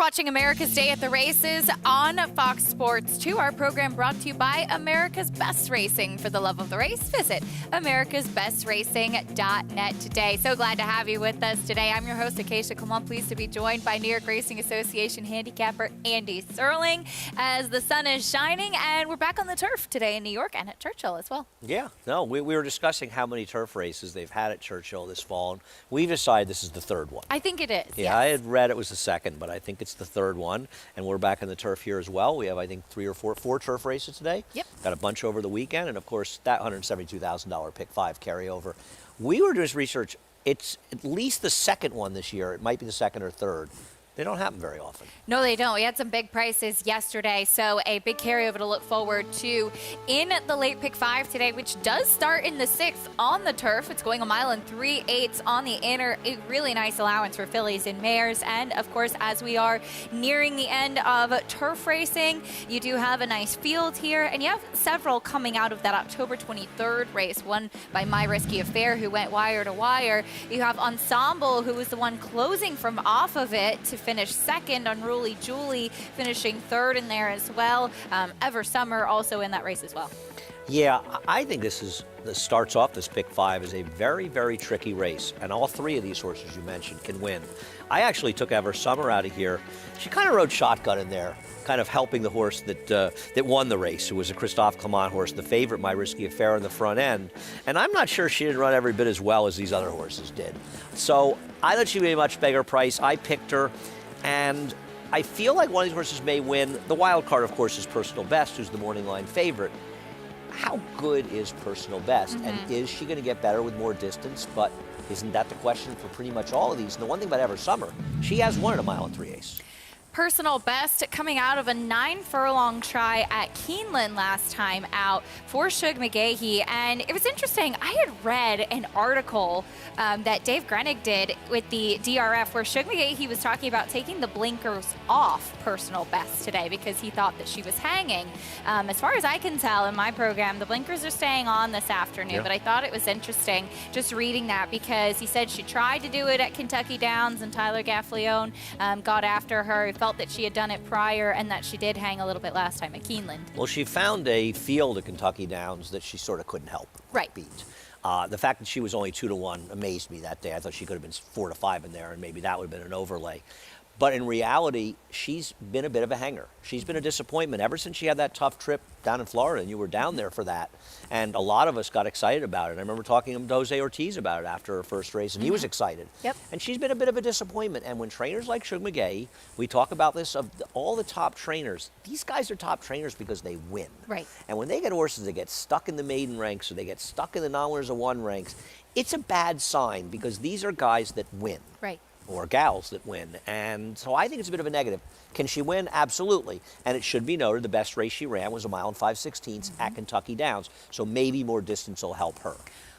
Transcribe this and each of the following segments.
watching America's Day at the Races on Fox Sports 2. Our program brought to you by America's Best Racing. For the love of the race, visit americasbestracing.net today. So glad to have you with us today. I'm your host, Acacia Clement, pleased to be joined by New York Racing Association handicapper Andy Serling as the sun is shining, and we're back on the turf today in New York and at Churchill as well. Yeah, no, we were discussing how many turf races they've had at Churchill this fall, and we've decided this is the third one. I think it is. Yeah, yes. I had read it was the second, but I think it's the third one, and we're back on the turf here as well. We have, I think, four turf races today. Yep. Got a bunch over the weekend, and of course, that $172,000 pick 5 carryover. We were doing research. It's at least the second one this year. It might be the second or third. They don't happen very often. No, they don't. We had some big prices yesterday, so a big carryover to look forward to in the late pick 5 today, which does start in the 6th on the turf. It's going 1 3/8 on the inner. A really nice allowance for fillies and mares. And of course, as we are nearing the end of turf racing, you do have a nice field here, and you have several coming out of that October 23rd race, one by My Risky Affair, who went wire to wire. You have Ensemble, who was the one closing from off of it to finish second. Unruly Julie finishing third in there as well. Ever Summer also in that race as well. Yeah, I think this starts off this pick 5 as a very, very tricky race, and all three of these horses you mentioned can win. I actually took Ever Summer out of here. She kind of rode shotgun in there, kind of helping the horse that won the race, who was a Christophe Clement horse, the favorite, My Risky Affair, in the front end. And I'm not sure she didn't run every bit as well as these other horses did. So I thought she'd be a much bigger price. I picked her, and I feel like one of these horses may win. The wild card, of course, is Personal Best, who's the morning line favorite. How good is Personal Best? And is she going to get better with more distance? But isn't that the question for pretty much all of these? And the one thing about Ever Summer, she has won at 1 3/8. Personal Best coming out of a 9-furlong try at Keeneland last time out for Shug McGaughey. And it was interesting. I had read an article that Dave Grenig did with the DRF where Shug McGaughey was talking about taking the blinkers off Personal Best today because he thought that she was hanging. As far as I can tell in my program, the blinkers are staying on this afternoon. Yeah. But I thought it was interesting just reading that because he said she tried to do it at Kentucky Downs and Tyler Gaffalione got after her. He felt that she had done it prior and that she did hang a little bit last time at Keeneland. Well, she found a field at Kentucky Downs that she sort of couldn't help beat. The fact that she was only 2-1 amazed me that day. I thought she could have been 4-5 in there, and maybe that would have been an overlay. But in reality, she's been a bit of a hanger. She's been a disappointment ever since she had that tough trip down in Florida, and you were down there for that. And a lot of us got excited about it. I remember talking to Jose Ortiz about it after her first race, and he was excited. Yep. And she's been a bit of a disappointment. And when trainers like Shug McGaughey, we talk about this, of all the top trainers, these guys are top trainers because they win. Right. And when they get horses that get stuck in the maiden ranks or they get stuck in the non-winners of one ranks, it's a bad sign because these are guys that win. Right. Or gals that win. And so I think it's a bit of a negative. Can she win? Absolutely. And it should be noted the best race she ran was 1 5/16 at Kentucky Downs. So maybe more distance will help her.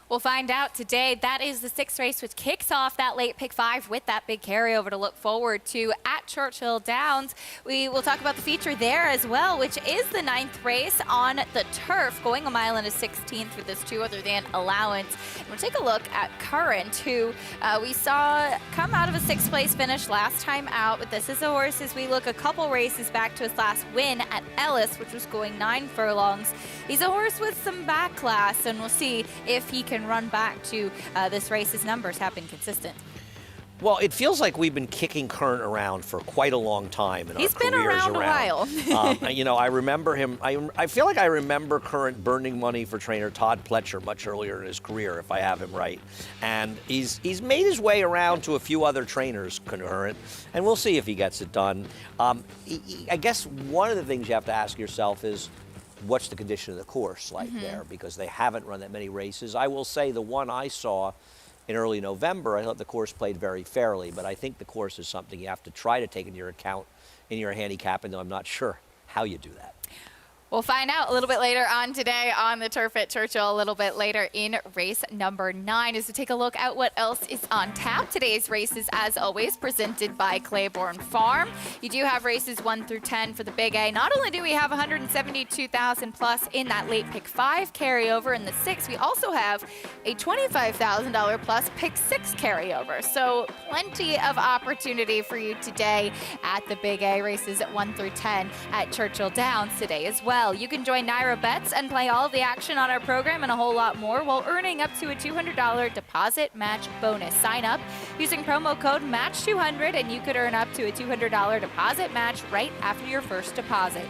We'll find out today. That is the 6th race, which kicks off that late pick 5 with that big carryover to look forward to at Churchill Downs. We will talk about the feature there as well, which is the 9th race on the turf, going 1 16 for this 2 other than allowance. And we'll take a look at Current, who we saw come out of a 6th place finish last time out. But this is a horse, as we look a couple races back to his last win at Ellis, which was going 9 furlongs. He's a horse with some back class, and we'll see if he can run back to this race. His numbers have been consistent. Well, it feels like we've been kicking Current around for quite a long time in our careers. He's been around a while. You know, I remember him. I feel like I remember Current burning money for trainer Todd Pletcher much earlier in his career, if I have him right. And he's made his way around to a few other trainers, Current, and we'll see if he gets it done. I guess one of the things you have to ask yourself is, what's the condition of the course like there? Because they haven't run that many races. I will say the one I saw in early November, I thought the course played very fairly, but I think the course is something you have to try to take into your account in your handicap, and I'm not sure how you do that. We'll find out a little bit later on today on the turf at Churchill, a little bit later in race number 9, as we take a look at what else is on tap. Today's races, as always, presented by Claiborne Farm. You do have races 1 through 10 for the Big A. Not only do we have 172,000 plus in that late pick 5 carryover in the 6, we also have a $25,000 plus pick 6 carryover. So plenty of opportunity for you today at the Big A races at 1 through 10 at Churchill Downs today as well. You can join NYRA Bets and play all of the action on our program and a whole lot more while earning up to a $200 deposit match bonus. Sign up using promo code MATCH200 and you could earn up to a $200 deposit match right after your first deposit.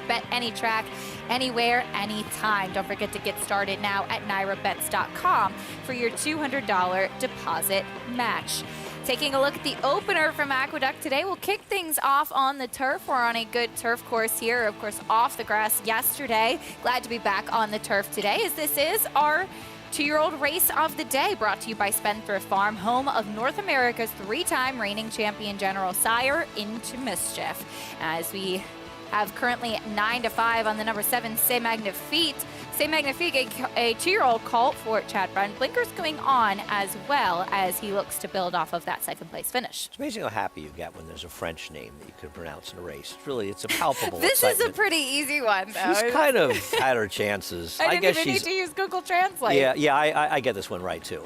Bet any track, anywhere, anytime. Don't forget to get started now at nyrabets.com for your $200 deposit match. Taking a look at the opener from Aqueduct today, we'll kick things off on the turf. We're on a good turf course here, of course, off the grass yesterday. Glad to be back on the turf today, as this is our 2-year-old race of the day, brought to you by Spendthrift Farm, home of North America's 3-time reigning champion General Sire, Into Mischief. As we have currently 9-5 on the number 7, C'est Magnifique. C'est Magnifique, a 2-year-old colt for Chad Brun. Blinkers going on as well as he looks to build off of that second place finish. It's amazing how happy you get when there's a French name that you can pronounce in a race. It's a palpable This excitement. is a pretty easy one, though. She's kind of had her chances. I guess didn't even need to use Google Translate. Yeah, I get this one right too.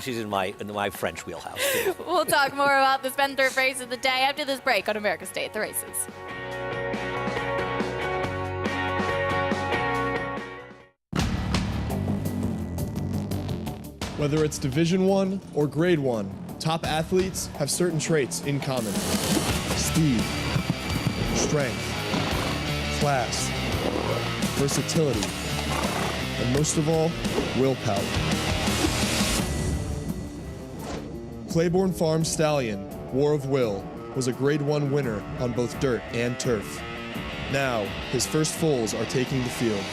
She's in my French wheelhouse too. We'll talk more about the Spendthrift race of the day after this break on America's Day at the Races. Whether it's Division I or Grade 1, top athletes have certain traits in common. Speed, strength, class, versatility, and most of all, willpower. Claiborne Farm Stallion, War of Will, was a Grade 1 winner on both dirt and turf. Now, his first foals are taking the field.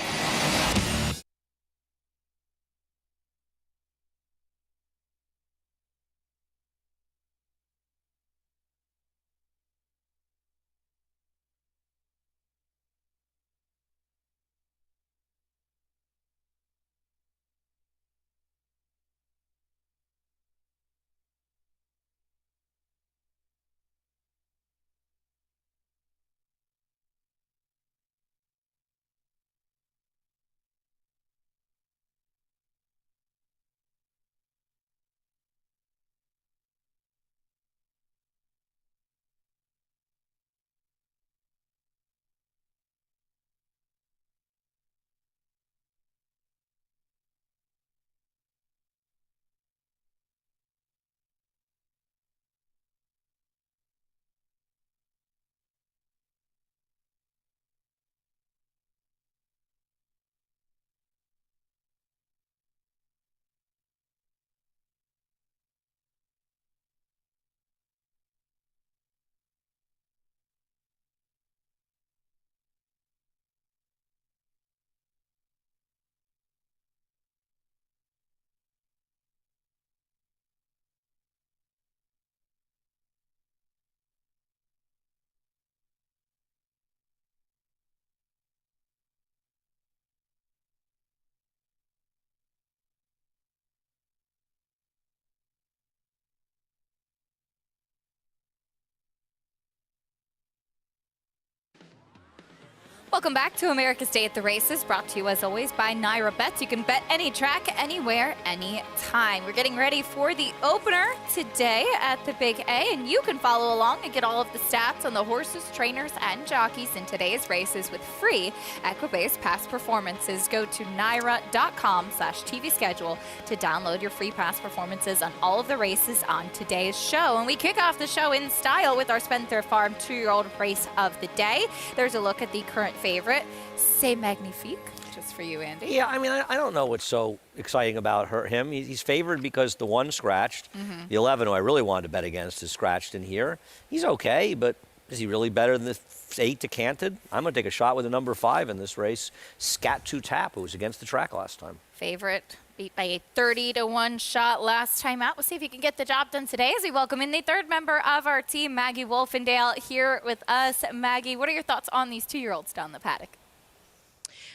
Welcome back to America's Day at the Races, brought to you as always by NYRA Bets. You can bet any track, anywhere, anytime. We're getting ready for the opener today at the Big A, and you can follow along and get all of the stats on the horses, trainers, and jockeys in today's races with free Equibase past performances. Go to NYRA.com/TV schedule to download your free past performances on all of the races on today's show. And we kick off the show in style with our Spendthrift Farm 2-year-old race of the day. There's a look at the current favorite, C'est Magnifique, just for you, Andy. Yeah, I mean, I don't know what's so exciting about him. He's favored because the 1 scratched. The 11, who I really wanted to bet against, is scratched in here. He's okay, but is he really better than the 8 decanted? I'm going to take a shot with the number 5 in this race, Scat 2 Tap, who was against the track last time. Favorite beat by a 30-1 shot last time out. We'll see if he can get the job done today as we welcome in the third member of our team, Maggie Wolfendale, here with us. Maggie, what are your thoughts on these 2-year-olds down the paddock?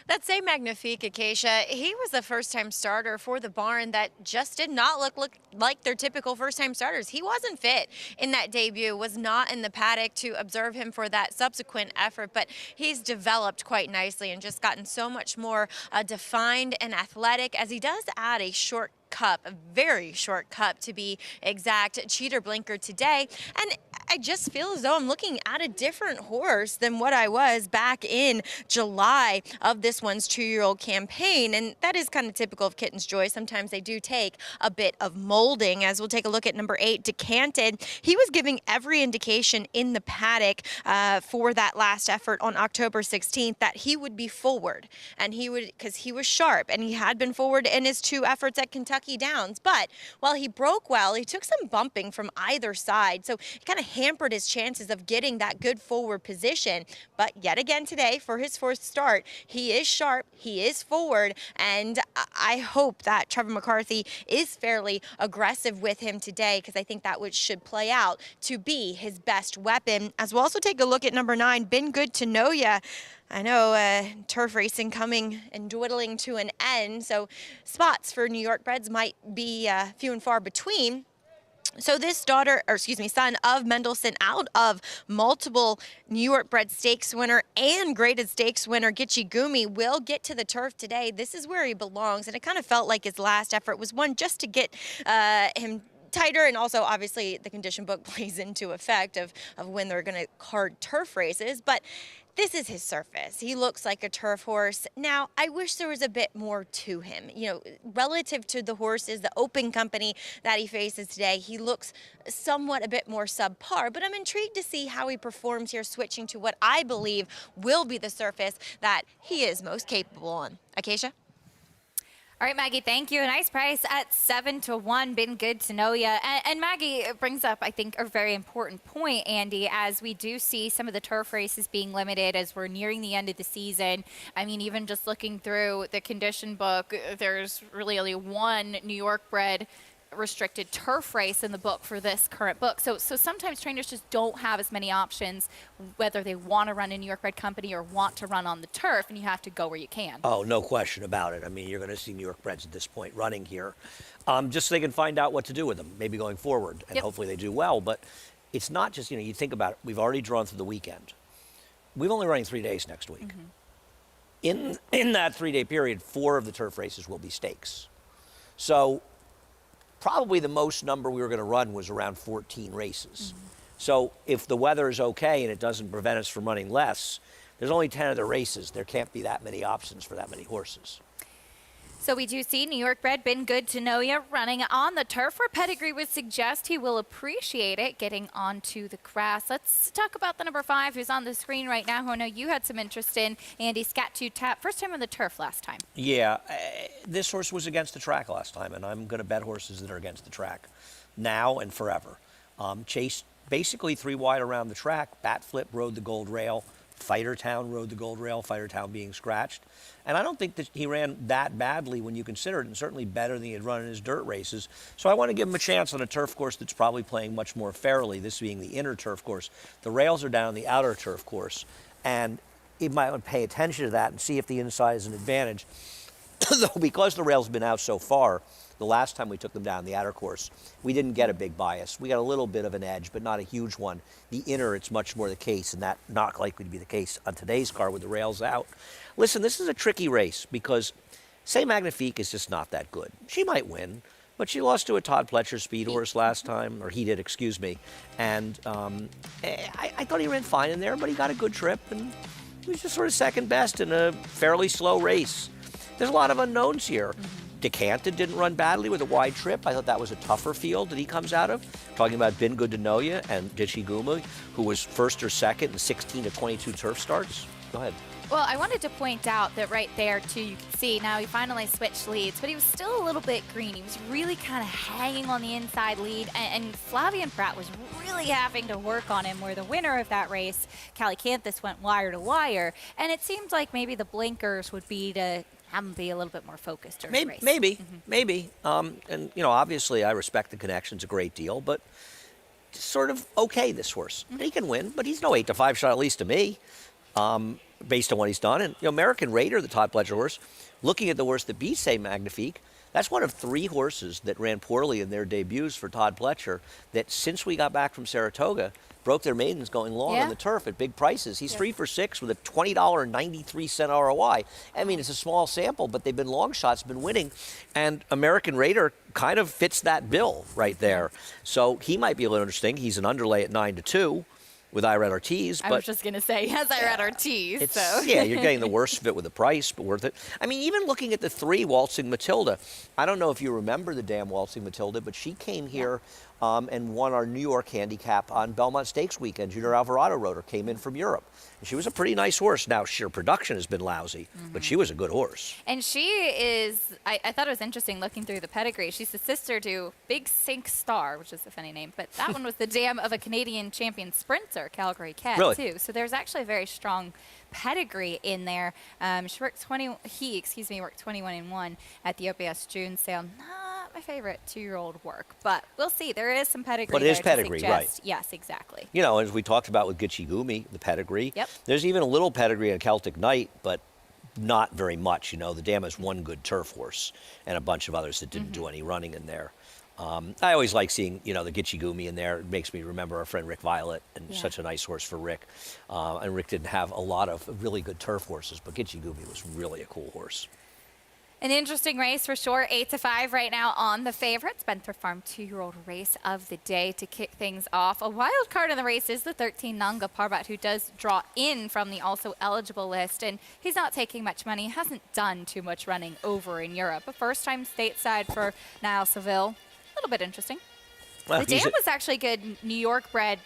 That same Magnifique, Acacia, he was the first-time starter for the barn that just did not look like their typical first-time starters. He wasn't fit in that debut, was not in the paddock to observe him for that subsequent effort, but he's developed quite nicely and just gotten so much more defined and athletic as he does add a short cup, a very short cup to be exact, cheater blinker today. And I just feel as though I'm looking at a different horse than what I was back in July of this one's 2-year-old campaign. And that is kind of typical of Kitten's Joy. Sometimes they do take a bit of molding. As we'll take a look at number 8, Decanted. He was giving every indication in the paddock for that last effort on October 16th that he would be forward. And he would, because he was sharp and he had been forward in his 2 efforts at Kentucky Downs. But while he broke well, he took some bumping from either side. So it kind of hampered his chances of getting that good forward position. But yet again today, for his first start, he is sharp, he is forward, and I hope that Trevor McCarthy is fairly aggressive with him today, because I think that should play out to be his best weapon. As we'll also take a look at number 9, Been Good to Know Ya. I know turf racing coming and dwindling to an end, so spots for New York breds might be few and far between. So this son of Mendelssohn, out of multiple New York bred stakes winner and graded stakes winner Gitchy Gumi, will get to the turf today. This is where he belongs, and it kind of felt like his last effort was one just to get him tighter, and also obviously the condition book plays into effect of when they're going to card turf races, but this is his surface. He looks like a turf horse. Now, I wish there was a bit more to him. You know, relative to the horses, the open company that he faces today, he looks somewhat a bit more subpar, but I'm intrigued to see how he performs here, switching to what I believe will be the surface that he is most capable on. Acacia? All right, Maggie, thank you. A nice price at 7-1. Been Good to Know Ya. And Maggie brings up, I think, a very important point, Andy, as we do see some of the turf races being limited as we're nearing the end of the season. I mean, even just looking through the condition book, there's really only one New York bred restricted turf race in the book for this current book. So sometimes trainers just don't have as many options, whether they want to run a New York bred company or want to run on the turf, and you have to go where you can. Oh, no question about it. I mean, you're going to see New York breds at this point running here, just so they can find out what to do with them, maybe going forward, and hopefully they do well. But it's not just, you think about it, we've already drawn through the weekend. We've only running 3 days next week. In that 3-day period, 4 of the turf races will be stakes. So probably the most number we were going to run was around 14 races. So if the weather is okay and it doesn't prevent us from running less, there's only 10 other races. There can't be that many options for that many horses. So we do see New York bred Been Good to Know Ya running on the turf, where pedigree would suggest he will appreciate it getting onto the grass. Let's talk about the number 5 who's on the screen right now, who I know you had some interest in, Andy. Scat 2 Tap. First time on the turf last time. Yeah, this horse was against the track last time, and I'm going to bet horses that are against the track now and forever. Chased basically 3 wide around the track. Bat Flip rode the gold rail. Fighter Town rode the gold rail, Fighter Town being scratched. And I don't think that he ran that badly when you consider it, and certainly better than he had run in his dirt races. So I want to give him a chance on a turf course that's probably playing much more fairly, this being the inner turf course. The rails are down the outer turf course, and he might want to pay attention to that and see if the inside is an advantage. Though because the rails have been out so far, the last time we took them down the outer course, we didn't get a big bias. We got a little bit of an edge, but not a huge one. The inner, it's much more the case, and that not likely to be the case on today's car with the rails out. Listen, this is a tricky race because Say Magnifique is just not that good. She might win, but she lost to a Todd Pletcher speed horse last time, or he did, excuse me. And I thought he ran fine in there, but he got a good trip, and he was just sort of second best in a fairly slow race. There's a lot of unknowns here. Decanted didn't run badly with a wide trip. I thought that was a tougher field that he comes out of. Talking about Been Good to Know Ya and Gitchy Gumi, who was first or second in 16 to 22 turf starts. Go ahead. Well, I wanted to point out that right there, too, you can see now he finally switched leads, but he was still a little bit green. He was really kind of hanging on the inside lead, and Flavien Prat was really having to work on him, where the winner of that race, Calicanthus, went wire to wire, and it seemed like maybe the blinkers would be to have him be a little bit more focused during the race. Maybe. And, obviously I respect the connections a great deal, but sort of okay, this horse. He can win, but he's no 8-5 shot, at least to me. based on what he's done. And American Raider, the Todd Pletcher horse, looking at the horse that beat Say Magnifique, that's one of 3 horses that ran poorly in their debuts for Todd Pletcher that since we got back from Saratoga broke their maidens going long on the turf at big prices. He's 3 for 6 with a $20.93 ROI. I mean, it's a small sample, but they've been long shots, been winning. And American Raider kind of fits that bill right there. So he might be a little interesting. He's an underlay at 9-2 with Irad Ortiz. I was just going to say, has Irad Ortiz. So. Yeah, you're getting the worst of it with the price, but worth it. I mean, even looking at the 3, Waltzing Matilda, I don't know if you remember the damn Waltzing Matilda, but she came here and won our New York handicap on Belmont Stakes weekend. Junior Alvarado rode her, came in from Europe. And she was a pretty nice horse. Now, her production has been lousy, but she was a good horse. And she is, I thought it was interesting looking through the pedigree. She's the sister to Big Sink Star, which is a funny name, but that one was the dam of a Canadian champion sprinter, Calgary Cat, too. So there's actually a very strong pedigree in there. He worked 21-1 at the OPS June sale. Not my favorite 2-year-old work, but we'll see. There is some pedigree. But it is pedigree, right? Yes, exactly. As we talked about with Gitchy Gumi, the pedigree. Yep. There's even a little pedigree on Celtic Knight, but not very much. The dam has one good turf horse and a bunch of others that didn't do any running in there. I always like seeing, the Gitchy Gumi in there. It makes me remember our friend Rick Violet, and such a nice horse for Rick. And Rick didn't have a lot of really good turf horses, but Gitchy Gumi was really a cool horse. An interesting race for sure. 8-5 right now on the favorites. Benthorpe Farm 2-year-old race of the day to kick things off. A wild card in the race is the 13 Nanga Parbat, who does draw in from the also eligible list, and he's not taking much money. He hasn't done too much running over in Europe. A first-time stateside for Niall Seville. A little bit interesting. Well, the dam was actually good New York bred.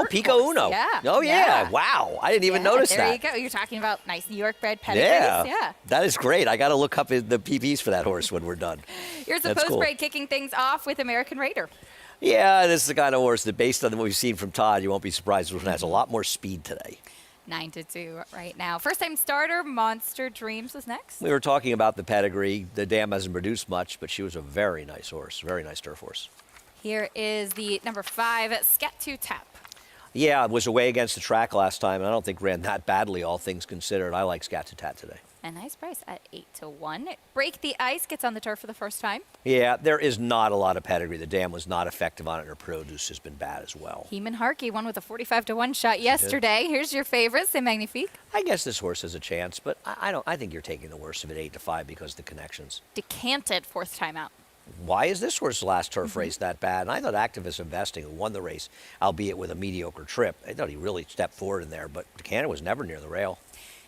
Pico horse. Uno. Yeah. Oh, yeah. Wow. I didn't even notice that. There you go. You're talking about nice New York bred pedigrees. Yeah. That is great. I got to look up the PPs for that horse when we're done. Here's a post-break kicking things off with American Raider. Yeah, this is the kind of horse that, based on what we've seen from Todd, you won't be surprised if it has a lot more speed today. 9-2 right now. First-time starter, Monster Dreams was next. We were talking about the pedigree. The dam hasn't produced much, but she was a very nice horse, very nice turf horse. Here is the number 5, Scat2 Tap. Yeah, it was away against the track last time, and I don't think ran that badly, all things considered. I like Scat2 today. A nice price at 8-1. Break the Ice gets on the turf for the first time. Yeah, there is not a lot of pedigree. The dam was not effective on it, and her produce has been bad as well. Heeman Harkey won with a 45-1 shot yesterday. Here's your favorite, Say Magnifique. I guess this horse has a chance, but I think you're taking the worst of it 8-5 because of the connections. Decanted 4th time out. Why is this horse's last turf race that bad? And I thought Activist Investing, who won the race, albeit with a mediocre trip, I thought he really stepped forward in there, but Decanter was never near the rail.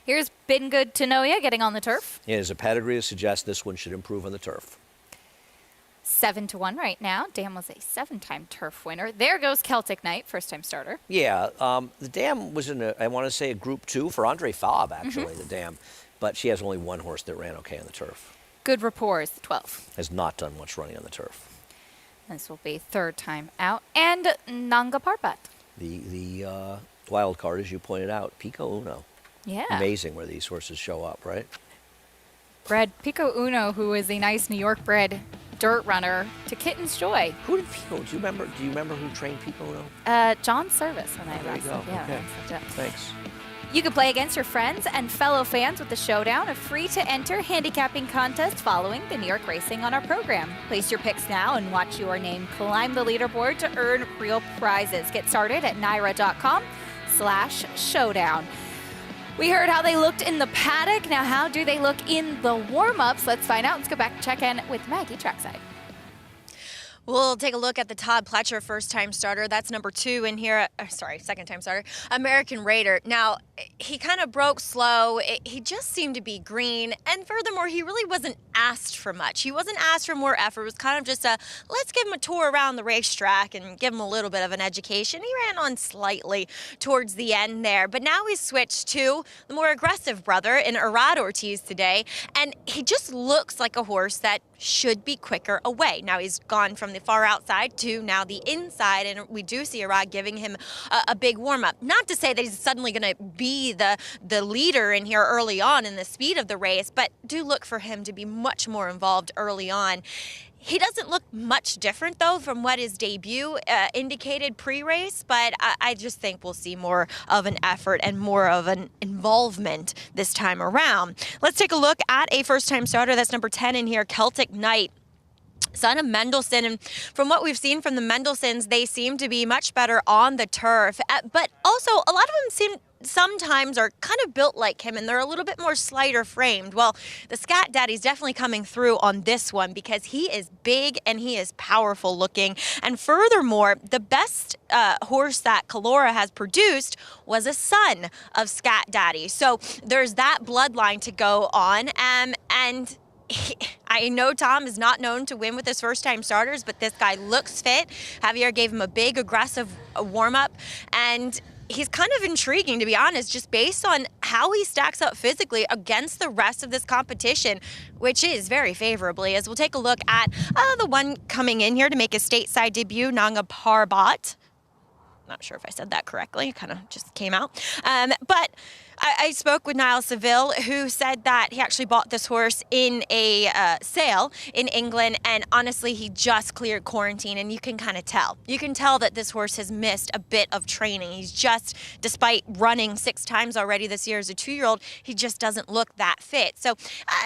Here's Been Good to Know Ya getting on the turf. It is a pedigree to suggest this one should improve on the turf. 7-1 right now. Dam was a 7-time turf winner. There goes Celtic Knight, first-time starter. Yeah, the dam was in I want to say a Group 2 for Andre Faub, actually, the dam. But she has only one horse that ran okay on the turf. Good Rapport is the 12th. Has not done much running on the turf. This will be 3rd time out. And Nanga Parbat. The wild card, as you pointed out, Pico Uno. Yeah. Amazing where these horses show up, right? Bred Pico Uno, who is a nice New York bred dirt runner, to Kitten's Joy. Who did Pico? Do you remember who trained Pico Uno? John Service. When I there you go. Yeah, Okay. Thanks. You can play against your friends and fellow fans with the Showdown, a free-to-enter handicapping contest following the New York racing on our program. Place your picks now and watch your name climb the leaderboard to earn real prizes. Get started at NYRA.com/showdown. We heard how they looked in the paddock. Now, how do they look in the warm-ups? Let's find out. Let's go back and check in with Maggie Trackside. We'll take a look at the Todd Pletcher first-time starter. That's number 2 in here. Second-time starter. American Raider. Now, he kind of broke slow. He just seemed to be green. And furthermore, he really wasn't asked for much. He wasn't asked for more effort. It was kind of just let's give him a tour around the racetrack and give him a little bit of an education. He ran on slightly towards the end there. But now he's switched to the more aggressive brother in Irad Ortiz today. And he just looks like a horse that should be quicker away. Now he's gone from the far outside to now the inside, and we do see Irad giving him a big warm-up. Not to say that he's suddenly going to be the leader in here early on in the speed of the race, but do look for him to be much more involved early on. He doesn't look much different, though, from what his debut indicated pre-race, but I just think we'll see more of an effort and more of an involvement this time around. Let's take a look at a first-time starter. That's number 10 in here, Celtic Knight, son of Mendelssohn. And from what we've seen from the Mendelssohns, they seem to be much better on the turf. But also, a lot of them sometimes are kind of built like him, and they're a little bit more slighter framed. Well, the Scat Daddy's definitely coming through on this one because he is big and he is powerful looking. And furthermore, the best horse that Calora has produced was a son of Scat Daddy. So there's that bloodline to go on. And I know Tom is not known to win with his first-time starters, but this guy looks fit. Javier gave him a big, aggressive warm-up, and he's kind of intriguing, to be honest, just based on how he stacks up physically against the rest of this competition, which is very favorably. As we'll take a look at the one coming in here to make his stateside debut, Nanga Parbat. Not sure if I said that correctly. It kind of just came out. But I spoke with Niall Seville, who said that he actually bought this horse in a sale in England, and honestly, he just cleared quarantine, and you can kind of tell. You can tell that this horse has missed a bit of training. He's just, despite running 6 times already this year as a 2-year-old, he just doesn't look that fit. So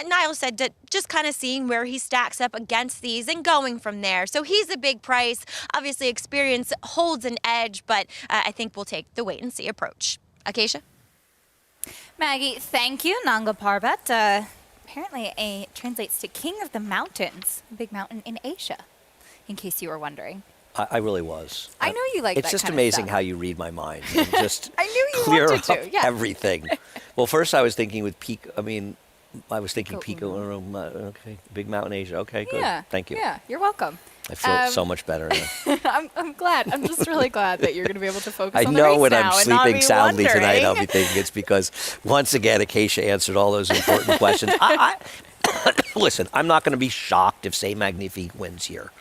Niall said that just kind of seeing where he stacks up against these and going from there. So he's a big price. Obviously, experience holds an edge, but I think we'll take the wait-and-see approach. Acacia? Maggie, thank you. Nanga Parbat apparently translates to King of the Mountains, a big mountain in Asia, in case you were wondering. I really was. I know you like it's that just kind of amazing stuff. how you read my mind and just I knew you clear wanted up to, yeah. everything. Well, first I was thinking with Pico. I was thinking Oh, Pico. Okay, big mountain Asia. Okay, good. Yeah. Thank you. Yeah, you're welcome. I feel so much better now. I'm glad. I'm just really glad that you're going to be able to focus I on the know race when now I'm and not sleeping be soundly tonight, I'll wondering. be thinking it's because, once again, Acacia answered all those important questions. Listen, I'm not going to be shocked if Say Magnifique wins here,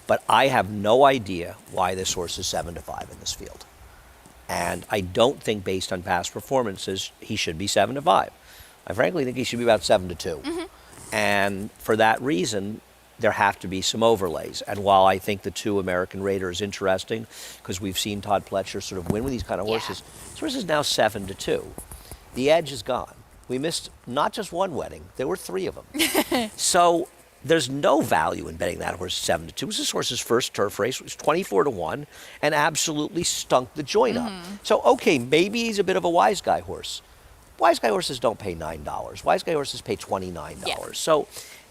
but I have no idea why this horse is 7-5 in this field. And I don't think, based on past performances, he should be 7-5. I frankly think he should be about 7-2. Mm-hmm. And for that reason, there have to be some overlays. And while I think the 2 American Raider is interesting, because we've seen Todd Pletcher sort of win with these kind of horses, this horse is now 7-2. The edge is gone. We missed not just one wedding, there were 3 of them. So there's no value in betting that horse 7-2. It was this horse's first turf race. It was 24-1 and absolutely stunk the joint up. So, okay, maybe he's a bit of a wise guy horse. Wise guy horses don't pay $9. Wise guy horses pay $29. Yeah. So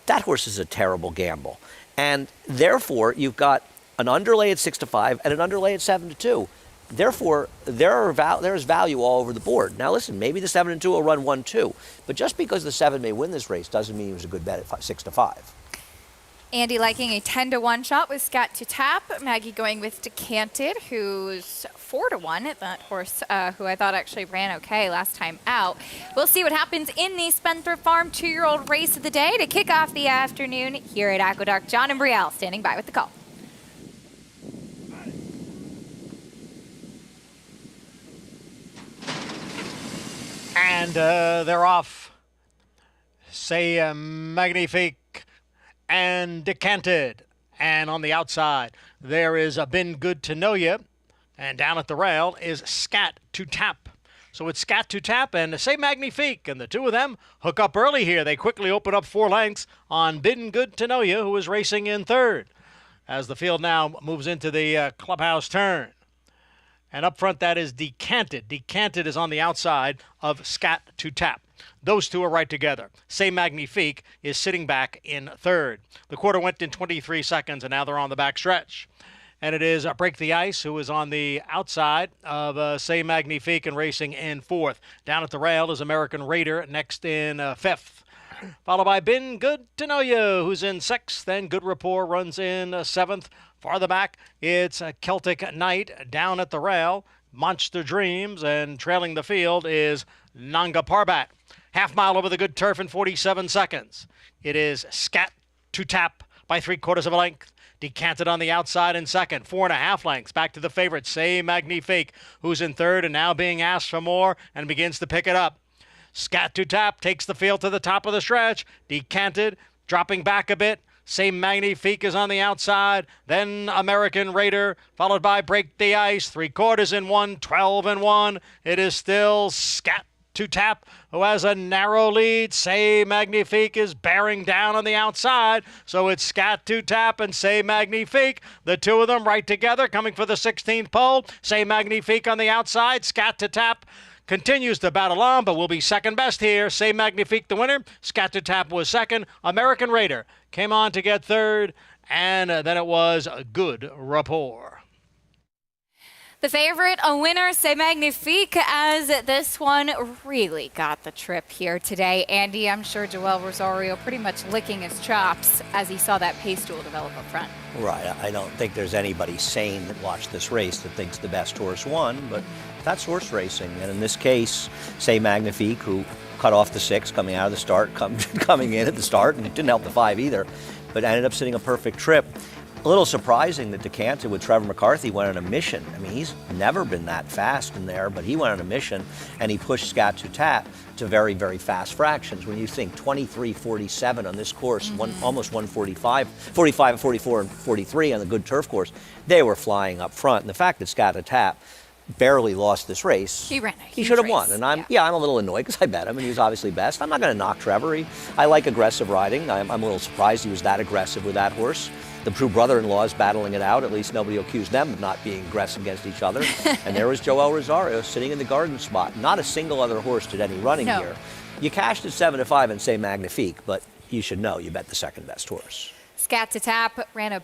that horse is a terrible gamble. And therefore, you've got an underlay at 6-5 and an underlay at 7-2. Therefore, there is value all over the board. Now, listen, maybe the 7-2 will run 1-2, but just because the 7 may win this race doesn't mean it was a good bet at 6-5. Andy liking a 10-1 shot with Scat to Tap. Maggie going with Decanted, who's 4-1. That horse who I thought actually ran okay last time out. We'll see what happens in the Spendthrift Farm 2-year-old race of the day to kick off the afternoon here at Aqueduct. John and Brielle standing by with the call. And they're off. Say Magnifique and Decanted. And on the outside, there is a Been Good to Know Ya. And down at the rail is Scat to Tap. So it's Scat to Tap and Say Magnifique. And the 2 of them hook up early here. They quickly open up 4 lengths on Been Good to Know Ya, who is racing in 3rd. As the field now moves into the clubhouse turn. And up front, that is Decanted. Decanted is on the outside of Scat to Tap. Those 2 are right together. Say Magnifique is sitting back in 3rd. The quarter went in 23 seconds, and now they're on the back stretch. And it is Break the Ice, who is on the outside of Say Magnifique and racing in 4th. Down at the rail is American Raider, next in 5th. Followed by Been Good to Know Ya, who's in 6th. Then Good Rapport runs in 7th. Farther back, it's Celtic Knight. Down at the rail, Monster Dreams. And trailing the field is Nanga Parbat. Half mile over the good turf in 47 seconds. It is Scat to Tap by 3/4 of a length. Decanted on the outside in 2nd. 4.5 lengths. Back to the favorite, Say Magnifique, who's in 3rd and now being asked for more and begins to pick it up. Scat to Tap takes the field to the top of the stretch. Decanted, dropping back a bit. Say Magnifique is on the outside. Then American Raider, followed by Break the Ice. 3/4 in 1, 12 and 1. It is still Scat to Tap, who has a narrow lead. Say Magnifique is bearing down on the outside, so it's Scat to Tap and Say Magnifique. The two of them right together, coming for the 16th pole. Say Magnifique on the outside, Scat to Tap continues to battle on, but will be second best here. Say Magnifique the winner. Scat to Tap was second. American Raider came on to get third, and then it was a Good Rapport. The favorite, a winner, Say Magnifique, as this one really got the trip here today. Andy, I'm sure Joel Rosario pretty much licking his chops as he saw that pace duel develop up front. Right. I don't think there's anybody sane that watched this race that thinks the best horse won, but that's horse racing. And in this case, Say Magnifique, who cut off the 6 coming out of the start, coming in at the start, and it didn't help the 5 either, but ended up sitting a perfect trip. A little surprising that Decanted with Trevor McCarthy went on a mission. I mean, he's never been that fast in there, but he went on a mission and he pushed Scat to Tap to very, very fast fractions. When you think 23:47 on this course, almost 145, 45, 44, and 43 on the good turf course, they were flying up front. And the fact that Scat to Tap barely lost this race. He ran a He huge should have race. won. And I'm a little annoyed because I bet him and he was obviously best. I'm not going to knock Trevor. I like aggressive riding. I'm a little surprised he was that aggressive with that horse. The two brother-in-laws battling it out. At least nobody will accuse them of not being aggressive against each other. And there was Joel Rosario sitting in the garden spot. Not a single other horse did any running here. You cashed at 7-5 and Say Magnifique, but you should know you bet the second best horse. Scat to Tap ran a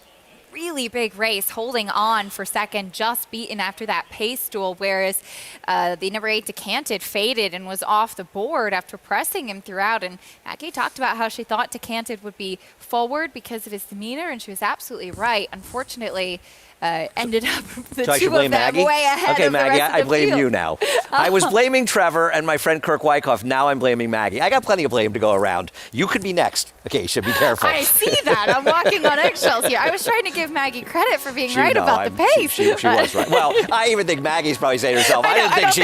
really big race, holding on for second, just beaten after that pace duel, whereas the number 8 Decanted faded and was off the board after pressing him throughout. And Maggie talked about how she thought Decanted would be forward because of his demeanor, and she was absolutely right. Unfortunately, ended up the So I should two of blame them Maggie? way ahead Okay, of the Maggie, rest of I the blame field. you now. I was blaming Trevor and my friend Kirk Wyckoff. Now I'm blaming Maggie. I got plenty of blame to go around. You could be next. Okay, you should be careful. I see that. I'm walking on eggshells here. I was trying to give Maggie credit for being right about the pace. She was right. Well, I even think Maggie's probably saying to herself, I didn't think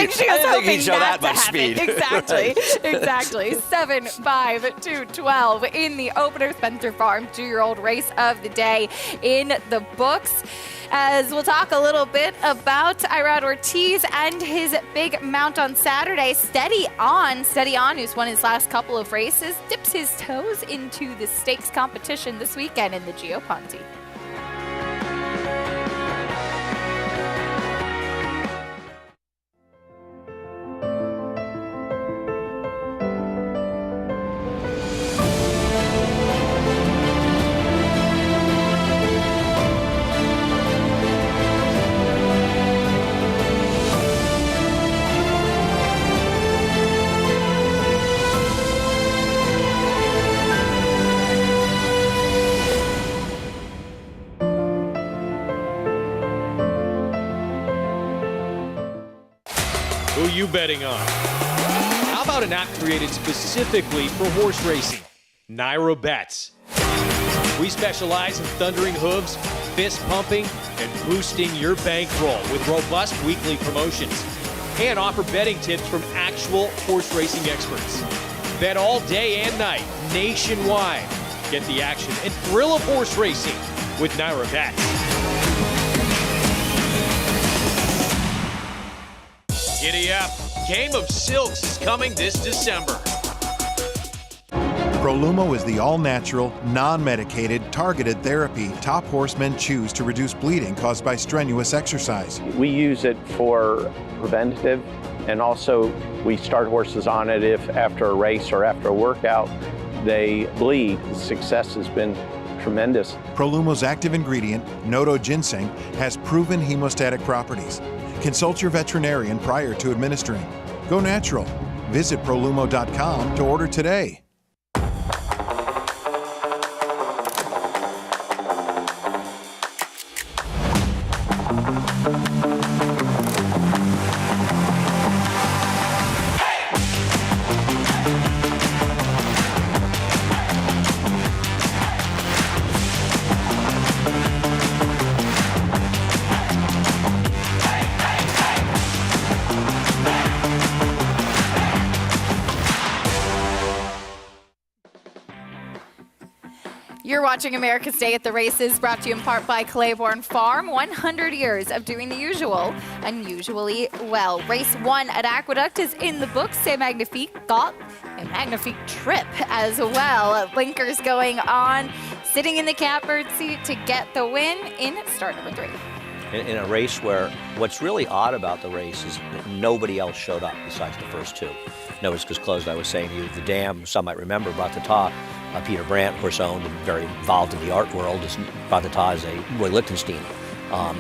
he'd show that much speed. Exactly. Exactly. 7-5-2-12 in the opener. Spencer Farm 2-year-old race of the day in the books. As we'll talk a little bit about Irad Ortiz and his big mount on Saturday. Steady On, who's won his last couple of races, dips his toes into the stakes competition this weekend in the Gio Ponte. Who you betting on? How about an app created specifically for horse racing? Nairo Bets. We specialize in thundering hooves, fist pumping, and boosting your bankroll with robust weekly promotions and offer betting tips from actual horse racing experts. Bet all day and night nationwide. Get the action and thrill of horse racing with Nairo Bets. Giddy up. Game of Silks is coming this December. Prolumo is the all-natural, non-medicated, targeted therapy top horsemen choose to reduce bleeding caused by strenuous exercise. We use it for preventative, and also we start horses on it if after a race or after a workout they bleed. The success has been tremendous. Prolumo's active ingredient, Noto Ginseng, has proven hemostatic properties. Consult your veterinarian prior to administering. Go natural. Visit Prolumo.com to order today. You're watching America's Day at the Races, brought to you in part by Claiborne Farm. 100 years of doing the usual, unusually well. Race 1 at Aqueduct is in the books. C'est Magnifique got a magnifique trip as well. Blinkers going on, sitting in the catbird seat to get the win in start number 3. In a race where what's really odd about the race is that nobody else showed up besides the first 2. Notice because closed, I was saying to you, the dam, some might remember, brought the top. Peter Brandt, horse owned and very involved in the art world, brought the top as a Roy Lichtenstein. I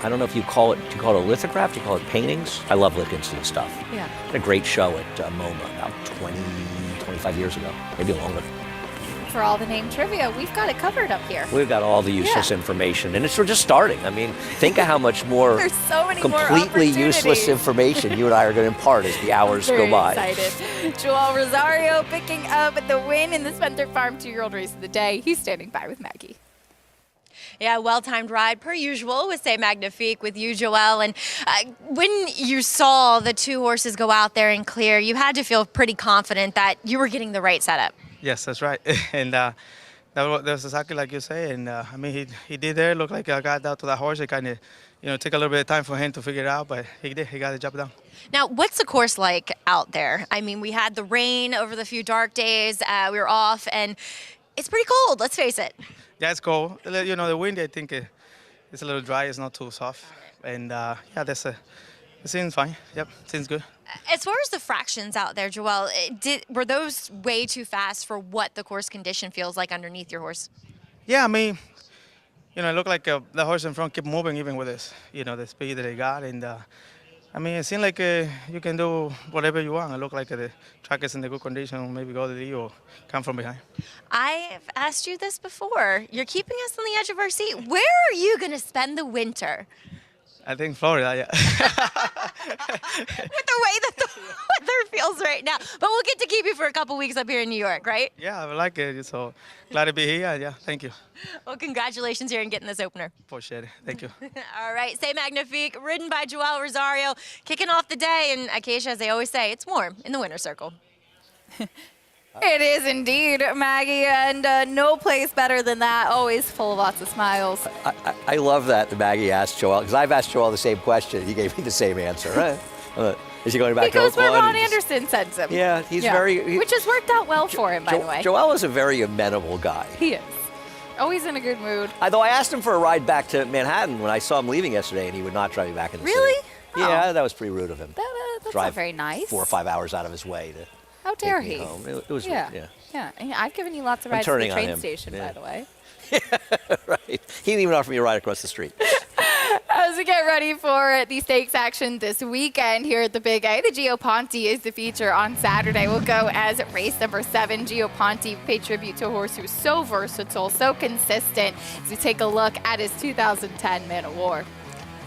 don't know if you call it a lithograph, do you call it paintings? I love Lichtenstein stuff. Yeah. Had a great show at MoMA about 25 years ago, maybe longer. For all the name trivia, we've got it covered up here. We've got all the useless information, and we're just starting. I mean, think of how much more There's so many more completely useless opportunities. information you and I are going to impart as the hours Very go by. excited. Joel Rosario picking up the win in the Spencer Farm 2-year-old race of the day. He's standing by with Maggie. Yeah, well-timed ride per usual with C'est Magnifique with you, Joelle. And when you saw the 2 horses go out there and clear, you had to feel pretty confident that you were getting the right setup. Yes, that's right. And that was exactly like you say. And I mean, he did there. Looked like I got down to that horse. It kind of, took a little bit of time for him to figure it out, but he did. He got the job done. Now, what's the course like out there? I mean, we had the rain over the few dark days. We were off, and it's pretty cold. Let's face it. Yeah, it's cold. The wind, I think, it's a little dry. It's not too soft. And it seems fine. Yep, seems good. As far as the fractions out there, Joelle, were those way too fast for what the course condition feels like underneath your horse? Yeah, I mean, it looked like the horse in front kept moving even with this, the speed that he got. And I mean, it seemed like you can do whatever you want. It looked like the track is in a good condition, maybe go to the lead or come from behind. I've asked you this before. You're keeping us on the edge of our seat. Where are you going to spend the winter? I think Florida, yeah. With the way that the weather feels right now. But we'll get to keep you for a couple weeks up here in New York, right? Yeah, I like it. So glad to be here. Yeah, thank you. Well, congratulations here in getting this opener. Appreciate it. Thank you. All right, C'est Magnifique, ridden by Joel Rosario, kicking off the day. And Acacia, as they always say, it's warm in the winner's circle. It is indeed, Maggie, and no place better than that. Always full of lots of smiles. I love that Maggie asked Joel, because I've asked Joel the same question. He gave me the same answer. Right? Is he going back to Oakland? Because where Ron Anderson sends him. Yeah, he's very... Which has worked out well for him, by the way. Joel is a very amenable guy. He is. Always in a good mood. Although I asked him for a ride back to Manhattan when I saw him leaving yesterday, and he would not drive me back in the city. Really? Yeah, that was pretty rude of him. That's Drive not very nice. 4 or 5 hours out of his way to How dare take me he? home. It was Yeah. yeah. Yeah. I've given you lots of I'm rides to the turning on train him. station, Yeah. by the way. Right. He didn't even offer me a ride across the street. As we get ready for the stakes action this weekend here at the Big A, the Gio Ponte is the feature on Saturday. We'll go as race number 7. Gio Ponte paid tribute to a horse who's so versatile, so consistent, as we take a look at his 2010 Man of War.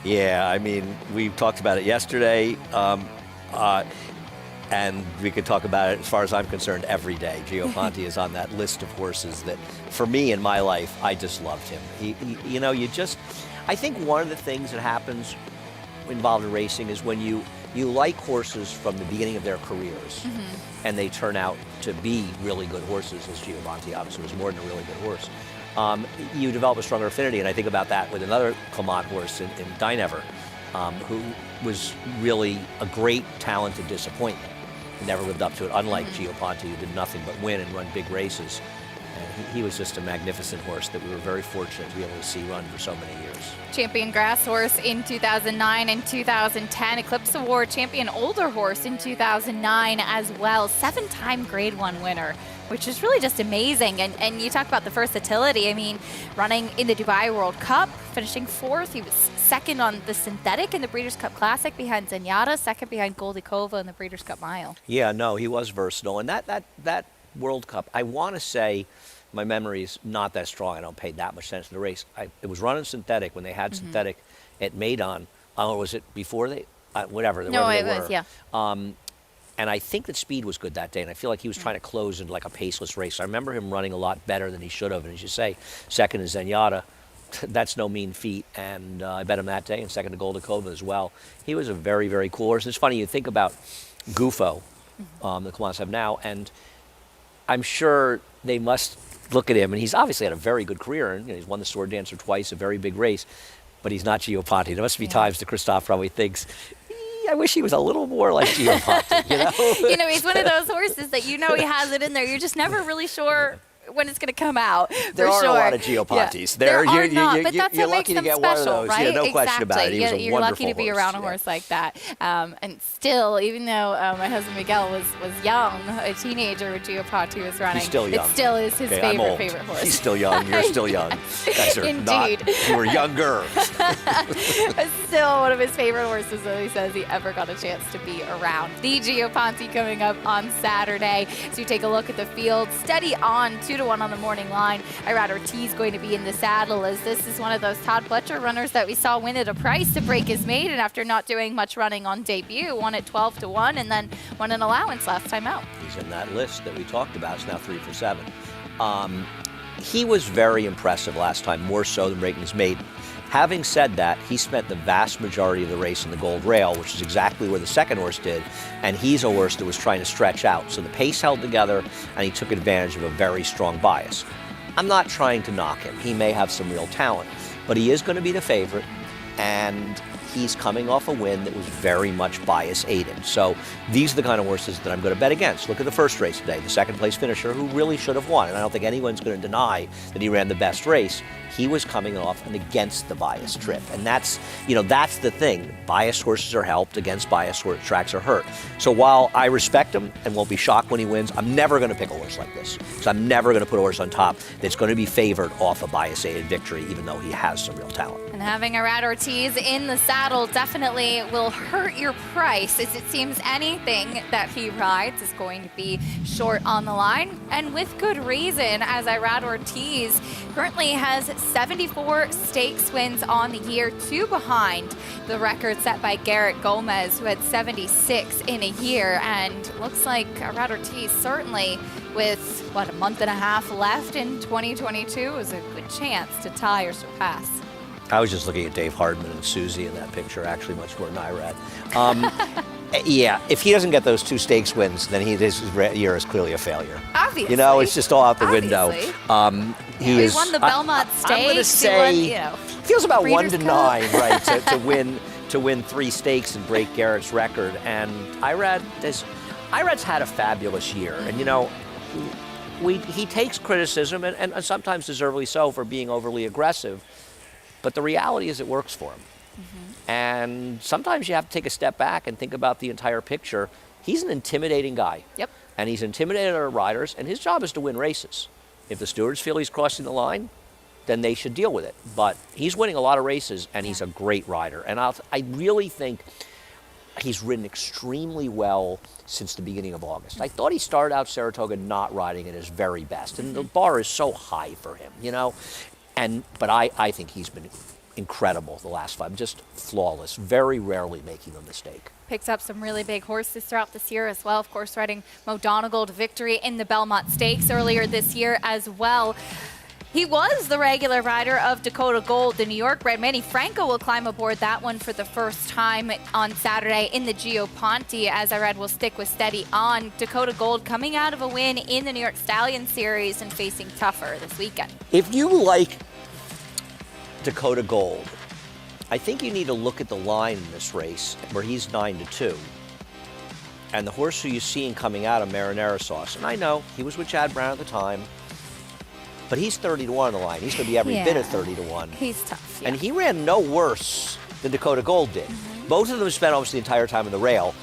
Yeah, I mean, we talked about it yesterday, and we could talk about it, as far as I'm concerned, every day. Gio Ponte is on that list of horses that, for me in my life, I just loved him. I think one of the things that happens involved in racing is when you like horses from the beginning of their careers, and they turn out to be really good horses, as Gio Ponte obviously was more than a really good horse. You develop a stronger affinity, and I think about that with another Clement horse in Dynever, who was really a great talented disappointment. He never lived up to it, unlike Gio Ponte, who did nothing but win and run big races. And he was just a magnificent horse that we were very fortunate to be able to see run for so many years. Champion grass horse in 2009 and 2010. Eclipse Award champion older horse in 2009 as well. 7-time Grade 1 winner, which is really just amazing. And you talk about the versatility. I mean, running in the Dubai World Cup, finishing 4th. He was 2nd on the synthetic in the Breeders' Cup Classic behind Zenyatta, 2nd behind Goldie Kova in the Breeders' Cup Mile. Yeah, no, he was versatile. And that World Cup, I want to say, my memory is not that strong. I don't pay that much attention to the race. It was running synthetic when they had synthetic at Maidan. Or was it before they, whatever they were. Yeah. And I think that speed was good that day, and I feel like he was trying to close into like a paceless race. I remember him running a lot better than he should have, and as you say, 2nd is Zenyatta. That's no mean feat, and I bet him that day, and 2nd to Goldie Kova as well. He was a very, very cool horse. It's funny, you think about Gufo, the Clements have now, and I'm sure they must look at him, and he's obviously had a very good career, and he's won the Sword Dancer twice, a very big race, but he's not Gio Ponte. There must be times that Christophe probably thinks, I wish he was a little more like Gio Ponte, you know? You know, he's one of those horses that you know he has it in there. You're just never really sure when it's going to come out. There for are sure. a lot of Gio Pontes. Yeah. There are you're, not, but that's you're what makes lucky to them get special, one of those. right? Yeah, no exactly. question about it. He was a You're lucky to be wonderful around a horse. horse like that. And still, even though my husband Miguel was young, a teenager when Gio Ponte was running, He's still young. it still is his Okay, I'm old. favorite horse. He's still young. You're still young. You guys are not. Indeed. You were younger. Still one of his favorite horses that he says he ever got a chance to be around. The Gio Ponte coming up on Saturday. So you take a look at the field. Steady on, 2-1 on the morning line. Irad Ortiz going to be in the saddle, as this is one of those Todd Pletcher runners that we saw win at a price to break his maiden after not doing much running on debut. Won at 12-1 and then won an allowance last time out. He's in that list that we talked about. It's now 3 for 7. He was very impressive last time, more so than breaking his maiden. Having said that, he spent the vast majority of the race in the gold rail, which is exactly where the second horse did, and he's a horse that was trying to stretch out. So the pace held together, and he took advantage of a very strong bias. I'm not trying to knock him. He may have some real talent, but he is going to be the favorite, and he's coming off a win that was very much bias aided. So these are the kind of horses that I'm going to bet against. Look at the first race today, the second place finisher, who really should have won, and I don't think anyone's going to deny that he ran the best race. He was coming off an against the bias trip, and that's the thing. Biased horses are helped, against biased tracks are hurt. So while I respect him and won't be shocked when he wins, I'm never going to pick a horse like this. So I'm never going to put a horse on top that's going to be favored off a bias-aided victory, even though he has some real talent. And having Irad Ortiz in the saddle definitely will hurt your price, as it seems anything that he rides is going to be short on the line, and with good reason, as Irad Ortiz currently has 74 stakes wins on the year, 2 behind the record set by Garrett Gomez, who had 76 in a year. And looks like Irad Ortiz, certainly with, a month and a half left in 2022, is a good chance to tie or surpass. I was just looking at Dave Hardman and Susie in that picture, actually much more than Irad. Yeah, if he doesn't get those 2 stakes wins, then his year is clearly a failure. Obviously. You know, it's just all out the window. He won the Belmont Stakes. I'm going to say, feels about Breeders' 1 to 9, right, to win 3 stakes and break Garrett's record. And Irad's had a fabulous year, and he takes criticism, and sometimes deservedly so, for being overly aggressive. But the reality is it works for him. Mm-hmm. And sometimes you have to take a step back and think about the entire picture. He's an intimidating guy. Yep. And he's intimidated our riders, and his job is to win races. If the stewards feel he's crossing the line, then they should deal with it. But he's winning a lot of races, and he's a great rider. And I really think he's ridden extremely well since the beginning of August. I thought he started out Saratoga not riding at his very best, and the bar is so high for him, But I think he's been incredible the last 5, just flawless, very rarely making a mistake. Picks up some really big horses throughout this year as well. Of course, riding Mo Donegal to victory in the Belmont Stakes earlier this year as well. He was the regular rider of Dakota Gold, the New York bred. Manny Franco will climb aboard that one for the first time on Saturday in the Gio Ponte, as Irad will stick with steady on. Dakota Gold coming out of a win in the New York Stallion Series and facing tougher this weekend. If you like Dakota Gold, I think you need to look at the line in this race where he's 9-2. And the horse who you're seeing coming out of Marinara Sauce, and I know he was with Chad Brown at the time, but he's 30-1 on the line. He's going to be every bit of 30-1. He's tough. And he ran no worse than Dakota Gold did. Mm-hmm. Both of them spent almost the entire time in the rail.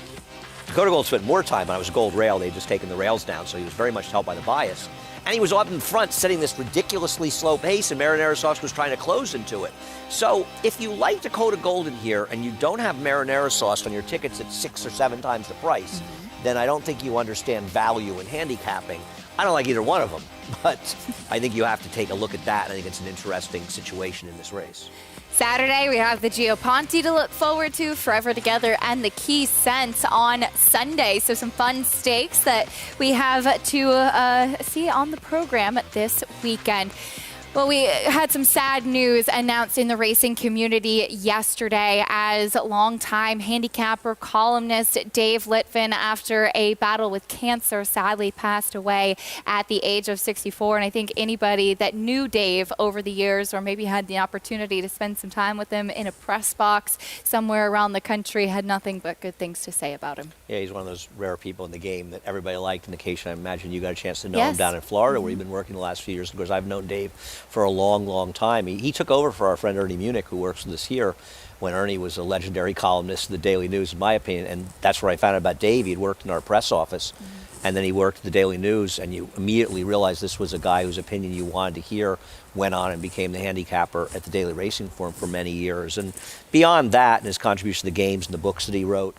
Dakota Gold spent more time when I was gold rail. They'd just taken the rails down, so he was very much helped by the bias. And he was up in front setting this ridiculously slow pace, and Marinara Sauce was trying to close into it. So if you like Dakota Gold in here and you don't have Marinara Sauce on your tickets at 6 or 7 times the price, then I don't think you understand value in handicapping. I don't like either one of them, but I think you have to take a look at that. I think it's an interesting situation in this race. Saturday, we have the Gio Ponte to look forward to, Forever Together, and the Key Sense on Sunday. So some fun stakes that we have to see on the program this weekend. Well, we had some sad news announced in the racing community yesterday as longtime handicapper columnist Dave Litvin, after a battle with cancer, sadly passed away at the age of 64. And I think anybody that knew Dave over the years, or maybe had the opportunity to spend some time with him in a press box somewhere around the country, had nothing but good things to say about him. Yeah, he's one of those rare people in the game that everybody liked. And occasionally, I imagine you got a chance to know Yes. him down in Florida, where you've been working the last few years. Of course, I've known Dave for a long, long time. He took over for our friend Ernie Munich, who works with us here, when Ernie was a legendary columnist of the Daily News, in my opinion. And that's where I found out about Dave. He'd worked in our press office, and then he worked at the Daily News, and you immediately realized this was a guy whose opinion you wanted to hear. Went on and became the handicapper at the Daily Racing Form for many years. And beyond that, and his contribution to the games and the books that he wrote,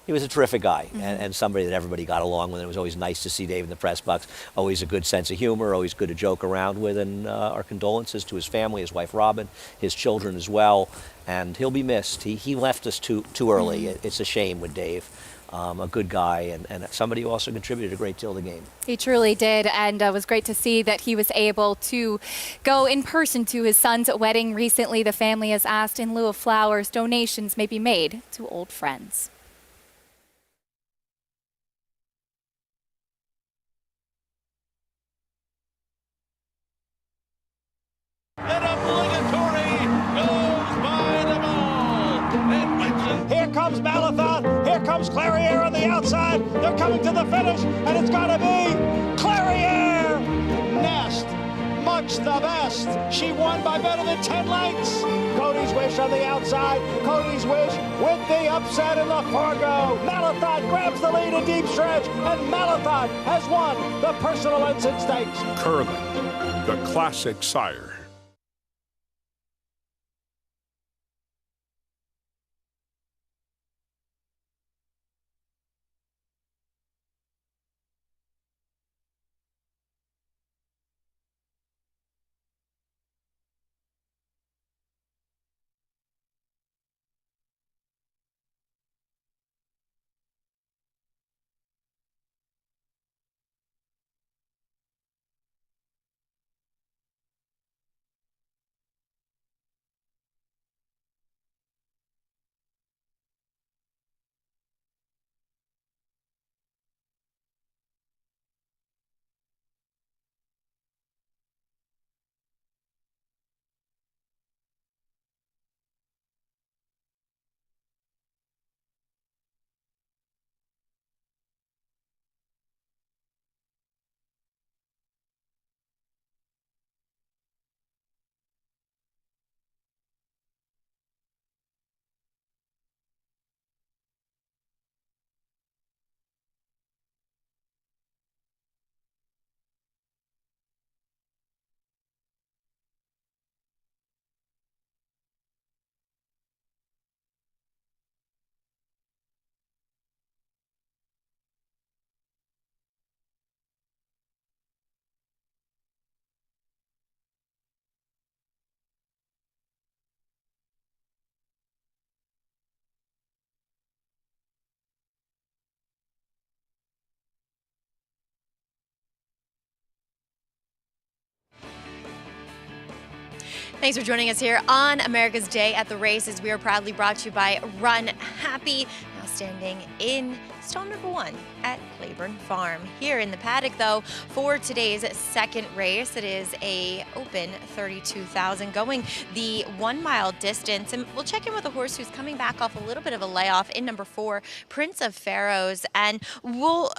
he was a terrific guy, and somebody that everybody got along with. It was always nice to see Dave in the press box. Always a good sense of humor, always good to joke around with. And our condolences to his family, his wife Robin, his children as well. And he'll be missed. He left us too early. It's a shame with Dave. A good guy and somebody who also contributed a great deal to the game. He truly did, and it was great to see that he was able to go in person to his son's wedding recently. The family has asked, in lieu of flowers, donations may be made to old friends. Here comes Malathaat. Here comes Clairiere on the outside. They're coming to the finish, and it's got to be Clairiere. Nest, much the best. She won by better than 10 lengths. Cody's Wish on the outside. Cody's Wish with the upset in the Fargo. Malathaat grabs the lead in deep stretch, and Malathaat has won the Personal Ensign Stakes. Curling, the classic sire. Thanks for joining us here on America's Day at the Races. We are proudly brought to you by Run Happy, now standing in stall number 1 at Claiborne Farm. Here in the paddock, though, for today's second race, it is a open 32,000 going the 1 mile distance. And we'll check in with a horse who's coming back off a little bit of a layoff in number 4, Prince of Pharaohs. And we'll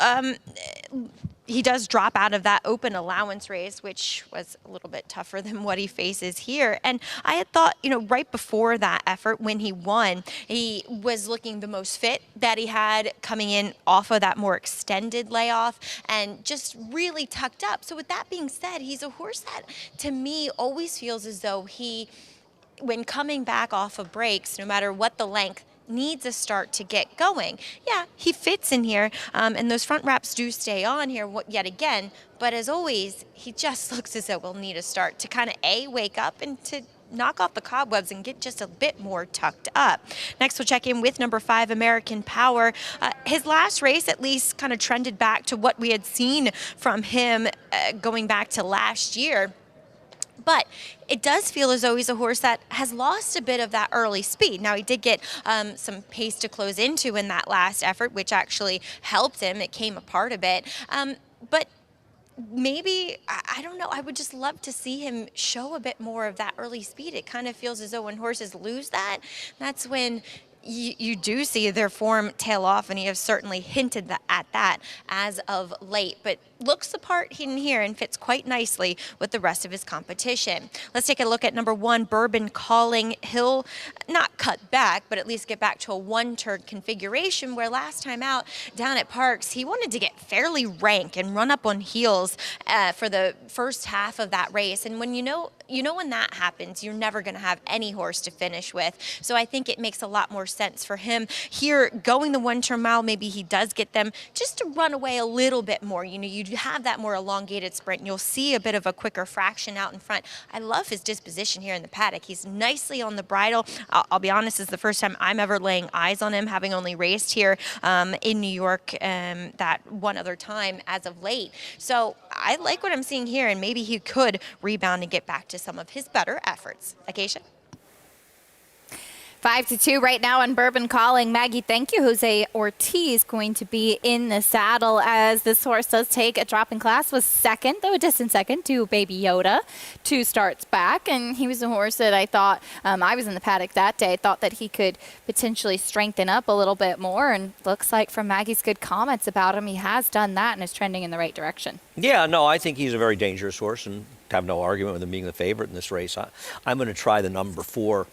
he does drop out of that open allowance race, which was a little bit tougher than what he faces here. And I had thought, right before that effort, when he won, he was looking the most fit that he had coming in off of that more extended layoff and just really tucked up. So with that being said, he's a horse that, to me, always feels as though he, when coming back off of breaks, no matter what the length, needs a start to get going. Yeah, he fits in here, and those front wraps do stay on here yet again, but as always, he just looks as though he'll need a start to kind of wake up and to knock off the cobwebs and get just a bit more tucked up. Next, we'll check in with number 5, American Power. His last race at least kind of trended back to what we had seen from him going back to last year. But it does feel as though he's a horse that has lost a bit of that early speed. Now, he did get some pace to close into in that last effort, which actually helped him. It came apart a bit. But maybe, I don't know, I would just love to see him show a bit more of that early speed. It kind of feels as though when horses lose that, that's when you do see their form tail off, and he has certainly hinted at that as of late. But looks the part in here and fits quite nicely with the rest of his competition. Let's take a look at number 1, Bourbon Calling. He'll not cut back, but at least get back to a one-turn configuration, where last time out down at Parks, he wanted to get fairly rank and run up on heels for the first half of that race. And when you know when that happens, you're never going to have any horse to finish with. So I think it makes a lot more sense for him here going the one-turn mile. Maybe he does get them just to run away a little bit more. You know, you have that more elongated sprint, and you'll see a bit of a quicker fraction out in front. I love his disposition here in the paddock. He's nicely on the bridle. I'll be honest, this is the first time I'm ever laying eyes on him, having only raced here in New York that one other time as of late. So I like what I'm seeing here, and maybe he could rebound and get back to some of his better efforts. Acacia? 5-2 right now on Bourbon Calling. Maggie, thank you. Jose Ortiz going to be in the saddle as this horse does take a drop in class. Was second, though a distant second, to Baby Yoda. 2 starts back, and he was a horse that I thought, I was in the paddock that day, thought that he could potentially strengthen up a little bit more, and looks like from Maggie's good comments about him, he has done that and is trending in the right direction. Yeah, no, I think he's a very dangerous horse, and have no argument with him being the favorite in this race. I'm going to try the number 4.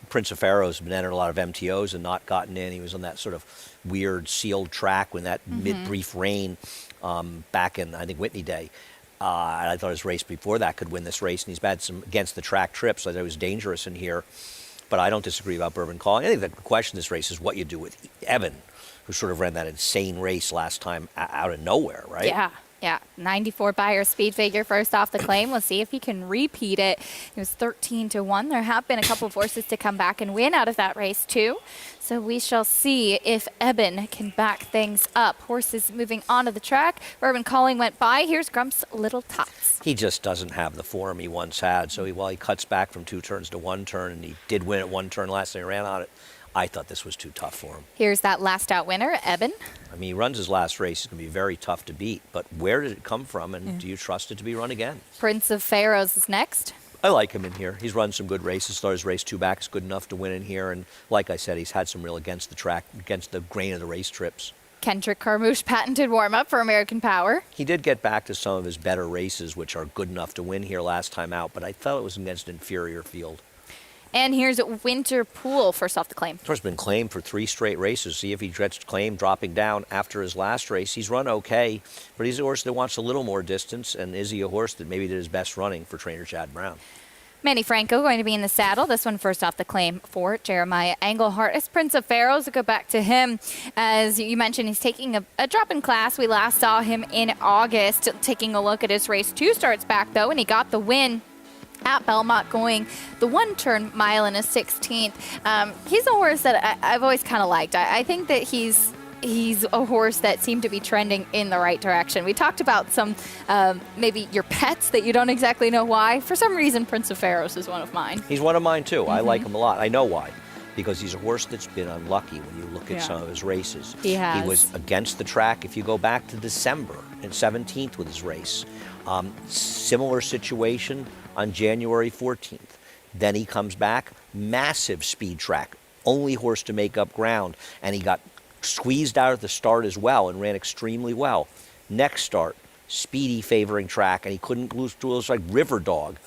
Prince of Pharaoh's been entered a lot of MTOs and not gotten in. He was on that sort of weird sealed track when that mid-brief rain back in, I think, Whitney Day. And I thought his race before that could win this race, and he's had some against-the-track trips. I thought he was dangerous in here, but I don't disagree about Bourbon Calling. I think the question in this race is what you do with Evan, who sort of ran that insane race last time out of nowhere, right? Yeah, 94 Beyer speed figure first off the claim. Let's see if he can repeat it. It was 13-1. There have been a couple of horses to come back and win out of that race too. So we shall see if Eben can back things up. Horses moving onto the track. Bourbon Calling went by. Here's Grump's Little Tots. He just doesn't have the form he once had. So while he cuts back from 2 turns to 1 turn, and he did win at 1 turn last time he ran on it, I thought this was too tough for him. Here's that last out winner, Eben. I mean, he runs his last race. It's going to be very tough to beat. But where did it come from, and do you trust it to be run again? Prince of Pharaohs is next. I like him in here. He's run some good races. Thought his race 2 back is good enough to win in here. And like I said, he's had some real against the track, against the grain of the race trips. Kendrick Carmouche patented warm-up for American Power. He did get back to some of his better races, which are good enough to win here last time out. But I felt it was against an inferior field. And here's Winter Pool, first off the claim. This horse has been claimed for 3 straight races. See if he gets claimed dropping down after his last race. He's run okay, but he's a horse that wants a little more distance. And is he a horse that maybe did his best running for trainer Chad Brown? Manny Franco going to be in the saddle. This one first off the claim for Jeremiah Englehart. As Prince of Pharaohs, we'll go back to him. As you mentioned, he's taking a drop in class. We last saw him in August. Taking a look at his race 2 starts back, though, and he got the win at Belmont, going the 1-turn mile in a 16th. He's a horse that I've always kind of liked. I think that he's a horse that seemed to be trending in the right direction. We talked about some maybe your pets that you don't exactly know why. For some reason, Prince of Pharaohs is one of mine. He's one of mine too. I like him a lot. I know why. Because he's a horse that's been unlucky when you look at some of his races. He has. He was against the track if you go back to December and 17th with his race. Similar situation on January 14th. Then he comes back, massive speed track, only horse to make up ground, and he got squeezed out at the start as well and ran extremely well. Next start, speedy favoring track, and he couldn't lose to us like River Dog.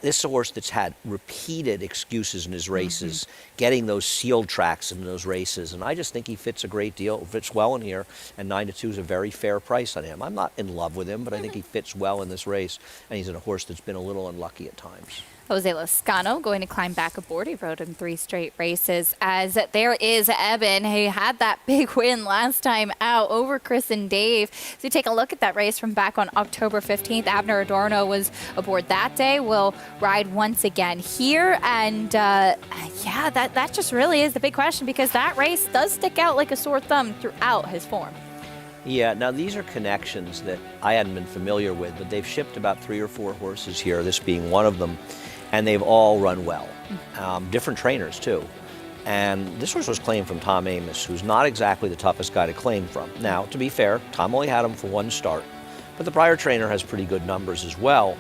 This is a horse that's had repeated excuses in his races, getting those sealed tracks in those races, and I just think he fits a great deal, fits well in here, and 9-2 is a very fair price on him. I'm not in love with him, but I think he fits well in this race, and he's in a horse that's been a little unlucky at times. Jose Loscano going to climb back aboard. He rode in 3 straight races. As there is Eben, who had that big win last time out over Chris and Dave. So you take a look at that race from back on October 15th. Abner Adorno was aboard that day. Will ride once again here. And yeah, that just really is the big question, because that race does stick out like a sore thumb throughout his form. Yeah, now these are connections that I hadn't been familiar with, but they've shipped about 3 or 4 horses here, this being one of them, and they've all run well. Different trainers, too. And this horse was claimed from Tom Amoss, who's not exactly the toughest guy to claim from. Now, to be fair, Tom only had him for 1 start, but the prior trainer has pretty good numbers as well,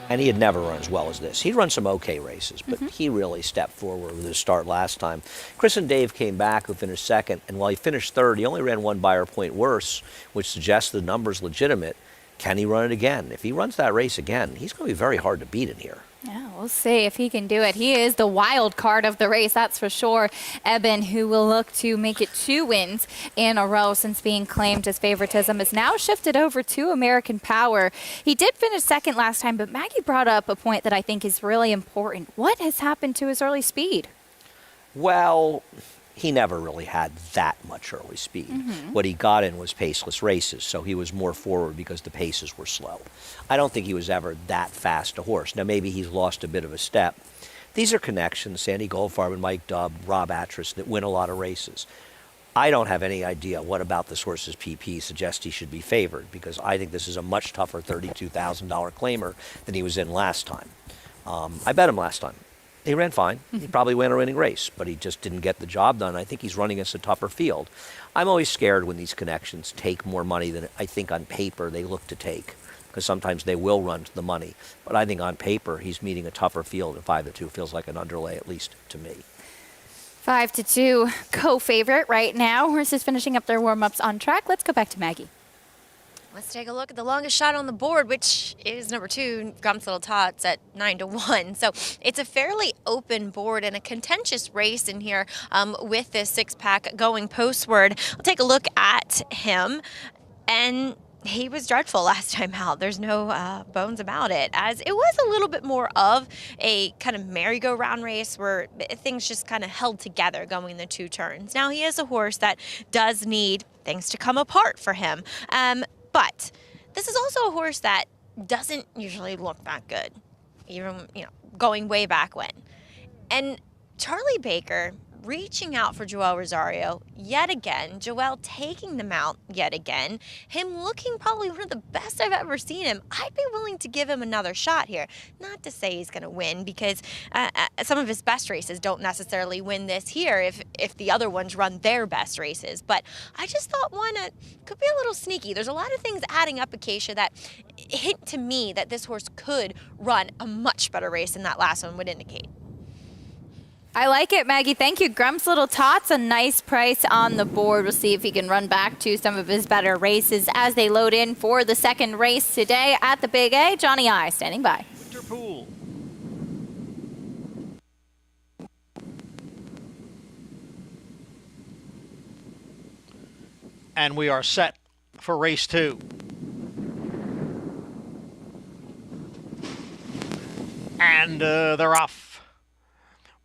and he had never run as well as this. He'd run some okay races, but he really stepped forward with his start last time. Chris and Dave came back, who finished second, and while he finished third, he only ran 1 Beyer point worse, which suggests the number's legitimate. Can he run it again? If he runs that race again, he's going to be very hard to beat in here. Yeah, we'll see if he can do it. He is the wild card of the race, that's for sure. Eben, who will look to make it 2 wins in a row since being claimed as favoritism, is now shifted over to American Power. He did finish second last time, but Maggie brought up a point that I think is really important. What has happened to his early speed? Well, he never really had that much early speed. What he got in was paceless races, so he was more forward because the paces were slow. I don't think he was ever that fast a horse. Now, maybe he's lost a bit of a step. These are connections, Sandy Goldfarb and Mike Dubb, Rob Atras, that win a lot of races. I don't have any idea what about this horse's PP suggests he should be favored, because I think this is a much tougher $32,000 claimer than he was in last time. I bet him last time. He ran fine. He probably won a winning race, but he just didn't get the job done. I think he's running against a tougher field. I'm always scared when these connections take more money than I think on paper they look to take, because sometimes they will run to the money. But I think on paper he's meeting a tougher field, and 5-2 feels like an underlay, at least to me. 5-2, co-favorite right now. Horses finishing up their warm-ups on track. Let's go back to Maggie. Let's take a look at the longest shot on the board, which is number 2, Grump's Little Tots at 9-1. So it's a fairly open board and a contentious race in here with this 6-pack going postward. We'll take a look at him, and he was dreadful last time out. There's no bones about it, as it was a little bit more of a kind of merry-go-round race where things just kind of held together going the 2 turns. Now, he is a horse that does need things to come apart for him. But this is also a horse that doesn't usually look that good, even, going way back when. And Charlie Baker reaching out for Joel Rosario yet again, Joel taking them out yet again, him looking probably one of the best I've ever seen him. I'd be willing to give him another shot here. Not to say he's going to win, because some of his best races don't necessarily win this here if the other ones run their best races. But I just thought one could be a little sneaky. There's a lot of things adding up, Acacia, that hint to me that this horse could run a much better race than that last one would indicate. I like it, Maggie. Thank you. Grump's Little Tots, a nice price on the board. We'll see if he can run back to some of his better races as they load in for the second race today at the Big A. Johnny I standing by. Winterpool. And we are set for race 2. And they're off.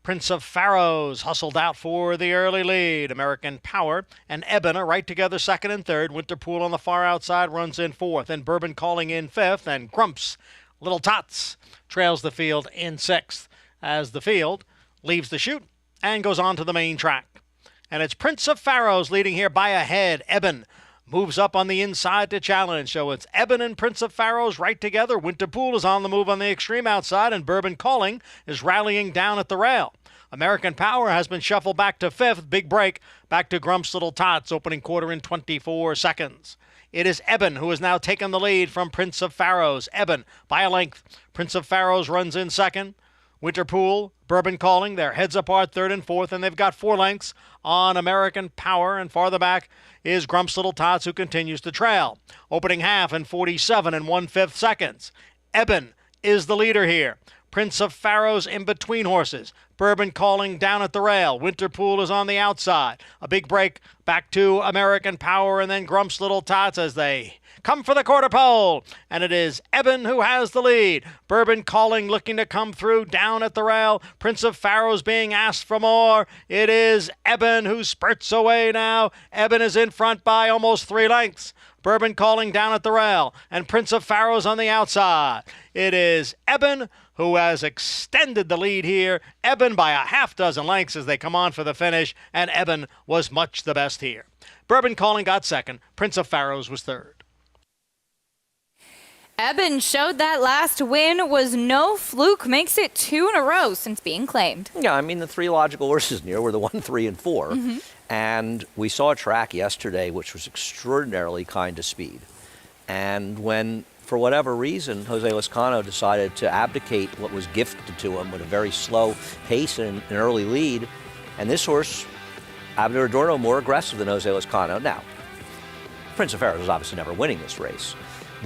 Prince of Pharaohs hustled out for the early lead. American Power and Eben are right together, second and third. Winterpool on the far outside runs in fourth, and Bourbon Calling in fifth, and Grump's Little Tots trails the field in sixth as the field leaves the chute and goes on to the main track. And it's Prince of Pharaohs leading here by a head. Eben moves up on the inside to challenge. So it's Eben and Prince of Pharaohs right together. Winterpool is on the move on the extreme outside, and Bourbon Calling is rallying down at the rail. American Power has been shuffled back to fifth. Big break back to Grump's Little Tots, opening quarter in 24 seconds. It is Eben who has now taken the lead from Prince of Pharaohs. Eben by a length. Prince of Pharaohs runs in second. Winterpool, Bourbon Calling, they're heads apart third and fourth, and they've got 4 lengths on American Power, and farther back is Grump's Little Tots, who continues to trail. Opening half in 47 1/5 seconds. Eben is the leader here. Prince of Pharaohs in between horses. Bourbon Calling down at the rail. Winterpool is on the outside. A big break back to American Power, and then Grump's Little Tots as they come for the quarter pole. And it is Eben who has the lead. Bourbon Calling looking to come through down at the rail. Prince of Pharaohs being asked for more. It is Eben who spurts away now. Eben is in front by almost 3 lengths. Bourbon Calling down at the rail, and Prince of Pharaohs on the outside. It is Eben who has extended the lead here. Eben by a half dozen lengths as they come on for the finish, and Eben was much the best here. Bourbon Calling got second. Prince of Pharaohs was third. Eben showed that last win was no fluke, makes it 2 in a row since being claimed. Yeah, I mean, the three logical horses in here were the 1, 3, and 4. Mm-hmm. And we saw a track yesterday which was extraordinarily kind to speed. And when, for whatever reason, Jose Lezcano decided to abdicate what was gifted to him with a very slow pace and an early lead, and this horse, Abner Adorno, more aggressive than Jose Lezcano. Now, Prince of Pharaohs was obviously never winning this race,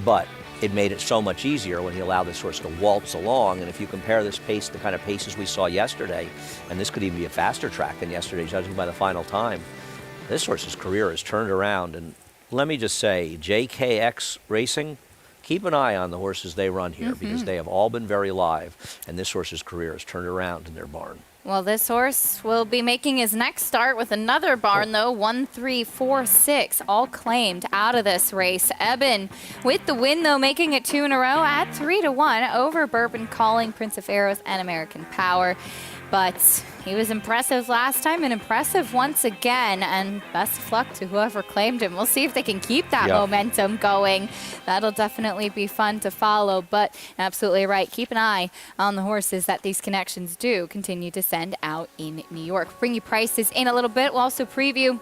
but it made it so much easier when he allowed this horse to waltz along. And if you compare this pace to the kind of paces we saw yesterday, and this could even be a faster track than yesterday, judging by the final time, this horse's career has turned around. And let me just say, JKX Racing, keep an eye on the horses they run here, because they have all been very live, and this horse's career has turned around in their barn. Well, this horse will be making his next start with another barn, though. 1, 3, 4, 6, all claimed out of this race. Eben with the win, though, making it 2 in a row at 3-1 over Bourbon Calling, Prince of Pharaohs, and American Power. But he was impressive last time and impressive once again, and best of luck to whoever claimed him. We'll see if they can keep that momentum going. That'll definitely be fun to follow, but absolutely right. Keep an eye on the horses that these connections do continue to send out in New York. Bring you prices in a little bit. We'll also preview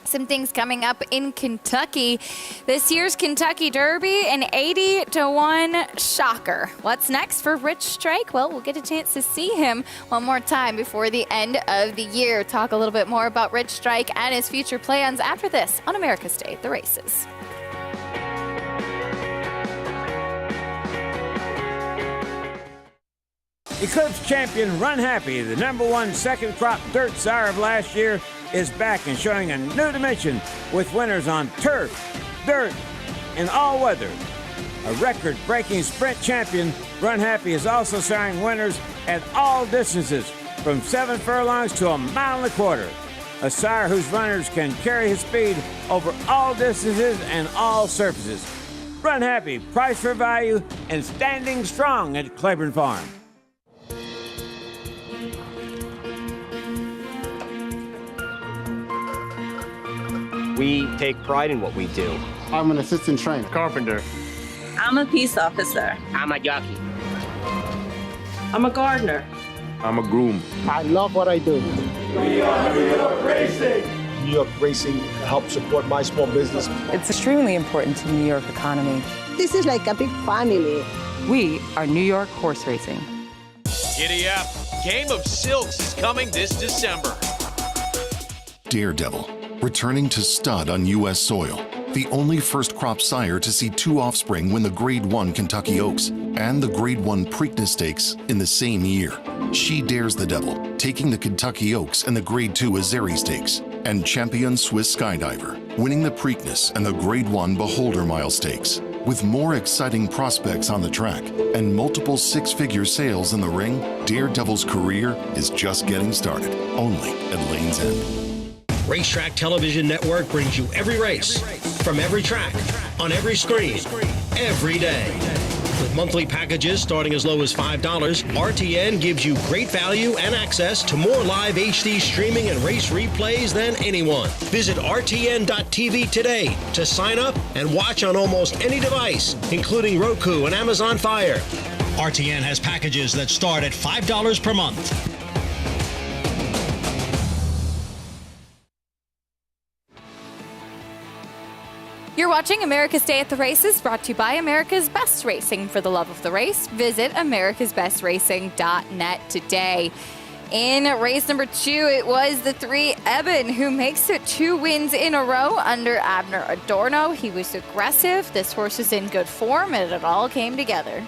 some things coming up in Kentucky. This year's Kentucky Derby, an 80-1 shocker. What's next for Rich Strike? Well, we'll get a chance to see him one more time before the end of the year. Talk a little bit more about Rich Strike and his future plans after this on America's Day at the Races. Eclipse champion Run Happy, the #1 second crop dirt sire of last year, is back and showing a new dimension with winners on turf, dirt, and all weather. A record-breaking sprint champion, Run Happy is also siring winners at all distances, from 7 furlongs to 1.25 miles. A sire whose runners can carry his speed over all distances and all surfaces. Run Happy, price for value, and standing strong at Claiborne Farm. We take pride in what we do. I'm an assistant trainer. Carpenter. I'm a peace officer. I'm a jockey. I'm a gardener. I'm a groom. I love what I do. We are New York Racing. New York Racing helps support my small business. It's extremely important to the New York economy. This is like a big family. We are New York Horse Racing. Giddy up. Game of Silks is coming this December. Daredevil, returning to stud on U.S. soil. The only first crop sire to see 2 offspring win the Grade 1 Kentucky Oaks and the Grade 1 Preakness Stakes in the same year. She dares the devil, taking the Kentucky Oaks and the Grade 2 Azeri Stakes, and champion Swiss Skydiver, winning the Preakness and the Grade 1 Beholder Mile Stakes. With more exciting prospects on the track and multiple 6-figure sales in the ring, Daredevil's career is just getting started, only at Lane's End. Racetrack Television Network brings you every race, from every track, on every screen, every day. With monthly packages starting as low as $5, RTN gives you great value and access to more live HD streaming and race replays than anyone. Visit RTN.tv today to sign up and watch on almost any device, including Roku and Amazon Fire. RTN has packages that start at $5 per month. You're watching America's Day at the Races, brought to you by America's Best Racing. For the love of the race, visit americasbestracing.net today. In race number 2, it was the 3 Eben who makes it 2 wins in a row under Abner Adorno. He was aggressive. This horse is in good form, and it all came together.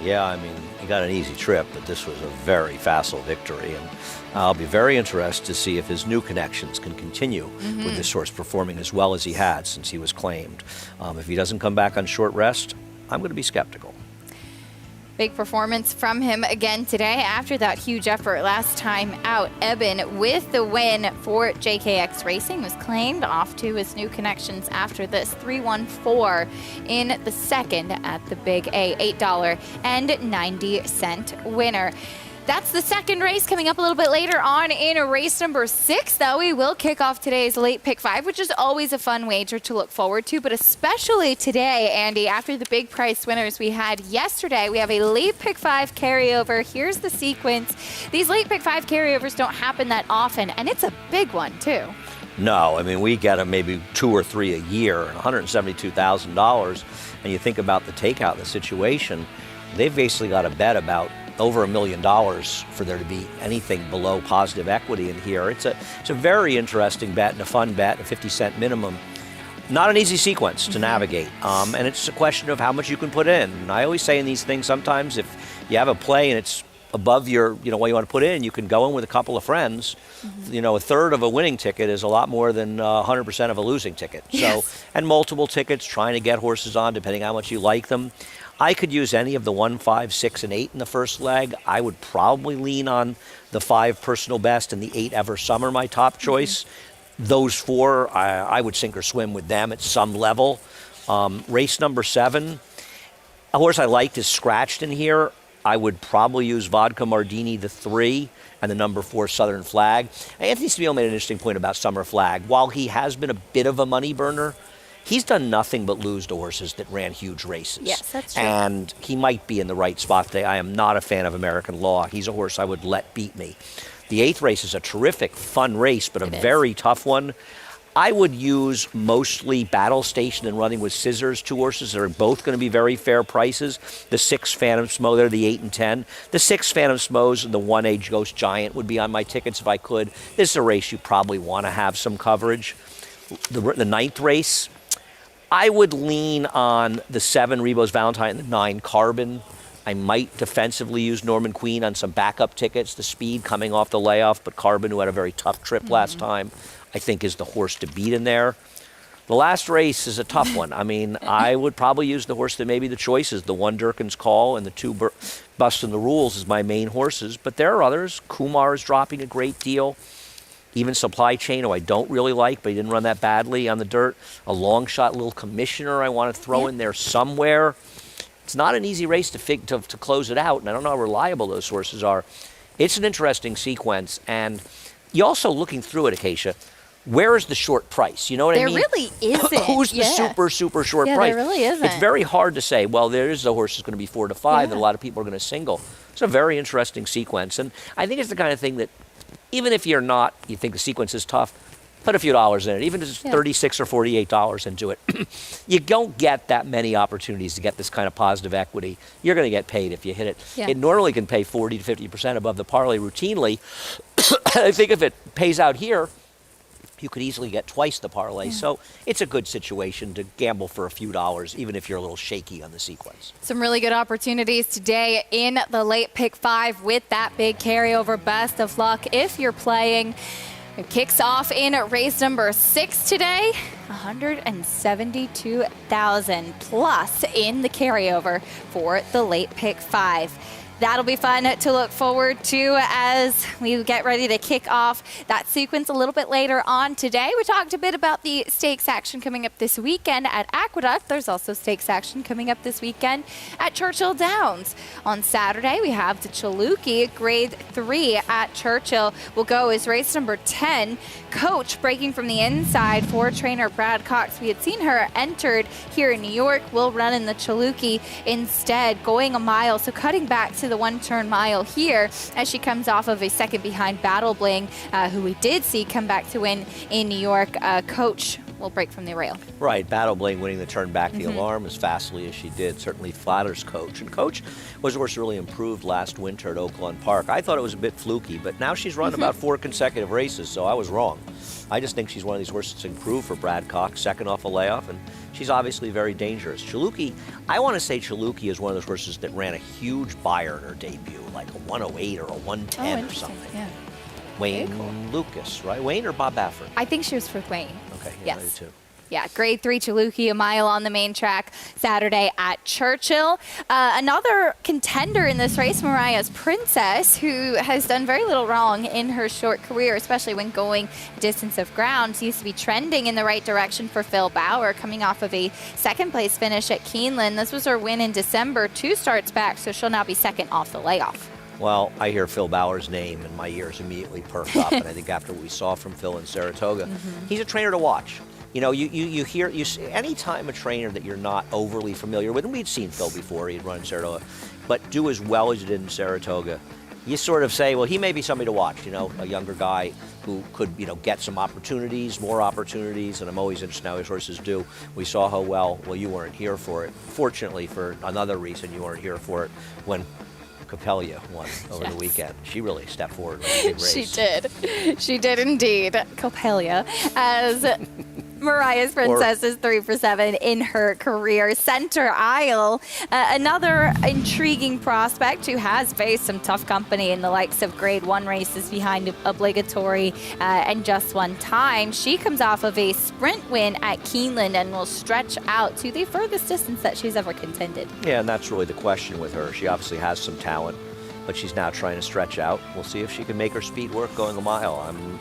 Yeah, I mean, he got an easy trip, but this was a very facile victory. And I'll be very interested to see if his new connections can continue with this horse performing as well as he had since he was claimed. If he doesn't come back on short rest, I'm going to be skeptical. Big performance from him again today after that huge effort last time out. Eben with the win for JKX Racing was claimed off to his new connections after this 3-1-4 in the second at the Big A, $8.90 winner. That's the second race coming up a little bit later on in race number 6, though. We will kick off today's late pick 5, which is always a fun wager to look forward to, but especially today, Andy, after the big price winners we had yesterday, we have a late pick 5 carryover. Here's the sequence. These late pick 5 carryovers don't happen that often, and it's a big one, too. No, I mean, we get them maybe 2 or 3 a year, $172,000, and you think about the takeout in the situation, they've basically got to bet about over $1 million for there to be anything below positive equity in here. It's a very interesting bet and a fun bet, a 50-cent minimum. Not an easy sequence to navigate, and it's a question of how much you can put in. And I always say in these things, sometimes if you have a play and it's above your, what you want to put in, you can go in with a couple of friends. A third of a winning ticket is a lot more than 100% of a losing ticket. Yes. So, and multiple tickets, trying to get horses on, depending on how much you like them. I could use any of the 1, 5, 6, and 8 in the first leg. I would probably lean on the 5 personal best and the 8 Ever Summer, my top choice. Those 4, I would sink or swim with them at some level. Race number 7, a horse I liked is scratched in here. I would probably use Vodka Mardini, the 3, and the number 4 Southern Flag. Anthony Stabile made an interesting point about Summer Flag. While he has been a bit of a money burner, he's done nothing but lose to horses that ran huge races. Yes, that's true. And he might be in the right spot today. I am not a fan of American Law. He's a horse I would let beat me. The 8th race is a terrific, fun race, but a very tough one. I would use mostly Battle Station and Running with Scissors, 2 horses that are both going to be very fair prices. The 6 Phantom Smo, they're the 8 and 10. The 6 Phantom Smos and the 1 Age Ghost Giant would be on my tickets if I could. This is a race you probably want to have some coverage. The 9th race, I would lean on the 7 Rebos Valentine and the 9 Carbon. I might defensively use Norman Queen on some backup tickets. The speed coming off the layoff, but Carbon, who had a very tough trip last time, I think is the horse to beat in there. The last race is a tough one. I mean, I would probably use the horse that maybe the choices. The 1 Durkin's Call and the 2 Bustin' the Rules as my main horses, but there are others. Kumar is dropping a great deal. Even Supply Chain, who I don't really like, but he didn't run that badly on the dirt. A long shot little Commissioner I want to throw in there somewhere. It's not an easy race to close it out, and I don't know how reliable those horses are. It's an interesting sequence, and you also, looking through it, Acacia, where is the short price? You know what I mean? There really isn't. Who's the super short price? There really isn't. It's very hard to say, well, there is a horse that's going to be 4 to 5 that a lot of people are going to single. It's a very interesting sequence, and I think it's the kind of thing that even if you think the sequence is tough, put a few dollars in it. Even if it's $36 or $48 into it. You don't get that many opportunities to get this kind of positive equity. You're going to get paid if you hit it. Yeah. It normally can pay 40 to 50% above the parlay routinely. I think if it pays out here, you could easily get twice the parlay. So it's a good situation to gamble for a few dollars, even if you're a little shaky on the sequence. Some really good opportunities today in the late pick 5 with that big carryover. Best of luck if you're playing. It kicks off in race number 6 today. 172,000 plus in the carryover for the late pick 5. That'll be fun to look forward to as we get ready to kick off that sequence a little bit later on today. We talked a bit about the stakes action coming up this weekend at Aqueduct. There's also stakes action coming up this weekend at Churchill Downs. On Saturday, we have the Chalukey Grade 3 at Churchill. Will go as race number 10. Coach breaking from the inside for trainer Brad Cox. We had seen her entered here in New York. Will run in the Chalukey instead, going a mile, so cutting back to the 1-turn mile here as she comes off of a second behind Battle Bling, who we did see come back to win in New York. Coach will break from the rail. Right, Battle Bling winning the turn back the alarm as fastly as she did certainly flatters Coach. And Coach was, of course, really improved last winter at Oaklawn Park. I thought it was a bit fluky, but now she's run about 4 consecutive races, so I was wrong. I just think she's one of these horses that's improved for Brad Cox, second off a layoff, and she's obviously very dangerous. Chalukey, I want to say Chalukey is one of those horses that ran a huge buyer in her debut, like a 108 or a 110 or something. Yeah. Wayne Lucas, right? Wayne or Bob Baffert? I think she was for Wayne. Okay, yes. I do too. Yeah, Grade 3 Chalukey, a mile on the main track Saturday at Churchill. Another contender in this race, Mariah's Princess, who has done very little wrong in her short career, especially when going distance of ground. Seems to be trending in the right direction for Phil Bauer, coming off of a second-place finish at Keeneland. This was her win in December, 2 starts back, so she'll now be second off the layoff. Well, I hear Phil Bauer's name and my ears immediately perk up. And I think after what we saw from Phil in Saratoga, he's a trainer to watch. You know, you hear, anytime a trainer that you're not overly familiar with, and we'd seen Phil before, he'd run in Saratoga, but do as well as he did in Saratoga, you sort of say, well, he may be somebody to watch, you know, a younger guy who could, you know, get some opportunities, more opportunities, and I'm always interested in how his horses do. We saw how well you weren't here for it. Fortunately, for another reason, you weren't here for it when Capella won over the weekend. She really stepped forward with a big race. She did. She did indeed. Capella, as Mariah's Princess is 3 for 7 in her career. Center Isle, another intriguing prospect who has faced some tough company in the likes of Grade 1 races behind Obligatory and Just One Time. She comes off of a sprint win at Keeneland and will stretch out to the furthest distance that she's ever contended. Yeah, and that's really the question with her. She obviously has some talent, but she's now trying to stretch out. We'll see if she can make her speed work going a mile.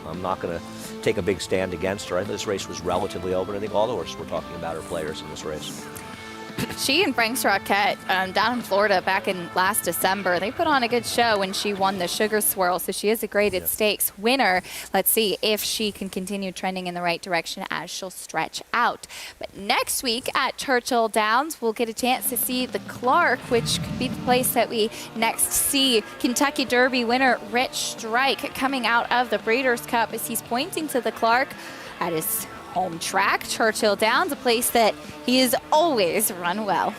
I'm not going to take a big stand against her. I think this race was relatively open. I think all the horses we're talking about are players in this race. She and Frank Roquette down in Florida back in last December, they put on a good show when she won the Sugar Swirl, so she is a graded stakes winner. Let's see if she can continue trending in the right direction as she'll stretch out. But next week at Churchill Downs, we'll get a chance to see the Clark, which could be the place that we next see Kentucky Derby winner Rich Strike coming out of the Breeders' Cup as he's pointing to the Clark at his home track, Churchill Downs, a place that he has always run well.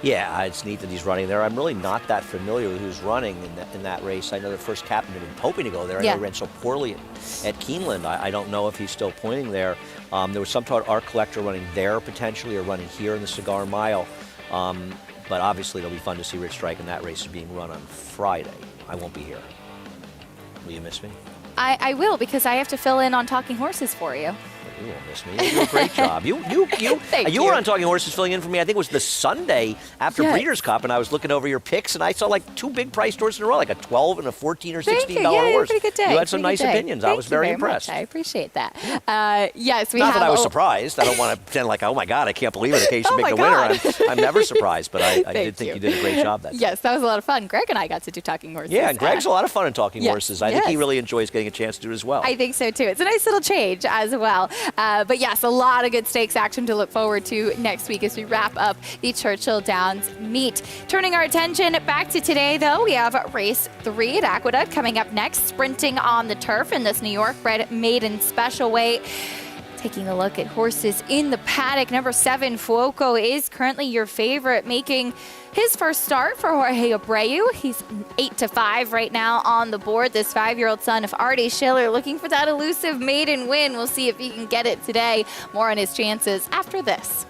Yeah, it's neat that he's running there. I'm really not that familiar with who's running in that race. I know the first captain had been hoping to go there. Yeah. I know he ran so poorly at Keeneland. I don't know if he's still pointing there. There was some thought Art Collector running there potentially, or running here in the Cigar Mile. But obviously it'll be fun to see Rich Strike, and that race is being run on Friday. I won't be here. Will you miss me? I will, because I have to fill in on Talking Horses for you. You won't miss me. You do a great job. You were on Talking Horses filling in for me. I think it was the Sunday after Breeders' Cup, and I was looking over your picks, and I saw like 2 big priced horses in a row, like a $12 and a $14 or $16 Thank you. Yeah, horse. pretty good day. You had some nice opinions. I was very impressed. Much. I appreciate that. Yes, we Not have. that I was surprised. I don't want to pretend like, oh my God, I can't believe it. In case you make the winner, I'm never surprised. But I did think you did a great job that day. Yes, that was a lot of fun. Greg and I got to do Talking Horses. Yeah, and Greg's a lot of fun in Talking Horses. I think he really enjoys getting a chance to do it as well. I think so too. It's a nice little change as well. But yes, a lot of good stakes action to look forward to next week as we wrap up the Churchill Downs meet. Turning our attention back to today, though, we have race 3 at Aqueduct coming up next, sprinting on the turf in this New York bred maiden special weight. Taking a look at horses in the paddock, number 7, Fuoco, is currently your favorite, making his first start for Jorge Abreu. He's 8-5 right now on the board. This 5-year-old son of Artie Schiller looking for that elusive maiden win. We'll see if he can get it today. More on his chances after this.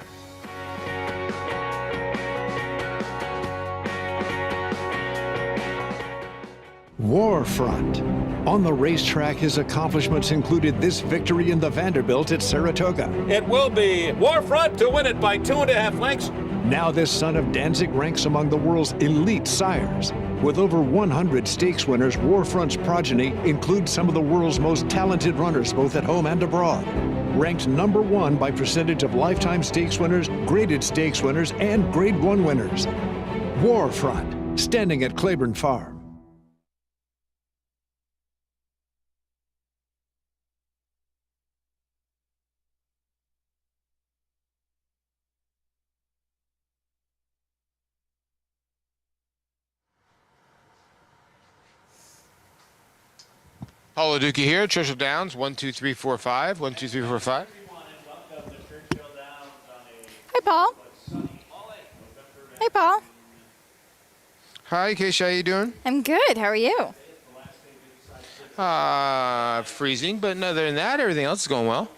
Warfront. On the racetrack, his accomplishments included this victory in the Vanderbilt at Saratoga. It will be Warfront to win it by 2.5 lengths. Now this son of Danzig ranks among the world's elite sires. With over 100 stakes winners, Warfront's progeny includes some of the world's most talented runners, both at home and abroad. Ranked number 1 by percentage of lifetime stakes winners, graded stakes winners, and Grade 1 winners. Warfront, standing at Claiborne Farm. Paulo Duque here, Churchill Downs, 1, 2, 3, 4, 5. 1, 2, 3, 4, 5. Hi, Paul. Hey, Paul. Hi, Keisha, how you doing? I'm good. How are you? Freezing, but other than that, everything else is going well.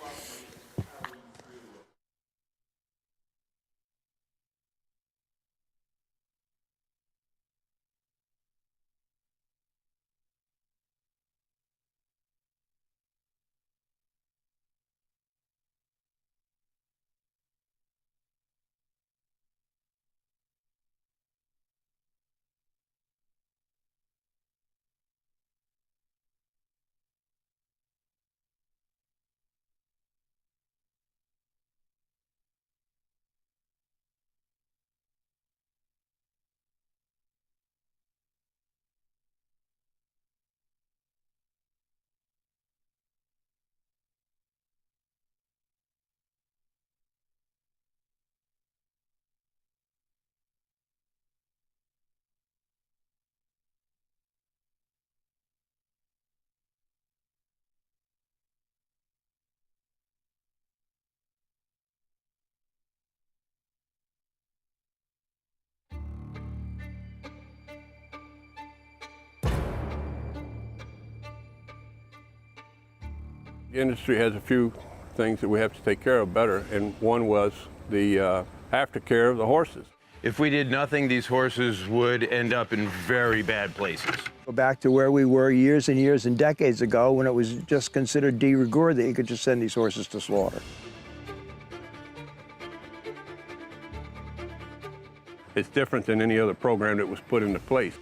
The industry has a few things that we have to take care of better, and one was the aftercare of the horses. If we did nothing, these horses would end up in very bad places. Go back to where we were years and years and decades ago when it was just considered de rigueur that you could just send these horses to slaughter. It's different than any other program that was put into place.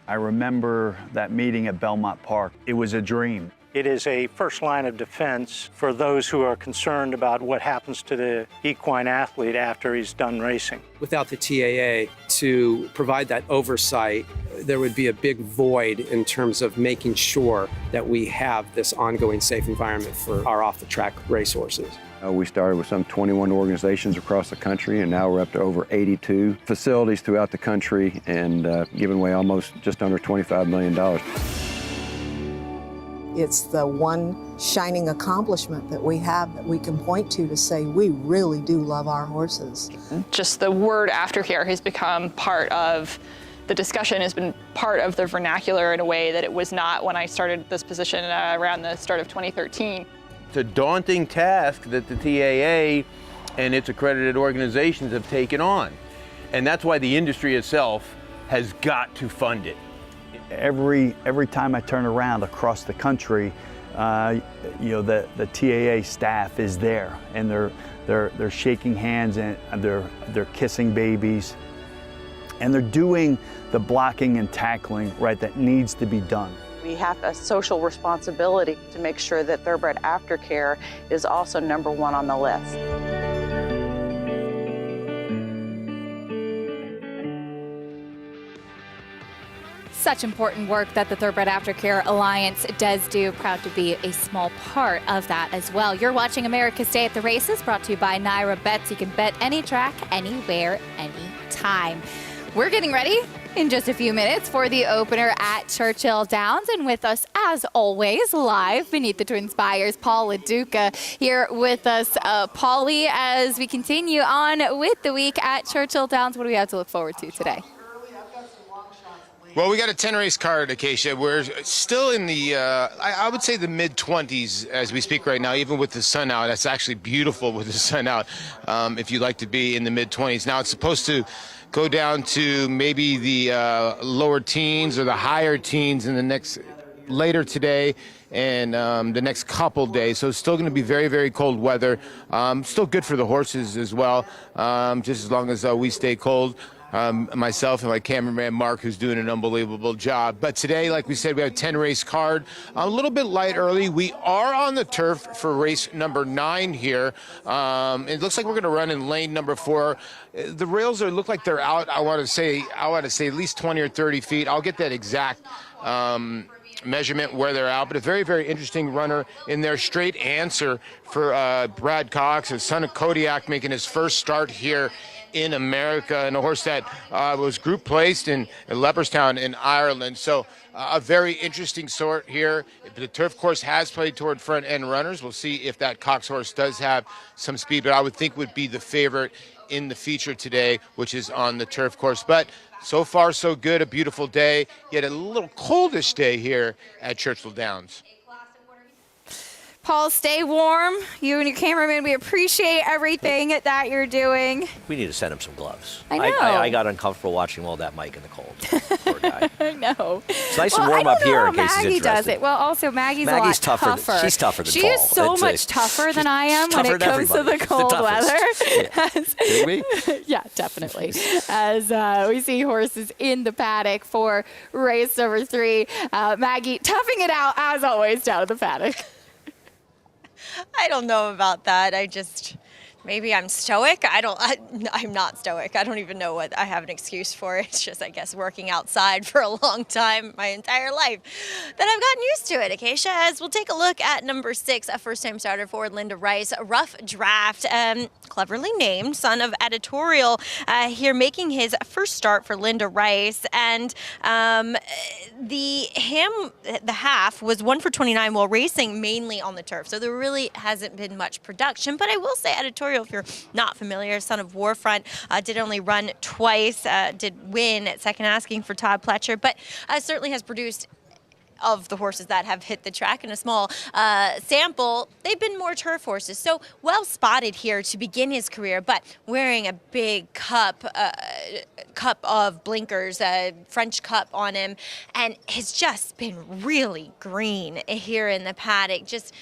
I remember that meeting at Belmont Park. It was a dream. It is a first line of defense for those who are concerned about what happens to the equine athlete after he's done racing. Without the TAA to provide that oversight, there would be a big void in terms of making sure that we have this ongoing safe environment for our off-the-track racehorses. We started with some 21 organizations across the country, and now we're up to over 82 facilities throughout the country and giving away almost just under $25 million. It's the one shining accomplishment that we have that we can point to say we really do love our horses. Just the word aftercare has become part of the discussion, has been part of the vernacular in a way that it was not when I started this position around the start of 2013. It's a daunting task that the TAA and its accredited organizations have taken on. And that's why the industry itself has got to fund it. Every time I turn around across the country, the TAA staff is there, and they're shaking hands and they're kissing babies, and they're doing the blocking and tackling right that needs to be done. We have a social responsibility to make sure that thoroughbred aftercare is also #1 on the list. Such important work that the Thoroughbred Aftercare Alliance does do. Proud to be a small part of that as well. You're watching America's Day at the Races, brought to you by Naira Bets. You can bet any track, anywhere, anytime. We're getting ready in just a few minutes for the opener at Churchill Downs. And with us, as always, live beneath the Twin Spires, Paul LaDuca here with us. Paulie, as we continue on with the week at Churchill Downs, what do we have to look forward to today? Well, we got a 10-race card, Acacia. We're still in the, I would say the mid-20s as we speak right now, even with the sun out. That's actually beautiful with the sun out, if you'd like to be in the mid-20s. Now, it's supposed to go down to maybe the lower teens or the higher teens in the next, later today and the next couple days. So it's still going to be very, very cold weather. Still good for the horses as well, just as long as we stay cold. Myself and my cameraman Mark, who's doing an unbelievable job. But today, like we said, we have a 10-race card. A little bit light early. We are on the turf for race number 9 here. It looks like we're going to run in lane number 4. The rails look like they're out. I want to say at least 20 or 30 feet. I'll get that exact measurement where they're out, but a very, very interesting runner in there. Straight Answer for Brad Cox, his son of Kodiak, making his first start here in America, and a horse that was group placed in Leopardstown in Ireland. So a very interesting sort here. The turf course has played toward front end runners. We'll see if that Cox horse does have some speed, but I would think would be the favorite in the feature today, which is on the turf course. But so far, so good. A beautiful day, yet a little coldish day here at Churchill Downs. Paul, stay warm. You and your cameraman, we appreciate everything that you're doing. We need to send him some gloves. I know. I got uncomfortable watching all that Mike in the cold. Poor guy. I know. It's nice and warm up here in case he's Maggie interested. does it. Well, also, Maggie's a lot tougher. She's tougher than She Paul. is so much tougher than I am when it comes to the cold weather. Kidding me? Yeah, definitely. As we see horses in the paddock for race number 3. Maggie toughing it out, as always, down in the paddock. I don't know about that. Maybe I'm stoic. I'm not stoic. I don't even know what I have an excuse for. It's just, I guess, working outside for a long time, my entire life, that I've gotten used to it. Acacia, as we'll take a look at number 6, a first-time starter for Linda Rice, Rough Draft, cleverly named, son of Editorial, here making his first start for Linda Rice. And the half was 1 for 29 while racing mainly on the turf. So there really hasn't been much production. But I will say Editorial, if you're not familiar, son of Warfront, did only run twice, did win at second asking for Todd Pletcher, but certainly has produced of the horses that have hit the track in a small sample, they've been more turf horses. So well spotted here to begin his career, but wearing a big cup of blinkers, a French cup on him, and has just been really green here in the paddock. Just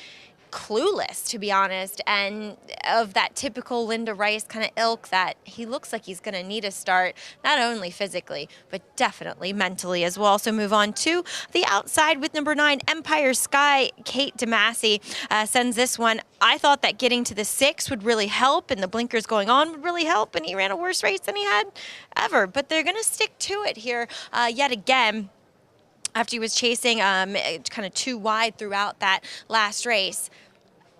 clueless, to be honest, and of that typical Linda Rice kind of ilk that he looks like he's going to need a start, not only physically, but definitely mentally as well. So move on to the outside with number 9, Empire Sky. Kate DeMasi sends this one. I thought that getting to the 6 would really help, and the blinkers going on would really help, and he ran a worse race than he had ever, but they're going to stick to it here yet again. After he was chasing kind of too wide throughout that last race.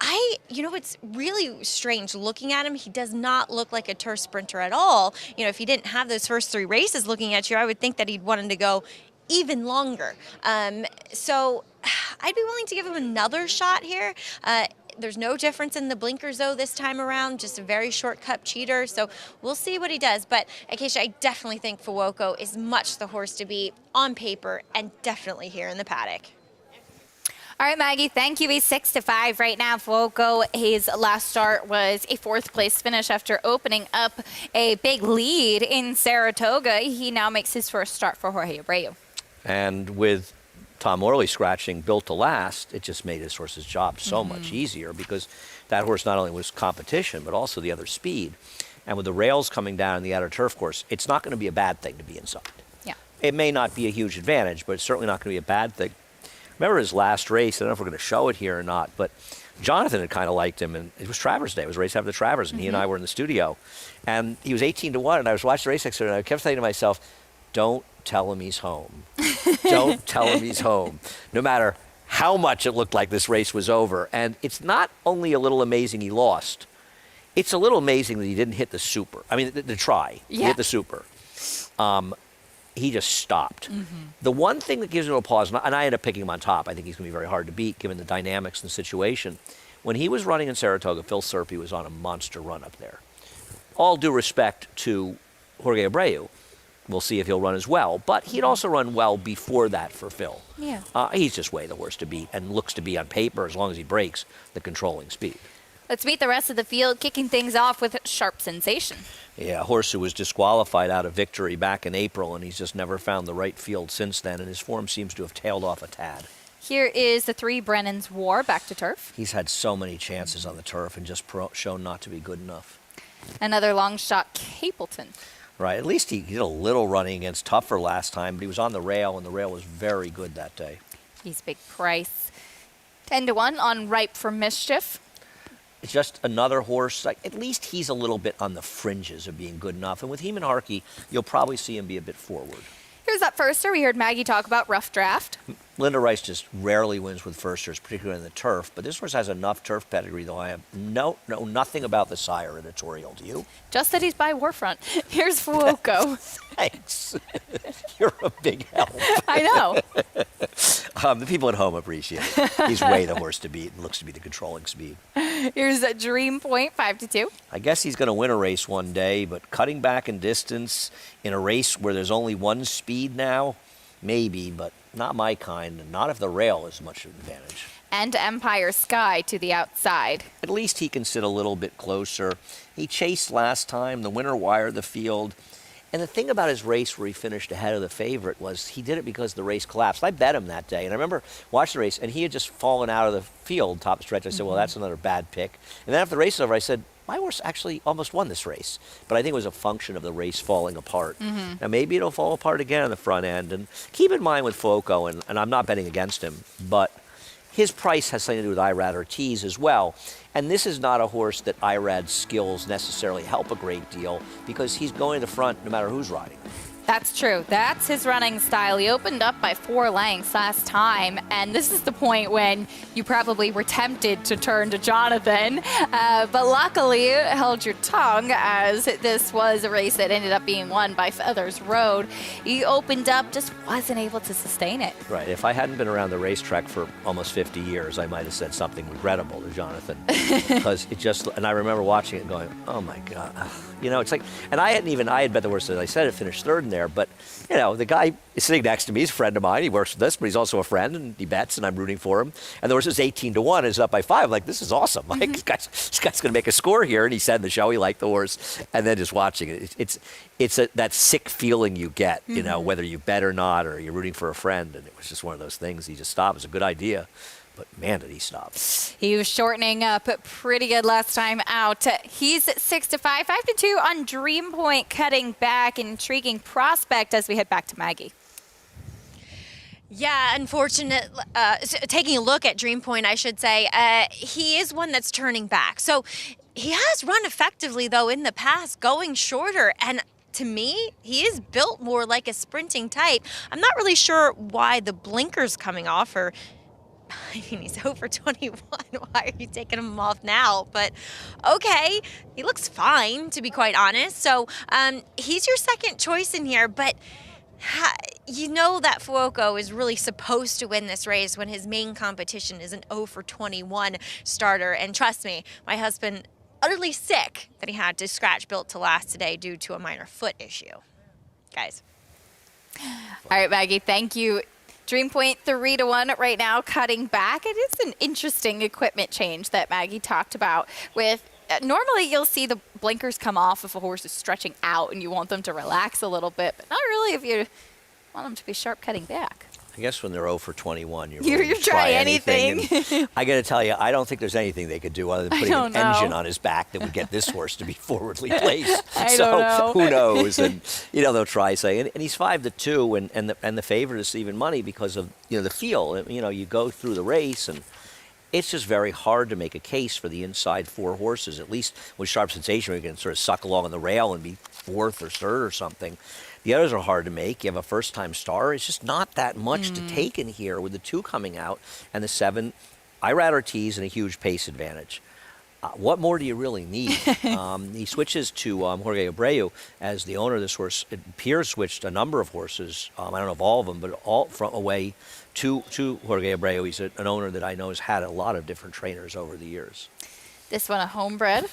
It's really strange looking at him. He does not look like a turf sprinter at all. If he didn't have those first 3 races looking at you, I would think that he'd want him to go even longer. So I'd be willing to give him another shot here. There's no difference in the blinkers, though, this time around. Just a very short cup cheater. So we'll see what he does. But, Acacia, I definitely think Fuoco is much the horse to beat on paper and definitely here in the paddock. All right, Maggie, thank you. He's 6-5 right now. Fuoco, his last start was a 4th place finish after opening up a big lead in Saratoga. He now makes his first start for Jorge Abreu. And with Tom Morley scratching Built to Last, it just made his horse's job so much easier, because that horse not only was competition, but also the other speed. And with the rails coming down in the outer turf course, it's not going to be a bad thing to be inside. Yeah. It may not be a huge advantage, but it's certainly not going to be a bad thing. Remember his last race, I don't know if we're going to show it here or not, but Jonathan had kind of liked him, and it was Travers Day. It was a race after Travers, and he and I were in the studio. And he was 18-1, and I was watching the race next to him, and I kept saying to myself, don't tell him he's home. Don't tell him he's home. No matter how much it looked like this race was over. And it's not only a little amazing he lost, it's a little amazing that he didn't hit the super. I mean, the try. Yeah. He hit the super. He just stopped. The one thing that gives him a pause, and I end up picking him on top, I think he's going to be very hard to beat given the dynamics and the situation. When he was running in Saratoga, Phil Serpy was on a monster run up there. All due respect to Jorge Abreu, we'll see if he'll run as well, but he'd also run well before that for Phil. Yeah. He's just way the worst to beat, and looks to be on paper, as long as he breaks, the controlling speed. Let's meet the rest of the field, kicking things off with Sharp Sensation. Yeah, a horse who was disqualified out of Victory back in April, and he's just never found the right field since then, and his form seems to have tailed off a tad. Here is the 3 Brennan's War back to turf. He's had so many chances on the turf and just shown not to be good enough. Another long shot, Capleton. Right, at least he did a little running against Tougher last time, but he was on the rail, and the rail was very good that day. He's big price. 10-1 on Ripe for Mischief. It's just another horse. Like, at least he's a little bit on the fringes of being good enough. And with Heman Harkey, you'll probably see him be a bit forward. Here's that firster. We heard Maggie talk about Rough Draft. Linda Rice just rarely wins with firsters, particularly in the turf. But this horse has enough turf pedigree, though I have know nothing about the sire editorial. Do you? Just that he's by Warfront. Here's Fuoco. Thanks. You're a big help. I know. The people at home appreciate it. He's way the horse to beat and looks to be the controlling speed. Here's a Dream Point, 5-2. I guess he's going to win a race one day, but cutting back in distance in a race where there's only one speed now, maybe, but not my kind, and not if the rail is much of an advantage. And Empire Sky to the outside. At least he can sit a little bit closer. He chased last time. The winner wired the field. And the thing about his race where he finished ahead of the favorite was he did it because the race collapsed. I bet him that day. And I remember watching the race, and he had just fallen out of the field top stretch. I said, well, that's another bad pick. And then after the race was over, I said, my horse actually almost won this race. But I think it was a function of the race falling apart. Now, maybe it'll fall apart again on the front end. And keep in mind with Fuoco, and I'm not betting against him, but his price has something to do with Irad Ortiz as well. And this is not a horse that Irad's skills necessarily help a great deal, because he's going to the front no matter who's riding. That's true. That's his running style. He opened up by 4 lengths last time, and this is the point when you probably were tempted to turn to Jonathan, but luckily held your tongue, as this was a race that ended up being won by Feathers Road. He opened up, just wasn't able to sustain it. Right. If I hadn't been around the racetrack for almost 50 years, I might have said something regrettable to Jonathan, because it just, and I remember watching it going, oh my God. You know, it's like, and I had bet the horse, as I said, it finished third in there. But, you know, the guy is sitting next to me. He's a friend of mine. He works with us, but he's also a friend, and he bets, and I'm rooting for him. And the horse is 18-1, is up by 5. I'm like, this is awesome. Like, this guy's going to make a score here. And he said in the show he liked the horse. And then just watching it, it's that sick feeling you get, you know, whether you bet or not, or you're rooting for a friend. And it was just one of those things. He just stopped. It was a good idea. But man, did he stop. He was shortening up pretty good last time out. He's 6-5, 5-2 on Dream Point, cutting back. Intriguing prospect as we head back to Maggie. Yeah, unfortunate. Taking a look at Dream Point, I should say, he is one that's turning back. So he has run effectively, though, in the past, going shorter. And to me, he is built more like a sprinting type. I'm not really sure why the blinker's coming off, or I mean, he's over 21. Why are you taking him off now? But okay, he looks fine, to be quite honest. So he's your second choice in here, but you know that Fuoco is really supposed to win this race when his main competition is an 0-for-21 starter. And trust me, my husband utterly sick that he had to scratch Built to Last today due to a minor foot issue. Guys. All right, Maggie, thank you. Dream Point 3-1 right now, cutting back. It is an interesting equipment change that Maggie talked about. With normally you'll see the blinkers come off if a horse is stretching out and you want them to relax a little bit, but not really if you want them to be sharp cutting back. I guess when they're 0-for-21, you try anything. I got to tell you, I don't think there's anything they could do other than putting an engine on his back that would get this horse to be forwardly placed. So who knows? And you know they'll try saying, and he's 5-2, and the favorite is even money because of the feel. You know, you go through the race and it's just very hard to make a case for the inside 4 horses. At least with Sharp Sensation, we can sort of suck along on the rail and be 4th or 3rd or something. The others are hard to make. You have a first-time star. It's just not that much to take in here with the 2 coming out and the 7. Irad Ortiz and a huge pace advantage. What more do you really need? He switches to Jorge Abreu as the owner of this horse. Pierre switched a number of horses. I don't know if all of them, but all from away to Jorge Abreu. He's an owner that I know has had a lot of different trainers over the years. This one a homebred.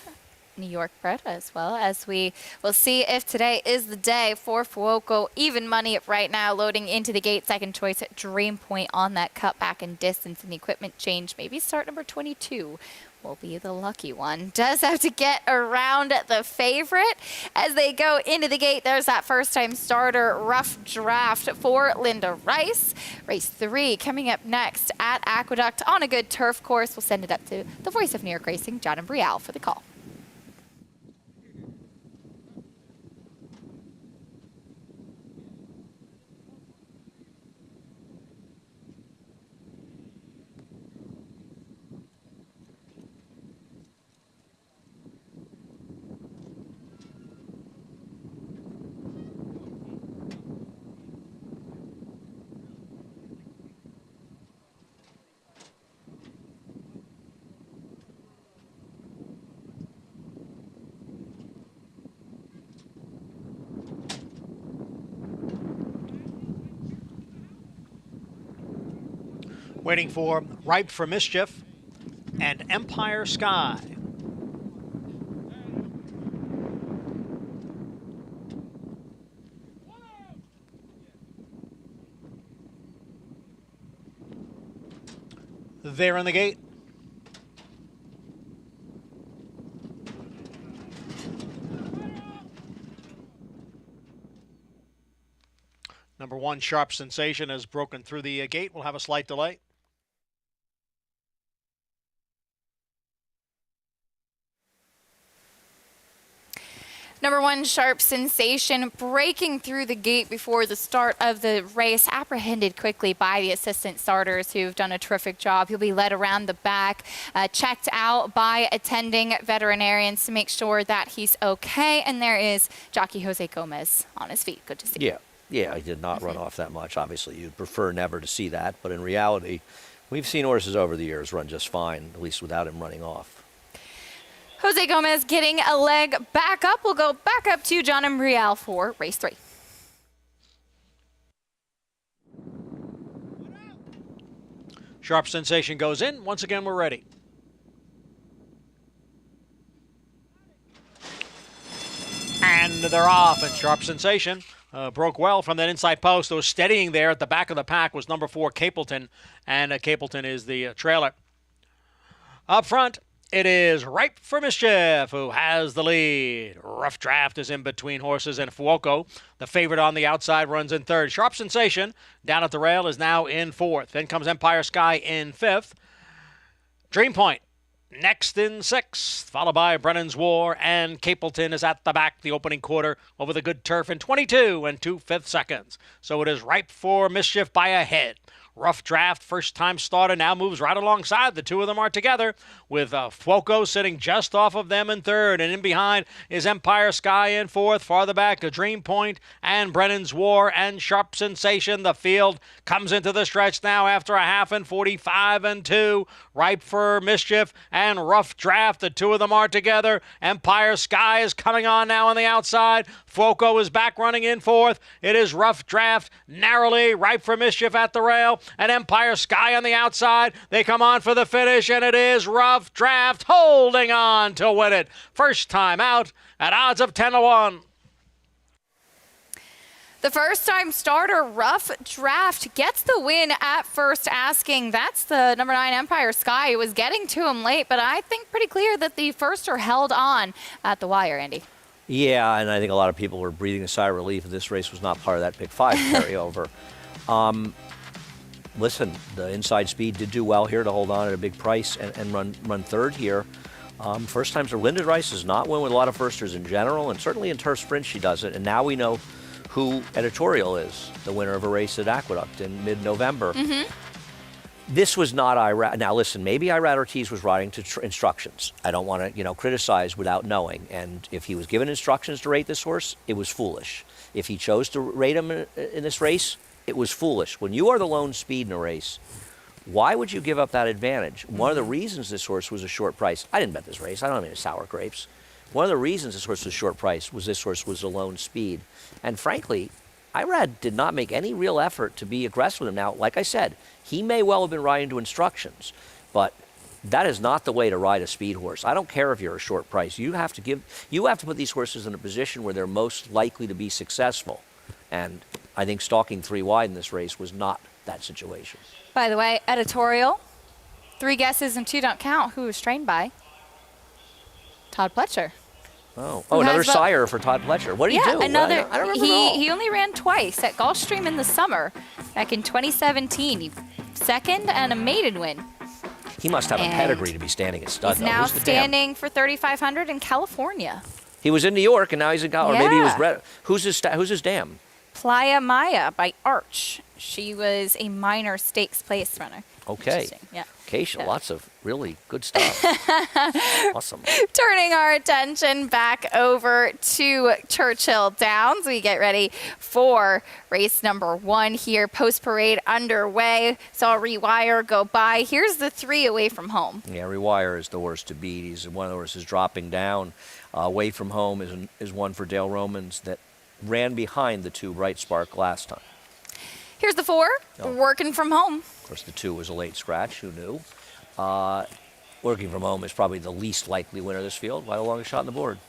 New York bred, as well as we will see if today is the day for Fuoco. Even money right now, loading into the gate. Second choice at Dream Point on that cutback and distance and the equipment change. Maybe start number 22 will be the lucky one. Does have to get around the favorite as they go into the gate. There's that first-time starter, Rough Draft for Linda Rice. Race 3 coming up next at Aqueduct on a good turf course. We'll send it up to the voice of New York Racing, John Brielle, for the call. Waiting for Ripe for Mischief and Empire Sky. There in the gate. Number 1, Sharp Sensation, has broken through the gate. We'll have a slight delay. Number 1, Sharp Sensation, breaking through the gate before the start of the race, apprehended quickly by the assistant starters who've done a terrific job. He'll be led around the back, checked out by attending veterinarians to make sure that he's okay. And there is jockey Jose Gomez on his feet. Good to see. Yeah, he did not run off that much. Obviously, you'd prefer never to see that. But in reality, we've seen horses over the years run just fine, at least without him running off. Jose Gomez getting a leg back up. We'll go back up to John Brielle for race 3. Sharp Sensation goes in. Once again, we're ready. And they're off, and Sharp Sensation broke well from that inside post. Those steadying there at the back of the pack was number 4, Capleton, and Capleton is the trailer. Up front, it is Ripe for Mischief who has the lead. Rough Draft is in between horses, and Fuoco, the favorite on the outside, runs in third. Sharp Sensation down at the rail is now in fourth. Then comes Empire Sky in fifth. Dream Point next in sixth, followed by Brennan's War, and Capleton is at the back the opening quarter over the good turf in 22 and 2/5 seconds. So it is Ripe for Mischief by a head. Rough Draft, first-time starter, now moves right alongside. The two of them are together with Fuoco sitting just off of them in third. And in behind is Empire Sky in fourth. Farther back, a Dream Point and Brennan's War and Sharp Sensation. The field comes into the stretch now after a half in 45 and 2. Ripe for Mischief and Rough Draft. The two of them are together. Empire Sky is coming on now on the outside. Fuoco is back running in fourth. It is Rough Draft narrowly. Ripe for Mischief at the rail. And Empire Sky on the outside. They come on for the finish, and it is Rough Draft holding on to win it. First time out at odds of 10-1. The first-time starter, Rough Draft, gets the win at first asking. That's the number 9 Empire Sky. It was getting to him late, but I think pretty clear that the firster held on at the wire, Andy. Yeah, and I think a lot of people were breathing a sigh of relief that this race was not part of that Pick 5 carryover. Listen, the inside speed did do well here to hold on at a big price and run third here. First times for Linda Rice does not win with a lot of firsters in general, and certainly in turf sprints she does it. And now we know who Editorial is, the winner of a race at Aqueduct in mid-November. This was not Irad. Now listen, maybe Irad Ortiz was riding to instructions. I don't want to, criticize without knowing. And if he was given instructions to rate this horse, it was foolish. If he chose to rate him in this race, it was foolish. When you are the lone speed in a race, why would you give up that advantage? One of the reasons this horse was a short price, I didn't bet this race, I don't have any sour grapes. One of the reasons this horse was a short price was this horse was a lone speed. And frankly, Irad did not make any real effort to be aggressive with him. Now, like I said, he may well have been riding to instructions, but that is not the way to ride a speed horse. I don't care if you're a short price. You have to put these horses in a position where they're most likely to be successful. And I think stalking 3 wide in this race was not that situation. By the way, Editorial, 3 guesses and 2 don't count. Who was trained by? Todd Pletcher. Oh, another sire for Todd Pletcher. What did he do? Another. I don't remember at all. He only ran twice at Gulfstream in the summer, back in 2017. Second and a maiden win. He must have a pedigree to be standing at stud. He's now standing for 3,500 in California. He was in New York and now he's in California. Or maybe he was. Who's his dam? Playa Maya by Arch. She was a minor stakes place runner. Okay. Yeah. Acacia, lots of really good stuff. Awesome. Turning our attention back over to Churchill Downs. We get ready for race number 1 here. Post parade underway. Saw Rewire go by. Here's the 3 away from home. Yeah, Rewire is the horse to beat. He's one of the horses dropping down. Away from home is one for Dale Romans that ran behind the 2 Bright Spark last time. Here's the 4, Working from home. Of course, the 2 was a late scratch. Who knew? Working from home is probably the least likely winner of this field by the longest shot on the board.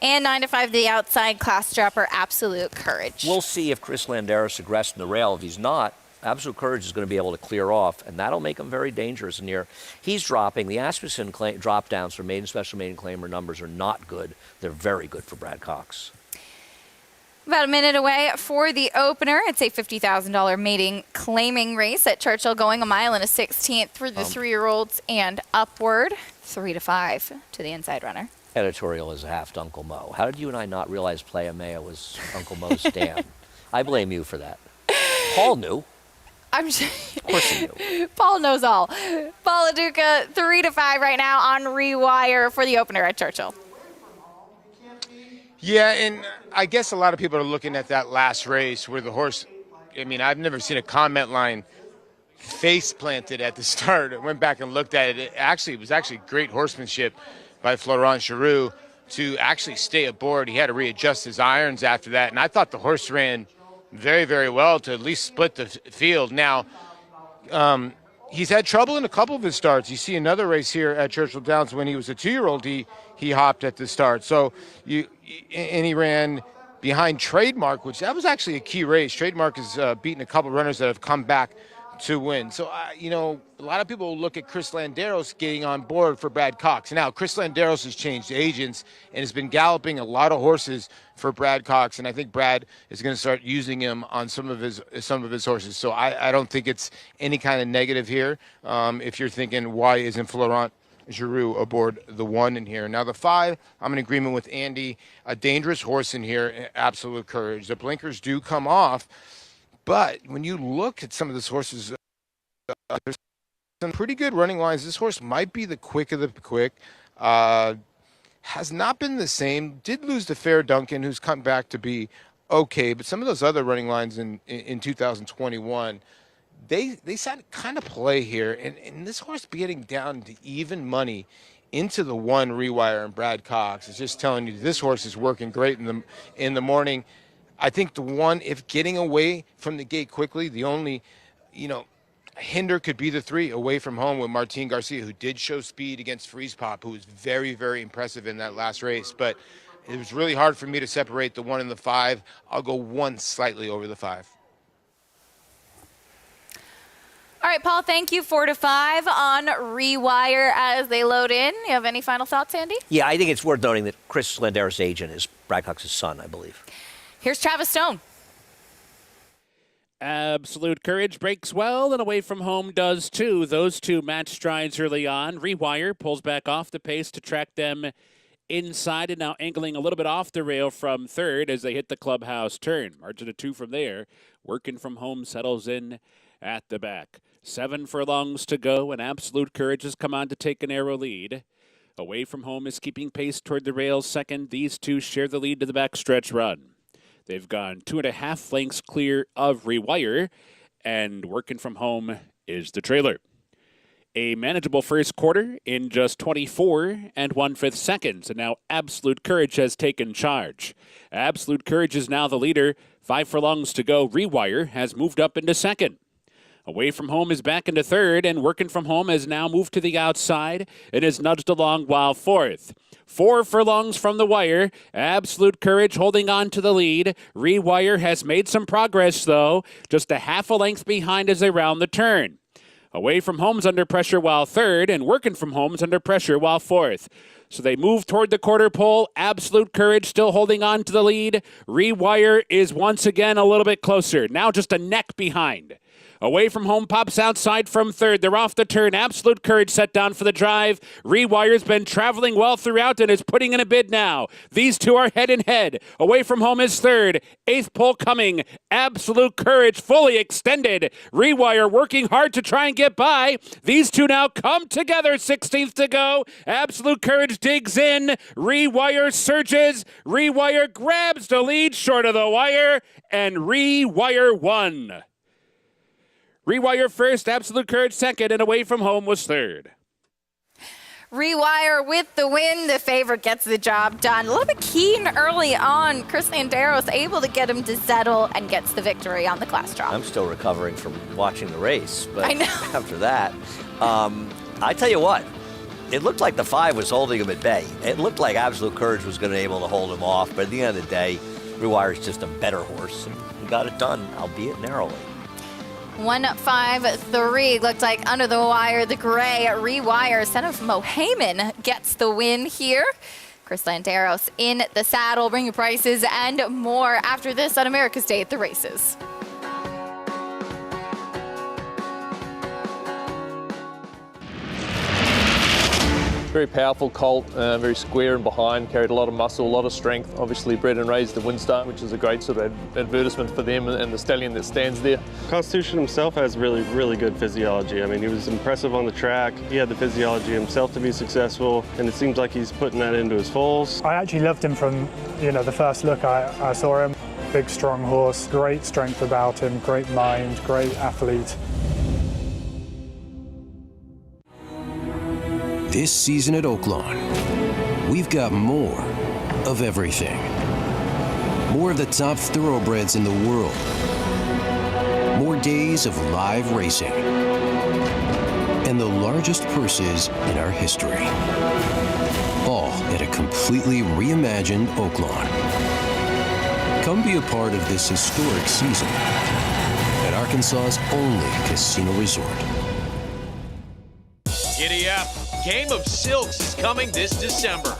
And 9 to 5, the outside class dropper, Absolute Courage. We'll see if Chris Landeris aggressed in the rail. If he's not, Absolute Courage is going to be able to clear off, and that'll make him very dangerous in here. He's dropping. The Asmussen drop downs for maiden special maiden claimer numbers are not good. They're very good for Brad Cox. About a minute away for the opener. It's a $50,000 maiden claiming race at Churchill, going a mile and a 16th for the 3-year-olds and upward. 3 to 5 to the inside runner. Editorial is a half to Uncle Mo. How did you and I not realize Playa Maya was Uncle Mo's dam? I blame you for that. Paul knew. I'm sure. Of course he knew. Paul knows all. Paul LaDuca, 3 to 5 right now on Rewire for the opener at Churchill. Yeah, and I guess a lot of people are looking at that last race where the horse, I've never seen a comment line face planted at the start. I went back and looked at it. It was actually great horsemanship by Florent Giroux to actually stay aboard. He had to readjust his irons after that, and I thought the horse ran very, very well to at least split the field. Now, he's had trouble in a couple of his starts. You see another race here at Churchill Downs when he was a 2-year-old, he hopped at the start. So he ran behind Trademark, which that was actually a key race. Trademark has beaten a couple runners that have come back to win. So, a lot of people look at Chris Landeros getting on board for Brad Cox. Now, Chris Landeros has changed agents and has been galloping a lot of horses for Brad Cox, and I think Brad is going to start using him on some of his horses. So I don't think it's any kind of negative here. If you're thinking, why isn't Florent Giroux aboard the 1 in here? Now, the 5, I'm in agreement with Andy. A dangerous horse in here, Absolute Courage. The blinkers do come off, but when you look at some of these horses, there's some pretty good running lines. This horse might be the quick of the quick. Has not been the same. Did lose to Fair Duncan, who's come back to be okay. But some of those other running lines in 2021, they sat kind of play here. And this horse getting down to even money into the 1 Rewire and Brad Cox is just telling you this horse is working great in the morning. I think the 1, if getting away from the gate quickly, the only, hinder could be the 3 away from home with Martin Garcia, who did show speed against Freeze Pop, who was very, very impressive in that last race. But it was really hard for me to separate the 1 and the 5. I'll go 1 slightly over the 5. All right, Paul, thank you. 4 to 5 on Rewire as they load in. You have any final thoughts, Andy? Yeah, I think it's worth noting that Chris Landeros' agent is Brad Cox's son, I believe. Here's Travis Stone. Absolute Courage breaks well, and Away From Home does too. Those two match strides early on. Rewire pulls back off the pace to track them inside, and now angling a little bit off the rail from third as they hit the clubhouse turn. Margin of 2 from there. Working From Home settles in at the back. 7 furlongs to go, and Absolute Courage has come on to take a narrow lead. Away From Home is keeping pace toward the rails second. These two share the lead to the backstretch run. They've gone 2.5 lengths clear of Rewire, and Working From Home is the trailer. A manageable first quarter in just 24 1/5 seconds, and now Absolute Courage has taken charge. Absolute Courage is now the leader. 5 furlongs to go. Rewire has moved up into second. Away From Home is back into third, and Working From Home has now moved to the outside and is nudged along while fourth. 4 furlongs from the wire. Absolute Courage holding on to the lead. Rewire has made some progress, though, just 1/2 length behind as they round the turn. Away From Home's under pressure while third, and Working From Home's under pressure while fourth. So they move toward the quarter pole. Absolute Courage still holding on to the lead. Rewire is once again a little bit closer. Now just a neck behind. Away From Home pops outside from third. They're off the turn. Absolute Courage set down for the drive. Rewire's been traveling well throughout and is putting in a bid now. These two are head and head. Away From Home is third. 8th pole coming. Absolute Courage fully extended. Rewire working hard to try and get by. These two now come together. 16th to go. Absolute Courage digs in. Rewire surges. Rewire grabs the lead short of the wire, and Rewire won. Rewire first, Absolute Courage second, and Away From Home was third. Rewire with the win. The favorite gets the job done. A little bit keen early on. Chris Landeros able to get him to settle and gets the victory on the class drop. I'm still recovering from watching the race, but I know. After that, I tell you what, it looked like the 5 was holding him at bay. It looked like Absolute Courage was going to be able to hold him off, but at the end of the day, Rewire's just a better horse, and he got it done, albeit narrowly. 1-5-3 looked like under the wire. The gray Rewire, son of Mo Heyman, gets the win here. Chris Landeros in the saddle, bringing prices and more after this on America's Day at the Races. Very powerful colt, very square and behind, carried a lot of muscle, a lot of strength. Obviously bred and raised the Windstar, which is a great sort of advertisement for them and the stallion that stands there. Constitution himself has really good physiology. I mean, he was impressive on the track. He had the physiology himself to be successful, and it seems like he's putting that into his foals. I actually loved him from, the first look I saw him. Big, strong horse, great strength about him, great mind, great athlete. This season at Oaklawn, we've got more of everything. More of the top thoroughbreds in the world. More days of live racing. And the largest purses in our history. All at a completely reimagined Oaklawn. Come be a part of this historic season at Arkansas's only casino resort. Giddy up! Game of Silks is coming this December.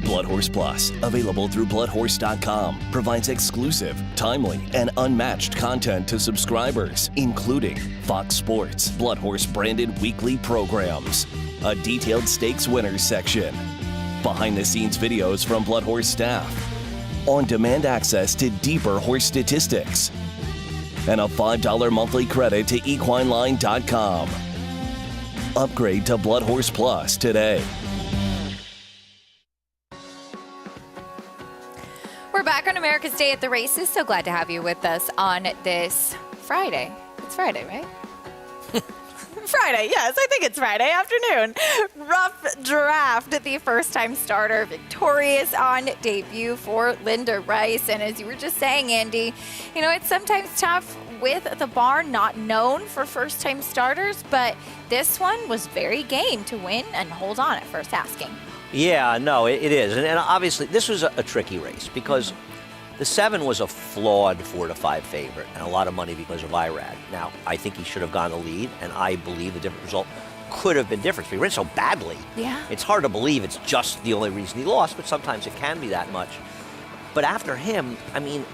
Bloodhorse Plus, available through bloodhorse.com, provides exclusive, timely, and unmatched content to subscribers, including Fox Sports, Bloodhorse branded weekly programs, a detailed stakes winners section, behind-the-scenes videos from Bloodhorse staff, on-demand access to deeper horse statistics, and a $5 monthly credit to equineline.com. Upgrade to Bloodhorse Plus today. We're back on America's Day at the Races. So glad to have you with us on this Friday. It's Friday, right? Friday, yes, I think it's Friday afternoon. Rough Draft, the first-time starter, victorious on debut for Linda Rice. And as you were just saying, Andy, you know, it's sometimes tough with the barn, not known for first-time starters, but this one was very game to win and hold on at first asking. Yeah, no, it is. And obviously, this was a tricky race because the 7 was a flawed 4-5 favorite and a lot of money because of Irad. Now, I think he should have gone the lead, and I believe the different result could have been different. He ran so badly. Yeah. It's hard to believe it's just the only reason he lost, but sometimes it can be that much. But after him, I mean,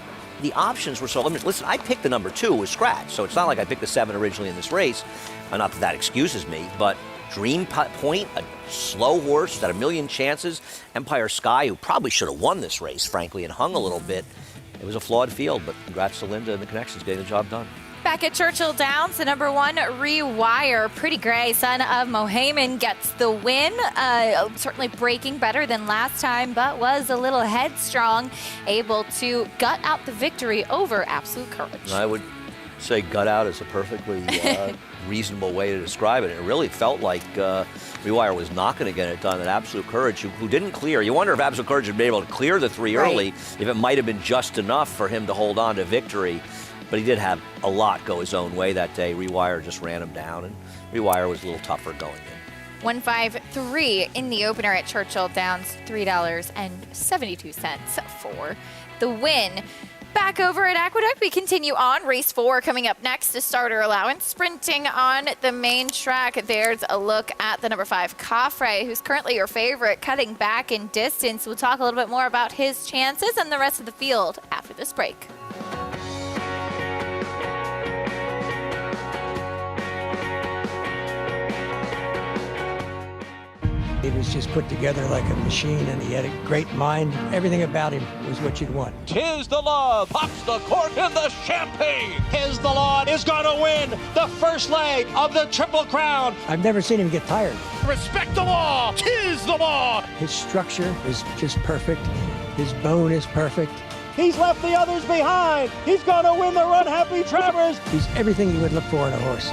the options were so limited. Listen, I picked the number 2 with Scratch, so it's not like I picked the 7 originally in this race. Not that that excuses me, but Dream Point, a slow horse that had a million chances. Empire Sky, who probably should have won this race, frankly, and hung a little bit. It was a flawed field, but congrats to Linda and the Connections getting the job done. Back at Churchill Downs, the number 1 Rewire, Pretty Gray, son of Mohamed, gets the win. Certainly breaking better than last time, but was a little headstrong, able to gut out the victory over Absolute Courage. I would say gut out is a perfectly reasonable way to describe it. It really felt like Rewire was not going to get it done. And Absolute Courage, who didn't clear. You wonder if Absolute Courage had been able to clear the 3 early, if it might have been just enough for him to hold on to victory. But he did have a lot go his own way that day. Rewire just ran him down, and Rewire was a little tougher going in. 153 in the opener at Churchill Downs, $3.72 for the win. Back over at Aqueduct, we continue on. Race 4 coming up next, the starter allowance. Sprinting on the main track, there's a look at the number 5, Coffray, who's currently your favorite, cutting back in distance. We'll talk a little bit more about his chances and the rest of the field after this break. He was just put together like a machine, and he had a great mind. Everything about him was what you'd want. Tis the Law pops the cork in the champagne. Tis the Law is going to win the first leg of the Triple Crown. I've never seen him get tired. Respect the law. Tis the Law. His structure is just perfect. His bone is perfect. He's left the others behind. He's going to win the Run Happy Travers. He's everything you would look for in a horse.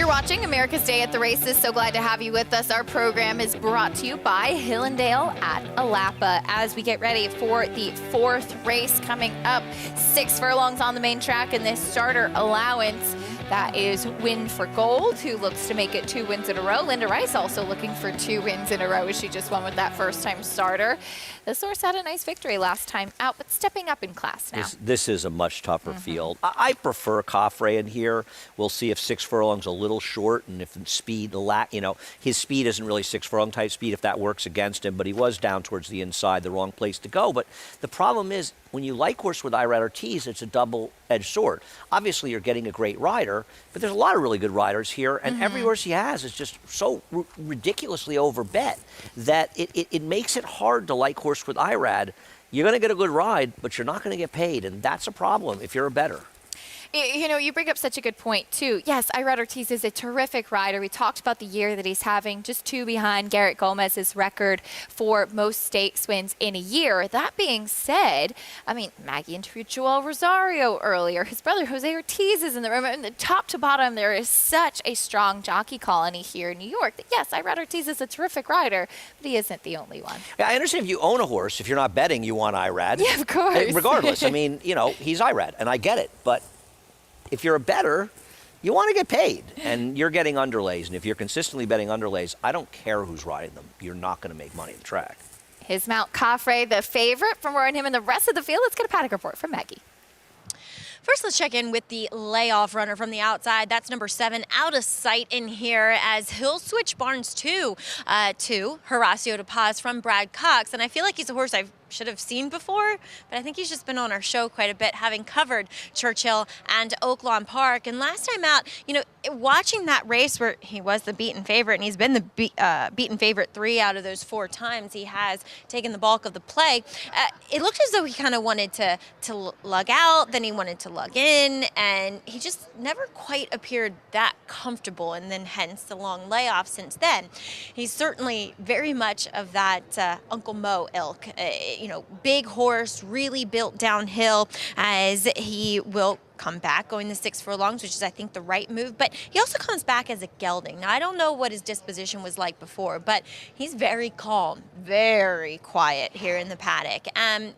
You're watching America's Day at the Races. So glad to have you with us. Our program is brought to you by Hillendale at Alapa as we get ready for the 4th race coming up. 6 furlongs on the main track in this starter allowance. That is Win for Gold, who looks to make it 2 wins in a row. Linda Rice also looking for 2 wins in a row as she just won with that first-time starter. This horse had a nice victory last time out, but stepping up in class now. This is a much tougher field. I prefer Coffray in here. We'll see if 6 furlongs a little short, and if speed, his speed isn't really 6 furlong type speed if that works against him, but he was down towards the inside, the wrong place to go. But the problem is, when you like horse with Irad Ortiz, it's a double-edged sword. Obviously, you're getting a great rider, but there's a lot of really good riders here, and every horse he has is just so ridiculously overbet that it makes it hard to like horse with Irad. You're going to get a good ride, but you're not going to get paid, and that's a problem if you're a bettor. You know, you bring up such a good point, too. Yes, Irad Ortiz is a terrific rider. We talked about the year that he's having, just 2 behind Garrett Gomez's record for most stakes wins in a year. That being said, I mean, Maggie interviewed Joel Rosario earlier. His brother, Jose Ortiz, is in the room. And the top to bottom, there is such a strong jockey colony here in New York that, yes, Irad Ortiz is a terrific rider, but he isn't the only one. Yeah, I understand if you own a horse, if you're not betting, you want Irad. Yeah, of course. Regardless, I mean, he's Irad, and I get it, but if you're a bettor, you want to get paid, and you're getting underlays. And if you're consistently betting underlays, I don't care who's riding them. You're not going to make money at the track. His Mount Coffray, the favorite from Roaring Him and the rest of the field. Let's get a paddock report from Maggie. First, let's check in with the layoff runner from the outside. That's number 7, out of sight in here as he'll switch Barnes to Horacio de Paz from Brad Cox. And I feel like he's a horse I should have seen before, but I think he's just been on our show quite a bit, having covered Churchill and Oaklawn Park. And last time out, watching that race where he was the beaten favorite, and he's been the beaten favorite 3 out of those 4 times he has taken the bulk of the play, it looked as though he kind of wanted to lug out, then he wanted to lug in, and he just never quite appeared that comfortable, and then hence the long layoff since then. He's certainly very much of that Uncle Mo ilk, big horse, really built downhill, as he will come back going the 6 furlongs, which is, I think, the right move. But he also comes back as a gelding. Now, I don't know what his disposition was like before, but he's very calm, very quiet here in the paddock.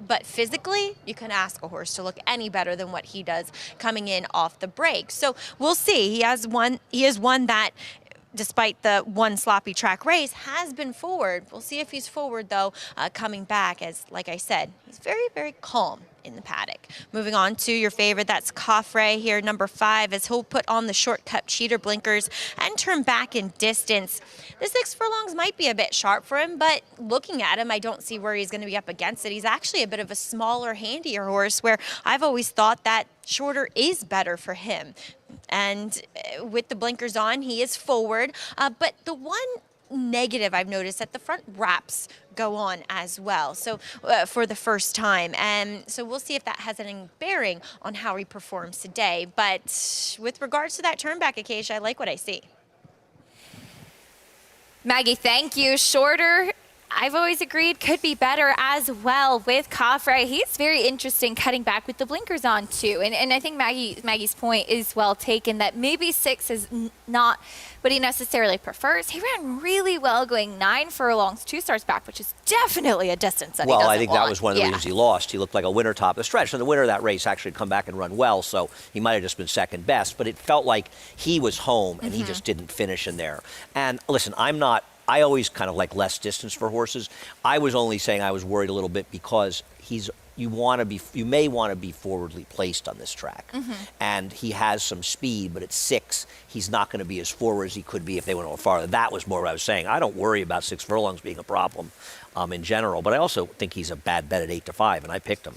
But physically, you can ask a horse to look any better than what he does coming in off the break. So we'll see. He is one that, despite the one sloppy track race, has been forward. We'll see if he's forward, though, coming back, as, like I said, he's very, very calm in the paddock. Moving on to your favorite, that's Coffray here, number 5, as he'll put on the shortcut cheater blinkers and turn back in distance. The 6 furlongs might be a bit sharp for him, but looking at him, I don't see where he's going to be up against it. He's actually a bit of a smaller, handier horse, where I've always thought that shorter is better for him. And with the blinkers on, he is forward. But the one negative I've noticed that the front wraps go on as well, so for the first time, and so we'll see if that has any bearing on how he performs today. But with regards to that turn back, Acacia, I like what I see. Maggie, thank you. Shorter, I've always agreed, could be better as well with Coffray. He's very interesting cutting back with the blinkers on too. And I think Maggie's point is well taken, that maybe 6 is not what he necessarily prefers. He ran really well going 9 furlongs, 2 starts back, which is definitely a distance that he doesn't Well, I think that was one of the Yeah. reasons he lost. He looked like a winner top of the stretch. And the winner of that race actually had come back and run well, so he might have just been second best. But it felt like he was home, and he just didn't finish in there. And listen, I always kind of like less distance for horses. I was only saying I was worried a little bit because you may want to be forwardly placed on this track. And he has some speed, but at 6, he's not going to be as forward as he could be if they went a little farther. That was more what I was saying. I don't worry about 6 furlongs being a problem in general, but I also think he's a bad bet at 8-5, and I picked him.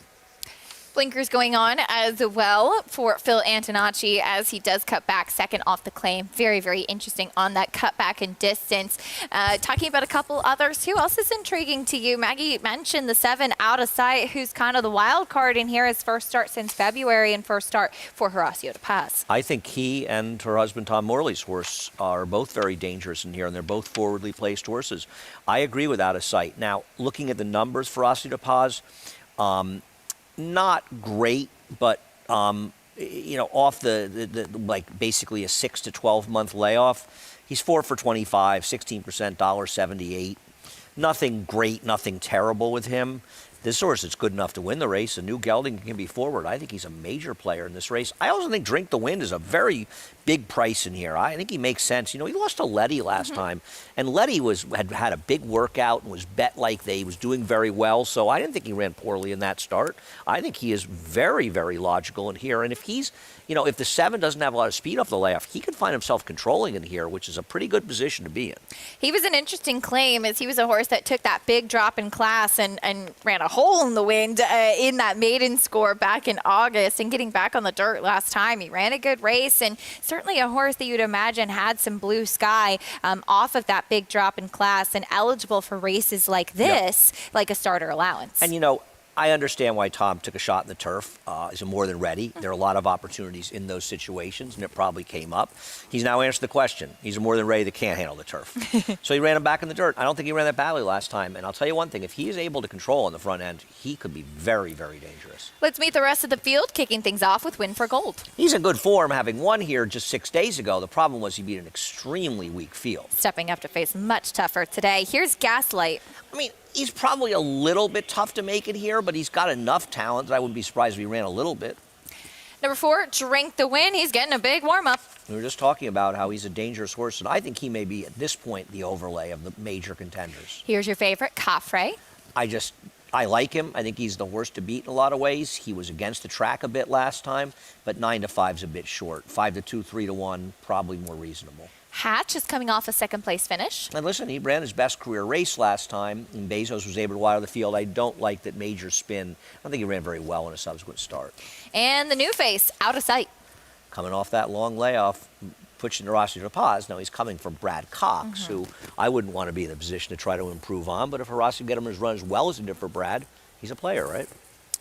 Blinkers going on as well for Phil Antonacci as he does cut back second off the claim. Very, very interesting on that cut back in distance. Talking about a couple others, who else is intriguing to you? Maggie mentioned the 7 out of sight, who's kind of the wild card in here, his first start since February and first start for Horacio de Paz. I think he and her husband Tom Morley's horse are both very dangerous in here, and they're both forwardly placed horses. I agree with out of sight. Now, looking at the numbers for Horacio de Paz, not great, but off the like basically a 6 to 12 month layoff, he's 4 for 25, 16%, $1.78. Nothing great, nothing terrible with him. This horse is good enough to win the race. And New Gelding can be forward. I think he's a major player in this race. I also think Drink the Wind is a very big price in here. I think he makes sense. He lost to Letty last time, and Letty had a big workout and was bet like he was doing very well. So I didn't think he ran poorly in that start. I think he is very, very logical in here. And if he's, if the 7 doesn't have a lot of speed off the layoff, he could find himself controlling in here, which is a pretty good position to be in. He was an interesting claim, as he was a horse that took that big drop in class and ran a hole in the wind in that maiden score back in August, and getting back on the dirt last time. He ran a good race, and certainly a horse that you'd imagine had some blue sky off of that big drop in class and eligible for races like this, like a starter allowance. And I understand why Tom took a shot in the turf. He's more than ready. There are a lot of opportunities in those situations, and it probably came up. He's now answered the question. He's more than ready that can't handle the turf. So he ran him back in the dirt. I don't think he ran that badly last time. And I'll tell you one thing. If he is able to control on the front end, he could be very, very dangerous. Let's meet the rest of the field, kicking things off with Win for Gold. He's in good form, having won here just 6 days ago. The problem was he beat an extremely weak field. Stepping up to face much tougher today. Here's Gaslight. He's probably a little bit tough to make it here, but he's got enough talent that I wouldn't be surprised if he ran a little bit. Number 4, Drink the Wind. He's getting a big warm-up. We were just talking about how he's a dangerous horse, and I think he may be, at this point, the overlay of the major contenders. Here's your favorite, Caffrey. I like him. I think he's the horse to beat in a lot of ways. He was against the track a bit last time, but 9 to 5's a bit short. 5 to 2, 3 to 1, probably more reasonable. Hatch is coming off a second-place finish. And listen, he ran his best career race last time, and Bezos was able to wire the field. I don't like that major spin. I don't think he ran very well in a subsequent start. And the new face, Out of Sight. Coming off that long layoff, pushing Horacio De Paz. Now he's coming from Brad Cox, who I wouldn't want to be in the position to try to improve on. But if Horacio can get him to run as well as he did for Brad, he's a player, right?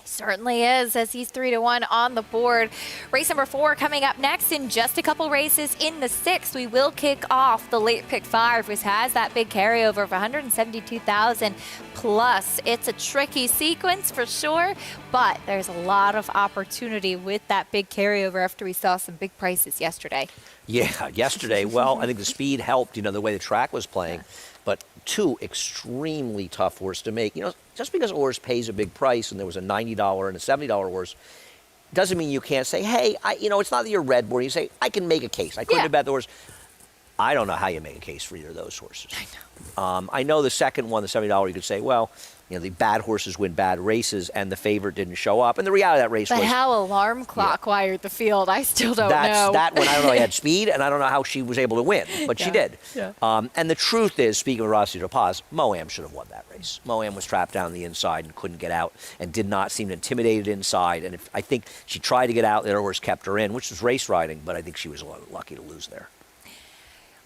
Certainly is, as he's 3 to 1 on the board. Race number 4 coming up next in just a couple races. In the 6th, we will kick off the late pick 5, which has that big carryover of 172,000 plus. It's a tricky sequence for sure, but there's a lot of opportunity with that big carryover after we saw some big prices yesterday. Yeah, yesterday. Well, I think the speed helped, the way the track was playing. But 2 extremely tough horses to make. Just because a horse pays a big price and there was a $90 and a $70 horse, doesn't mean you can't say, hey, it's not that you're red board. You say, I can make a case. I couldn't have bet the horse. I don't know how you make a case for either of those horses. I know. I know the second one, the $70, you could say, well, the bad horses win bad races, and the favorite didn't show up. And the reality of that race was... But how Alarm Clock wired the field, I still don't know. That one, I don't know, he had speed, and I don't know how she was able to win, but she did. Yeah. And the truth is, speaking of Horacio De Paz, Moam should have won that race. Moam was trapped down the inside and couldn't get out, and did not seem intimidated inside. And I think she tried to get out, the other horse kept her in, which was race riding, but I think she was lucky to lose there.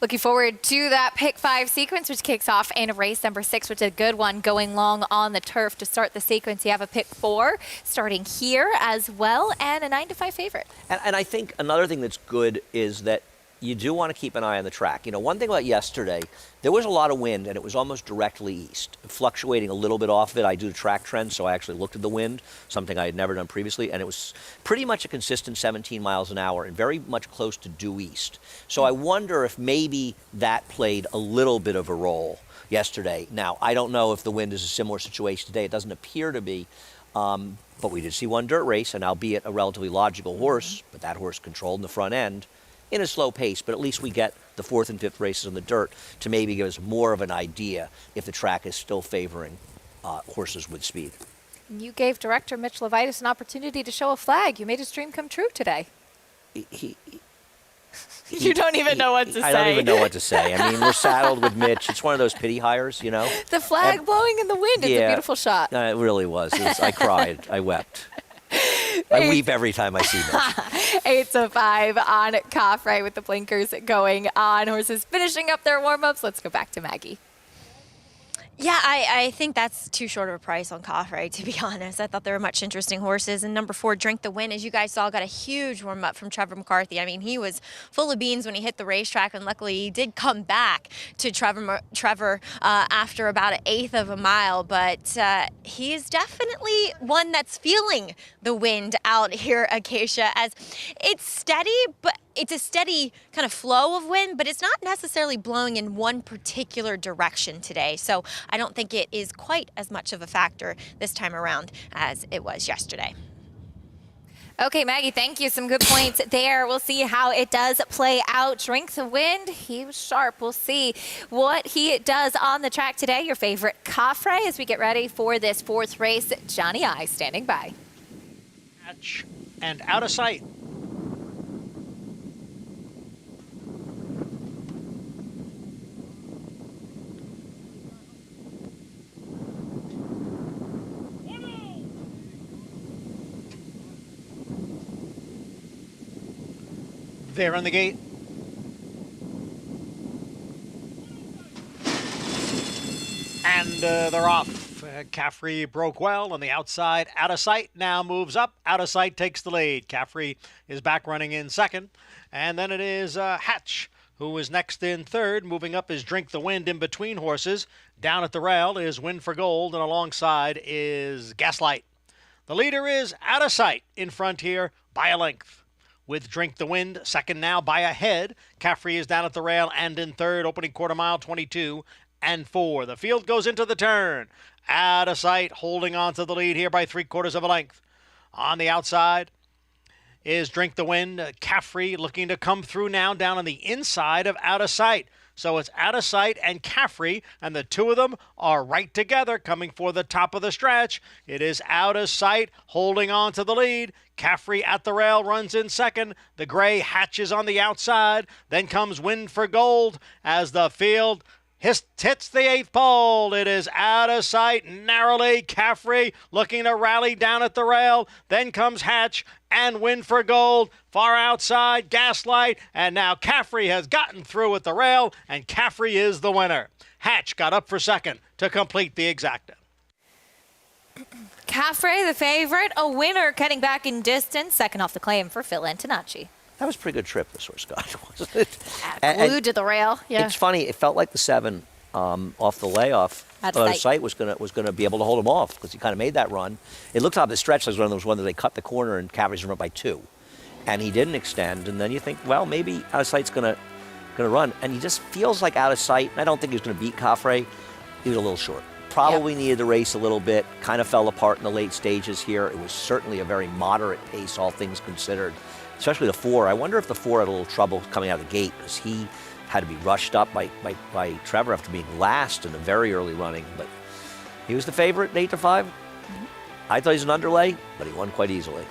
Looking forward to that pick 5 sequence, which kicks off in race number 6, which is a good one, going long on the turf to start the sequence. You have a pick 4 starting here as well, and a 9 to 5 favorite. And I think another thing that's good is that you do want to keep an eye on the track. One thing about yesterday, there was a lot of wind, and it was almost directly east, fluctuating a little bit off of it. I do the track trends, so I actually looked at the wind, something I had never done previously, and it was pretty much a consistent 17 miles an hour and very much close to due east. So I wonder if maybe that played a little bit of a role yesterday. Now, I don't know if the wind is a similar situation today. It doesn't appear to be. But we did see one dirt race, and albeit a relatively logical horse, but that horse controlled in the front end in a slow pace. But at least we get the 4th and 5th races on the dirt to maybe give us more of an idea if the track is still favoring horses with speed. You gave director Mitch Levitas an opportunity to show a flag. You made his dream come true today. You don't even know what to say. I don't even know what to say. I mean, we're saddled with Mitch. It's one of those pity hires, The flag blowing in the wind is a beautiful shot. It really was. I cried. I wept. I weep every time I see Mitch. 8 to 5 on Caffrey with the blinkers going on. Horses finishing up their warm-ups. Let's go back to Maggie. Yeah, I think that's too short of a price on Coffray, to be honest. I thought there were much interesting horses. And number 4, Drink the Wind, as you guys saw, got a huge warm-up from Trevor McCarthy. I mean, he was full of beans when he hit the racetrack, and luckily he did come back to Trevor after about 1/8 of a mile. But he is definitely one that's feeling the wind out here, Acacia, as it's steady, but it's a steady kind of flow of wind, but it's not necessarily blowing in one particular direction today. So I don't think it is quite as much of a factor this time around as it was yesterday. Okay, Maggie, thank you. Some good points there. We'll see how it does play out. Drink the Wind, he was sharp. We'll see what he does on the track today. Your favorite Coffray as we get ready for this 4th race. Johnny I standing by. Hatch and Out of Sight. There on the gate. And they're off. Caffrey broke well on the outside. Out of Sight now moves up. Out of Sight takes the lead. Caffrey is back running in 2nd. And then it is Hatch who is next in 3rd. Moving up is Drink the Wind in between horses. Down at the rail is Win for Gold, and alongside is Gaslight. The leader is Out of Sight in front here by a length. With Drink the Wind, 2nd now by a head. Caffrey is down at the rail and in 3rd, opening quarter mile, 22 and 4. The field goes into the turn. Out of Sight, holding on to the lead here by 3/4 of a length. On the outside is Drink the Wind. Caffrey looking to come through now down on the inside of Out of Sight. So it's Out of Sight and Caffrey, and the two of them are right together coming for the top of the stretch. It is Out of Sight holding on to the lead. Caffrey at the rail runs in 2nd. The gray Hatches on the outside. Then comes Win for Gold as the field hits the 8th pole. It is Out of Sight narrowly. Caffrey looking to rally down at the rail. Then comes Hatch and Win for Gold. Far outside, Gaslight. And now Caffrey has gotten through at the rail, and Caffrey is the winner. Hatch got up for 2nd to complete the exacta. Caffrey, the favorite, a winner cutting back in distance. 2nd off the claim for Phil Antonacci. That was a pretty good trip, this horse, Scott, wasn't it? Glued to the rail, yeah. It's funny, it felt like the 7 off the layoff. Out of Sight was gonna be able to hold him off because he kind of made that run. It looked off the stretch like one of those ones that they cut the corner and Caffrey's run by 2. And he didn't extend, and then you think, well, maybe Out of Sight's gonna run. And he just feels like Out of Sight, and I don't think he was gonna beat Coffray. He was a little short. Probably needed the race a little bit, kind of fell apart in the late stages here. It was certainly a very moderate pace, all things considered, especially the 4. I wonder if the 4 had a little trouble coming out of the gate because he had to be rushed up by Trevor after being last in the very early running. But he was the favorite at 8-5. I thought he was an underlay, but he won quite easily.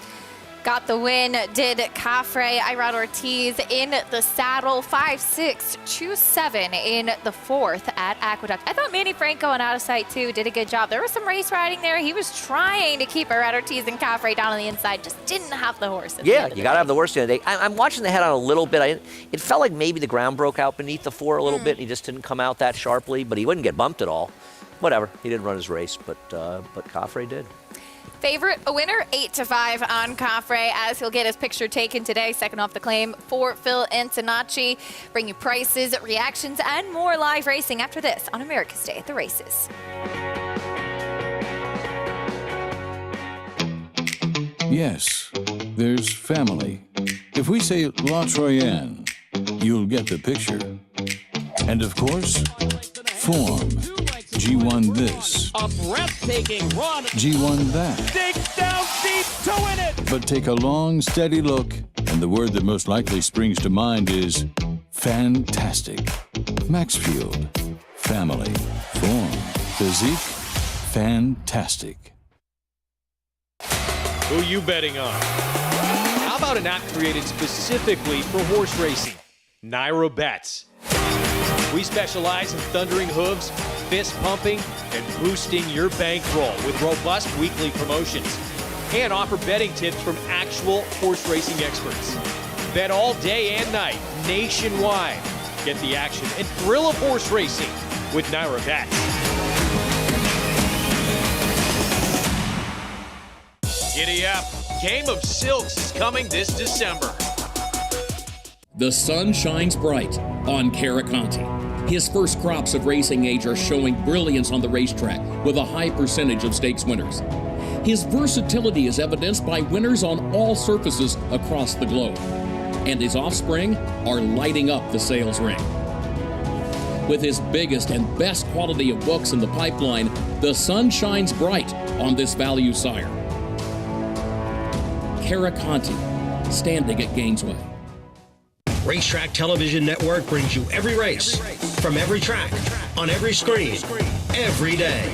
Got the win, did Caffrey. Irad Ortiz in the saddle, 5-6, 2-7 in the 4th at Aqueduct. I thought Manny Franco and Out of Sight, too, did a good job. There was some race riding there. He was trying to keep Irad Ortiz and Caffrey down on the inside, just didn't have the horse. Yeah, you got to have the horse at the end of the day. I'm watching the head on a little bit. It felt like maybe the ground broke out beneath the 4 a little bit. He just didn't come out that sharply, but he wouldn't get bumped at all. Whatever, he didn't run his race, but Caffrey did. Favorite, a winner, 8-5 on Caffrey, as he'll get his picture taken today. 2nd off the claim for Phil Antonacci. Bring you prices, reactions, and more live racing after this on America's Day at the Races. Yes, there's family. If we say La Troyenne, you'll get the picture. And of course, form. G1 this. A breathtaking run. G1 that. Dig down deep to win it. But take a long, steady look, and the word that most likely springs to mind is fantastic. Maxfield. Family. Form. Physique. Fantastic. Who you betting on? How about an app created specifically for horse racing? Naira Bets. We specialize in thundering hooves, fist pumping, and boosting your bankroll with robust weekly promotions. And offer betting tips from actual horse racing experts. Bet all day and night, nationwide. Get the action and thrill of horse racing with Naira Bets. Giddy up. Game of Silks is coming this December. The sun shines bright on Caraconte. His first crops of racing age are showing brilliance on the racetrack with a high percentage of stakes winners. His versatility is evidenced by winners on all surfaces across the globe. And his offspring are lighting up the sales ring. With his biggest and best quality of books in the pipeline, the sun shines bright on this value sire. Caraconte, standing at Gainesway. Racetrack Television Network brings you every race, from every track, on every screen, every day.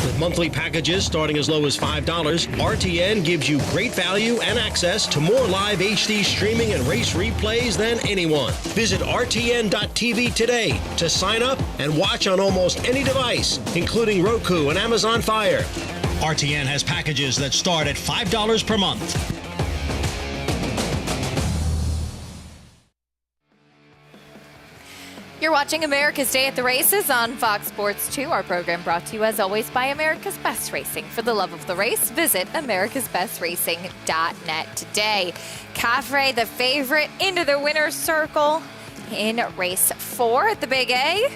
With monthly packages starting as low as $5, RTN gives you great value and access to more live HD streaming and race replays than anyone. Visit RTN.tv today to sign up and watch on almost any device, including Roku and Amazon Fire. RTN has packages that start at $5 per month. You're watching America's Day at the Races on Fox Sports 2. Our program brought to you, as always, by America's Best Racing. For the love of the race, visit americasbestracing.net today. Caffrey, the favorite, into the winner's circle in race 4 at the Big A.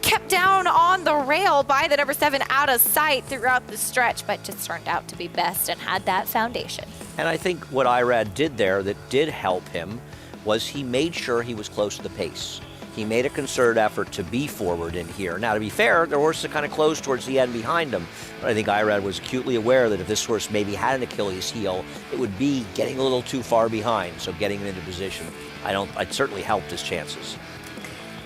Kept down on the rail by the number 7 Out of Sight throughout the stretch, but just turned out to be best and had that foundation. And I think what Irad did there that did help him was he made sure he was close to the pace. He made a concerted effort to be forward in here. Now, to be fair, the horse kind of closed towards the end behind him. But I think Irad was acutely aware that if this horse maybe had an Achilles heel, it would be getting a little too far behind. So getting him into position, it certainly helped his chances.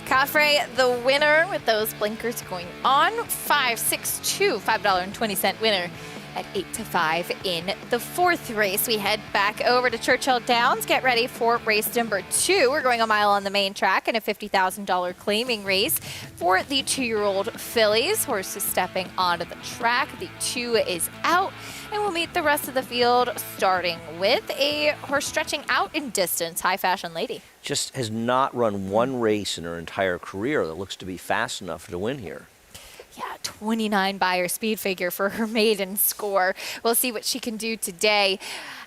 Caffrey, the winner with those blinkers going on. 5-6-2, $5.20 winner at 8-5 in the 4th race. We head back over to Churchill Downs. Get ready for race number 2. We're going a mile on the main track and a $50,000 claiming race for the 2-year-old fillies. Horse is stepping onto the track. The 2 is out, and we'll meet the rest of the field, starting with a horse stretching out in distance, High Fashion Lady. Just has not run one race in her entire career that looks to be fast enough to win here. Yeah, 29 Beyer speed figure for her maiden score. We'll see what she can do today.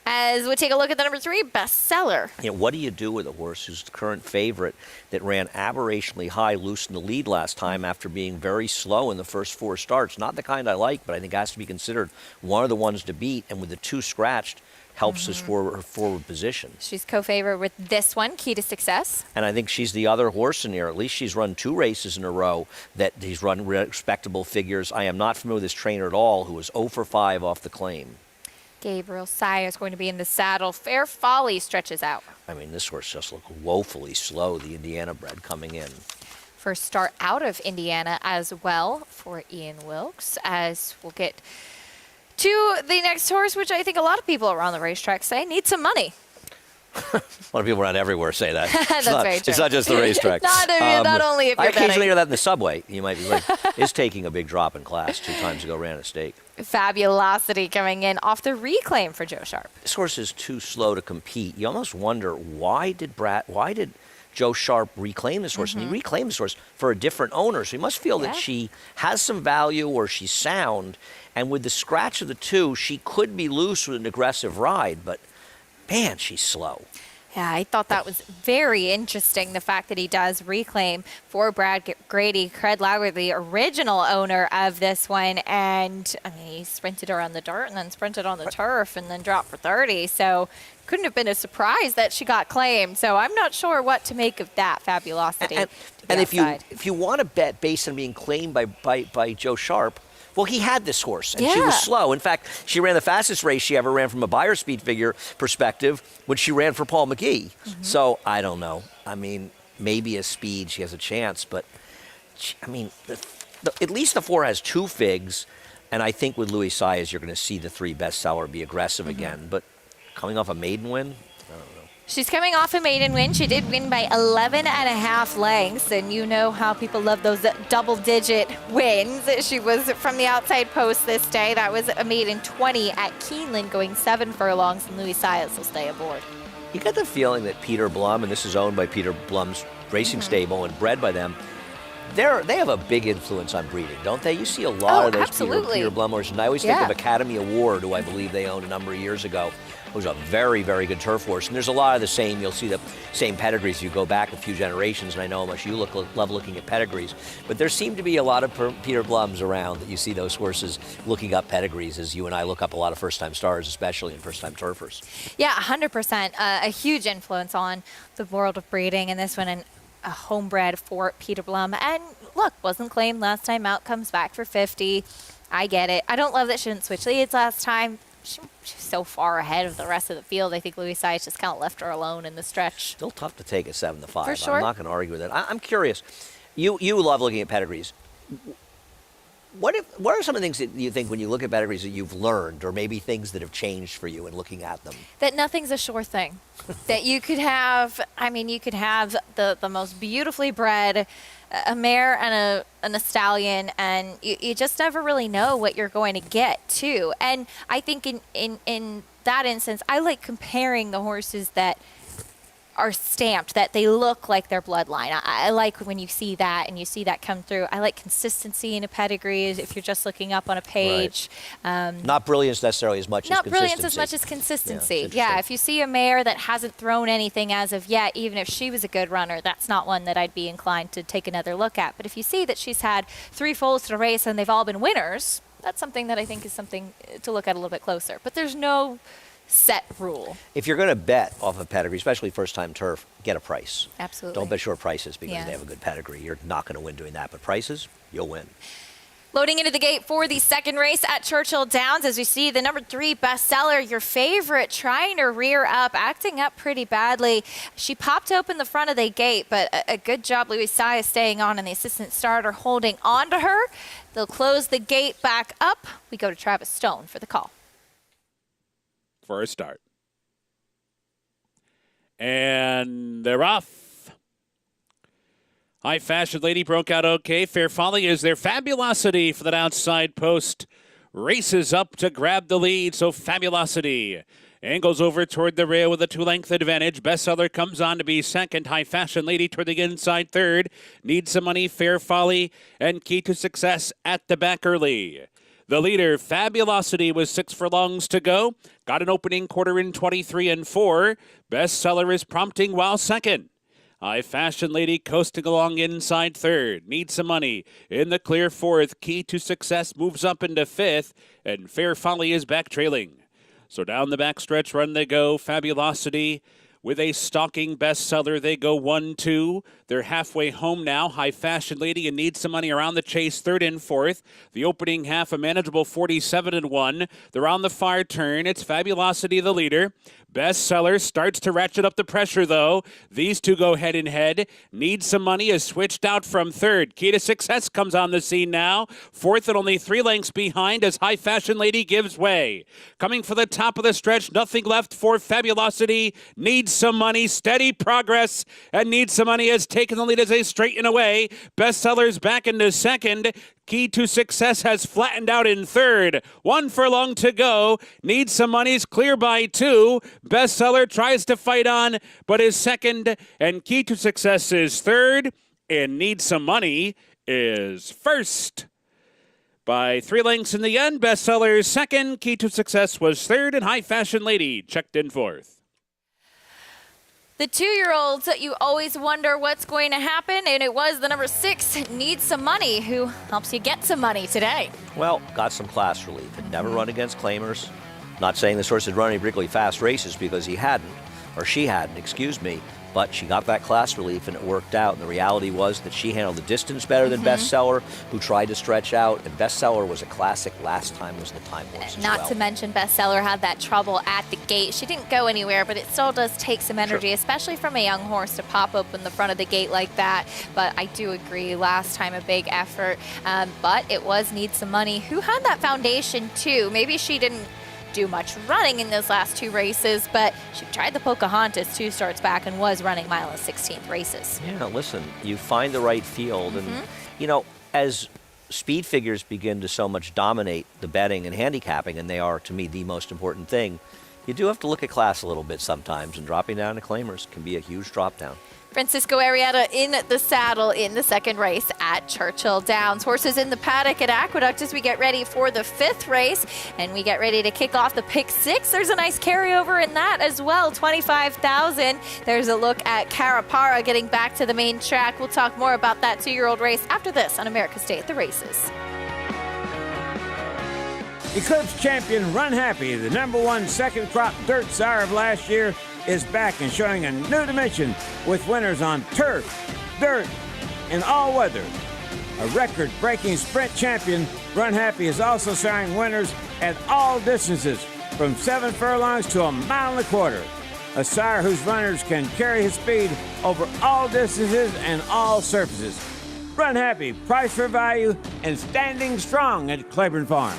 As we take a look at the number 3, Bestseller. What do you do with a horse who's the current favorite that ran aberrationally high, loose in the lead last time after being very slow in the first 4 starts? Not the kind I like, but I think has to be considered one of the ones to beat. And with the 2 scratched, helps his forward position. She's co-favorite with this one, Key to Success. And I think she's the other horse in here. At least she's run 2 races in a row that he's run respectable figures. I am not familiar with this trainer at all, who was 0 for 5 off the claim. Gabriel Sire is going to be in the saddle. Fair Folly stretches out. I mean, this horse just looked woefully slow, the Indiana bred coming in. First start out of Indiana as well for Ian Wilkes, as we'll get to the next horse, which I think a lot of people around the racetrack say needs some money. A lot of people around everywhere say that. That's very true. It's not just the racetrack. not only if you're I occasionally betting. hear that in the subway. You might be like, is taking a big drop in class. 2 times ago ran a stake. Fabulosity coming in off the reclaim for Joe Sharp. This horse is too slow to compete. You almost wonder, why did Joe Sharp reclaim this horse? And he reclaimed this horse for a different owner. So he must feel that she has some value or she's sound. And with the scratch of the 2, she could be loose with an aggressive ride. But, man, she's slow. Yeah, I thought that was very interesting, the fact that he does reclaim for Brad Grady. Cred Lauer, the original owner of this one. And, I mean, he sprinted around the dirt and then sprinted on the turf and then dropped for 30. So couldn't have been a surprise that she got claimed. So I'm not sure what to make of that Fabulosity. And if you want to bet based on being claimed by Joe Sharp, well, he had this horse, and she was slow. In fact, she ran the fastest race she ever ran from a Beyer speed figure perspective when she ran for Paul McGee. So, I don't know. I mean, maybe a speed, she has a chance. But, at least the 4 has 2 figs. And I think with Louis Saez, you're going to see the 3 Bestseller be aggressive again. But coming off a maiden win, I don't know. She's coming off a maiden win. She did win by 11.5 lengths, and you know how people love those double-digit wins. She was from the outside post this day. That was a maiden 20 at Keeneland, going 7 furlongs, and Louis Saez will stay aboard. You get the feeling that Peter Blum, and this is owned by Peter Blum's racing stable and bred by them, They have a big influence on breeding, don't they? You see a lot of those Peter Blum horses, and I always think of Academy Award, who I believe they owned a number of years ago. It was a very, very good turf horse, and there's a lot of the same. You'll see the same pedigrees. You go back a few generations, and I know how much you love looking at pedigrees. But there seem to be a lot of Peter Blums around that you see those horses looking up pedigrees, as you and I look up a lot of first-time stars, especially in first-time turfers. Yeah, 100%. A huge influence on the world of breeding, and this one a homebred for Peter Blum. And look, wasn't claimed last time out, comes back for 50. I get it. I don't love that she didn't switch leads last time. She's so far ahead of the rest of the field. I think Louis Saiz just kind of left her alone in the stretch. Still tough to take a 7-5. For sure. I'm not going to argue with that. I'm curious. You love looking at pedigrees. What are some of the things that you think when you look at pedigrees that you've learned, or maybe things that have changed for you in looking at them? That nothing's a sure thing. That you could have, you could have the most beautifully bred, a mare and a stallion, and you just never really know what you're going to get, too. And I think in that instance, I like comparing the horses that are stamped, that they look like their bloodline. I like when you see that and you see that come through. I like consistency in a pedigree if you're just looking up on a page. Right. Not brilliance necessarily as much as consistency. Not brilliance as much as consistency. Yeah, if you see a mare that hasn't thrown anything as of yet, even if she was a good runner, that's not one that I'd be inclined to take another look at. But if you see that she's had 3 foals to the race and they've all been winners, that's something that I think is something to look at a little bit closer. But there's no set rule. If you're going to bet off a pedigree, especially first-time turf, get a price. Absolutely. Don't bet short prices because they have a good pedigree. You're not going to win doing that. But prices, you'll win. Loading into the gate for the second race at Churchill Downs, as we see the number 3 Bestseller, your favorite, trying to rear up, acting up pretty badly. She popped open the front of the gate, but a good job Louis Saiz staying on and the assistant starter holding on to her. They'll close the gate back up. We go to Travis Stone for the call. For a start. And they're off. High Fashion Lady broke out okay. Fair Folly is their Fabulosity for that outside post. Races up to grab the lead, so Fabulosity angles over toward the rail with a 2-length advantage. Bestseller comes on to be second. High Fashion Lady toward the inside third. Needs Some Money, Fair Folly, and Key to Success at the back early. The leader, Fabulosity, with 6 furlongs to go. Got an opening quarter in 23-4. Bestseller is prompting while second. High Fashion Lady coasting along inside third. Needs Some Money in the clear fourth. Key to Success moves up into fifth. And Fair Folly is back trailing. So down the backstretch run they go. Fabulosity with a stalking Bestseller. They go 1-2. They're halfway home now. High Fashion Lady and Needs Some Money around the chase, third and fourth. The opening half, a manageable 47-1. They're on the far turn. It's Fabulosity the leader. Bestseller starts to ratchet up the pressure, though. These two go head in head. Needs Some Money is switched out from third. Key to Success comes on the scene now. Fourth and only 3 lengths behind as High Fashion Lady gives way. Coming for the top of the stretch, nothing left for Fabulosity. Needs Some Money, steady progress, and Needs Some Money has taken the lead as they straighten away. Bestseller's back into second. Key to Success has flattened out in third. 1 furlong to go. Needs Some Money's clear by 2. Bestseller tries to fight on, but is second. And Key to Success is third. And Needs Some Money is first. By 3 lengths in the end, Bestseller is second. Key to Success was third. And High Fashion Lady checked in fourth. The 2-year-olds, you always wonder what's going to happen, and it was the number 6, Needs Some Money, who helps you get some money today. Well, got some class relief. Had never run against claimers. Not saying this horse had run any particularly fast races because he hadn't, or she hadn't, excuse me. But she got that class relief and it worked out. And the reality was that she handled the distance better than Bestseller, who tried to stretch out. And Bestseller was a classic. Last time was the time horse as well. Not to mention Bestseller had that trouble at the gate. She didn't go anywhere, but it still does take some energy, especially from a young horse, to pop open the front of the gate like that. But I do agree, last time a big effort. But it was Needs Some Money, who had that foundation too. Maybe she didn't do much running in those last 2 races, but she tried the Pocahontas 2 starts back and was running mile and 16th races. Yeah, listen, you find the right field, and you know, as speed figures begin to so much dominate the betting and handicapping, and they are to me the most important thing, you do have to look at class a little bit sometimes, and dropping down to claimers can be a huge drop down. Francisco Arrieta in the saddle in the second race at Churchill Downs. Horses in the paddock at Aqueduct as we get ready for the 5th race, and we get ready to kick off the pick 6. There's a nice carryover in that as well, 25,000. There's a look at Carapara getting back to the main track. We'll talk more about that 2-year-old race after this on America's Day at the Races. Eclipse champion Run Happy, the #1 second crop dirt sire of last year, is back and showing a new dimension with winners on turf, dirt, and all weather. A record-breaking sprint champion, Run Happy is also siring winners at all distances, from 7 furlongs to 1.25 miles. A sire whose runners can carry his speed over all distances and all surfaces. Run Happy, price for value, and standing strong at Claiborne Farm.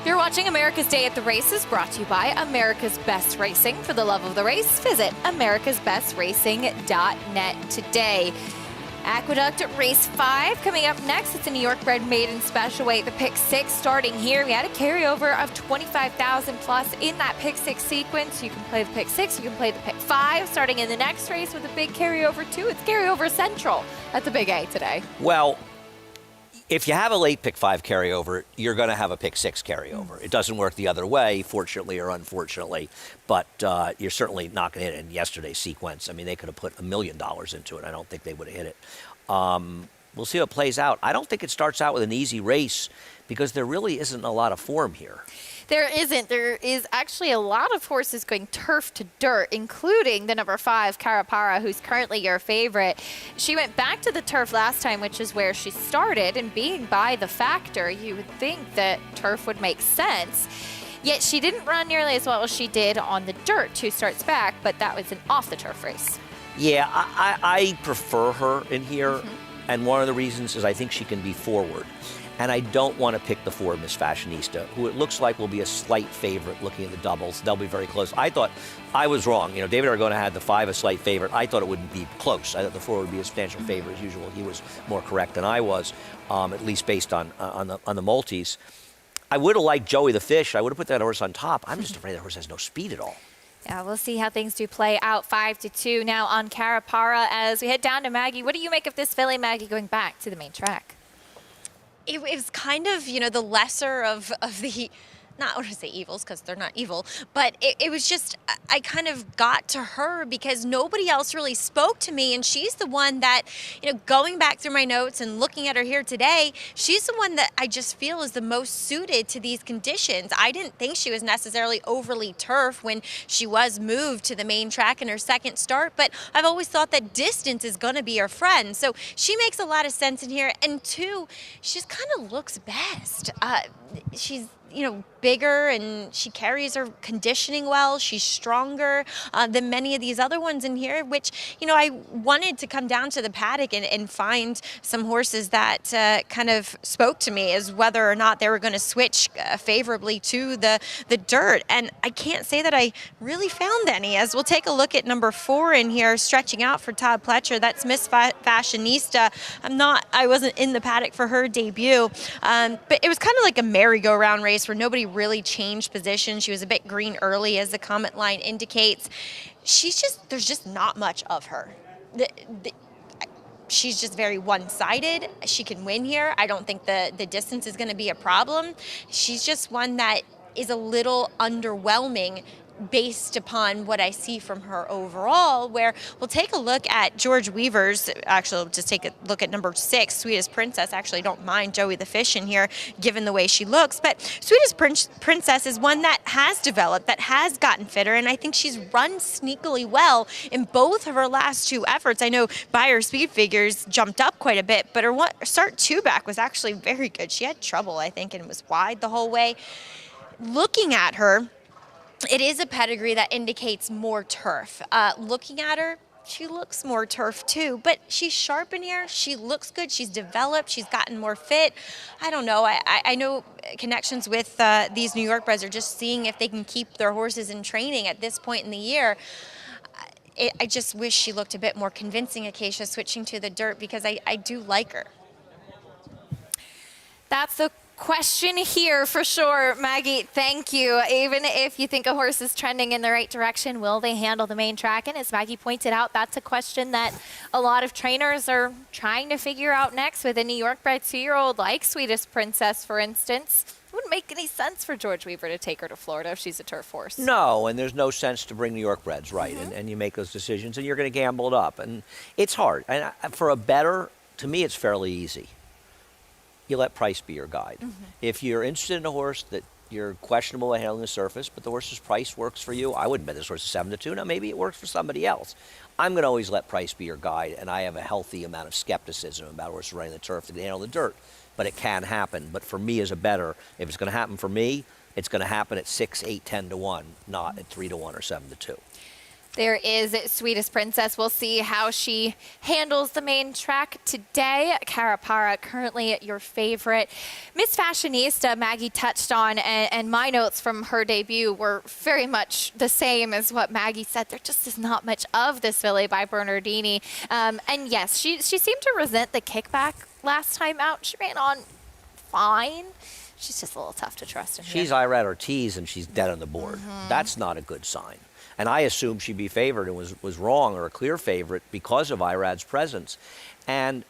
You're watching America's Day at the Races, brought to you by America's Best Racing. For the love of the race, visit americasbestracing.net today. Aqueduct at race 5 coming up next. It's a New York bred maiden special weight. The pick 6 starting here. We had a carryover of 25,000 plus in that pick 6 sequence. You can play the pick 6, you can play the pick 5. Starting in the next race with a big carryover too. It's carryover central at the Big A today. Well, if you have a late pick 5 carryover, you're going to have a pick 6 carryover. It doesn't work the other way, fortunately or unfortunately, but you're certainly not going to hit it in yesterday's sequence. I mean, they could have put $1 million into it. I don't think they would have hit it. We'll see how it plays out. I don't think it starts out with an easy race because there really isn't a lot of form here. There isn't. There is actually a lot of horses going turf to dirt, including the number 5, Carapara, who's currently your favorite. She went back to the turf last time, which is where she started, and being by the Factor, you would think that turf would make sense. Yet she didn't run nearly as well as she did on the dirt 2 starts back, but that was an off-the-turf race. Yeah, I prefer her in here, and one of the reasons is I think she can be forward. And I don't want to pick the 4, Miss Fashionista, who it looks like will be a slight favorite looking at the doubles. They'll be very close. I thought I was wrong. You know, David Argona had the 5 a slight favorite. I thought it wouldn't be close. I thought the 4 would be a substantial favorite as usual. He was more correct than I was, at least based on the multis. I would have liked Joey the Fish. I would have put that horse on top. I'm just afraid that horse has no speed at all. Yeah, we'll see how things do play out. 5-2 now on Carapara as we head down to Maggie. What do you make of this filly, Maggie, going back to the main track? It was kind of, you know, the lesser of the, not want to say evils because they're not evil, but it was just, I kind of got to her because nobody else really spoke to me, and she's the one that, you know, going back through my notes and looking at her here today, she's the one that I just feel is the most suited to these conditions. I didn't think she was necessarily overly turf when she was moved to the main track in her second start, but I've always thought that distance is going to be her friend, so she makes a lot of sense in here. And 2, she just kind of looks best. She's, you know, bigger and she carries her conditioning well. She's stronger than many of these other ones in here, which, you know, I wanted to come down to the paddock and find some horses that kind of spoke to me as whether or not they were going to switch favorably to the dirt. And I can't say that I really found any, as we'll take a look at number 4 in here, stretching out for Todd Pletcher. That's Miss Fashionista. I wasn't in the paddock for her debut, but it was kind of like a merry-go-round race where nobody really changed position. She was a bit green early, as the comment line indicates. There's just not much of her. She's just very one-sided. She can win here. I don't think the distance is going to be a problem. She's just one that is a little underwhelming based upon what I see from her overall, where we'll take a look at George Weaver's, actually we'll just take a look at number 6, Sweetest Princess. Actually don't mind Joey the Fish in here, given the way she looks, but Sweetest Princess is one that has developed, that has gotten fitter, and I think she's run sneakily well in both of her last 2 efforts. I know buyer speed figures jumped up quite a bit, but her start 2 back was actually very good. She had trouble, I think, and was wide the whole way. Looking at her, it is a pedigree that indicates more turf. Looking at her, she looks more turf too, but she's sharp in here. She looks good. She's developed. She's gotten more fit. I don't know. I know connections with these New York breds are just seeing if they can keep their horses in training at this point in the year. I just wish she looked a bit more convincing, Acacia, switching to the dirt, because I do like her. That's the question here for sure, Maggie. Thank you. Even if you think a horse is trending in the right direction, will they handle the main track? And as Maggie pointed out, that's a question that a lot of trainers are trying to figure out next with a New York bred 2-year-old like Sweetest Princess, for instance. It wouldn't make any sense for George Weaver to take her to Florida if she's a turf horse. No, and there's no sense to bring New York breds, right? And you make those decisions, and you're going to gamble it up. And it's hard. And for a bettor, to me, it's fairly easy. You let price be your guide. If you're interested in a horse that you're questionable at handling the surface, but the horse's price works for you, I wouldn't bet this horse is 7-2. Now, maybe it works for somebody else. I'm going to always let price be your guide, and I have a healthy amount of skepticism about horses running the turf that can handle the dirt. But it can happen. But for me as a bettor, if it's going to happen for me, it's going to happen at 6, 8, 10-1, not at 3-1 or 7-2. There is Sweetest Princess. We'll see how she handles the main track today. Carapara, currently your favorite. Miss Fashionista, Maggie touched on, and my notes from her debut were very much the same as what Maggie said. There just is not much of this filly by Bernardini. And yes, she seemed to resent the kickback last time out. She ran on fine. She's just a little tough to trust in here. She's Irad Ortiz, and she's dead on the board. That's not a good sign. And I assumed she'd be favored and was wrong, or a clear favorite, because of Irad's presence. And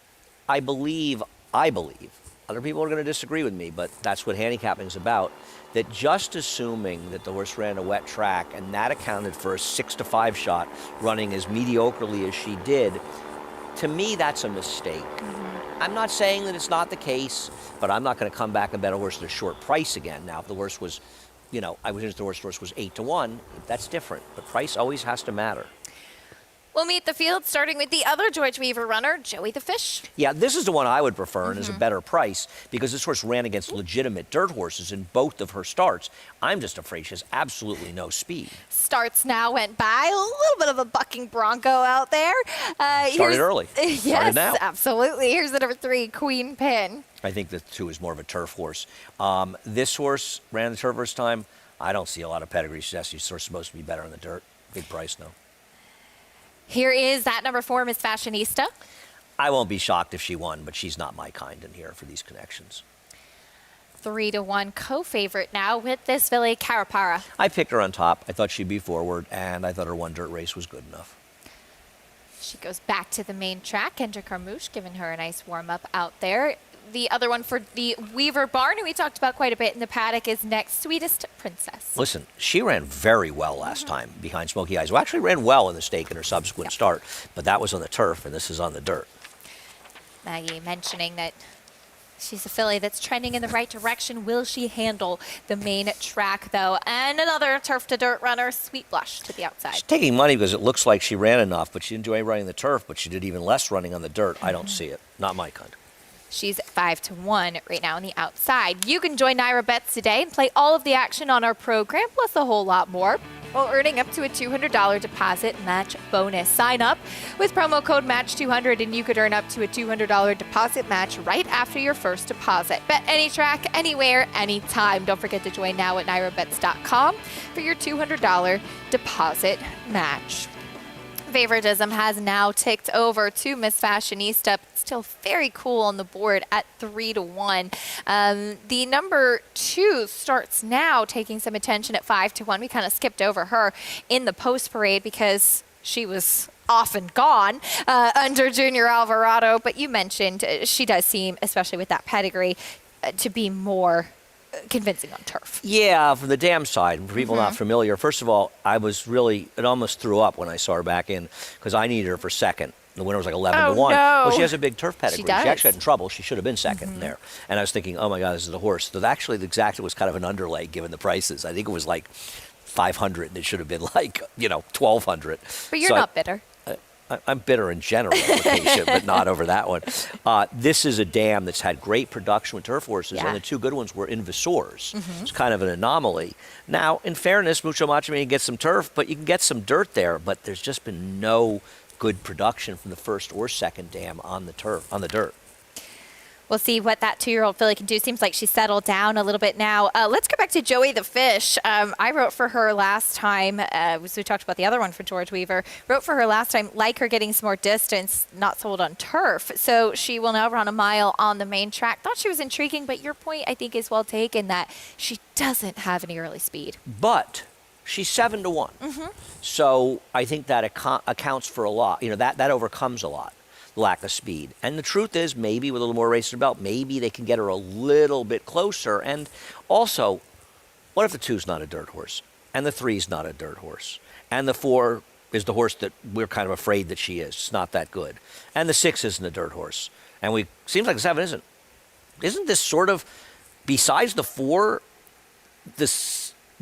I believe, other people are going to disagree with me, but that's what handicapping is about, that just assuming that the horse ran a wet track and that accounted for a 6-5 shot running as mediocrely as she did, to me, that's a mistake. I'm not saying that it's not the case, but I'm not going to come back and bet a horse at a short price again. Now, if the horse was, I was interested the horse was 8-1, that's different. But price always has to matter. We'll meet the field, starting with the other George Weaver runner, Joey the Fish. Yeah, this is the one I would prefer and is a better price, because this horse ran against legitimate dirt horses in both of her starts. I'm just afraid she has absolutely no speed. Starts now went by. A little bit of a bucking bronco out there. Started early. Yes, Started now. Absolutely. Here's the number 3, Queen Pin. I think the 2 is more of a turf horse. This horse ran the turf first time. I don't see a lot of pedigree. She's actually supposed to be better on the dirt. Big price, though. Here is that number 4, Miss Fashionista. I won't be shocked if she won, but she's not my kind in here for these connections. 3-1 co-favorite now with this filly, Carapara. I picked her on top. I thought she'd be forward, and I thought her one dirt race was good enough. She goes back to the main track. Kendra Carmouche giving her a nice warm-up out there. The other one for the Weaver barn, who we talked about quite a bit in the paddock, is next, Sweetest Princess. Listen, she ran very well last time behind Smoky Eyes, who actually ran well in the stake in her subsequent start, but that was on the turf, and this is on the dirt. Maggie mentioning that she's a filly that's trending in the right direction. Will she handle the main track, though? And another turf-to-dirt runner, Sweet Blush, to the outside. She's taking money because it looks like she ran enough, but she didn't enjoy running the turf, but she did even less running on the dirt. I don't see it. Not my kind. She's 5-1 right now on the outside. You can join Naira Bets today and play all of the action on our program, plus a whole lot more, while earning up to a $200 deposit match bonus. Sign up with promo code MATCH200 and you could earn up to a $200 deposit match right after your first deposit. Bet any track, anywhere, anytime. Don't forget to join now at NairaBets.com for your $200 deposit match. Favoritism has now ticked over to Miss Fashionista. Still very cool on the board at 3-1. The number 2 starts now taking some attention at 5-1. We kind of skipped over her in the post parade because she was off and gone under Junior Alvarado. But you mentioned she does seem, especially with that pedigree, to be more convincing on turf. Yeah, from the dam side, for people not familiar, first of all, it almost threw up when I saw her back in because I needed her for second. The winner was like 11-1. No. Well, she has a big turf pedigree. She does. She actually got in trouble. She should have been second in there. And I was thinking, oh my God, this is the horse. So actually, the Exacta was kind of an underlay given the prices. I think it was like 500 and it should have been like, 1,200. But you're not bitter. I'm bitter in general, but not over that one. This is a dam that's had great production with turf horses, and the 2 good ones were Invasors. It's kind of an anomaly. Now, in fairness, Mucho Macho Man gets some turf, but you can get some dirt there, but there's just been no good production from the first or second dam on the turf, on the dirt. We'll see what that 2-year-old filly can do. Seems like she's settled down a little bit now. Let's go back to Joey the Fish. I wrote for her last time, as we talked about the other one for George Weaver, wrote for her last time, like her getting some more distance, not sold on turf. So she will now run a mile on the main track. Thought she was intriguing, but your point, I think, is well taken that she doesn't have any early speed. But she's 7-1. So I think that accounts for a lot. That overcomes a lot. Lack of speed. And the truth is, maybe with a little more race in her belt, maybe they can get her a little bit closer. And also, what if the 2's not a dirt horse? And the 3's not a dirt horse? And the 4 is the horse that we're kind of afraid that she is. It's not that good. And the 6 isn't a dirt horse. And seems like the 7 isn't. Isn't this sort of, besides the 4,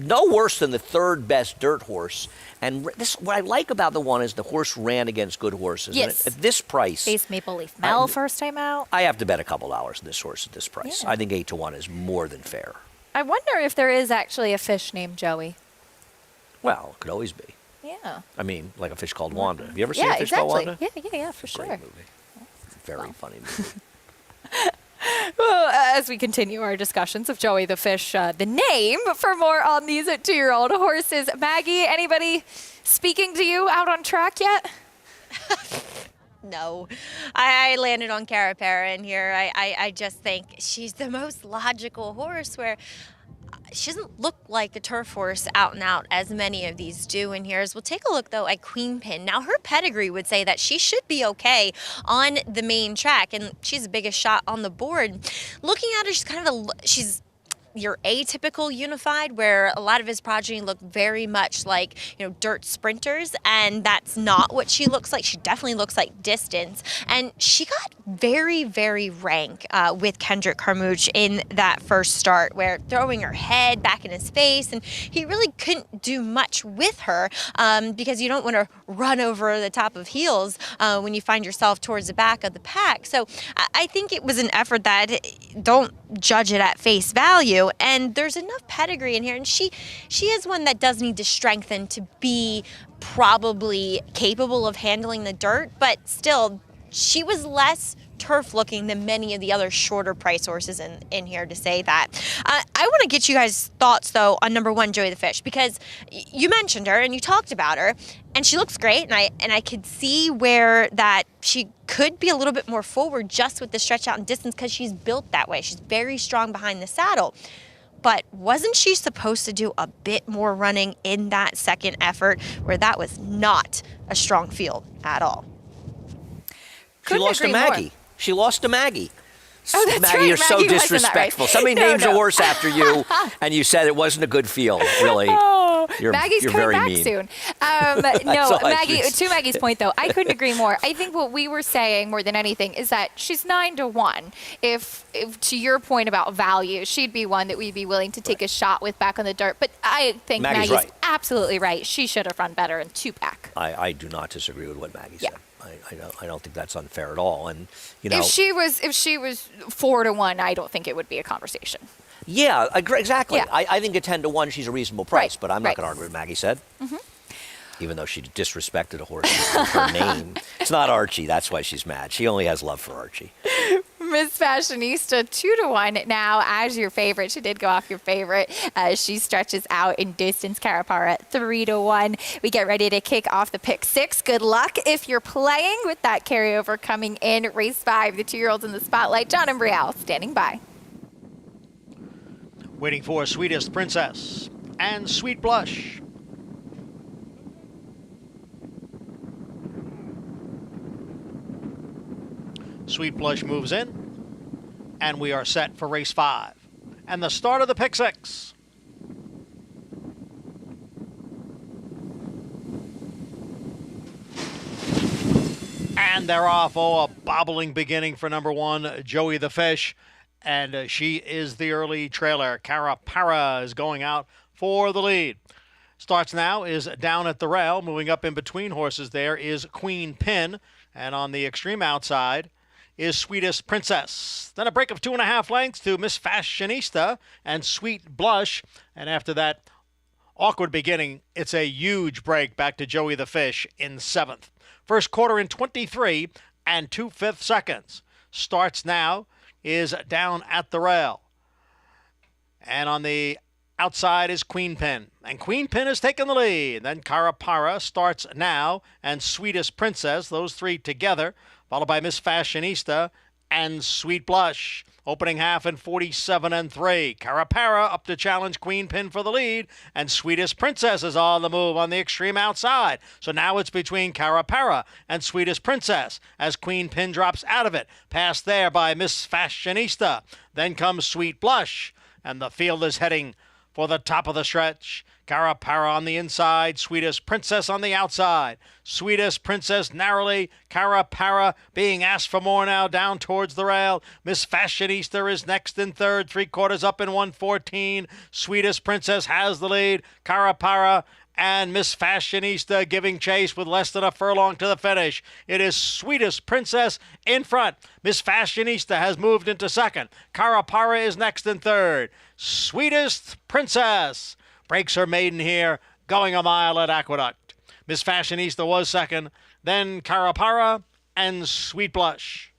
no worse than the 3rd best dirt horse? And what I like about the 1 is the horse ran against good horses. Yes. And at this price, Faced Maple Leaf Mel first time out. I have to bet a couple hours on this horse at this price. Yeah. I think 8-1 is more than fair. I wonder if there is actually a fish named Joey. Well, it could always be. Yeah. I mean, like a fish called Wanda. Have you ever seen a fish called Wanda? Yeah, for sure. Great movie. Very funny movie. Well, as we continue our discussions of Joey the Fish, the name, for more on these 2-year-old horses. Maggie, anybody speaking to you out on track yet? No, I landed on Carapara in here. I just think she's the most logical horse where she doesn't look like a turf horse out and out as many of these do in here. As we'll take a look though at Queen Pin. Now her pedigree would say that she should be okay on the main track, and she's the biggest shot on the board. Looking at her, she's kind of she's your atypical Unified, where a lot of his progeny look very much like, dirt sprinters, and that's not what she looks like. She definitely looks like distance, and she got very, very rank with Kendrick Carmouche in that first start, where throwing her head back in his face, and he really couldn't do much with her because you don't want to run over the top of heels when you find yourself towards the back of the pack. So I think it was an effort that, don't judge it at face value, and there's enough pedigree in here, and she is one that does need to strengthen to be probably capable of handling the dirt, but still she was less turf looking than many of the other shorter price horses in here, to say that. I want to get you guys' thoughts though on number 1, Joey the Fish, because you mentioned her and you talked about her, and she looks great, and I could see where that she could be a little bit more forward just with the stretch out and distance, because she's built that way. She's very strong behind the saddle. But wasn't she supposed to do a bit more running in that second effort, where that was not a strong field at all? She lost to Maggie. She lost to Maggie. Oh, that's Maggie, right. you're so disrespectful. Somebody names a horse after you, and you said it wasn't a good field, really. Oh, Maggie's you're coming very back mean. soon. That's No, all I Maggie. should To Maggie's point, though, I couldn't agree more. I think what we were saying more than anything is that she's 9-1. If to your point about value, she'd be one that we'd be willing to take a shot with back on the dirt. But I think Maggie's Maggie's right. absolutely right. She should have run better in 2-pack. I do not disagree with what Maggie said. I don't think that's unfair at all. And you know, If she was 4-1, I don't think it would be a conversation. yeah, exactly. Yeah. I think at 10-1 she's a reasonable price, Right, but I'm not right. going to argue with what Maggie said. Mm-hmm. Even though she disrespected a horse with her name. It's not Archie. That's why she's mad. She only has love for Archie. Miss Fashionista 2-1 now as your favorite. She did go off your favorite. She stretches out in distance. Carapara at 3-1. We get ready to kick off the pick 6. Good luck if you're playing with that carryover coming in. Race 5, the 2-year-olds in the spotlight. John and Brielle standing by. Waiting for Sweetest Princess and Sweet Blush. Sweet Blush moves in, and we are set for race 5 and the start of the pick 6. And they're off. Oh, a bobbling beginning for number 1, Joey the Fish, and she is the early trailer. Carapara is going out for the lead. Starts now is down at the rail. Moving up in between horses there is Queen Pin, and on the extreme outside is Sweetest Princess. Then a break of 2.5 lengths to Miss Fashionista and Sweet Blush. And after that awkward beginning, it's a huge break back to Joey the Fish in 7th. First quarter in 23 and 2/5 seconds. Starts now is down at the rail. And on the outside is Queen Pin. And Queen Pin has taken the lead. Then Carapara starts now and Sweetest Princess. Those three together, followed by Miss Fashionista and Sweet Blush. Opening half in 47 and 3. Carapara up to challenge Queen Pin for the lead, and Sweetest Princess is on the move on the extreme outside. So now it's between Carapara and Sweetest Princess as Queen Pin drops out of it. Passed there by Miss Fashionista. Then comes Sweet Blush, and the field is heading for the top of the stretch. Carapara on the inside, Sweetest Princess on the outside. Sweetest Princess narrowly, Carapara being asked for more now down towards the rail. Miss Fashionista is next in third, 3/4 up in 1:14. Sweetest Princess has the lead. Carapara and Miss Fashionista giving chase with less than a furlong to the finish. It is Sweetest Princess in front. Miss Fashionista has moved into second. Carapara is next in third. Sweetest Princess breaks her maiden here, going a mile at Aqueduct. Miss Fashionista was second, then Carapara and Sweet Blush.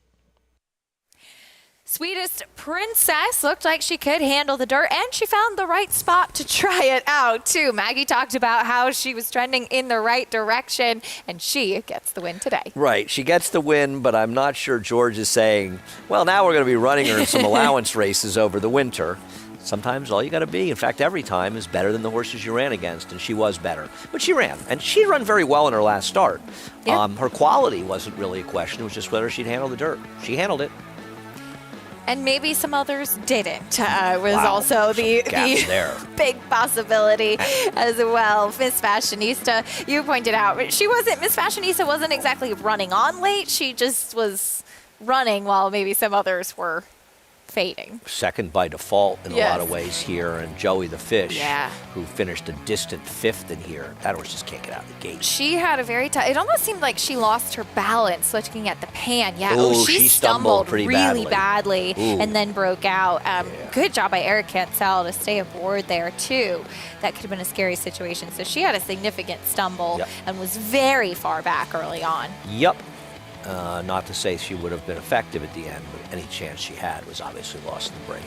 Sweetest Princess looked like she could handle the dirt, and she found the right spot to try it out, too. Maggie talked about how she was trending in the right direction, and she gets the win today. Right, she gets the win, but I'm not sure George is saying, well, now we're going to be running her in some allowance races over the winter. Sometimes all you got to be, in fact, every time is better than the horses you ran against, and she was better. But she ran, and she ran very well in her last start. Yeah. Her quality wasn't really a question. It was just whether she'd handle the dirt. She handled it. And maybe some others didn't, was Wow, also the gaps there. big possibility as well. Miss Fashionista, you pointed out, Miss Fashionista wasn't exactly running on late. She just was running while maybe some others were fading. Second by default in a Yes. lot of ways here, and Joey the Fish, Yeah. who finished a distant 5th in here. That horse just can't get out of the gate. She had a very tough, it almost seemed like she lost her balance looking at the pan. Yeah, Ooh, she she stumbled pretty really badly. Ooh. and then broke out. Good job by Eric Cancel to stay aboard there, too. That could have been a scary situation. So she had a significant stumble Yep. and was very far back early on. Yep. Not to say she would have been effective at the end, but any chance she had was obviously lost in the break.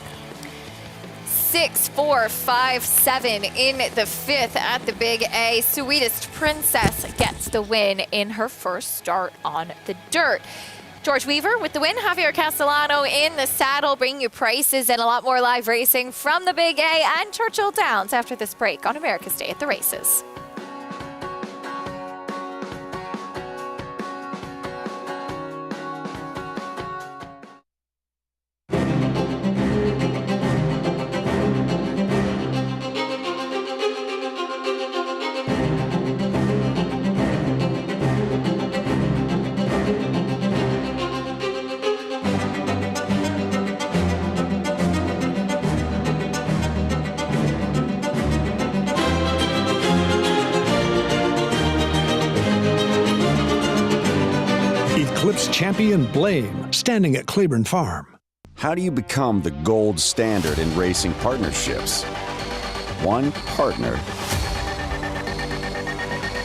6, 4, 5, 7 in the 5th at the Big A. Sweetest Princess gets the win in her first start on the dirt. George Weaver with the win. Javier Castellano in the saddle, bringing you prices and a lot more live racing from the Big A and Churchill Downs after this break on America's Day at the Races. Eclipse champion Blame, standing at Claiborne Farm. How do you become the gold standard in racing partnerships? One partner,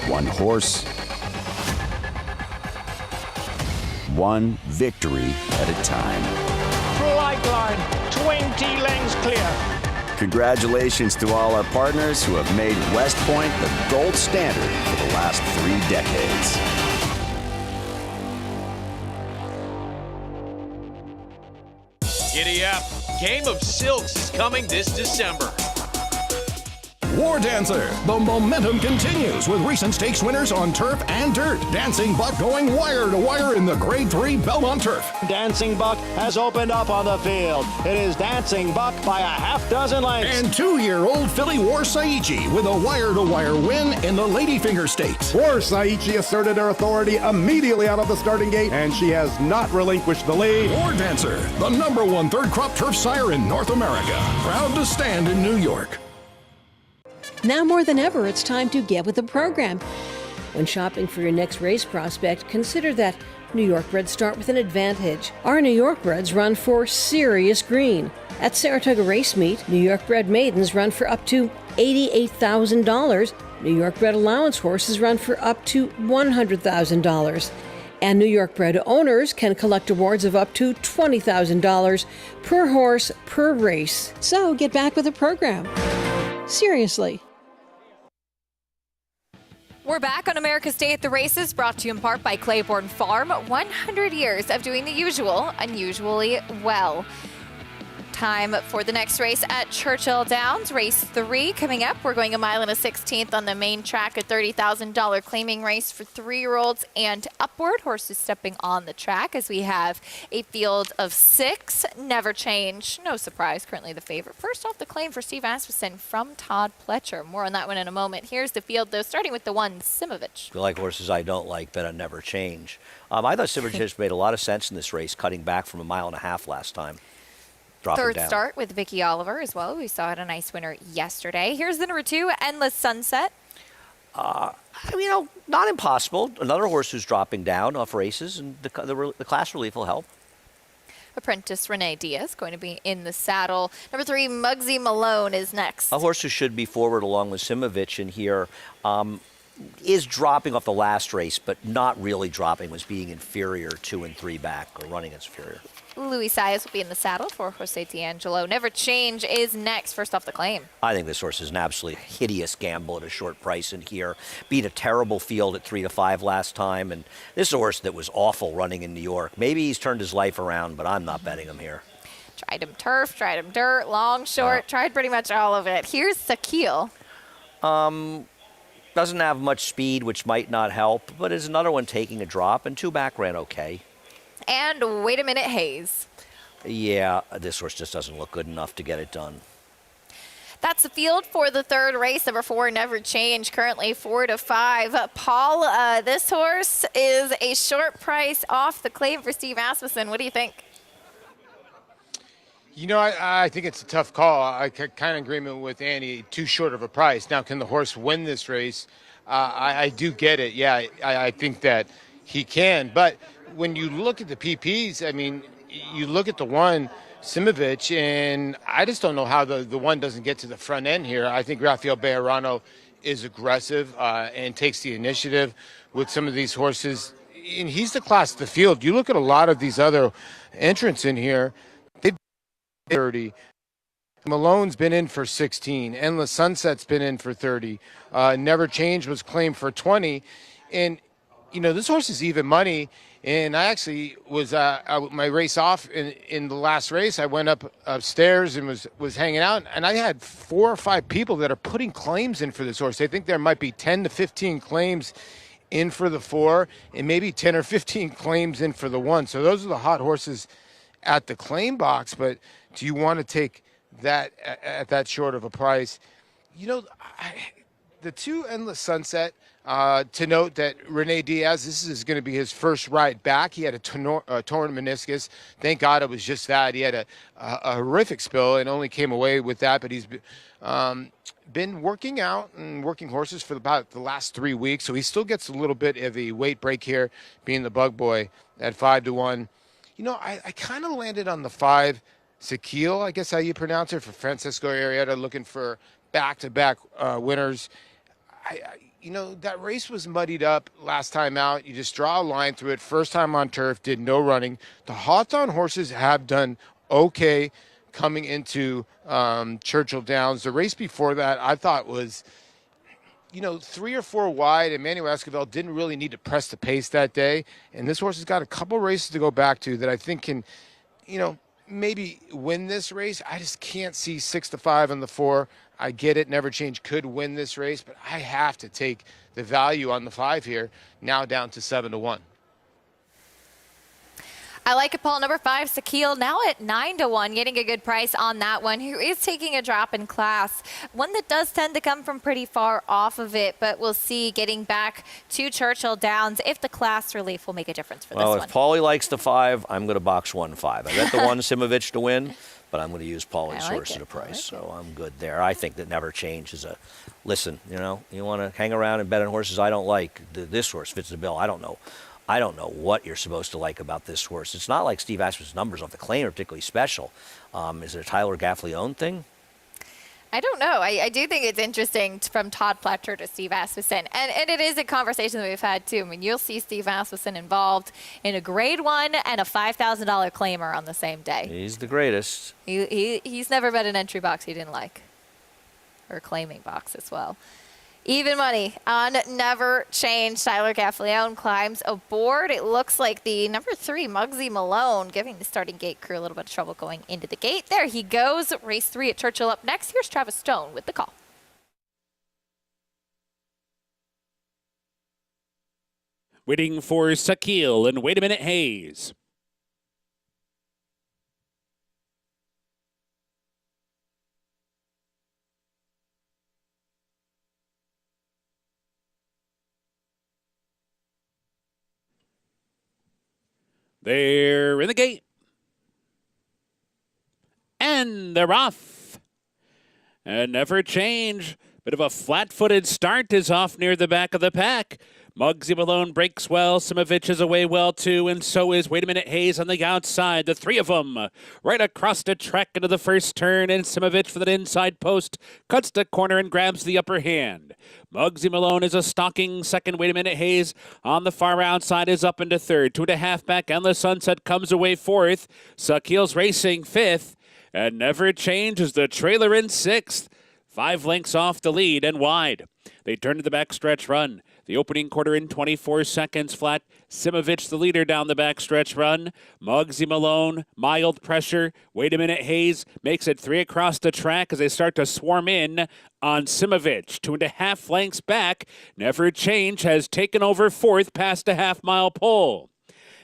one horse, one victory at a time. Flight line, 20 lengths clear. Congratulations to all our partners who have made West Point the gold standard for the last 3 decades. Giddy up. Game of Silks is coming this December. War Dancer. The momentum continues with recent stakes winners on turf and dirt. Dancing Buck going wire to wire in the Grade 3 Belmont Turf. Dancing Buck has opened up on the field. It is Dancing Buck by a half dozen lengths. And 2-year-old filly War Saichi with a wire-to-wire win in the Ladyfinger Stakes. War Saichi asserted her authority immediately out of the starting gate, and she has not relinquished the lead. War Dancer, the #1 third-crop turf sire in North America. Proud to stand in New York. Now more than ever, it's time to get with the program. When shopping for your next race prospect, consider that New York breds start with an advantage. Our New York breds run for serious green. At Saratoga Race Meet, New York bred maidens run for up to $88,000. New York bred allowance horses run for up to $100,000. And New York bred owners can collect awards of up to $20,000 per horse per race. So get back with the program. Seriously. We're back on America's Day at the Races, brought to you in part by Claiborne Farm. 100 years of doing the usual, unusually well. Time for the next race at Churchill Downs. Race 3 coming up. We're going 1 1/16 on the main track, a $30,000 claiming race for 3-year-olds and upward. Horses stepping on the track as we have a field of 6. Never Change, no surprise, currently the favorite. First off the claim for Steve Asmussen from Todd Pletcher. More on that one in a moment. Here's the field, though, starting with the 1, Simovich. If you like horses I don't like, bet on Never Change. I thought Simovich made a lot of sense in this race, cutting back from 1.5 miles last time. Third start with Vicky Oliver as well. We saw it a nice winner yesterday. Here's the number 2, Endless Sunset. Not impossible. Another horse who's dropping down off races, and the class relief will help. Apprentice Renee Diaz going to be in the saddle. Number 3, Muggsy Malone is next. A horse who should be forward along with Simovich in here is dropping off the last race, but not really dropping, was being inferior 2 and 3 back, or running as inferior. Louis Saez will be in the saddle for Jose D'Angelo. Never Change is next, first off the claim. I think this horse is an absolutely hideous gamble at a short price in here. Beat a terrible field at 3 to 5 last time, and this is a horse that was awful running in New York. Maybe he's turned his life around, but I'm not betting him here. Tried him turf, tried him dirt, long, short, tried pretty much all of it. Here's Sakil. Doesn't have much speed, which might not help, but is another one taking a drop, and 2 back ran okay. And wait a minute, Hayes. Yeah, this horse just doesn't look good enough to get it done. That's the field for the third race. Number 4, Never Change, currently 4 to 5. Paul, this horse is a short price off the claim for Steve Asmussen. What do you think? I think it's a tough call. I kind of agreement with Andy, too short of a price. Now, can the horse win this race? I do get it. Yeah, I think that he can. But when you look at the PPs, you look at the 1, Simovich, and I just don't know how the 1 doesn't get to the front end here. I think Rafael Bejarano is aggressive and takes the initiative with some of these horses. And he's the class of the field. You look at a lot of these other entrants in here, they've been 30. Malone's been in for 16. Endless Sunset's been in for 30. Never Change was claimed for 20. And, this horse is even money. And I actually was my race off in the last race. I went upstairs and was hanging out, and I had 4 or 5 people that are putting claims in for this horse. They think there might be 10 to 15 claims in for the 4, and maybe 10 or 15 claims in for the 1. So those are the hot horses at the claim box. But do you want to take that at that short of a price? The 2, Endless Sunset, To note that Rene Diaz, this is going to be his first ride back. He had a torn meniscus. Thank God it was just that. He had a horrific spill and only came away with that, but he's been working out and working horses for about the last 3 weeks, so he still gets a little bit of a weight break here, being the bug boy at 5-1. You know, I kind of landed on the 5, Sakil, I guess how you pronounce it, for Francisco Arrieta, looking for back-to-back winners. You know, that race was muddied up last time out. You just draw a line through it. First time on turf, did no running. The Hawthorne horses have done okay coming into Churchill Downs. The race before that, I thought was, you know, 3 or 4 wide. Emmanuel Esquivel didn't really need to press the pace that day. And this horse has got a couple races to go back to that I think can, you know, maybe win this race. I just can't see 6-5 on the 4. I get it. Never Change could win this race, but I have to take the value on the 5 here, now down to 7-1. I like it, Paul. Number 5, Sakil, now at 9-1, getting a good price on that one, who is taking a drop in class. One that does tend to come from pretty far off of it, but we'll see getting back to Churchill Downs if the class relief will make a difference for this one. Well, if Paulie likes the 5, I'm going to box 1-5. I bet the 1 Simovic to win, but I'm going to use Paulie's source at a price, so I'm good there. I think that Never Change is a, listen, you know, you want to hang around and bet on horses I don't like. This horse fits the bill. I don't know what you're supposed to like about this horse. It's not like Steve Asmussen's numbers off the claim are particularly special. Is it a Tyler Gaffalione thing? I don't know. I do think it's interesting from Todd Pletcher to Steve Asmussen. And it is a conversation that we've had, too. I mean, you'll see Steve Asmussen involved in a grade 1 and a $5,000 claimer on the same day. He's the greatest. He's never bet an entry box he didn't like, or a claiming box as well. Even money on Never Change. Tyler Gaffalione climbs aboard. It looks like the number 3, Muggsy Malone, giving the starting gate crew a little bit of trouble going into the gate. There he goes. Race 3 at Churchill up next. Here's Travis Stone with the call. Waiting for Sakil and Wait a Minute Hayes. They're in the gate. And they're off. And Never Change. Bit of a flat-footed start is off near the back of the pack. Muggsy Malone breaks well. Simovic is away well, too. And so is Wait a Minute Hayes on the outside. The 3 of them right across the track into the first turn. And Simovic for that inside post cuts the corner and grabs the upper hand. Muggsy Malone is a stalking second. Wait a Minute Hayes on the far outside is up into third. 2.5 back. Endless Sunset comes away fourth. Sakil's racing fifth. And Never Change is the trailer in sixth. 5 lengths off the lead and wide. They turn to the backstretch run. The opening quarter in 24 seconds flat. Simovic the leader down the backstretch run. Muggsy Malone, mild pressure. Wait a Minute Hayes makes it 3 across the track as they start to swarm in on Simovic. 2.5 lengths back. Never Change has taken over fourth past a half-mile pole.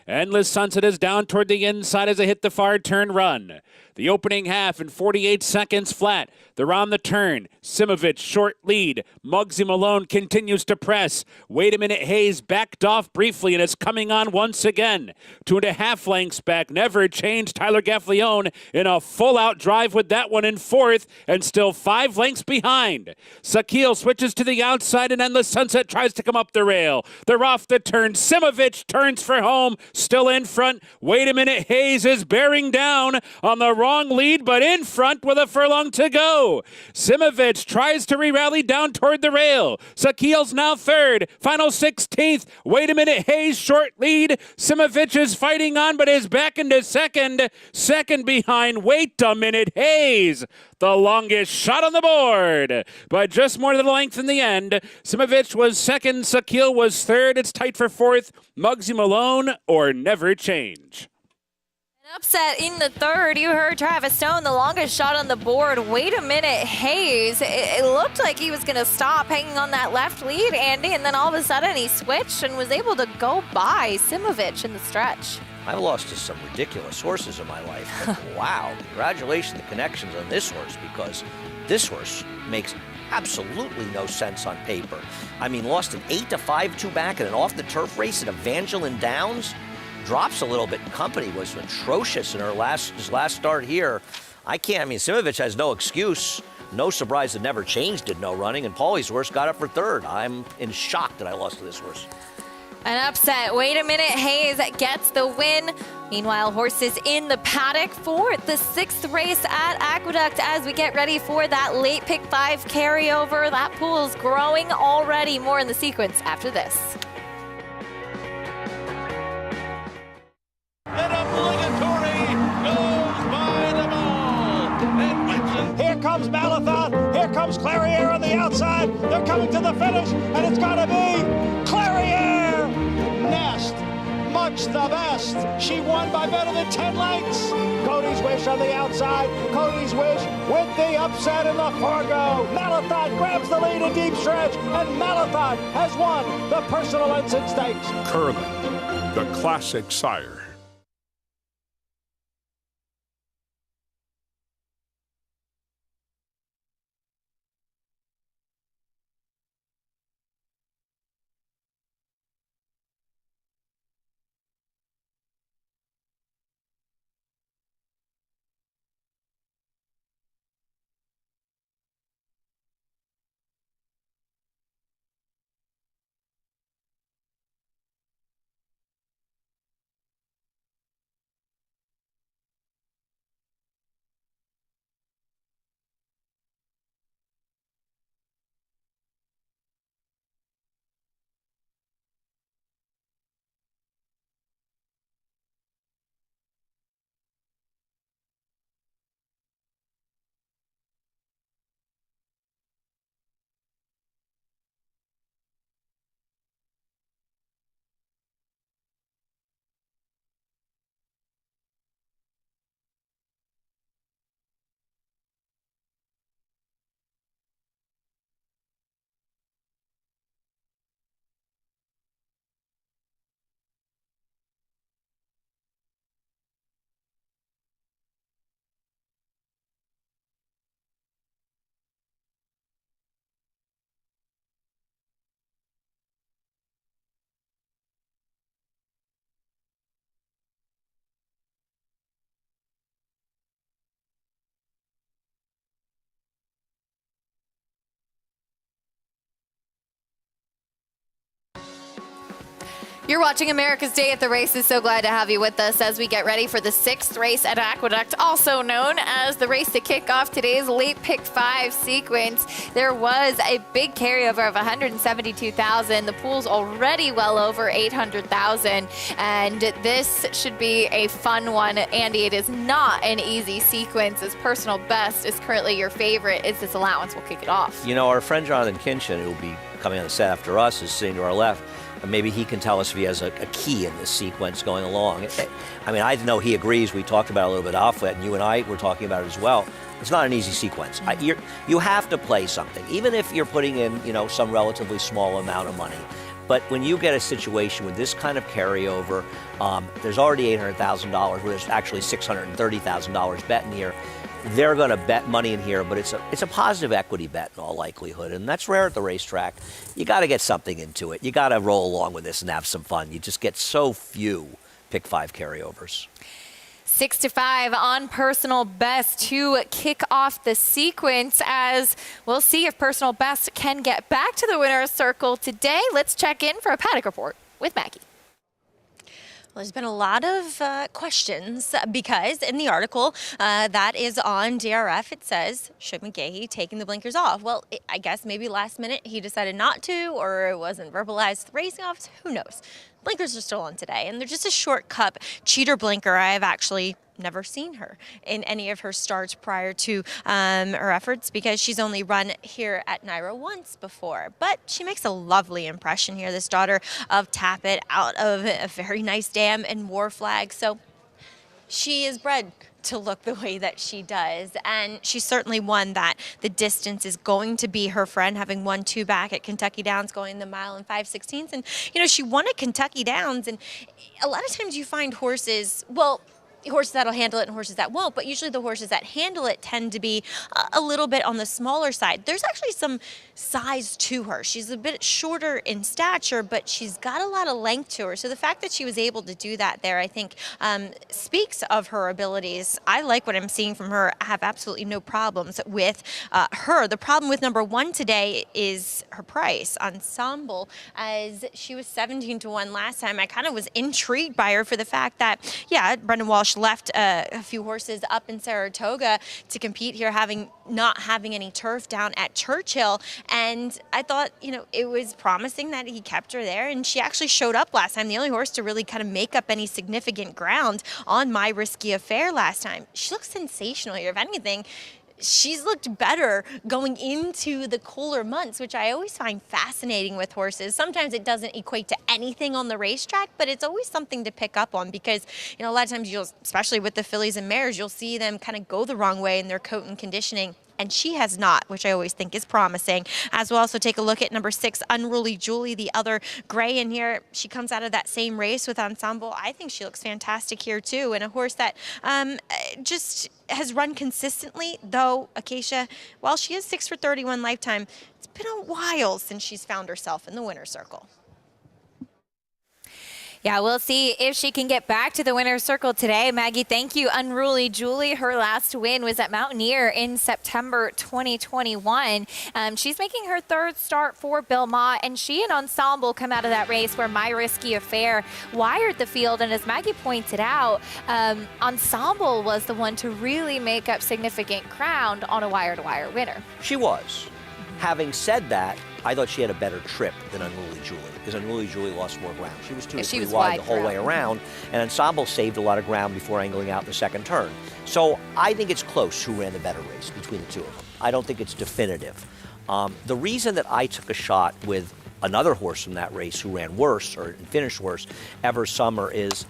Endless Sunset is down toward the inside as they hit the far turn run. The opening half in 48 seconds flat. They're on the turn. Simovic, short lead. Muggsy Malone continues to press. Wait a Minute Hayes backed off briefly and is coming on once again. 2.5 lengths back. Never Change. Tyler Gaffalione in a full-out drive with that one in fourth and still 5 lengths behind. Sakil switches to the outside and Endless Sunset tries to come up the rail. They're off the turn. Simovic turns for home. Still in front. Wait a Minute Hayes is bearing down on the wrong lead, but in front with a furlong to go. Simovic tries to re-rally down toward the rail. Sakil's now third. Final 16th. Wait a Minute Hayes, short lead. Simovic is fighting on, but is back into second. Second behind. Wait a Minute Hayes. The longest shot on the board, but just more than a length in the end. Simovic was second. Sakil was third. It's tight for fourth. Muggsy Malone or Never Change. Upset in the third. You heard Travis Stone, the longest shot on the board. Wait a Minute Hayes. It looked like he was going to stop hanging on that left lead, Andy, and then all of a sudden he switched and was able to go by Simovic in the stretch. I've lost to some ridiculous horses in my life. But wow, congratulations, the connections on this horse, because this horse makes absolutely no sense on paper. I mean, lost an 8-5 two-back in an off-the-turf race at Evangeline Downs. Drops a little bit. Company was atrocious in his last start here. I mean, Simovic has no excuse. No surprise that Never Changed did no running, and Paulie's horse got up for third. I'm in shock that I lost to this horse. An upset. Wait a minute. Hayes gets the win. Meanwhile, horses in the paddock for the 6th race at Aqueduct as we get ready for that late pick 5 carryover. That pool's growing already. More in the sequence after this. Here comes Malathaat. Here comes Clairiere on the outside. They're coming to the finish, and it's going to be Clairiere. Nest, much the best. She won by better than 10 lengths. Cody's Wish on the outside. Cody's Wish with the upset in the Fargo. Malathaat grabs the lead in deep stretch, and Malathaat has won the Personal Ensign Stakes. Curling, the classic sire. You're watching America's Day at the Races. So glad to have you with us as we get ready for the 6th race at Aqueduct, also known as the race to kick off today's late pick 5 sequence. There was a big carryover of 172,000. The pool's already well over 800,000, and this should be a fun one. Andy, it is not an easy sequence, as Personal Best is currently your favorite. Is this allowance will kick it off? You know, our friend Jonathan Kinchin, who will be coming on the set after us, is sitting to our left. Maybe he can tell us if he has a key in this sequence going along. I mean, I know he agrees. We talked about it a little bit off, and you and I were talking about it as well. It's not an easy sequence. You have to play something, even if you're putting in, some relatively small amount of money. But when you get a situation with this kind of carryover, there's already $800,000, where there's actually $630,000 bet in here. They're going to bet money in here, but it's a positive equity bet in all likelihood, and that's rare at the racetrack. You got to get something into it. You got to roll along with this and have some fun. You just get so few pick 5 carryovers. 6-5 on Personal Best to kick off the sequence, as we'll see if Personal Best can get back to the winner's circle today. Let's check in for a paddock report with Maggie. Well, there's been a lot of questions because in the article that is on DRF, it says, should McGahee taking the blinkers off? Well, I guess maybe last minute he decided not to, or it wasn't verbalized to the racing office. Who knows? Blinkers are still on today, and they're just a short cup cheater blinker. I have actually never seen her in any of her starts prior to her efforts, because she's only run here at NYRA once before. But she makes a lovely impression here, this daughter of Tappet, out of a very nice dam and War Flag. So she is bred to look the way that she does, and she's certainly one that the distance is going to be her friend, having won 2 back at Kentucky Downs, going the mile in 5/16. And she won at Kentucky Downs, and a lot of times you find horses, well, horses that'll handle it and horses that won't, but usually the horses that handle it tend to be a little bit on the smaller side. There's actually some size to her. She's a bit shorter in stature, but she's got a lot of length to her. So the fact that she was able to do that there, I think, speaks of her abilities. I like what I'm seeing from her. I have absolutely no problems with her. The problem with number 1 today is her price. Ensemble, as she was 17-1 last time, I kind of was intrigued by her for the fact that, yeah, Brendan Walsh left a few horses up in Saratoga to compete here, not having any turf down at Churchill. And I thought, it was promising that he kept her there. And she actually showed up last time, the only horse to really kind of make up any significant ground on My Risky Affair last time. She looks sensational here. If anything, she's looked better going into the cooler months, which I always find fascinating with horses. Sometimes it doesn't equate to anything on the racetrack, but it's always something to pick up on because, a lot of times especially with the fillies and mares, you'll see them kind of go the wrong way in their coat and conditioning. And she has not, which I always think is promising. As we'll also take a look at number 6, Unruly Julie, the other gray in here. She comes out of that same race with Ensemble. I think she looks fantastic here too. And a horse that just has run consistently, though Acacia, while she is 6 for 31 lifetime, it's been a while since she's found herself in the winner's circle. Yeah, we'll see if she can get back to the winner's circle today. Maggie, thank you. Unruly Julie, her last win was at Mountaineer in September 2021. She's making her 3rd start for Bill Mott, and she and Ensemble come out of that race where My Risky Affair wired the field. And as Maggie pointed out, Ensemble was the one to really make up significant ground on a wire-to-wire winner. She was. Having said that, I thought she had a better trip than Unruly Julie, because Unruly Julie lost more ground. She was 2 to 3 wide the whole way around, and Ensemble saved a lot of ground before angling out the second turn. So I think it's close who ran the better race between the two of them. I don't think it's definitive. The reason that I took a shot with another horse from that race who ran worse or finished worse, Ever Summer, is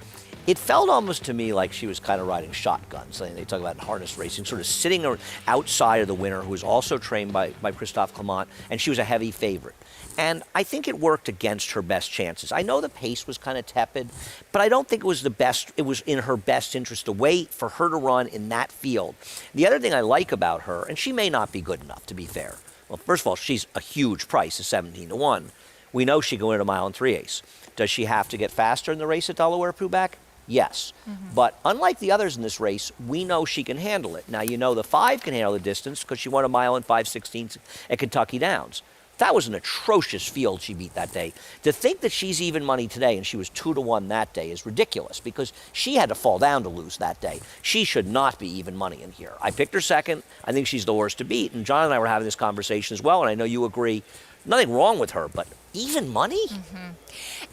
it felt almost to me like she was kind of riding shotgun. So they talk about harness racing, sort of sitting outside of the winner, who was also trained by Christophe Clement, and she was a heavy favorite. And I think it worked against her best chances. I know the pace was kind of tepid, but I don't think it was the best. It was in her best interest to wait for her to run in that field. The other thing I like about her, and she may not be good enough, to be fair. Well, first of all, she's a huge price at 17-1. We know she can win at a mile and 3/8. Does she have to get faster in the race at Delaware Proubac? Yes. But unlike the others in this race, we know she can handle it. Now, the 5 can handle the distance because she won a mile and 5/16 at Kentucky Downs. That was an atrocious field she beat that day. To think that she's even money today and she was 2-1 that day is ridiculous because she had to fall down to lose that day. She should not be even money in here. I picked her second. I think she's the horse to beat. And John and I were having this conversation as well, and I know you agree. Nothing wrong with her, but even money?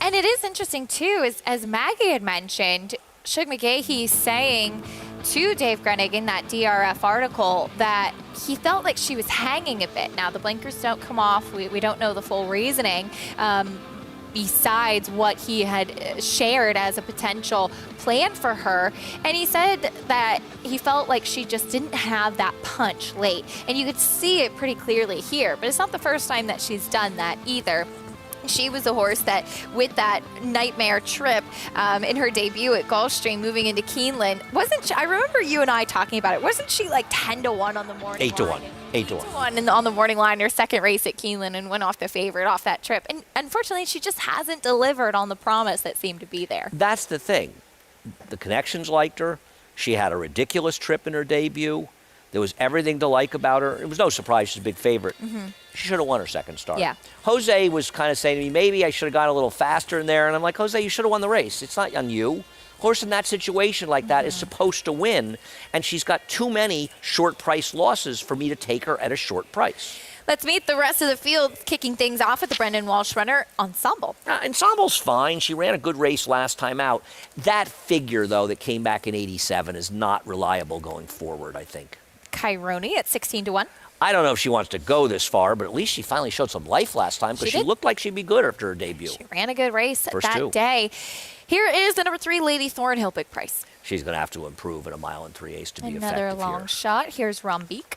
And it is interesting, too, as Maggie had mentioned, Shug McGahee saying to Dave Grenig in that DRF article that he felt like she was hanging a bit. Now, the blinkers don't come off. We don't know the full reasoning besides what he had shared as a potential plan for her. And he said that he felt like she just didn't have that punch late. And you could see it pretty clearly here. But it's not the first time that she's done that either. She was a horse that, with that nightmare trip in her debut at Gulfstream, moving into Keeneland, wasn't she? I remember you and I talking about it. Wasn't she like 10-1 on the morning line? 8-1 on the morning line, her second race at Keeneland, and went off the favorite off that trip. And unfortunately, she just hasn't delivered on the promise that seemed to be there. That's the thing. The connections liked her. She had a ridiculous trip in her debut. There was everything to like about her. It was no surprise she's a big favorite. She should have won her second start. Yeah. Jose was kind of saying to me, maybe I should have gone a little faster in there. And I'm like, Jose, you should have won the race. It's not on you. Horse in that situation like that is supposed to win. And she's got too many short price losses for me to take her at a short price. Let's meet the rest of the field, kicking things off at the Brendan Walsh runner, Ensemble. Ensemble's fine. She ran a good race last time out. That figure, though, that came back in 87 is not reliable going forward, I think. Caironi at 16-1. I don't know if she wants to go this far, but at least she finally showed some life last time because she looked like she'd be good after her debut. She ran a good race that day. Here is the number 3, Lady Thornhill, big price. She's going to have to improve at a mile and 3/8 to be effective Another long shot. Here's Rumbeek.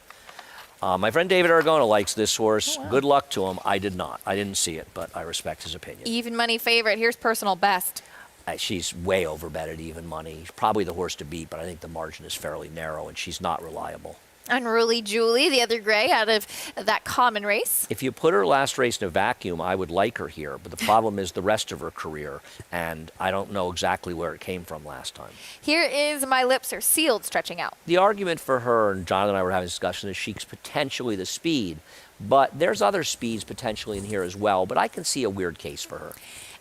My friend David Aragona likes this horse. Oh, wow. Good luck to him. I did not. I didn't see it, but I respect his opinion. Even money favorite. Here's personal best. She's way overbet at even money. She's probably the horse to beat, but I think the margin is fairly narrow, and she's not reliable. Unruly Julie, the other gray out of that common race. If you put her last race in a vacuum, I would like her here. But the problem is the rest of her career, and I don't know exactly where it came from last time. Here is My Lips Are Sealed stretching out. The argument for her, and Jonathan and I were having a discussion, is she's potentially the speed. But there's other speeds potentially in here as well. But I can see a weird case for her.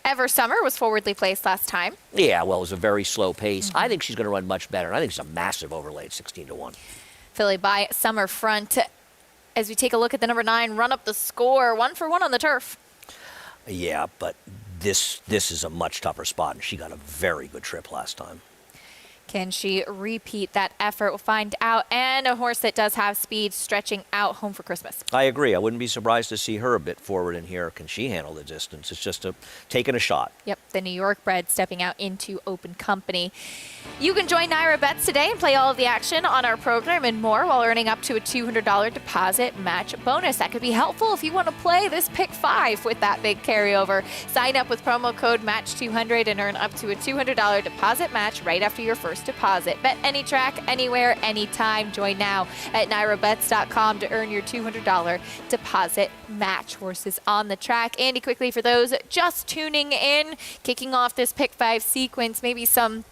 Ever Summer was forwardly placed last time. Yeah, well, it was a very slow pace. I think she's going to run much better. And I think it's a massive overlay at 16-1. Filly by Summer Front. As we take a look at the number 9, Run Up the Score, 1-for-1 on the turf. Yeah, but this is a much tougher spot, and she got a very good trip last time. Can she repeat that effort? We'll find out. And a horse that does have speed stretching out, Home for Christmas. I agree. I wouldn't be surprised to see her a bit forward in here. Can she handle the distance? It's just taking a shot. Yep, the New York bred stepping out into open company. You can join Naira Bets today and play all of the action on our program and more while earning up to a $200 deposit match bonus. That could be helpful if you want to play this Pick 5 with that big carryover. Sign up with promo code MATCH200 and earn up to a $200 deposit match right after your first deposit. Bet any track, anywhere, anytime. Join now at NairaBets.com to earn your $200 deposit match. Horses on the track. Andy, quickly for those just tuning in, kicking off this Pick 5 sequence, maybe some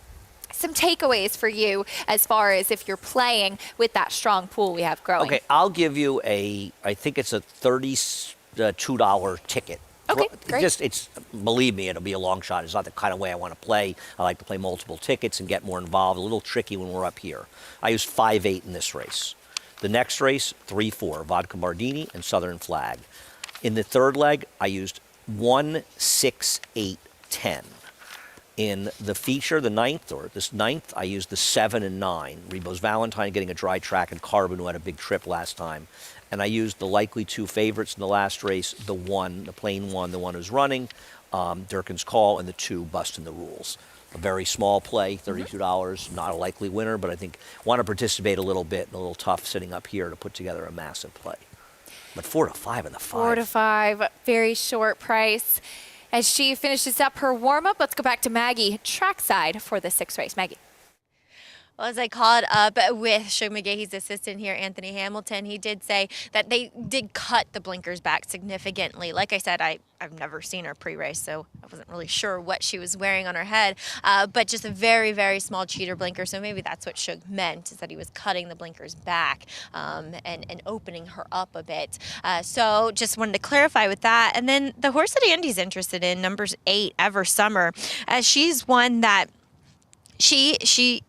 takeaways for you as far as if you're playing with that strong pool we have growing. Okay, I'll give you I think it's a $32 ticket. Okay, great. Believe me, it'll be a long shot. It's not the kind of way I want to play. I like to play multiple tickets and get more involved. A little tricky when we're up here. I used 5-8 in this race. The next race, 3-4, Vodka Mardini and Southern Flag. In the third leg, I used 1, 6, 8, 10. In the feature, the ninth, I used the 7 and 9. Rebo's Valentine getting a dry track, and Carbon, who had a big trip last time. And I used the likely 2 favorites in the last race, the 1, the plain 1, the one who's running, Durkin's Call, and the 2, Busting the Rules. A very small play, $32, not a likely winner, but I think want to participate a little bit, and a little tough sitting up here to put together a massive play. But 4 to 5 in the 5. 4 to 5, very short price. As she finishes up her warm-up, let's go back to Maggie trackside for the 6th race. Maggie. Well, as I caught up with Shug McGahee's assistant here, Anthony Hamilton, he did say that they did cut the blinkers back significantly. Like I said, I've never seen her pre-race, so I wasn't really sure what she was wearing on her head, but just a very, very small cheater blinker. So maybe that's what Shug meant, is that he was cutting the blinkers back and opening her up a bit. So just wanted to clarify with that. And then the horse that Andy's interested in, number 8, Ever Summer, she's one that she's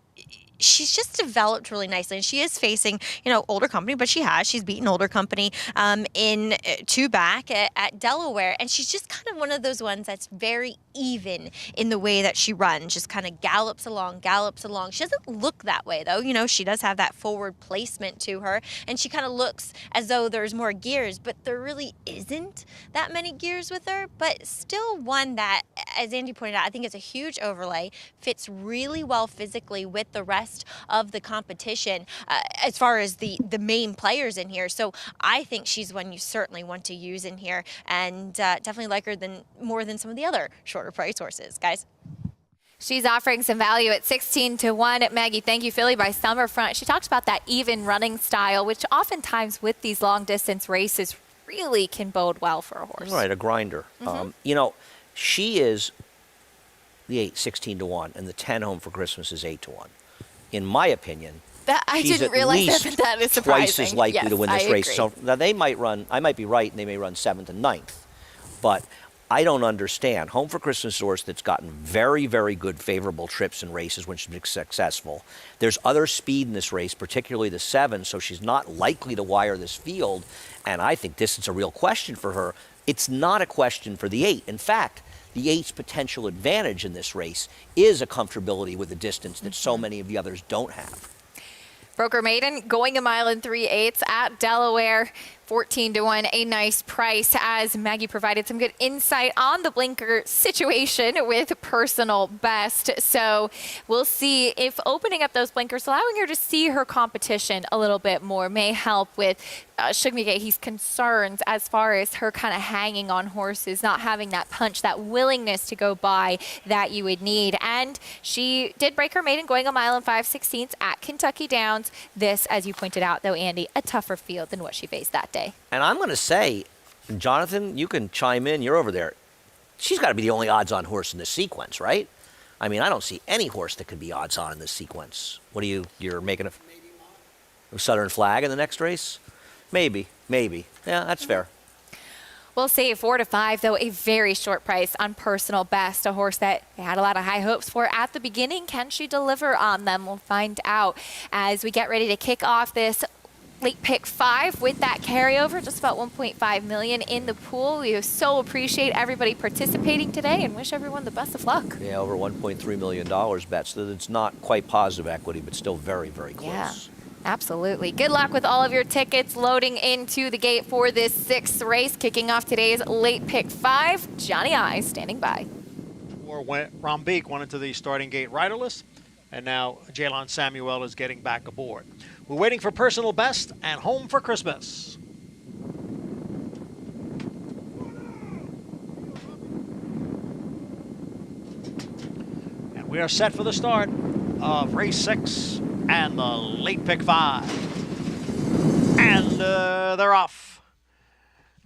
just developed really nicely, and she is facing, older company, but she's beaten older company in 2 back at Delaware, and she's just kind of one of those ones that's very even in the way that she runs, just kind of gallops along. She doesn't look that way, though. She does have that forward placement to her, and she kind of looks as though there's more gears, but there really isn't that many gears with her, but still one that, as Andy pointed out, I think is a huge overlay, fits really well physically with the rest of the competition as far as the main players in here. So I think she's one you certainly want to use in here, and definitely like her more than some of the other shorter price horses. Guys? She's offering some value at 16-1. Maggie, thank you. Filly by Summer Front. She talks about that even running style, which oftentimes with these long distance races really can bode well for a horse. Right, a grinder. She is the 8, 16-1, and the 10 Home for Christmas is 8-1. In my opinion, I she's didn't at realize least that is surprising. Twice as likely to win this race. Agree. So now they might run. I might be right, and they may run 7th and 9th, but I don't understand. Home for Christmas horse that's gotten very, very good favorable trips and races when she's been successful. There's other speed in this race, particularly the 7, so she's not likely to wire this field. And I think this is a real question for her. It's not a question for the 8. In fact, the 8's potential advantage in this race is a comfortability with a distance that so many of the others don't have. Broker Maiden going 1 mile and 3/8 at Delaware. 14-1, a nice price, as Maggie provided some good insight on the blinker situation with Personal Best. So we'll see if opening up those blinkers, allowing her to see her competition a little bit more, may help with Shug McGahee's concerns as far as her kind of hanging on horses, not having that punch, that willingness to go by that you would need. And she did break her maiden going a mile and 5/16 at Kentucky Downs. This, as you pointed out, though, Andy, a tougher field than what she faced that day. And I'm going to say, Jonathan, you can chime in. You're over there. She's got to be the only odds-on horse in this sequence, right? I mean, I don't see any horse that could be odds-on in this sequence. What are you're making a Southern Flag in the next race? Maybe. Yeah, that's fair. We'll see. 4-5, though, a very short price on Personal Best, a horse that they had a lot of high hopes for at the beginning. Can she deliver on them? We'll find out as we get ready to kick off this late pick 5 with that carryover, just about $1.5 million in the pool. We so appreciate everybody participating today and wish everyone the best of luck. Yeah, over $1.3 million bets. It's not quite positive equity, but still very, very close. Yeah. Absolutely. Good luck with all of your tickets loading into the gate for this 6th race, kicking off today's late pick 5. Johnny I standing by. Rambeek went into the starting gate riderless, and now Jalon Samuel is getting back aboard. We're waiting for Personal Best and Home for Christmas. And we are set for the start of race 6 and the late pick 5. And they're off.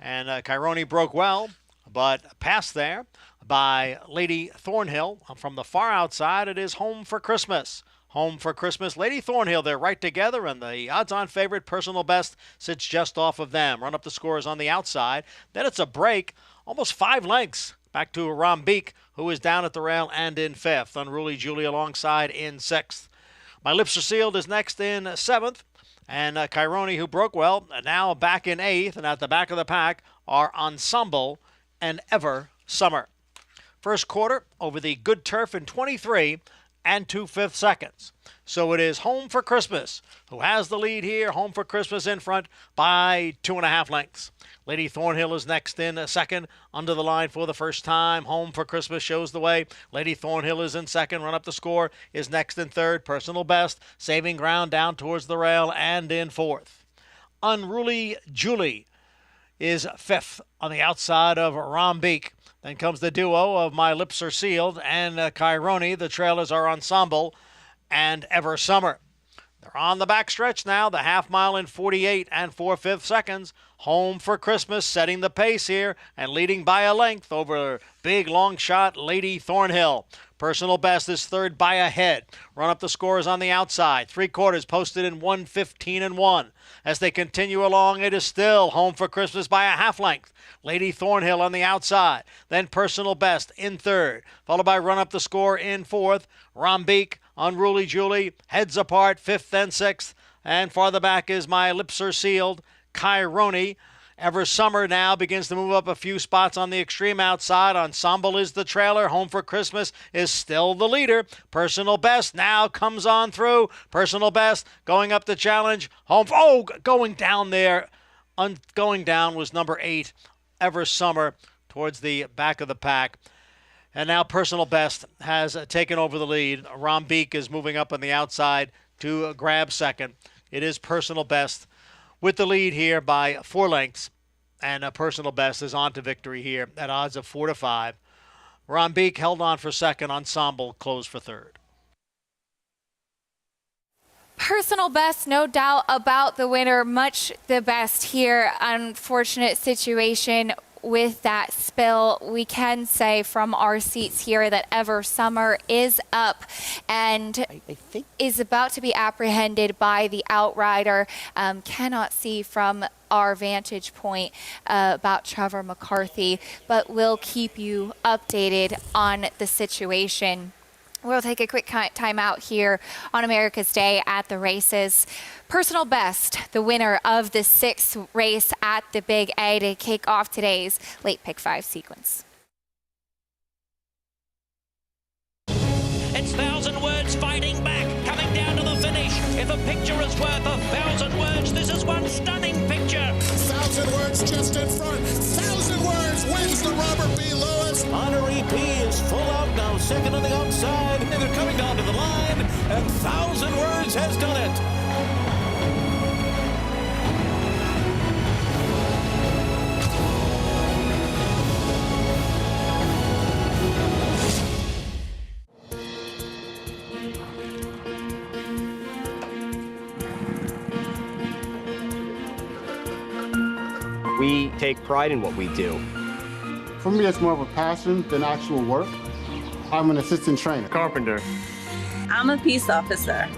And Caironi broke well, but passed there by Lady Thornhill. From the far outside, it is Home for Christmas. Home for Christmas, Lady Thornhill, they're right together, and the odds-on favorite, Personal Best, sits just off of them. Run up the scores on the outside. Then it's a break, almost 5 lengths. Back to Rambeek, who is down at the rail and in 5th. Unruly Julie alongside in 6th. My Lips Are Sealed is next in 7th. And Caironi, who broke well, now back in 8th. And at the back of the pack are Ensemble and Ever Summer. First quarter over the good turf in 23 and 2/5 seconds. So it is Home for Christmas who has the lead here. Home for Christmas in front by 2.5 lengths. Lady Thornhill is next in second, under the line for the first time. Home for Christmas shows the way. Lady Thornhill is in second. Run up the score is next in third. Personal Best saving ground down towards the rail and in 4th. Unruly Julie is 5th on the outside of Rambeek. Then comes the duo of My Lips Are Sealed and Caironi. The trailers are Ensemble and Ever Summer. They're on the backstretch now, the half mile in 48 and 4/5 seconds. Home for Christmas setting the pace here and leading by a length over big long shot Lady Thornhill. Personal Best is third by a head. Run up the scores on the outside. 3/4 posted in 1:15 and 1. As they continue along, it is still Home for Christmas by a half length. Lady Thornhill on the outside. Then Personal Best in third. Followed by Run Up the Score in 4th. Rambeek, Unruly Julie, heads apart 5th and 6th. And farther back is My Lips Are Sealed. Caironi. Ever Summer now begins to move up a few spots on the extreme outside. Ensemble is the trailer. Home for Christmas is still the leader. Personal Best now comes on through. Personal Best going up the challenge. Going down there. Going down was number 8, Ever Summer, towards the back of the pack. And now Personal Best has taken over the lead. Rambeek is moving up on the outside to grab second. It is Personal Best with the lead here by 4 lengths, and Personal Best is on to victory here at odds of 4-5. Rambeek held on for second. Ensemble closed for third. Personal Best, no doubt about the winner. Much the best here. Unfortunate situation with that spill. We can say from our seats here that Ever Summer is up and is about to be apprehended by the outrider. Cannot see from our vantage point about Trevor McCarthy, but we'll keep you updated on the situation. We'll take a quick time out here on America's Day at the races. Personal Best, the winner of the 6th race at the Big A, to kick off today's late pick 5 sequence. It's 1,000 Words fighting back, coming down to the finish. If a picture is worth 1,000 words, this is one stunning picture. 1,000 Lewis just in front. 1,000 Words wins the Robert B. Lewis. Honoree P is full out now, second on the outside. And they're coming down to the line, and 1,000 Words has done it. We take pride in what we do. For me, it's more of a passion than actual work. I'm an assistant trainer. Carpenter. I'm a peace officer.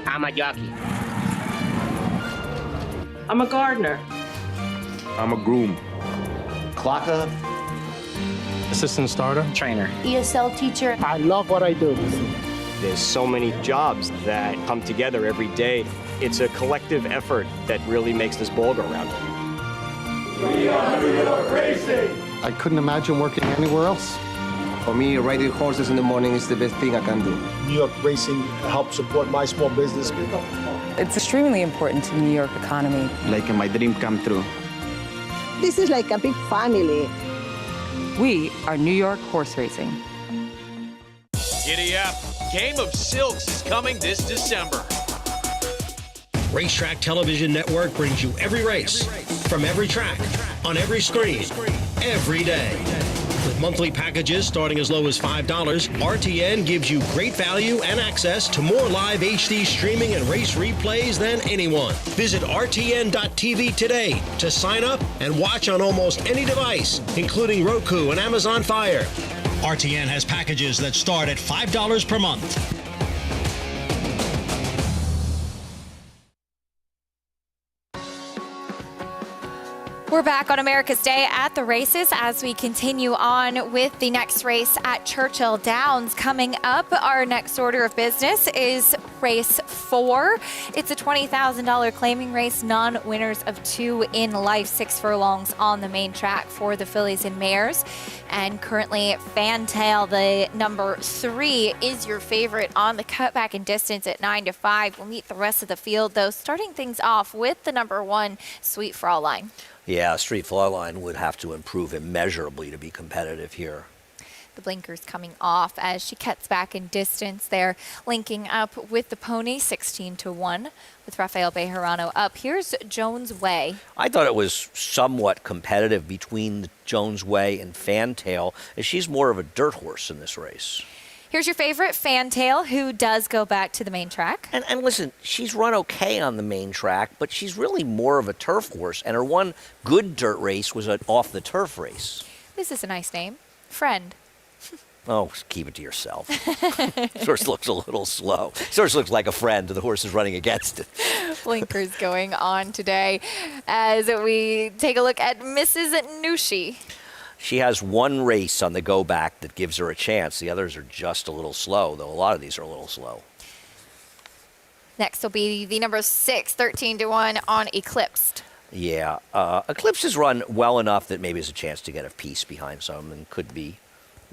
I'm a jockey. I'm a gardener. I'm a groom. Clocker. Assistant starter. Trainer. ESL teacher. I love what I do. There's so many jobs that come together every day. It's a collective effort that really makes this ball go round. We are New York Racing! I couldn't imagine working anywhere else. For me, riding horses in the morning is the best thing I can do. New York Racing helps support my small business. It's extremely important to the New York economy. Like my dream come true. This is like a big family. We are New York Horse Racing. Giddy up. Game of Silks is coming this December. Racetrack Television Network brings you every race, from every track, on every screen, every day. With monthly packages starting as low as $5, RTN gives you great value and access to more live HD streaming and race replays than anyone. Visit RTN.tv today to sign up and watch on almost any device, including Roku and Amazon Fire. RTN has packages that start at $5 per month. We're back on America's Day at the races as we continue on with the next race at Churchill Downs. Coming up, our next order of business is race 4. It's a $20,000 claiming race, non-winners of 2 in life, 6 furlongs on the main track for the fillies and mares. And currently, Fantail, the number 3, is your favorite on the cutback and distance at 9-5. We'll meet the rest of the field, though, starting things off with the number 1, Sweet Fraulein. Yeah, Street Fraulein would have to improve immeasurably to be competitive here. The blinkers coming off as she cuts back in distance there, linking up with the pony 16-1 with Rafael Bejarano up. Here's Jones Way. I thought it was somewhat competitive between Jones Way and Fantail, as she's more of a dirt horse in this race. Here's your favorite, Fantail, who does go back to the main track. And listen, she's run okay on the main track, but she's really more of a turf horse, and her one good dirt race was an off-the-turf race. This is a nice name. Friend. Oh, keep it to yourself. This horse looks a little slow. This horse looks like a friend to the horses running against it. Blinkers going on today as we take a look at Mrs. Nushi. She has one race on the go back that gives her a chance. The others are just a little slow, though a lot of these are a little slow. Next will be the number 6, 13-1 on Eclipsed. Yeah, Eclipse has run well enough that maybe there's a chance to get a piece behind some and could be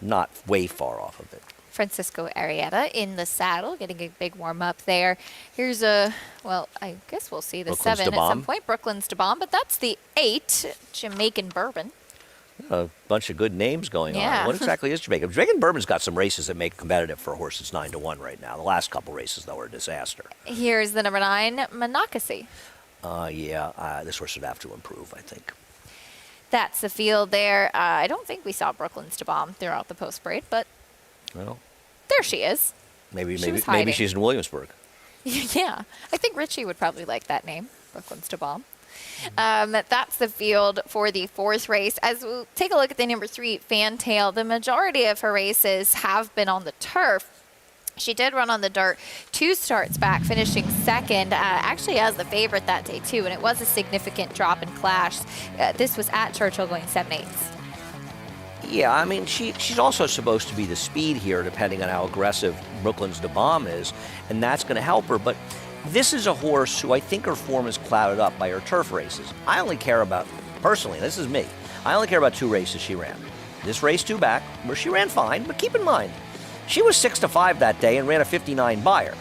not way far off of it. Francisco Arrieta in the saddle, getting a big warm-up there. Here's a, well, I guess we'll see the Brooklyn's 7 de at some Bomb. point. Brooklyn's de Bomb, but that's the 8, Jamaican Bourbon. A bunch of good names going Yeah. on. What exactly is Jamaican? Jamaican Bourbon's got some races that make it competitive for a horse that's 9-1 right now. The last couple races, though, are a disaster. Here's the number 9, Monacacy. This horse would have to improve, I think. That's the field there. I don't think we saw Brooklyn's de Bomb throughout the post parade, but Well, there she is. maybe was hiding. maybe she's in Williamsburg. Yeah, I think Richie would probably like that name, Brooklyn's de Bomb. That's the field for the 4th race. As we'll take a look at the number 3, Fantail, the majority of her races have been on the turf. She did run on the dirt 2 starts back, finishing 2nd, actually as the favorite that day too, and it was a significant drop in clash. This was at Churchill going 7/8. Yeah, I mean, she's also supposed to be the speed here, depending on how aggressive Brooklyn's de Bomb is, and that's going to help her. But this is a horse who I think her form is clouded up by her turf races. I only care about, personally, this is me, I only care about 2 races she ran. This race 2 back, where she ran fine, but keep in mind, she was 6-5 that day and ran a 59 buyer.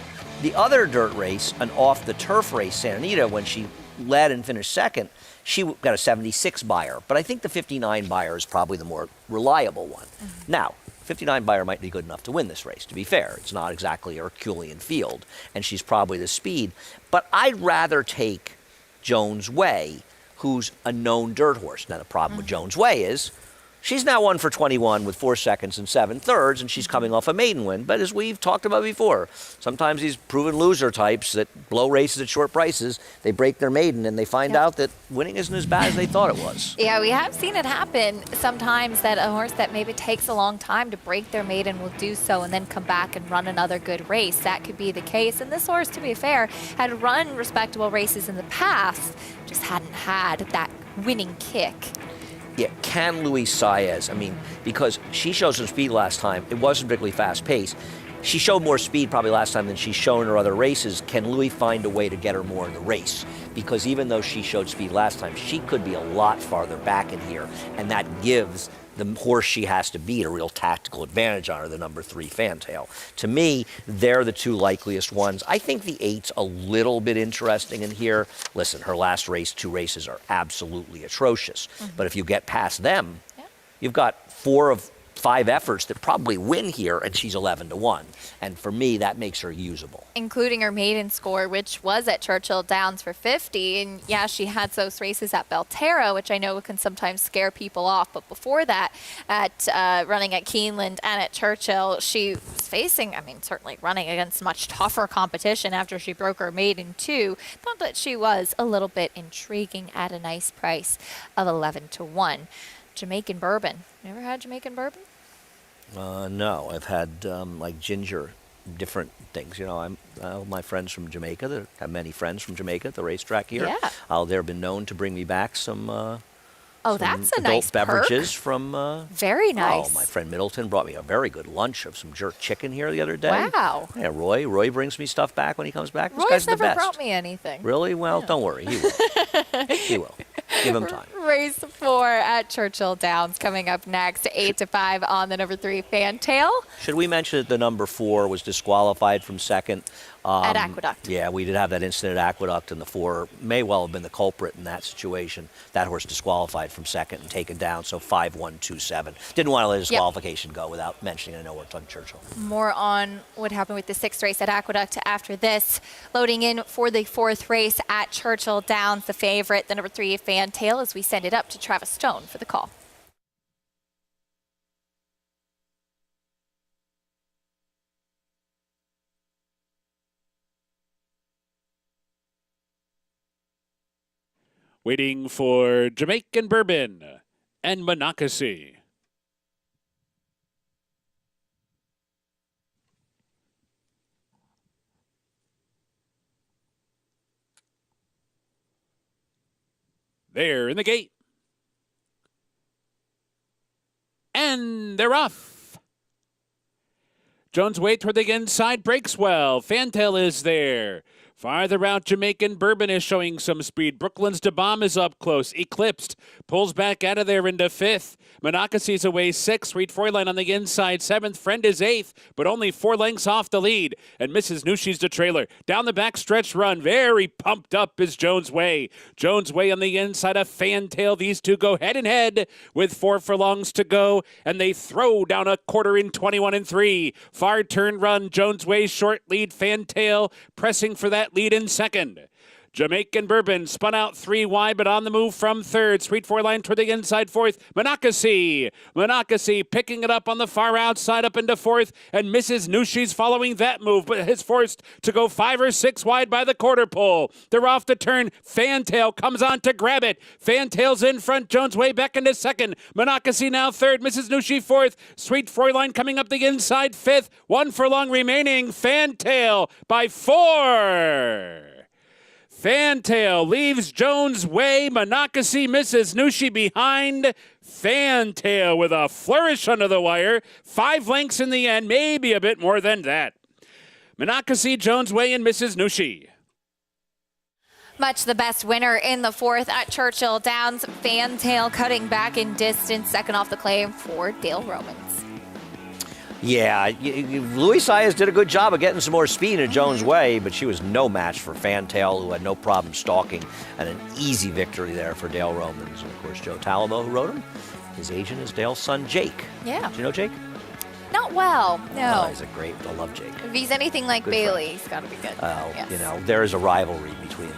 The other dirt race, an off-the-turf race, Santa Anita, when she led and finished 2nd, She got a 76 buyer, but I think the 59 buyer is probably the more reliable one. Now, 59 buyer might be good enough to win this race, to be fair. It's not exactly a Herculean field, and she's probably the speed. But I'd rather take Jones Way, who's a known dirt horse. Now, the problem with Jones Way is she's now 1 for 21 with 4 seconds and 7 thirds, and she's coming off a maiden win. But as we've talked about before, sometimes these proven loser types that blow races at short prices, they break their maiden and they find out that winning isn't as bad as they thought it was. Yeah, we have seen it happen sometimes that a horse that maybe takes a long time to break their maiden will do so and then come back and run another good race. That could be the case. And this horse, to be fair, had run respectable races in the past, just hadn't had that winning kick. Yeah, can Luis Saez, I mean, because she showed some speed last time. It wasn't particularly fast paced. She showed more speed probably last time than she's shown in her other races. Can Louis find a way to get her more in the race? Because even though she showed speed last time, she could be a lot farther back in here, and that gives the horse she has to beat a real tactical advantage on her, the number 3 Fantail. To me, they're the 2 likeliest ones. I think the 8's a little bit interesting in here. Listen, her last race, 2 races are absolutely atrocious. But if you get past them, you've got 4 of 5 efforts that probably win here, and she's 11-1. And for me, that makes her usable. Including her maiden score, which was at Churchill Downs for 50. And yeah, she had those races at Belterra, which I know can sometimes scare people off. But before that, at running at Keeneland and at Churchill, she was facing, I mean, certainly running against much tougher competition after she broke her maiden too. Thought that she was a little bit intriguing at a nice price of 11-1. Jamaican Bourbon. You ever had Jamaican Bourbon? No, I've had like ginger, different things. You know, my friends from Jamaica, I have many friends from Jamaica at the racetrack here. Yeah. They've been known to bring me back some that's a adult nice beverages perk. from. Very nice. Oh, my friend Middleton brought me a very good lunch of some jerk chicken here the other day. Wow. Yeah, Roy brings me stuff back when he comes back. This Roy's guy's the never best. brought me anything. Really? Well, don't worry, he will. He will. Give him time. Race 4 at Churchill Downs coming up next, 8-5 on the number 3 Fantail. Should we mention that the number 4 was disqualified from second? At Aqueduct. Yeah, we did have that incident at Aqueduct, and the 4 may well have been the culprit in that situation. That horse disqualified from second and taken down, so 5-1-2-7. Didn't want to let disqualification go without mentioning. I know we're talking Churchill. More on what happened with the 6th race at Aqueduct after this. Loading in for the 4th race at Churchill Downs, the favorite, the number 3 Fantail, as we send it up to Travis Stone for the call. Waiting for Jamaican Bourbon and Monocacy. They're in the gate. And they're off. Jones Way toward the inside, breaks well. Fantail is there. Farther out, Jamaican Bourbon is showing some speed. Brooklyn's DeBomb is up close. Eclipsed pulls back out of there into 5th. Monocacy's away 6th. Reed Froyline on the inside 7th. Friend is 8th, but only 4 lengths off the lead. And Mrs. Nushi's the trailer. Down the back stretch run. Very pumped up is Jones Way. Jones Way on the inside of Fantail. These two go head and head with 4 furlongs to go. And they throw down a quarter in 21-3. Far turn run. Jones Way short lead. Fantail pressing for that lead in second. Jamaican Bourbon spun out 3 wide, but on the move from 3rd. Sweet Froyline toward the inside 4th. Monocacy picking it up on the far outside up into 4th, and Mrs. Nushi's following that move, but is forced to go 5 or 6 wide by the quarter pole. They're off the turn. Fantail comes on to grab it. Fantail's in front. Jones Way back into 2nd. Monocacy now 3rd. Mrs. Nushi 4th. Sweet Froyline coming up the inside 5th. 1 furlong remaining. Fantail by 4. Fantail leaves Jones Way. Monocacy, Mrs. Nushi behind. Fantail with a flourish under the wire. 5 lengths in the end, maybe a bit more than that. Monocacy, Jones Way, and Mrs. Nushi. Much the best winner in the 4th at Churchill Downs. Fantail cutting back in distance, second off the claim for Dale Romans. Yeah, Luis Saez did a good job of getting some more speed in Jones' way, but she was no match for Fantail, who had no problem stalking, and an easy victory there for Dale Romans. And, of course, Joe Talamo, who wrote him. His agent is Dale's son, Jake. Yeah. Do you know Jake? Not well, no. Oh, he's a great, I love Jake. If he's anything like Good Bailey, friend. he's got to be good. You know, there is a rivalry between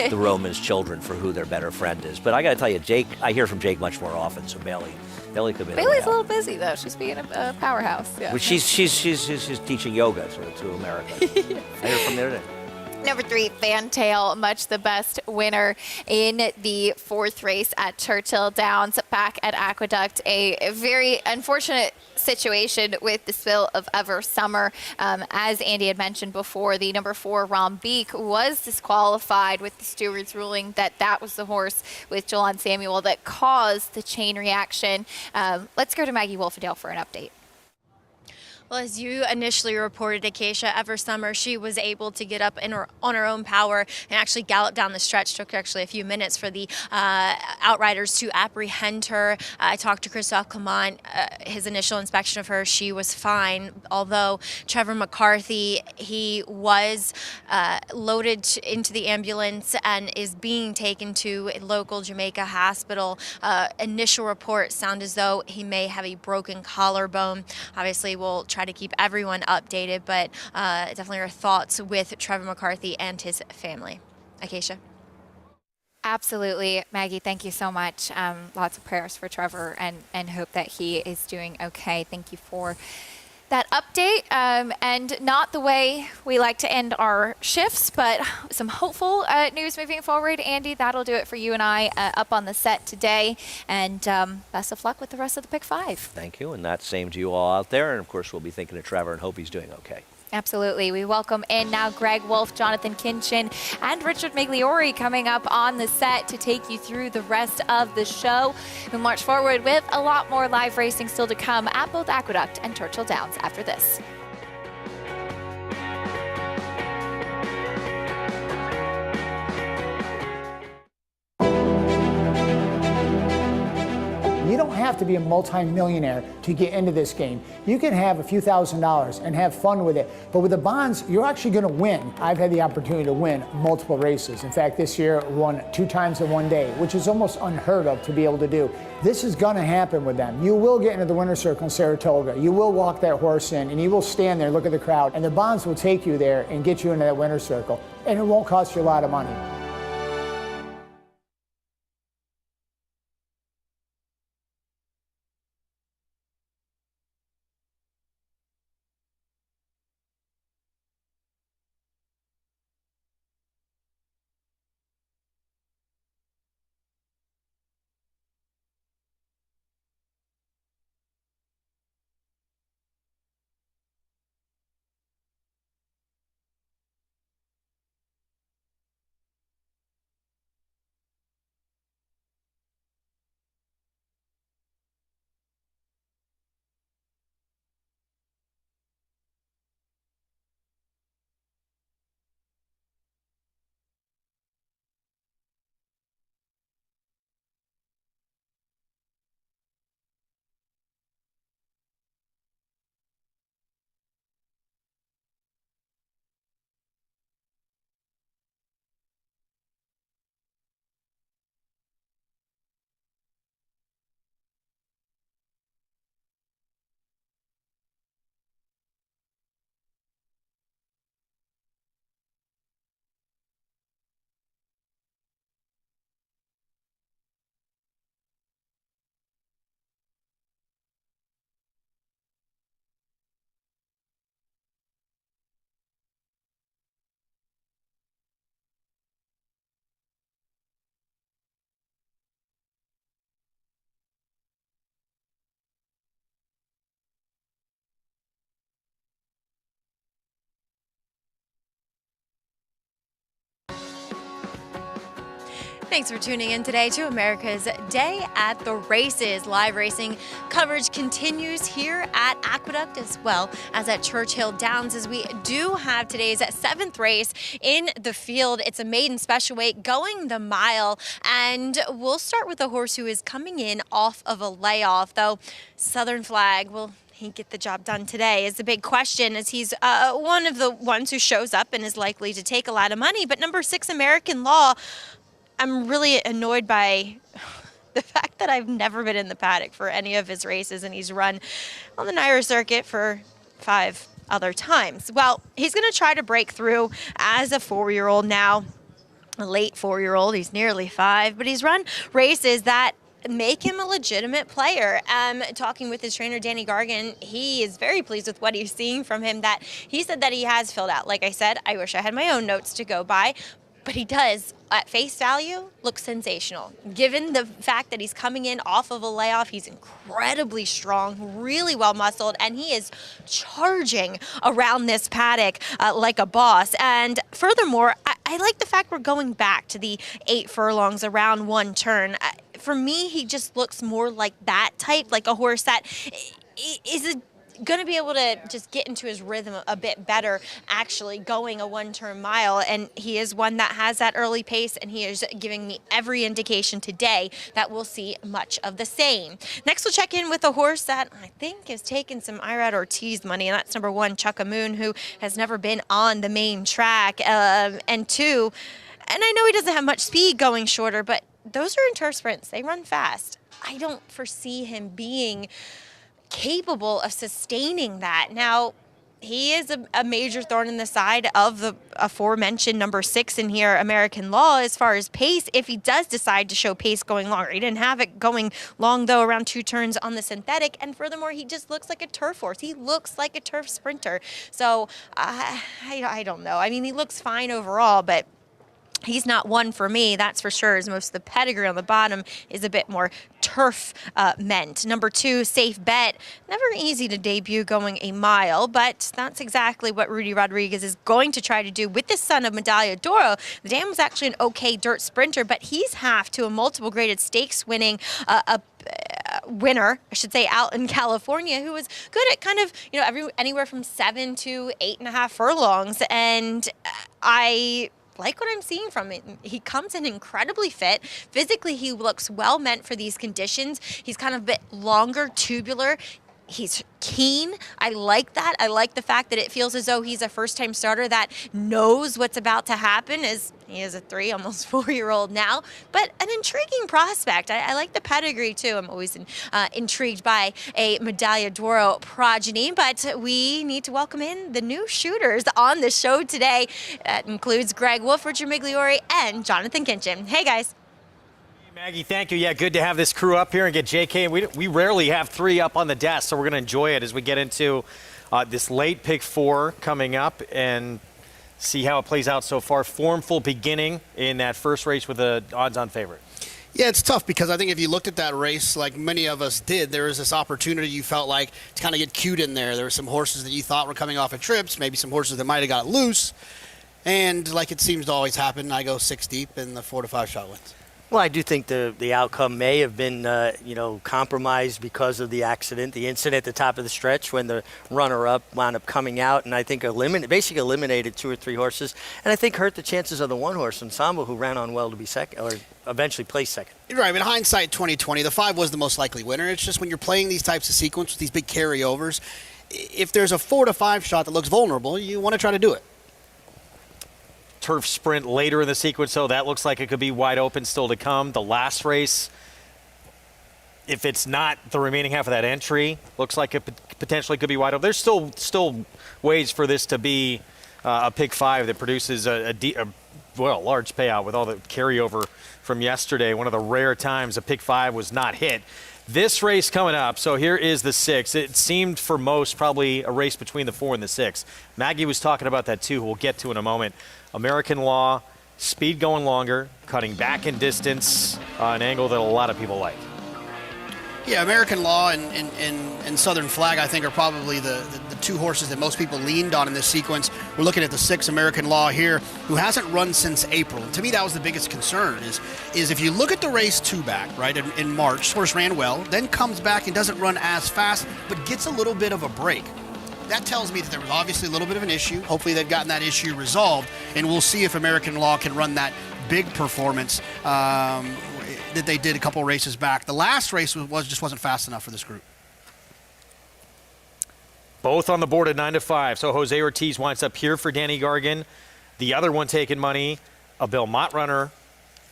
the Romans' children for who their better friend is. But I got to tell you, Jake, I hear from Jake much more often, so Bailey could be. Bailey's a little busy, though. She's being a powerhouse. Yeah. But she's teaching yoga to America. I heard from there today. Number 3, Fantail, much the best winner in the 4th race at Churchill Downs. Back at Aqueduct, a very unfortunate situation with the spill of Ever Summer. As Andy had mentioned before, the number 4 Rombeek was disqualified with the stewards ruling that was the horse with Jelon Samuel that caused the chain reaction. Let's go to Maggie Wolfendale for an update. Well, as you initially reported, Acacia, Ever Summer, she was able to get up on her own power and actually gallop down the stretch. Took actually a few minutes for the outriders to apprehend her. I talked to Christophe Clement. His initial inspection of her, she was fine. Although Trevor McCarthy, he was loaded into the ambulance and is being taken to a local Jamaica hospital. Initial reports sound as though he may have a broken collarbone. Obviously, we'll try to keep everyone updated, but definitely our thoughts with Trevor McCarthy and his family. Acacia. Absolutely, Maggie, thank you so much. Lots of prayers for Trevor and hope that he is doing okay. Thank you for that update, and not the way we like to end our shifts, but some hopeful news moving forward. Andy, that'll do it for you and I up on the set today, and best of luck with the rest of the Pick 5. Thank you, and that's same to you all out there, and of course we'll be thinking of Trevor and hope he's doing okay. Absolutely. We welcome in now Greg Wolf, Jonathan Kinchin, and Richard Migliori coming up on the set to take you through the rest of the show. We'll march forward with a lot more live racing still to come at both Aqueduct and Churchill Downs after this. You don't have to be a multi-millionaire to get into this game. You can have a few $1,000s and have fun with it. But with the bonds, you're actually going to win. I've had the opportunity to win multiple races. In fact, this year I won 2 times in one day, which is almost unheard of to be able to do. This is going to happen with them. You will get into the winner's circle in Saratoga. You will walk that horse in, and you will stand there, look at the crowd, and the bonds will take you there and get you into that winner's circle. And it won't cost you a lot of money. Thanks for tuning in today to America's Day at the Races. Live racing coverage continues here at Aqueduct as well as at Churchill Downs, as we do have today's 7th race in the field. It's a maiden special weight going the mile, and we'll start with a horse who is coming in off of a layoff, though Southern Flag, well, he get the job done today is the big question, as he's one of the ones who shows up and is likely to take a lot of money. But number 6, American Law, I'm really annoyed by the fact that I've never been in the paddock for any of his races, and he's run on the NYRA circuit for 5 other times. Well, he's going to try to break through as a 4-year-old now, a late 4-year-old. He's nearly 5, but he's run races that make him a legitimate player. Talking with his trainer, Danny Gargan, he is very pleased with what he's seeing from him, that he said that he has filled out. Like I said, I wish I had my own notes to go by, but he does, at face value, look sensational. Given the fact that he's coming in off of a layoff, he's incredibly strong, really well muscled, and he is charging around this paddock like a boss. And furthermore, I like the fact we're going back to the 8 furlongs around one turn. For me, he just looks more like that type, like a horse that is going to be able to just get into his rhythm a bit better, actually going a 1-turn mile. And he is one that has that early pace, and he is giving me every indication today that we'll see much of the same. Next, we'll check in with a horse that I think has taken some Irad Ortiz money, and that's number 1, Chuckamoon, who has never been on the main track. And 2, and I know he doesn't have much speed going shorter, but those are in turf sprints. They run fast. I don't foresee him being capable of sustaining that. Now, he is a major thorn in the side of the aforementioned number 6 in here, American Law, as far as pace, if he does decide to show pace going longer. He didn't have it going long, though, around 2 turns on the synthetic, and furthermore, he just looks like a turf horse. He looks like a turf sprinter. So, I don't know. I mean, he looks fine overall, but he's not one for me, that's for sure, as most of the pedigree on the bottom is a bit more turf meant. Number 2, Safe Bet. Never easy to debut going a mile, but that's exactly what Rudy Rodriguez is going to try to do with the son of Medaglia d'Oro. The dam was actually an okay dirt sprinter, but he's half to a multiple graded stakes winning winner, I should say, out in California, who was good at kind of, anywhere from 7 to 8.5 furlongs. And I like what I'm seeing from it. He comes in incredibly fit. Physically, he looks well meant for these conditions. He's kind of a bit longer, tubular. He's keen. I like that. I like the fact that it feels as though he's a first-time starter that knows what's about to happen, as he is a 3, almost 4-year-old now. But an intriguing prospect. I like the pedigree, too. I'm always intrigued by a Medaglia d'Oro progeny. But we need to welcome in the new shooters on the show today. That includes Greg Wolf, Richard Migliore, and Jonathan Kinchen. Hey, guys. Maggie, thank you. Yeah, good to have this crew up here and get JK. We rarely have 3 up on the desk, so we're going to enjoy it as we get into this late pick 4 coming up and see how it plays out so far. Formful beginning in that first race with the odds-on favorite. Yeah, it's tough because I think if you looked at that race like many of us did, there was this opportunity you felt like to kind of get cute in there. There were some horses that you thought were coming off of trips, maybe some horses that might have got loose. And like it seems to always happen, I go 6 deep and the 4 to 5 shot wins. Well, I do think the outcome may have been, compromised because of the accident, the incident at the top of the stretch when the runner-up wound up coming out, and I think basically eliminated 2 or 3 horses, and I think hurt the chances of the 1 horse, Ensemble, who ran on well to be second, or eventually placed second. Right, in hindsight, 2020, the 5 was the most likely winner. It's just when you're playing these types of sequences, these big carryovers, if there's a 4 to 5 shot that looks vulnerable, you want to try to do it. Turf sprint later in the sequence, so that looks like it could be wide open still to come. The last race, if it's not the remaining half of that entry, looks like it potentially could be wide open. There's still ways for this to be a pick 5 that produces a large payout with all the carryover from yesterday. One of the rare times a pick 5 was not hit. This race coming up, so here is the 6. It seemed for most probably a race between the 4 and the 6. Maggie was talking about that too, we'll get to in a moment. American Law, speed going longer, cutting back in distance, an angle that a lot of people like. Yeah, American Law and Southern Flag, I think, are probably the 2 horses that most people leaned on in this sequence. We're looking at the 6 American Law here, who hasn't run since April. And to me, that was the biggest concern, is if you look at the race 2 back, right, in March, horse ran well, then comes back and doesn't run as fast, but gets a little bit of a break. That tells me that there was obviously a little bit of an issue. Hopefully they've gotten that issue resolved, and we'll see if American Law can run that big performance that they did a couple races back. The last race just wasn't fast enough for this group. Both on the board at 9-5. So Jose Ortiz winds up here for Danny Gargan. The other one taking money, a Belmont runner,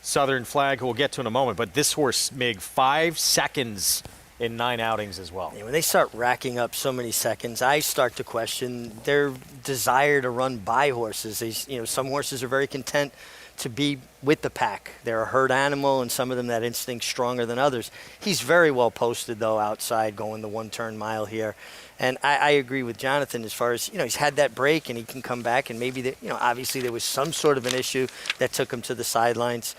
Southern Flag, who we'll get to in a moment. But this horse, Mig, 5 seconds in 9 outings as well. Yeah, when they start racking up so many seconds, I start to question their desire to run by horses. Some horses are very content to be with the pack. They're a herd animal, and some of them that instinct's stronger than others. He's very well posted, though, outside going the 1-turn mile here. And I agree with Jonathan as far as, he's had that break and he can come back, and maybe, obviously there was some sort of an issue that took him to the sidelines.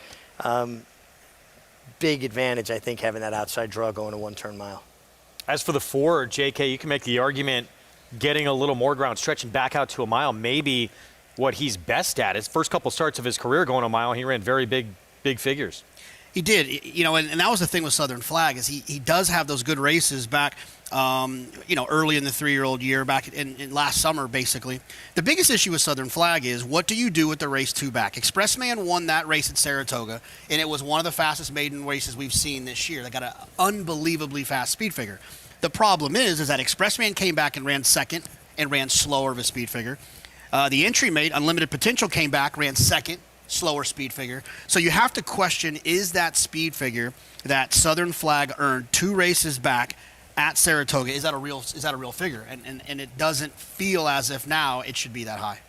Big advantage, I think, having that outside draw going a 1-turn mile. As for the 4, JK, you can make the argument getting a little more ground, stretching back out to a mile, maybe what he's best at. His first couple starts of his career going a mile, he ran very big figures. He did, and that was the thing with Southern Flag is he does have those good races back, early in the 3-year-old year, back in last summer, basically. The biggest issue with Southern Flag is what do you do with the race 2 back? Expressman won that race at Saratoga, and it was one of the fastest maiden races we've seen this year. They got an unbelievably fast speed figure. The problem is that Expressman came back and ran second and ran slower of a speed figure. The entry mate, Unlimited Potential, came back, ran second, slower speed figure. So you have to question, is that speed figure that Southern Flag earned 2 races back at Saratoga, is that a real figure? And it doesn't feel as if now it should be that high.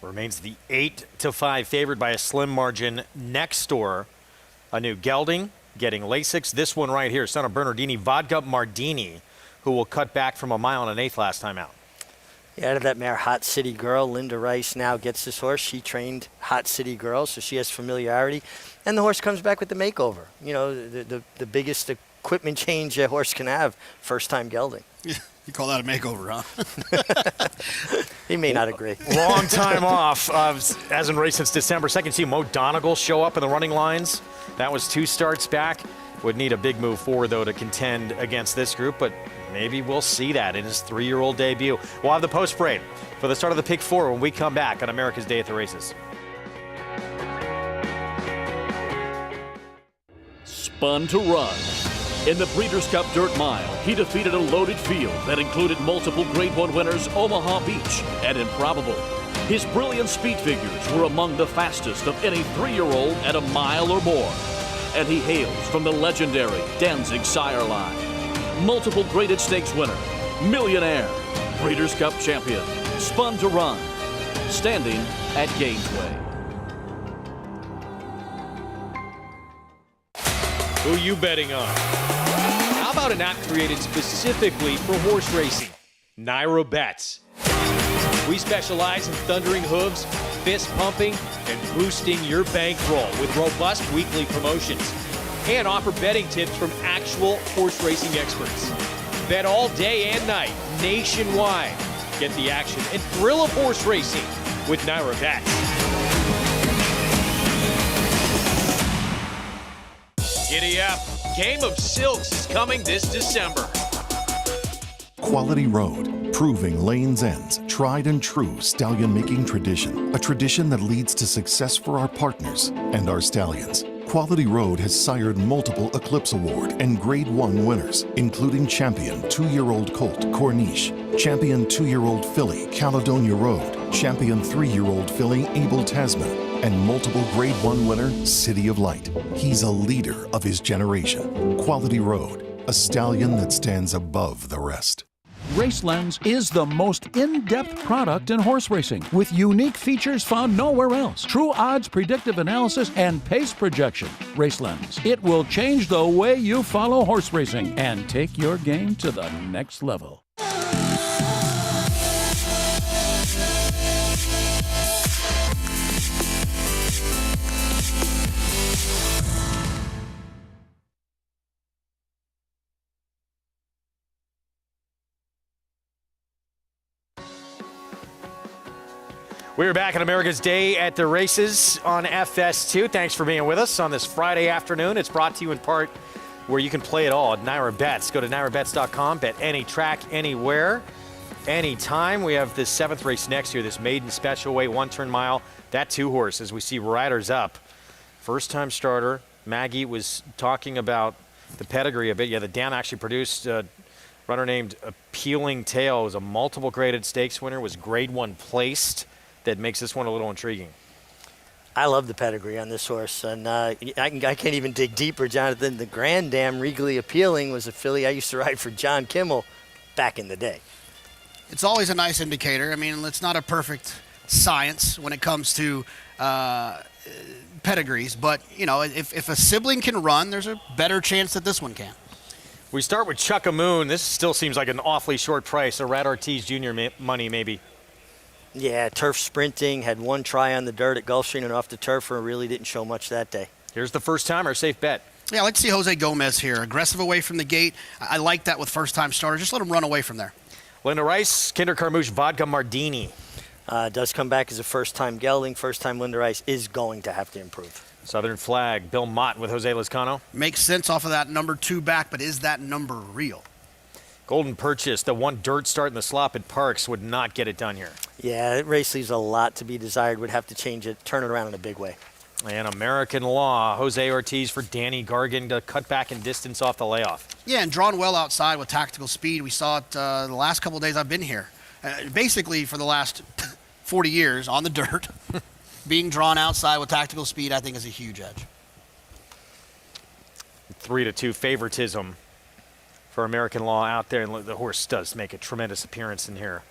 Remains the 8-5 favored by a slim margin. Next door, a new gelding getting Lasix. This one right here, son of Bernardini, Vodka Mardini, who will cut back from a mile and 1/8 last time out. Yeah, out of that mare, Hot City Girl, Linda Rice now gets this horse. She trained Hot City Girl, so she has familiarity. And the horse comes back with the makeover. The biggest equipment change a horse can have, first-time gelding. You call that a makeover, huh? He may not agree. Long time off, hasn't raced since December 2nd. See Mo Donegal show up in the running lines. That was 2 starts back. Would need a big move forward, though, to contend against this group, but maybe we'll see that in his 3-year-old debut. We'll have the post-parade for the start of the Pick 4 when we come back on America's Day at the Races. Spun to Run. In the Breeders' Cup Dirt Mile, he defeated a loaded field that included multiple Grade 1 winners Omaha Beach and Improbable. His brilliant speed figures were among the fastest of any 3-year-old at a mile or more. And he hails from the legendary Danzig sire line. Multiple graded stakes winner, millionaire, Breeders' Cup champion, Spun to Run, standing at Gainesway. Who you betting on? How about an app created specifically for horse racing? Naira Bets. We specialize in thundering hooves, fist pumping, and boosting your bankroll with robust weekly promotions. And offer betting tips from actual horse racing experts. Bet all day and night, nationwide. Get the action and thrill of horse racing with Naira Bets. Giddy up. Game of Silks is coming this December. Quality Road, proving Lane's End's tried and true stallion making tradition, a tradition that leads to success for our partners and our stallions. Quality Road has sired multiple Eclipse Award and Grade 1 winners, including champion 2-year-old colt Corniche, champion 2-year-old filly Caledonia Road, champion 3-year-old filly Abel Tasman, and multiple Grade 1 winner City of Light. He's a leader of his generation. Quality Road, a stallion that stands above the rest. RaceLens is the most in-depth product in horse racing, with unique features found nowhere else. True odds, predictive analysis, and pace projection. RaceLens. It will change the way you follow horse racing and take your game to the next level. We're back on America's Day at the Races on FS2. Thanks for being with us on this Friday afternoon. It's brought to you in part where you can play it all at Naira Bets. Go to nairabets.com, bet any track, anywhere, anytime. We have this 7th race next year, this maiden special weight 1-turn mile. That 2-horse, as we see riders up. First-time starter. Maggie was talking about the pedigree a bit. Yeah, the dam actually produced Runner named Appealing Tale was a multiple graded stakes winner, was grade 1 placed. That makes this one a little intriguing. I love the pedigree on this horse, and I can't even dig deeper, Jonathan. The Grand Dam Regally Appealing was a filly I used to ride for John Kimmel back in the day. It's always a nice indicator. I mean, it's not a perfect science when it comes to pedigrees, but, you know, if a sibling can run, there's a better chance that this one can. We start with Chuck-a-Moon. This still seems like an awfully short price. A Rat Ortiz Jr. money, maybe. Yeah, turf sprinting, had one try on the dirt at Gulfstream and off the turf, and really didn't show much that day. Here's the first timer, safe bet. Yeah, I like to see Jose Gomez here. Aggressive away from the gate. I like that with first-time starters. Just let him run away from there. Linda Rice, Kinder Carmouche, Vodka Mardini. Does come back as a first-time gelding. First-time Linda Rice is going to have to improve. Southern Flag, Bill Mott with Jose Lezcano. Makes sense off of that number 2 back, but is that number real? Golden Purchase, the one dirt start in the slop at Parks, would not get it done here. Yeah, that race leaves a lot to be desired. Would have to change it, turn it around in a big way. And American Law, Jose Ortiz for Danny Gargan to cut back in distance off the layoff. Yeah, and drawn well outside with tactical speed. We saw it the last couple of days I've been here. Basically, for the last 40 years on the dirt, being drawn outside with tactical speed, I think is a huge edge. 3-2 favoritism for American Law out there, and the horse does make a tremendous appearance in here.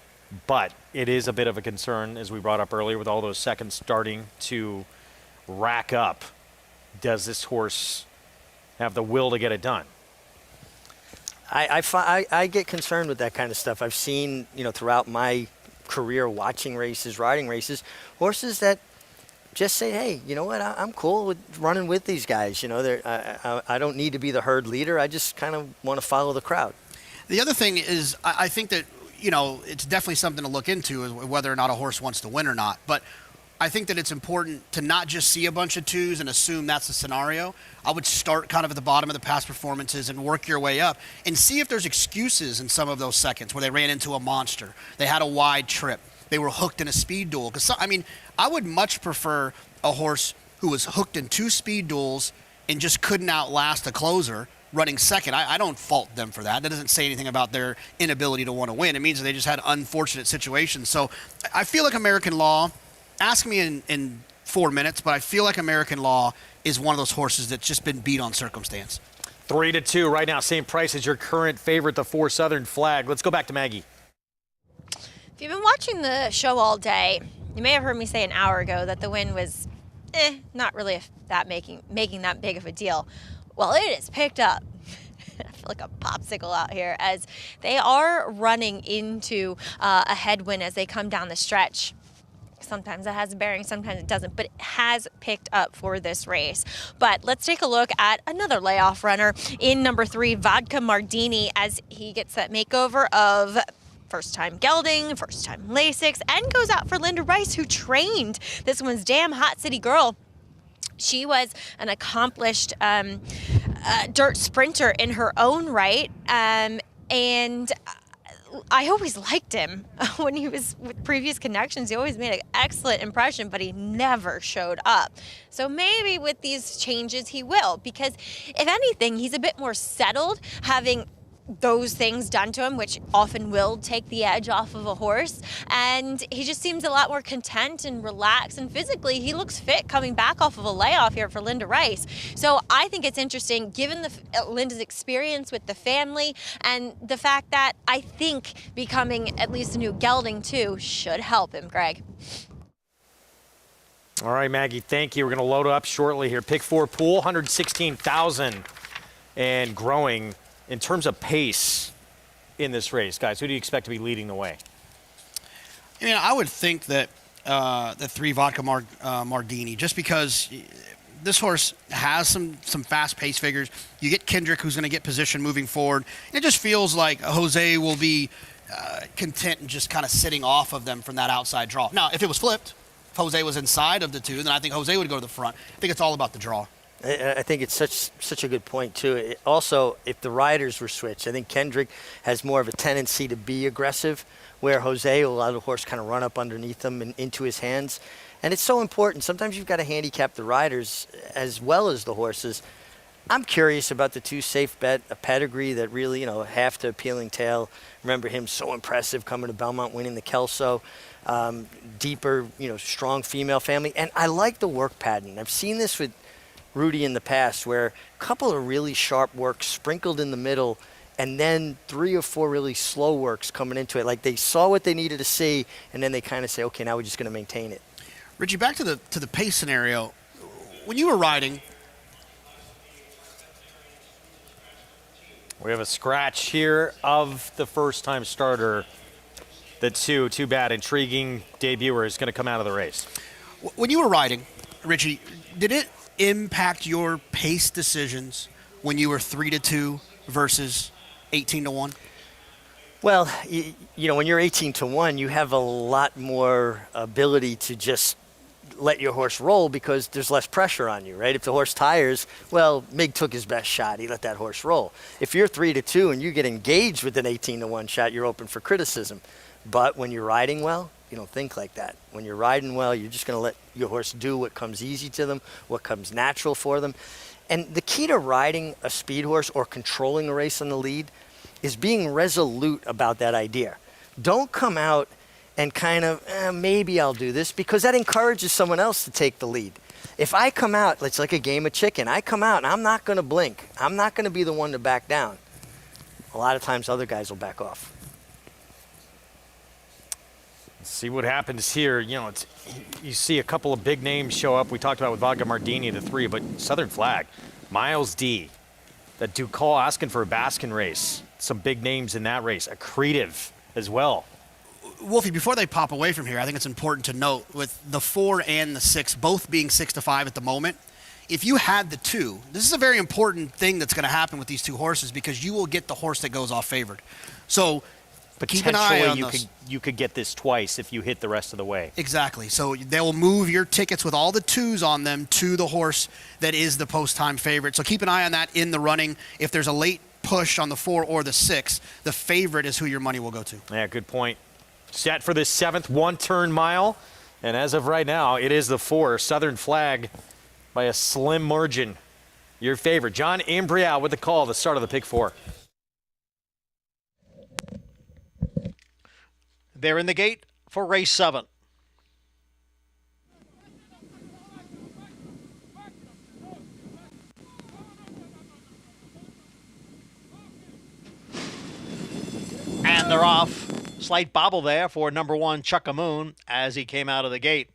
But it is a bit of a concern, as we brought up earlier, with all those seconds starting to rack up. Does this horse have the will to get it done? I get concerned with that kind of stuff. I've seen, throughout my career watching races, riding races, horses that just say, hey, you know what, I'm cool with running with these guys. I don't need to be the herd leader. I just kind of want to follow the crowd. The other thing is, I think that, it's definitely something to look into, is whether or not a horse wants to win or not. But I think that it's important to not just see a bunch of 2s and assume that's the scenario. I would start kind of at the bottom of the past performances and work your way up and see if there's excuses in some of those seconds where they ran into a monster. They had a wide trip. They were hooked in a speed duel. I would much prefer a horse who was hooked in 2 speed duels and just couldn't outlast a closer running second. I don't fault them for that. That doesn't say anything about their inability to want to win. It means that they just had unfortunate situations. So I feel like American Law, ask me in 4 minutes, but I feel like American Law is one of those horses that's just been beat on circumstance. 3-2 right now, same price as your current favorite, the 4 Southern Flag. Let's go back to Maggie. If you've been watching the show all day, you may have heard me say an hour ago that the win was not really making that big of a deal. Well, it is picked up. I feel like a popsicle out here as they are running into a headwind as they come down the stretch. Sometimes it has a bearing, sometimes it doesn't, but it has picked up for this race. But let's take a look at another layoff runner in number 3, Vodka Mardini, as he gets that makeover of first-time gelding, first-time Lasix, and goes out for Linda Rice, who trained this one's Damn Hot City Girl. She was an accomplished dirt sprinter in her own right, and I always liked him when he was with previous connections. He always made an excellent impression, but he never showed up. So maybe with these changes he will, because if anything, he's a bit more settled, having those things done to him, which often will take the edge off of a horse. And he just seems a lot more content and relaxed, and physically he looks fit coming back off of a layoff here for Linda Rice. So I think it's interesting given Linda's experience with the family and the fact that I think becoming at least a new gelding too should help him, Greg. All right, Maggie, thank you. We're going to load up shortly here. Pick 4 pool, 116,000 and growing. In terms of pace in this race, guys, who do you expect to be leading the way? I would think that the 3 Vodka Mardini, just because this horse has some fast pace figures. You get Kendrick, who's going to get position moving forward. It just feels like Jose will be content and just kind of sitting off of them from that outside draw. Now, if it was flipped, if Jose was inside of the 2, then I think Jose would go to the front. I think it's all about the draw. I think it's such a good point, too. Also, if the riders were switched, I think Kendrick has more of a tendency to be aggressive, where Jose will allow the horse kind of run up underneath him and into his hands. And it's so important. Sometimes you've got to handicap the riders as well as the horses. I'm curious about the 2 Safe Bet, a pedigree that really, half to Appealing Tale. Remember him, so impressive, coming to Belmont, winning the Kelso. Deeper, strong female family. And I like the work pattern. I've seen this with Rudy in the past, where a couple of really sharp works sprinkled in the middle, and then 3 or 4 really slow works coming into it. Like they saw what they needed to see, and then they kind of say, okay, now we're just going to maintain it. Richie, back to the pace scenario. When you were riding, we have a scratch here of the first-time starter. The too bad, intriguing debuter is going to come out of the race. When you were riding, Richie, did it impact your pace decisions when you were 3-2 versus 18-1? Well, when you're 18-1, you have a lot more ability to just let your horse roll because there's less pressure on you, right? If the horse tires, well, Mig took his best shot. He let that horse roll. If you're 3-2 and you get engaged with an 18-1 shot, you're open for criticism. But when you're riding well, you don't think like that. When you're riding well, you're just going to let your horse do what comes easy to them, what comes natural for them. And the key to riding a speed horse or controlling a race on the lead is being resolute about that idea. Don't come out and kind of, maybe I'll do this, because that encourages someone else to take the lead. If I come out, it's like a game of chicken. I come out and I'm not going to blink. I'm not going to be the one to back down. A lot of times other guys will back off. See what happens here. You see a couple of big names show up. We talked about with Vodka Mardini, the 3, but Southern Flag, Miles D, that Ducall asking for a Baskin race. Some big names in that race. Accretive as well. Wolfie, before they pop away from here, I think it's important to note with the 4 and the 6 both being 6-5 at the moment. If you had the 2, this is a very important thing that's going to happen with these 2 horses because you will get the horse that goes off favored. So keep an eye on you could get this twice if you hit the rest of the way. Exactly. So they will move your tickets with all the 2s on them to the horse that is the post-time favorite. So keep an eye on that in the running. If there's a late push on the 4 or the 6, the favorite is who your money will go to. Yeah, good point. Set for this 7th one-turn mile. And as of right now, it is the 4, Southern Flag, by a slim margin. Your favorite. John Imbrial with the call, the start of the pick 4. They're in the gate for race 7. And they're off. Slight bobble there for number 1, Chuckamoon, as he came out of the gate.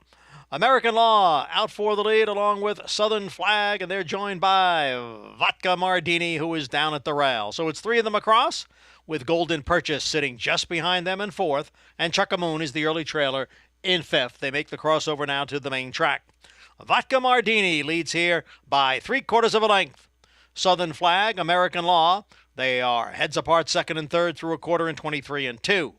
American Law out for the lead along with Southern Flag, and they're joined by Vodka Mardini, who is down at the rail. So it's 3 of them across, with Golden Purchase sitting just behind them in 4th, and Chuckamoon is the early trailer in 5th. They make the crossover now to the main track. Vodka Mardini leads here by 3/4 of a length. Southern Flag, American Law, they are heads apart 2nd and 3rd through 1/4 in 23 and 2.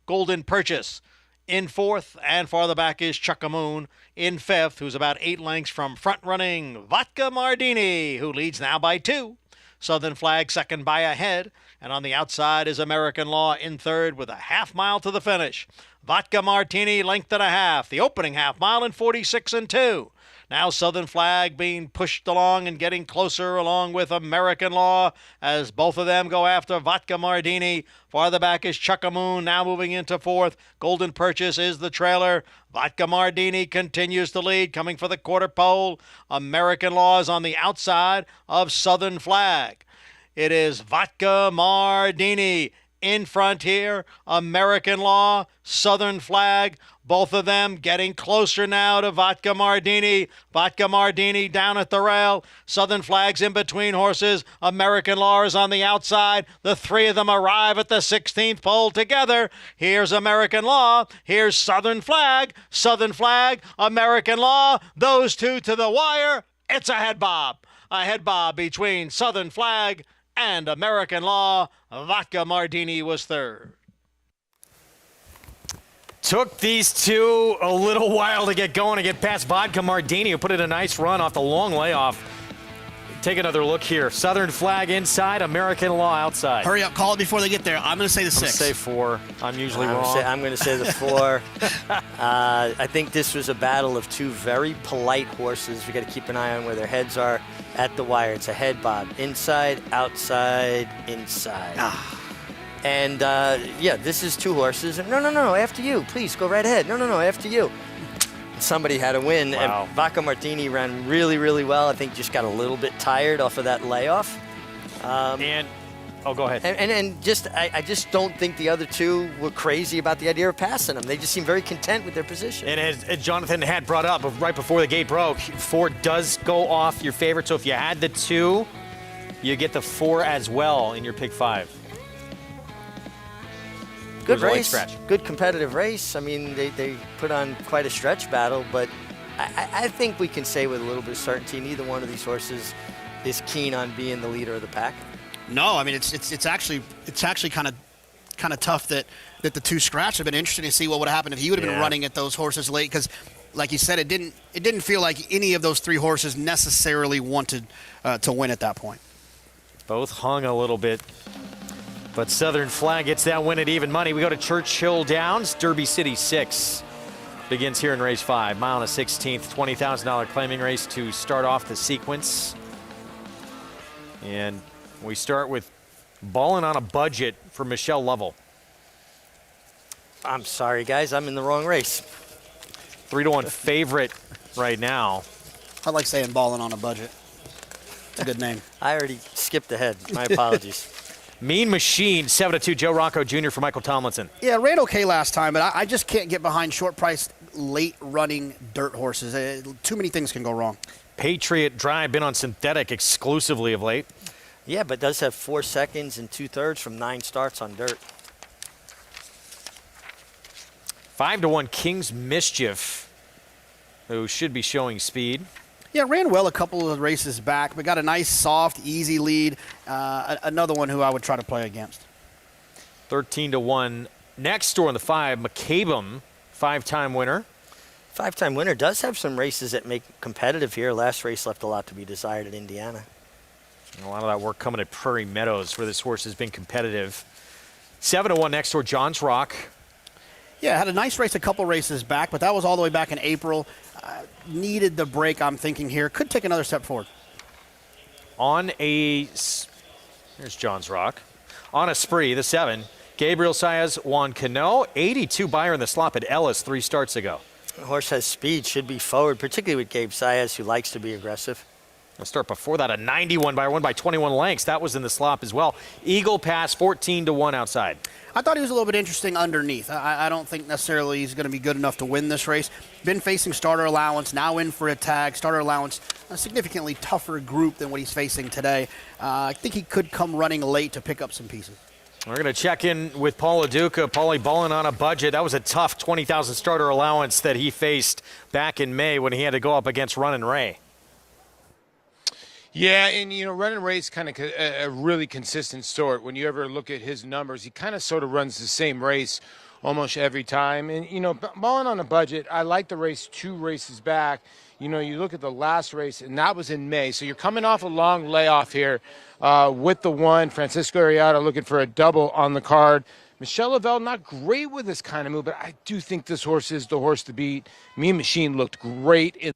Golden Purchase in 4th, and farther back is Chuckamoon in 5th, who's about 8 lengths from front-running Vodka Mardini, who leads now by 2. Southern Flag second by a head, and on the outside is American Law in 3rd with a half mile to the finish. Vodka Martini, length and a half, the opening half mile in 46 and 2. Now Southern Flag being pushed along and getting closer along with American Law as both of them go after Vodka Mardini. Farther back is Chuckamoon, now moving into 4th. Golden Purchase is the trailer. Vodka Mardini continues to lead, coming for the quarter pole. American Law is on the outside of Southern Flag. It is Vodka Mardini in front here. American Law, Southern Flag, both of them getting closer now to Vodka Mardini. Vodka Mardini down at the rail. Southern Flag's in between horses. American Law is on the outside. The 3 of them arrive at the 16th pole together. Here's American Law. Here's Southern Flag. Southern Flag, American Law. Those 2 to the wire. It's a head bob. A head bob between Southern Flag and American Law. Vodka Mardini was 3rd. Took these 2 a little while to get going, to get past Vodka Mardini, who put in a nice run off the long layoff. Take another look here. Southern Flag inside, American Law outside. Hurry up, call it before they get there. I'm going to say the I'm 6. Say 4. I'm usually wrong. I'm going to say the 4. I think this was a battle of two very polite horses. We got to keep an eye on where their heads are at the wire. It's a head bob. Inside, outside, inside. And, this is two horses. No, after you. Please, go right ahead. No, after you. Somebody had a win. Wow. And Vaca Martini ran really, really well. I think just got a little bit tired off of that layoff. Go ahead. I just don't think the other two were crazy about the idea of passing them. They just seem very content with their position. And as Jonathan had brought up right before the gate broke, 4 does go off your favorite. So if you had the 2, you get the 4 as well in your pick 5. Good race, good competitive race. I mean, they put on quite a stretch battle, but I think we can say with a little bit of certainty neither one of these horses is keen on being the leader of the pack. No, I mean it's actually kind of tough that the 2 scratch have been interesting to see what would have happened if he would have been running at those horses late, because like you said, it didn't feel like any of those 3 horses necessarily wanted to win at that point. Both hung a little bit. But Southern Flag gets that win at even money. We go to Churchill Downs. Derby City 6 begins here in race 5. Mile and a 16th, $20,000 claiming race to start off the sequence. And we start with Ballin' on a Budget for Michelle Lovell. I'm sorry, guys. I'm in the wrong race. 3-1 favorite right now. I like saying Ballin' on a Budget. It's a good name. I already skipped ahead. My apologies. Mean Machine, 7-2, Joe Rocco Jr. for Michael Tomlinson. Yeah, ran okay last time, but I just can't get behind short-priced, late-running dirt horses. Too many things can go wrong. Patriot Drive, been on synthetic exclusively of late. Yeah, but does have 4 seconds and 2/3 from 9 starts on dirt. 5-1, King's Mischief, who should be showing speed. Yeah, ran well a couple of races back, but got a nice, soft, easy lead. Another one who I would try to play against. 13-1. Next door in the 5, McCabe, 5-time winner. 5-time winner does have some races that make competitive here. Last race left a lot to be desired at Indiana. And a lot of that work coming at Prairie Meadows, where this horse has been competitive. 7-1 next door, Johns Rock. Yeah, had a nice race a couple races back, but that was all the way back in April. Needed the break, I'm thinking here. Could take another step forward. Here's Johns Rock. On a spree, the 7, Gabriel Saez, Juan Cano, 82 buyer in the slop at Ellis 3 starts ago. The horse has speed, should be forward, particularly with Gabe Saez, who likes to be aggressive. I'll start before that, a 91 buyer, won by 21 lengths. That was in the slop as well. Eagle Pass, 14-1 outside. I thought he was a little bit interesting underneath. I don't think necessarily he's going to be good enough to win this race. Been facing starter allowance, now in for a tag. Starter allowance, a significantly tougher group than what he's facing today. I think he could come running late to pick up some pieces. We're going to check in with Paul LaDuca. Paulie Ballin' on a Budget. That was a tough 20,000 starter allowance that he faced back in May when he had to go up against Runnin' Ray. Yeah, and, Runnin' Ray's kind of a really consistent sort. When you ever look at his numbers, he kind of sort of runs the same race almost every time. And, Ballin' on a Budget, I like the race 2 races back. You look at the last race, and that was in May. So you're coming off a long layoff here with the 1. Francisco Arrieta looking for a double on the card. Michelle Lovell, not great with this kind of move, but I do think this horse is the horse to beat. Mean Machine looked great.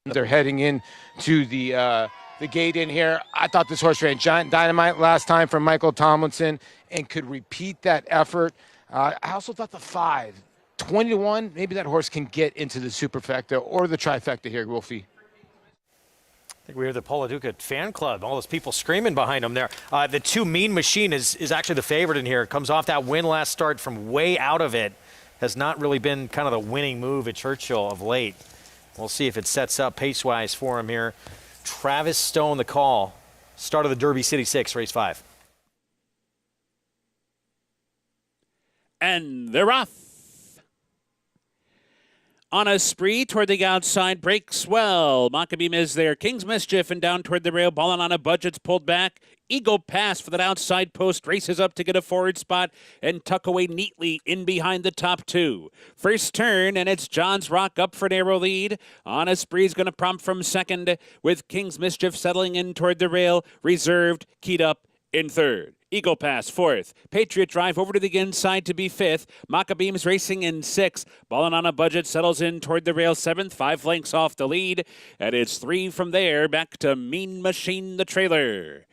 They're heading into the gate in here. I thought this horse ran Giant Dynamite last time from Michael Tomlinson and could repeat that effort. I also thought the 5, 20-1, maybe that horse can get into the superfecta or the trifecta here, Wolfie. I think we hear the Paul LaDuca fan club, all those people screaming behind him there. The 2, Mean Machine, is actually the favorite in here. Comes off that win last start from way out of it. Has not really been kind of the winning move at Churchill of late. We'll see if it sets up pace-wise for him here. Travis Stone, the call. Start of the Derby City 6, race 5. And they're off. On a spree toward the outside, breaks well. Maccabeem is there. King's Mischief and down toward the rail. Ballin' on a budget's pulled back. Eagle Pass for that outside post. Races up to get a forward spot and tuck away neatly in behind the top two. First turn, and it's John's Rock up for narrow lead. On a spree's going to prompt from second with King's Mischief settling in toward the rail. Reserved, keyed up in third. Eagle Pass fourth. Patriot Drive over to the inside to be fifth. Maccabeem's racing in sixth. Ballin' on a budget settles in toward the rail seventh. 5 lengths off the lead. And it's 3 from there back to Mean Machine the trailer.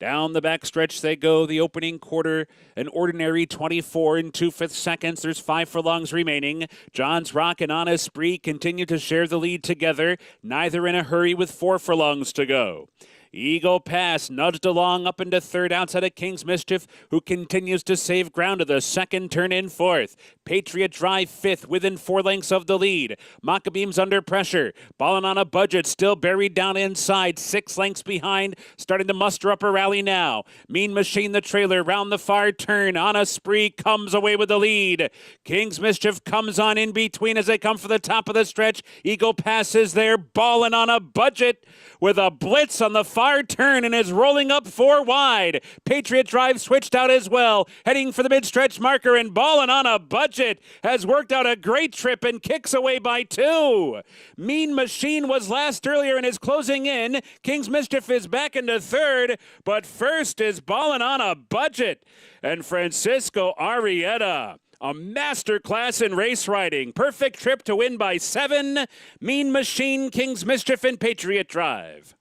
Down the back stretch they go, the opening quarter, an ordinary 24 and 2/5 seconds. There's 5 furlongs remaining. John's Rock and Honest Spree continue to share the lead together, neither in a hurry with 4 furlongs to go. Eagle Pass nudged along up into third outside of King's Mischief, who continues to save ground to the second turn in fourth. Patriot Drive fifth within 4 lengths of the lead. Maccabeem's under pressure. Ballin' on a budget, still buried down inside. 6 lengths behind, starting to muster up a rally now. Mean Machine the trailer round the far turn. On a spree comes away with the lead. King's Mischief comes on in between as they come for the top of the stretch. Eagle Pass is there, ballin' on a budget with a blitz on the far turn and is rolling up 4 wide. Patriot Drive switched out as well, heading for the mid-stretch marker, and Ballin' on a Budget has worked out a great trip and kicks away by 2. Mean Machine was last earlier and is closing in. King's Mischief is back into third, but first is Ballin' on a Budget. And Francisco Arrieta, a master class in race riding. Perfect trip to win by 7. Mean Machine, King's Mischief, and Patriot Drive.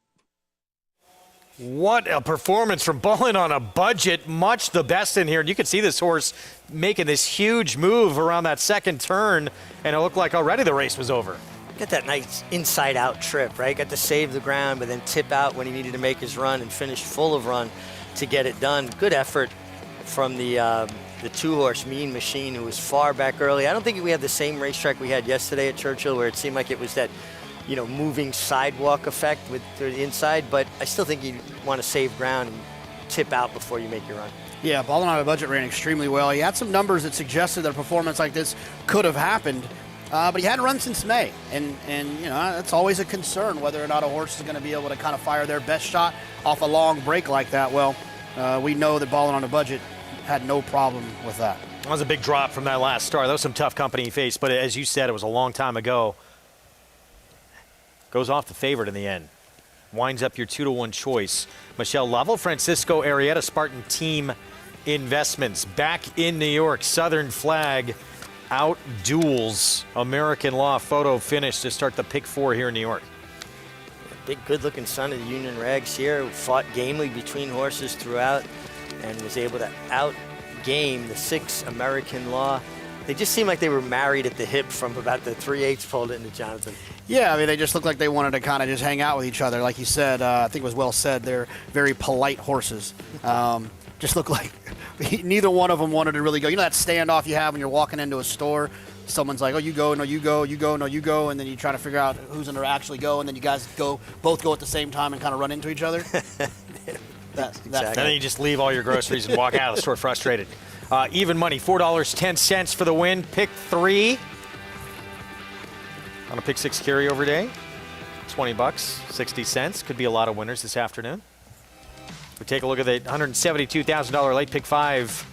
What a performance from Ballin' on a Budget. Much the best in here. And you can see this horse making this huge move around that second turn, and it looked like already the race was over. Got that nice inside-out trip, right? Got to save the ground, but then tip out when he needed to make his run and finish full of run to get it done. Good effort from the 2-horse Mean Machine, who was far back early. I don't think we had the same racetrack we had yesterday at Churchill, where it seemed like it was that, moving sidewalk effect with the inside, but I still think you want to save ground and tip out before you make your run. Yeah, Ballin' on a Budget ran extremely well. He had some numbers that suggested that a performance like this could have happened, but he hadn't run since May, and that's always a concern, whether or not a horse is going to be able to kind of fire their best shot off a long break like that. Well, we know that Ballin' on a Budget had no problem with that. That was a big drop from that last start. That was some tough company he faced, but as you said, it was a long time ago. Goes off the favorite in the end. Winds up your 2-1 choice. Michelle Lovell, Francisco Arrieta, Spartan Team Investments. Back in New York, Southern Flag out duels American Law photo finish to start the pick 4 here in New York. Big good-looking son of the Union Rags here, who fought gamely between horses throughout and was able to out-game the 6 American Law. They just seemed like they were married at the hip from about the 3/8 pulled into Jonathan. Yeah, I mean, they just looked like they wanted to kind of just hang out with each other. Like you said, I think it was well said, they're very polite horses. Just looked like neither one of them wanted to really go. You know that standoff you have when you're walking into a store? Someone's like, oh, you go, no, you go, you go, no, you go, and then you try to figure out who's going to actually go, and then you guys both go at the same time and kind of run into each other. Exactly. And then you just leave all your groceries and walk out of the store frustrated. Even money, $4.10 for the win. Pick 3 on a pick 6 carryover day. $20, 60 cents. Could be a lot of winners this afternoon. We take a look at the $172,000 late pick 5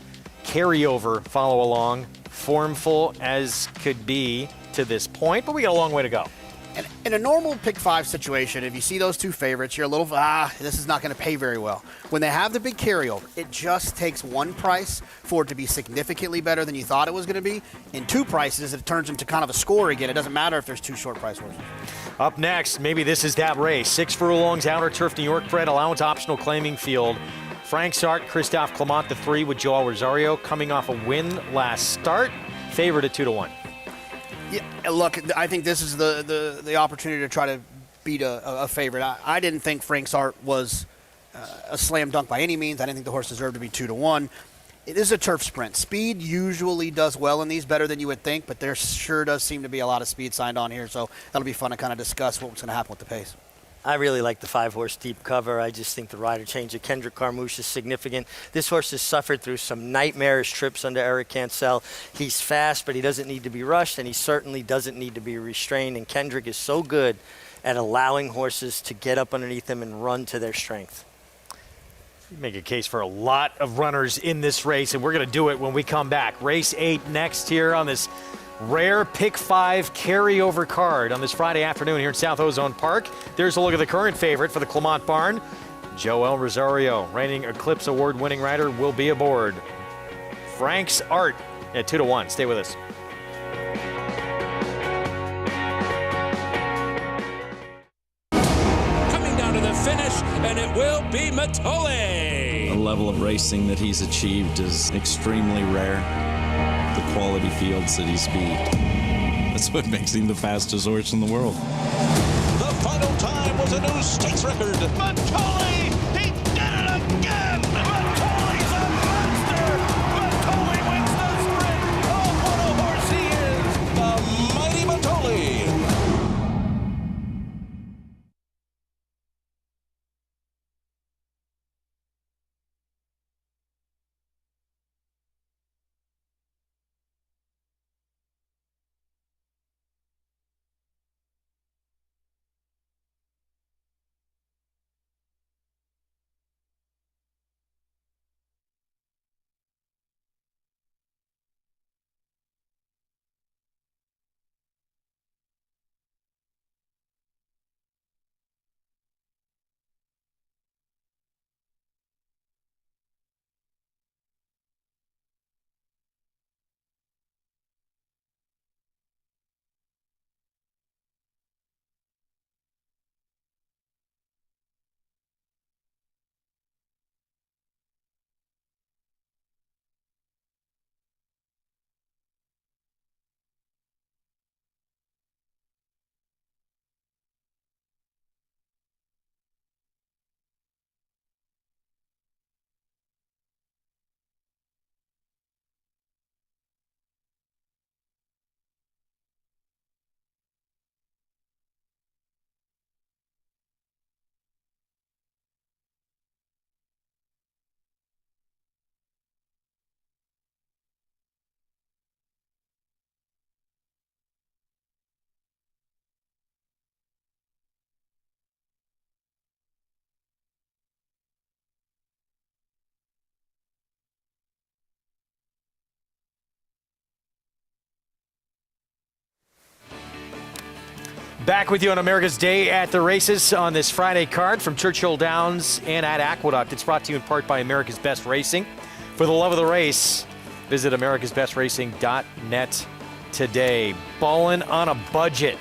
carryover follow along. Formful as could be to this point, but we got a long way to go. And in a normal pick 5 situation, if you see those 2 favorites, you're a little, this is not going to pay very well. When they have the big carryover, it just takes 1 price for it to be significantly better than you thought it was going to be. In 2 prices, it turns into kind of a score again. It doesn't matter if there's 2 short price horses. Up next, maybe this is that race. 6 furlongs, outer turf, New York bred, allowance optional claiming field. Frank Sart, Christophe Clement, the 3 with Joel Rosario, coming off a win last start. Favored at 2-1. Yeah, look, I think this is the opportunity to try to beat a favorite. I didn't think Frank Sart was a slam dunk by any means. I didn't think the horse deserved to be 2-1. It is a turf sprint. Speed usually does well in these, better than you would think, but there sure does seem to be a lot of speed signed on here, so that'll be fun to kind of discuss what's going to happen with the pace. I really like the 5-horse deep cover. I just think the rider change of Kendrick Carmouche is significant. This horse has suffered through some nightmarish trips under Eric Cancel. He's fast, but he doesn't need to be rushed, and he certainly doesn't need to be restrained. And Kendrick is so good at allowing horses to get up underneath him and run to their strength. You make a case for a lot of runners in this race, and we're going to do it when we come back. Race 8 next here on this rare Pick 5 carryover card on this Friday afternoon here in South Ozone Park. There's a look at the current favorite for the Clermont Barn. Joel Rosario, reigning Eclipse Award-winning rider, will be aboard. Frank's Art at 2-1. Stay with us. Coming down to the finish, and it will be Matole. The level of racing that he's achieved is extremely rare. The quality fields that he's beat. That's what makes him the fastest horse in the world. The final time was a new stakes record. Matole, he did it again! Matole's a monster! Matole wins the sprint! Oh, what a horse he is! The mighty Matole! Back with you on America's Day at the Races on this Friday card from Churchill Downs and at Aqueduct. It's brought to you in part by America's Best Racing. For the love of the race, visit americasbestracing.net today. Ballin' on a budget.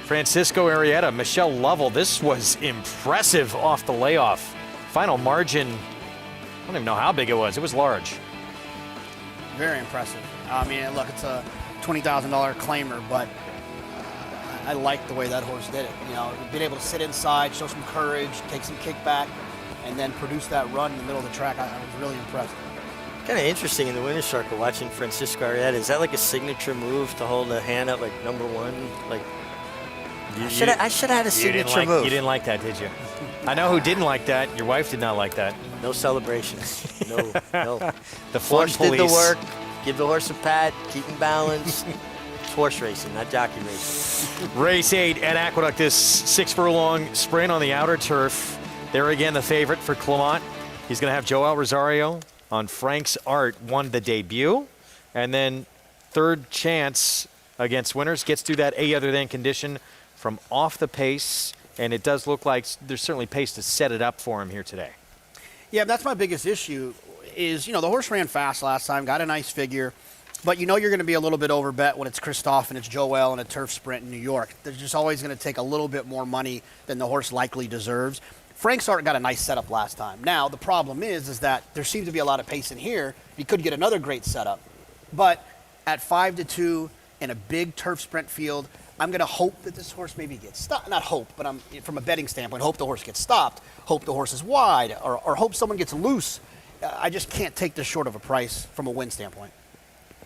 Francisco Arrieta, Michelle Lovell. This was impressive off the layoff. Final margin, I don't even know how big it was. It was large. Very impressive. I mean, look, it's a $20,000 claimer, but I like the way that horse did it. You know, being able to sit inside, show some courage, take some kickback, and then produce that run in the middle of the track. I was really impressed. Kind of interesting in the winner's circle watching Francisco Arrieta. Is that like a signature move to hold a hand up like number one? Like, I should have had a signature move. You didn't like that, did you? I know who didn't like that. Your wife did not like that. No celebrations. No. The fun horse police. did the work. Give the horse a pat. Keep him balanced. It's horse racing, not jockey racing. Race 8 at Aqueduct, this 6-furlong sprint on the outer turf. There again, the favorite for Clermont. He's going to have Joel Rosario on Frank's Art, won the debut. And then third chance against winners, gets through that A other than condition from off the pace. And it does look like there's certainly pace to set it up for him here today. Yeah, that's my biggest issue is, you know, the horse ran fast last time, got a nice figure. But you know you're going to be a little bit overbet when it's Christophe and it's Joel and a turf sprint in New York. They're just always going to take a little bit more money than the horse likely deserves. Frank's Art got a nice setup last time. Now, the problem is that there seems to be a lot of pace in here. He could get another great setup. But at 5-2 in a big turf sprint field, I'm going to hope that this horse maybe gets stopped. Not hope, but I'm from a betting standpoint, hope the horse gets stopped, hope the horse is wide, or hope someone gets loose. I just can't take this short of a price from a win standpoint.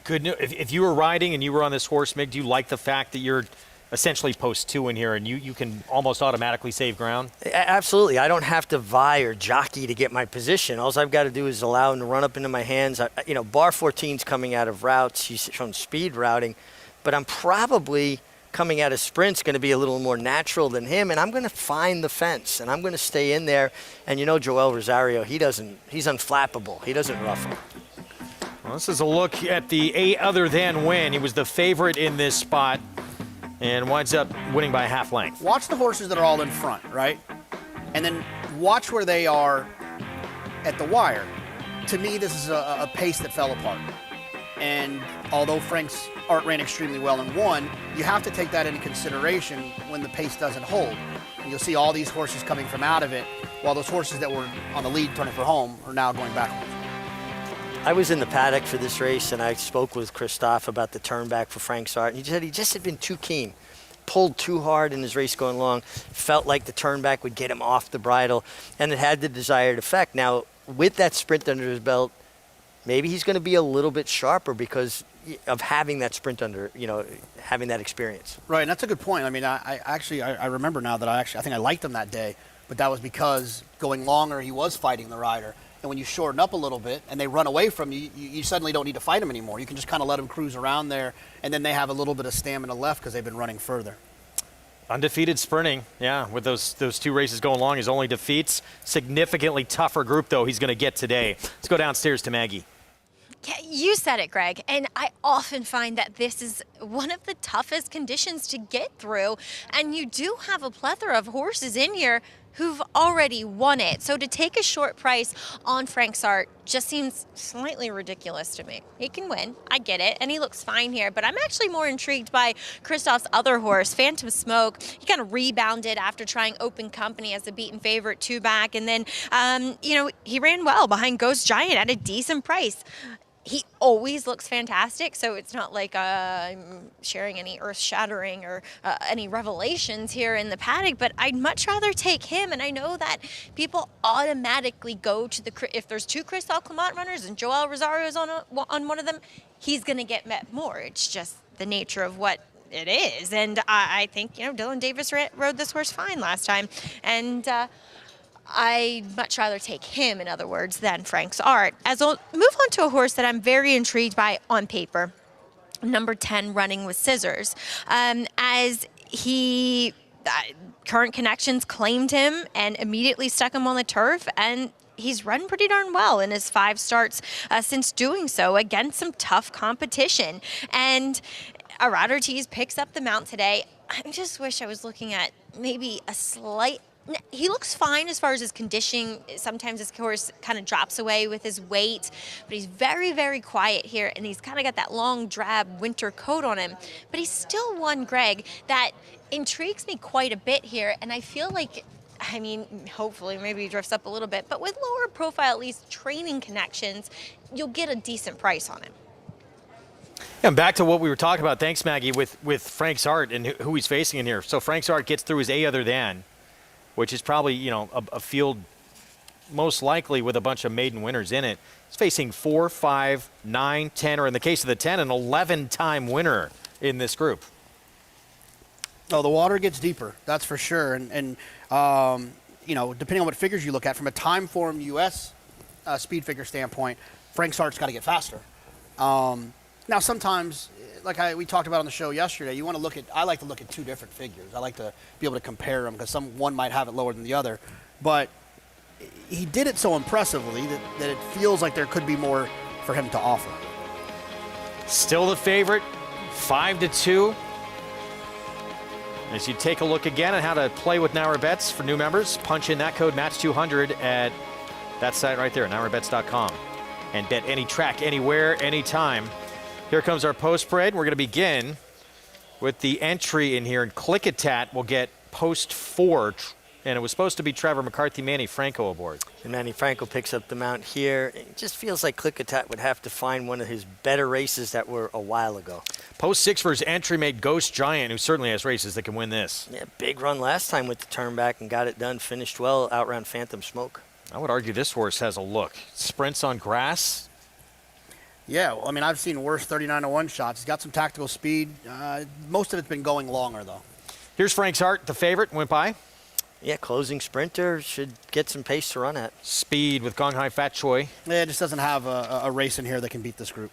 Good news. If you were riding and you were on this horse, Mig, do you like the fact that you're essentially post 2 in here, and you can almost automatically save ground? Absolutely. I don't have to vie or jockey to get my position. All I've got to do is allow him to run up into my hands. Bar 14's coming out of routes. He's shown speed routing, but I'm probably coming out of sprints going to be a little more natural than him, and I'm going to find the fence, and I'm going to stay in there. And Joel Rosario, he's unflappable. He doesn't ruffle. Well, this is a look at the A other than win. He was the favorite in this spot and winds up winning by a half length. Watch the horses that are all in front, right? And then watch where they are at the wire. To me, this is a pace that fell apart. And although Frank's Art ran extremely well and won, you have to take that into consideration when the pace doesn't hold. And you'll see all these horses coming from out of it, while those horses that were on the lead turning for home are now going backwards. I was in the paddock for this race, and I spoke with Christophe about the turn back for Frank's Art. And he said he just had been too keen, pulled too hard in his race going long, felt like the turn back would get him off the bridle, and it had the desired effect. Now, with that sprint under his belt, maybe he's going to be a little bit sharper because of having that sprint under, having that experience. Right, and that's a good point. I mean, I remember now that I think I liked him that day, but that was because going longer, he was fighting the rider. And when you shorten up a little bit and they run away from you, you suddenly don't need to fight them anymore. You can just kind of let them cruise around there, and then they have a little bit of stamina left because they've been running further. Undefeated sprinting, yeah, with those 2 races going long, his only defeats. Significantly tougher group, though, he's going to get today. Let's go downstairs to Maggie. Yeah, you said it, Greg, and I often find that this is one of the toughest conditions to get through, and you do have a plethora of horses in here who've already won it. So to take a short price on Frank's Art just seems slightly ridiculous to me. He can win, I get it, and he looks fine here, but I'm actually more intrigued by Christophe's other horse, Phantom Smoke. He kind of rebounded after trying Open Company as the beaten favorite 2 back, and then, he ran well behind Ghost Giant at a decent price. He always looks fantastic, so it's not like I'm sharing any earth-shattering or any revelations here in the paddock, but I'd much rather take him, and I know that people automatically go to if there's 2 Christophe Clement runners and Joel Rosario's on one of them, he's going to get met more. It's just the nature of what it is, and I think, Dylan Davis rode this horse fine last time, and I'd much rather take him, in other words, than Frank's Art. As I'll move on to a horse that I'm very intrigued by on paper, number 10, Running with Scissors. As he, Current Connections claimed him and immediately stuck him on the turf, and he's run pretty darn well in his 5 starts since doing so against some tough competition. And Arad Ortiz picks up the mount today. I just wish I was looking at maybe a slight... He looks fine as far as his conditioning. Sometimes his horse kind of drops away with his weight, but he's very, very quiet here, and he's kind of got that long, drab winter coat on him. But he's still one, Greg, that intrigues me quite a bit here, and I feel like, hopefully maybe he drifts up a little bit, but with lower profile, at least training connections, you'll get a decent price on him. And back to what we were talking about, thanks, Maggie, with Frank's Art and who he's facing in here. So Frank's Art gets through his A other than, which is probably, a field most likely with a bunch of maiden winners in it. He's facing 4, 5, 9, 10, or in the case of the 10, an 11-time winner in this group. Oh, the water gets deeper, that's for sure. And depending on what figures you look at, from a time form U.S. Speed figure standpoint, Frank's Art's got to get faster. Now, sometimes, like we talked about on the show yesterday, I like to look at 2 different figures. I like to be able to compare them because one might have it lower than the other. But he did it so impressively that it feels like there could be more for him to offer. Still the favorite, 5-2. As you take a look again at how to play with Nowra Bets for new members, punch in that code MATCH200 at that site right there, NowraBets.com. And bet any track, anywhere, anytime. Here comes our post spread. We're going to begin with the entry in here, and Klickitat will get post 4, and it was supposed to be Trevor McCarthy, Manny Franco aboard. And Manny Franco picks up the mount here. It just feels like Klickitat would have to find one of his better races that were a while ago. Post 6 for his entry made Ghost Giant, who certainly has races that can win this. Yeah, big run last time with the turn back and got it done. Finished well, outround Phantom Smoke. I would argue this horse has a look. Sprints on grass. Yeah, well, I mean, I've seen worse 39-1 shots. He's got some tactical speed. Most of it's been going longer, though. Here's Frank Sart, the favorite, went by. Yeah, closing sprinter should get some pace to run at. Speed with Gong Hai Fat Choi. Yeah, it just doesn't have a race in here that can beat this group.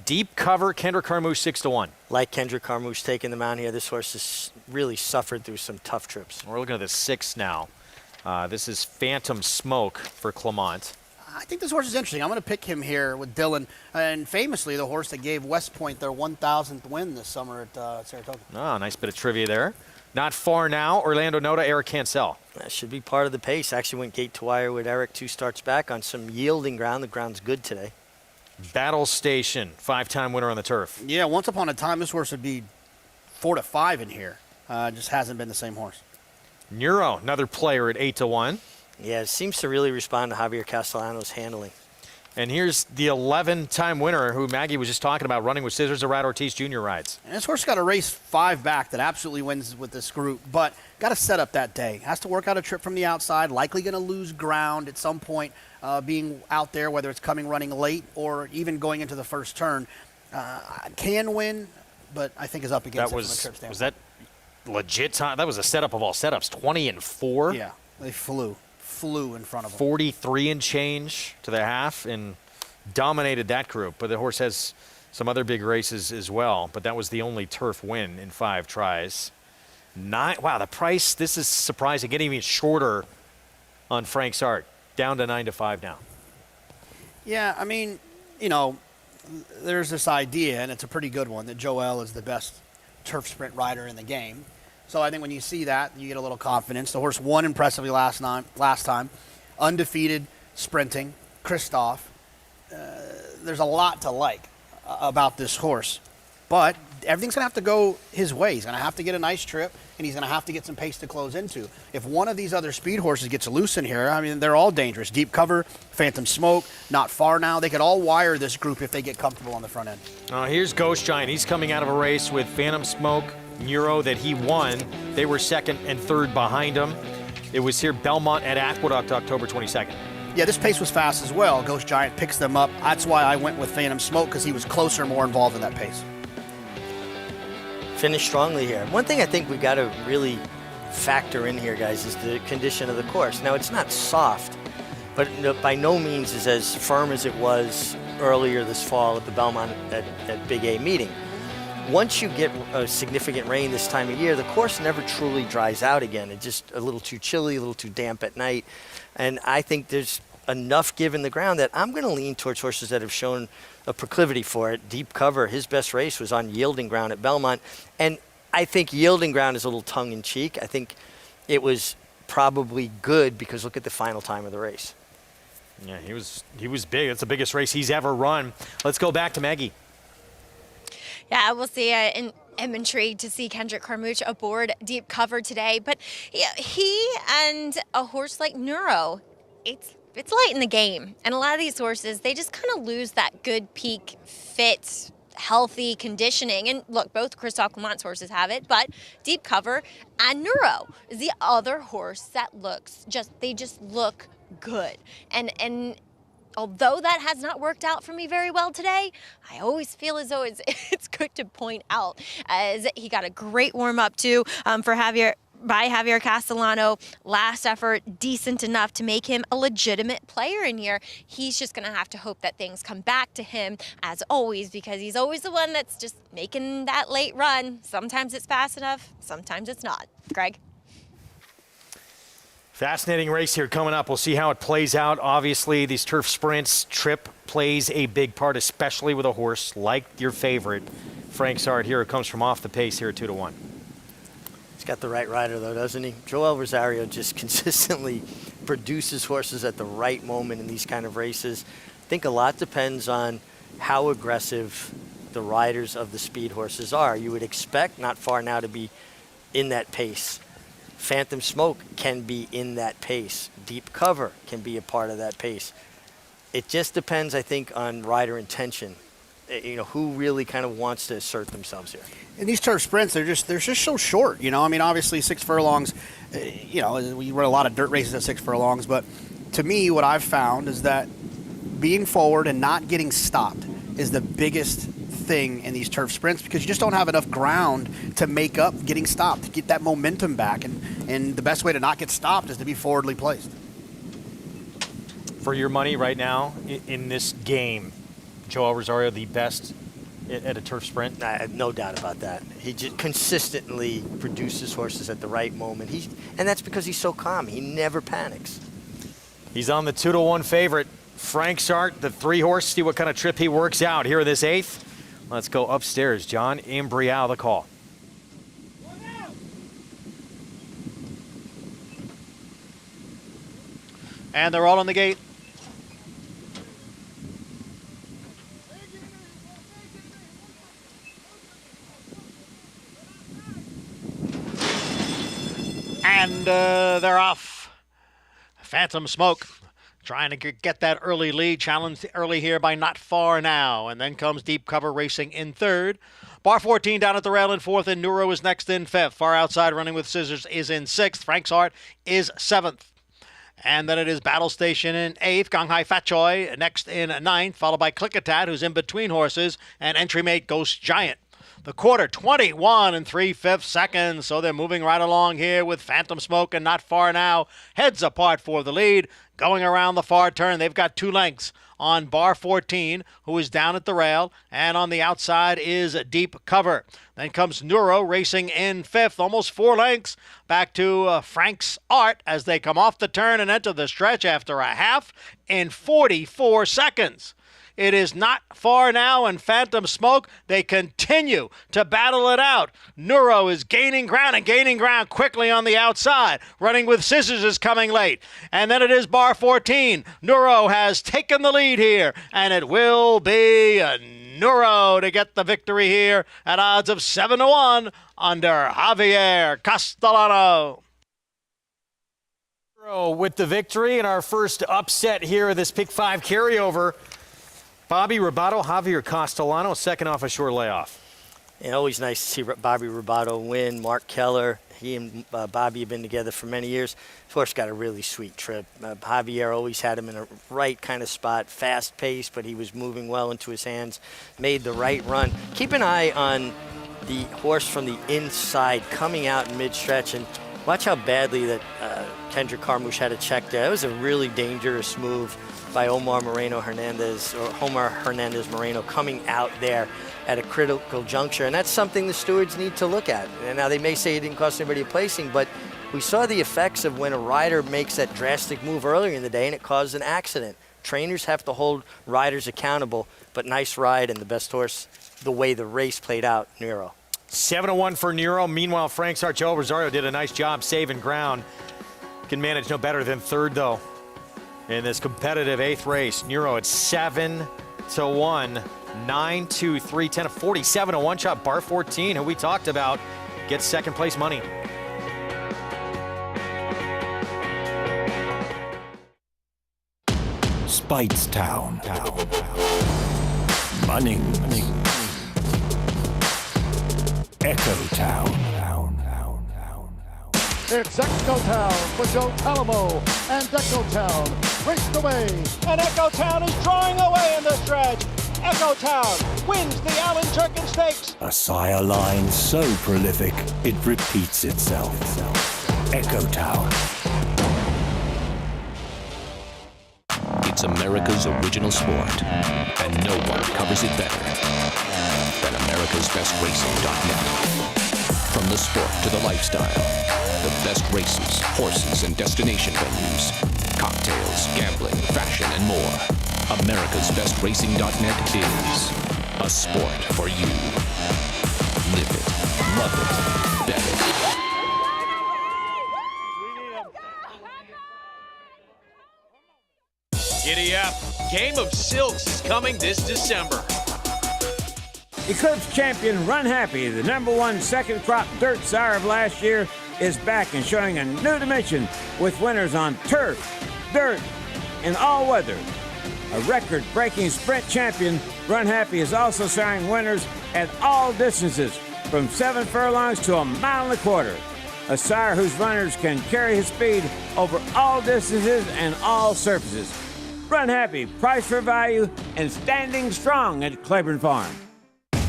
Deep cover, Kendrick Carmouche 6-1. Like Kendrick Carmouche taking the mound here, this horse has really suffered through some tough trips. We're looking at the 6 now. This is Phantom Smoke for Clement. I think this horse is interesting. I'm going to pick him here with Dylan. And famously, the horse that gave West Point their 1,000th win this summer at Saratoga. Oh, nice bit of trivia there. Not far now, Orlando Noda, Eric Cancel. That should be part of the pace. Actually went gate to wire with Eric 2 starts back on some yielding ground. The ground's good today. Battle Station, 5-time winner on the turf. Yeah, once upon a time, this horse would be 4-5 in here. Just hasn't been the same horse. Neuro, another player at 8-1. Yeah, it seems to really respond to Javier Castellano's handling. And here's the 11-time winner who Maggie was just talking about, running with Scissors, Arad Ortiz Jr. rides. And this horse got a race 5 back that absolutely wins with this group, but got to set up that day. Has to work out a trip from the outside, likely going to lose ground at some point, being out there, whether it's coming running late or even going into the first turn. Can win, but I think is up against it from a trip standpoint. Was that legit time? That was a setup of all setups, 20-4. Yeah, they flew in front of them. 43 and change to the half and dominated that group. But the horse has some other big races as well. But that was the only turf win in 5 tries. Wow, the price, this is surprising. Getting even shorter on Frank Sart. Down to 9-5 now. Yeah, I mean, you know, there's this idea, and it's a pretty good one, that Joel is the best turf sprint rider in the game. So I think when you see that, you get a little confidence. The horse won impressively last time. Undefeated, sprinting, Christoph. There's a lot to like about this horse. But everything's going to have to go his way. He's going to have to get a nice trip, and he's going to have to get some pace to close into. If one of these other speed horses gets loose in here, I mean, they're all dangerous. Deep Cover, Phantom Smoke, Not Far Now. They could all wire this group if they get comfortable on the front end. Here's Ghost Giant. He's coming out of a race with Phantom Smoke, Neuro that he won. They were 2nd and 3rd behind him. It was here Belmont at Aqueduct October 22nd. Yeah, this pace was fast as well. Ghost Giant picks them up. That's why I went with Phantom Smoke, because he was closer, more involved in that pace. Finished strongly here. One thing I think we got to really factor in here, guys, is the condition of the course. Now, it's not soft, but by no means is as firm as it was earlier this fall at the Belmont at Big A meeting. Once you get a significant rain this time of year, the course never truly dries out again. It's just a little too chilly, a little too damp at night. And I think there's enough give in the ground that I'm going to lean towards horses that have shown a proclivity for it. Deep Cover, his best race was on yielding ground at Belmont. And I think yielding ground is a little tongue-in-cheek. I think it was probably good because look at the final time of the race. Yeah, he was big. That's the biggest race he's ever run. Let's go back to Maggie. Yeah, we'll see. I'm intrigued to see Kendrick Carmouche aboard Deep Cover today. But yeah, he and a horse like Neuro, it's late in the game. And a lot of these horses, they just kind of lose that good peak fit, healthy conditioning. And look, both Christophe Clement's horses have it, but Deep Cover and Neuro is the other horse that they just look good. And although that has not worked out for me very well today, I always feel as though it's good to point out as he got a great warm-up too by Javier Castellano. Last effort, decent enough to make him a legitimate player in here. He's just going to have to hope that things come back to him as always, because he's always the one that's just making that late run. Sometimes it's fast enough, sometimes it's not. Greg? Fascinating race here coming up. We'll see how it plays out. Obviously, these turf sprints, trip plays a big part, especially with a horse like your favorite, Frank Sart. Here it comes from off the pace here at 2-1. He's got the right rider, though, doesn't he? Joel Rosario just consistently produces horses at the right moment in these kind of races. I think a lot depends on how aggressive the riders of the speed horses are. You would expect Not Far Now to be in that pace. Phantom Smoke can be in that pace. Deep Cover can be a part of that pace. It just depends, I think, on rider intention. You know, who really kind of wants to assert themselves here. In these turf sprints, they're just so short. You know, I mean, obviously 6 furlongs. You know, we run a lot of dirt races at 6 furlongs, but to me, what I've found is that being forward and not getting stopped is the biggest thing in these turf sprints because you just don't have enough ground to make up getting stopped, to get that momentum back. And the best way to not get stopped is to be forwardly placed. For your money right now in this game, Joel Rosario the best at a turf sprint? No doubt about that. He just consistently produces horses at the right moment. And that's because he's so calm. He never panics. He's on the 2-1 favorite. Frank Sart, the 3-horse. See what kind of trip he works out here in this 8th. Let's go upstairs. John Imbrial, the call. And they're all on the gate. And they're off. Phantom Smoke trying to get that early lead. Challenged early here by Not Far Now. And then comes Deep Cover racing in 3rd. Bar 14 down at the rail in 4th, and Neuro is next in 5th. Far Outside Running with Scissors is in 6th. Frank Sart is 7th. And then it is Battle Station in 8th. Ganghai Fat Choi next in 9th, followed by Clickatat, who's in between horses, and entry mate Ghost Giant. The quarter, 21 3/5 seconds. So they're moving right along here with Phantom Smoke and Not Far Now. Heads apart for the lead. Going around the far turn, they've got 2 lengths on Bar 14, who is down at the rail. And on the outside is Deep Cover. Then comes Neuro racing in 5th, almost 4 lengths. Back to Frank's Art as they come off the turn and enter the stretch after a half in 44 seconds. It is Not Far Now and Phantom Smoke. They continue to battle it out. Neuro is gaining ground quickly on the outside. Running with Scissors is coming late. And then it is Bar 14. Neuro has taken the lead here, and it will be Neuro to get the victory here at odds of 7-1 under Javier Castellano. Neuro with the victory and our first upset here of this Pick 5 carryover. Bobby Robato, Javier Castellano, second off a short layoff. Yeah, always nice to see Bobby Robato win. Mark Keller, he and Bobby have been together for many years. Of course, got a really sweet trip. Javier always had him in a right kind of spot, fast pace, but he was moving well into his hands, made the right run. Keep an eye on the horse from the inside coming out in mid-stretch, and watch how badly that Kendrick Carmouche had a check there. That was a really dangerous move by Omar Hernandez Moreno coming out there at a critical juncture. And that's something the stewards need to look at. And now they may say it didn't cost anybody a placing, but we saw the effects of when a rider makes that drastic move earlier in the day and it caused an accident. Trainers have to hold riders accountable, but nice ride and the best horse, the way the race played out, Neuro. 7-1 for Neuro. Meanwhile, Frank Sart, Joel Rosario did a nice job saving ground. Can manage no better than 3rd, though, in this competitive 8th race. Neuro at 7-1, 9-2, 3-10, a 47-1 shot. Bar 14, who we talked about, gets second place money. Speightstown, Munning, Echo Town. It's Echo Town for Joe Talamo, and Echo Town raced away. And Echo Town is drawing away in the stretch. Echo Town wins the Alan Turkin Stakes. A sire line so prolific, it repeats itself. Echo Town. It's America's original sport, and no one covers it better than America'sBestRacing.net. From the sport to the lifestyle, the best races, horses, and destination venues, cocktails, gambling, fashion, and more. America'sBestRacing.net is a sport for you. Live it, love it, bet it. Giddy up. Game of Silks is coming this December. Eclipse champion Run Happy, the #1 second crop dirt sire of last year, is back and showing a new dimension with winners on turf, dirt, and all weather. A record-breaking sprint champion, Run Happy is also siring winners at all distances, from 7 furlongs to 1.25 miles. A sire whose runners can carry his speed over all distances and all surfaces. Run happy, price for value, and standing strong at Claiborne Farm.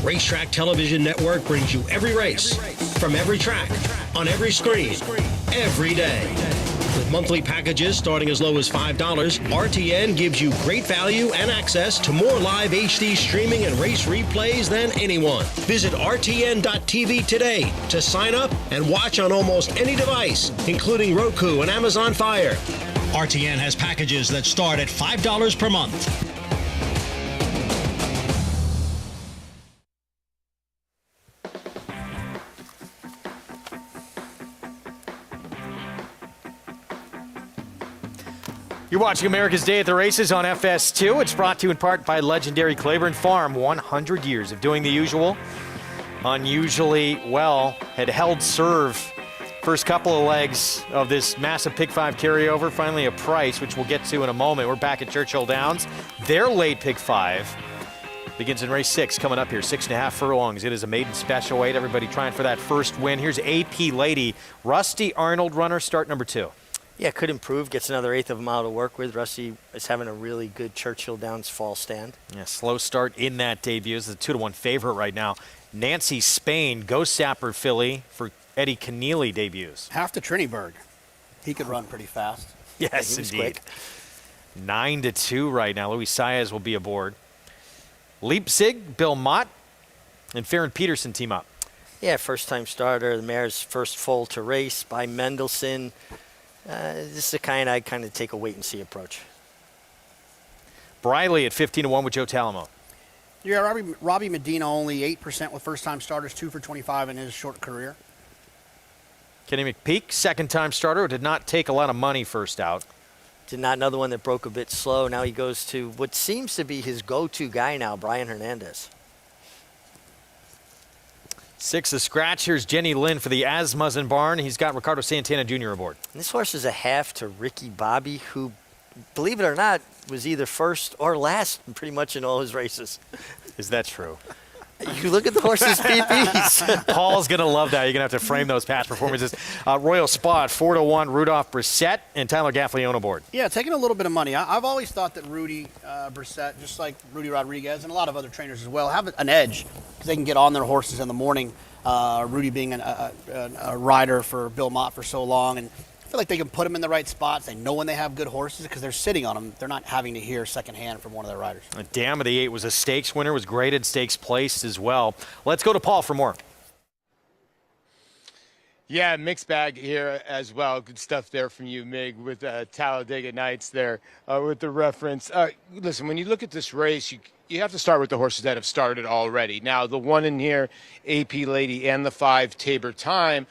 Racetrack Television Network brings you every race, from every track, on every screen, every day. With monthly packages starting as low as $5, RTN gives you great value and access to more live HD streaming and race replays than anyone. Visit RTN.tv today to sign up and watch on almost any device, including Roku and Amazon Fire. RTN has packages that start at $5 per month. You're watching America's Day at the Races on FS2. It's brought to you in part by legendary Claiborne Farm. 100 years of doing the usual, unusually well, had held serve first couple of legs of this massive Pick 5 carryover. Finally a price, which we'll get to in a moment. We're back at Churchill Downs. Their late Pick 5 begins in race 6 coming up here, 6.5 furlongs. It is a maiden special weight. Everybody trying for that first win. Here's AP Lady, Rusty Arnold runner, start number 2. Yeah, could improve. Gets another 1/8 of a mile to work with. Rusty is having a really good Churchill Downs fall stand. Yeah, slow start in that debut. It's a 2-1 favorite right now. Nancy Spain, Ghost Sapper filly for Eddie Keneally debuts. Half to Triniberg. He could run pretty fast. Yes, indeed. 9-2 right now. Luis Saez will be aboard. Leipzig, Bill Mott, and Farron Peterson team up. Yeah, first-time starter. The mare's first foal to race by Mendelssohn. This is the kind I kind of take a wait-and-see approach. Briley at 15-1 with Joe Talamo. Yeah, Robbie Medina only 8% with first-time starters, 2 for 25 in his short career. Kenny McPeak, second-time starter, did not take a lot of money first out. Did not another one that broke a bit slow. Now he goes to what seems to be his go-to guy now, Brian Hernandez. 6 a scratch. Here's Jenny Lynn for the Asmussen barn. He's got Ricardo Santana Jr. aboard. And this horse is a half to Ricky Bobby, who, believe it or not, was either first or last pretty much in all his races. Is that true? You look at the horse's PPs. Paul's going to love that. You're going to have to frame those past performances. Royal Spot, 4-1, Rudolph Brissett, and Tyler Gaffalione aboard. Yeah, taking a little bit of money. I've always thought that Rudy Brissett, just like Rudy Rodriguez and a lot of other trainers as well, have an edge because they can get on their horses in the morning. Rudy being a rider for Bill Mott for so long, and I feel like they can put them in the right spots. They know when they have good horses because they're sitting on them. They're not having to hear secondhand from one of their riders. Dam of the 8 was a stakes winner, was graded stakes placed as well. Let's go to Paul for more. Yeah, mixed bag here as well. Good stuff there from you, Mig, with Talladega Nights there with the reference. Listen, when you look at this race, you have to start with the horses that have started already. Now, the one in here, AP Lady and the 5 Tabor Time,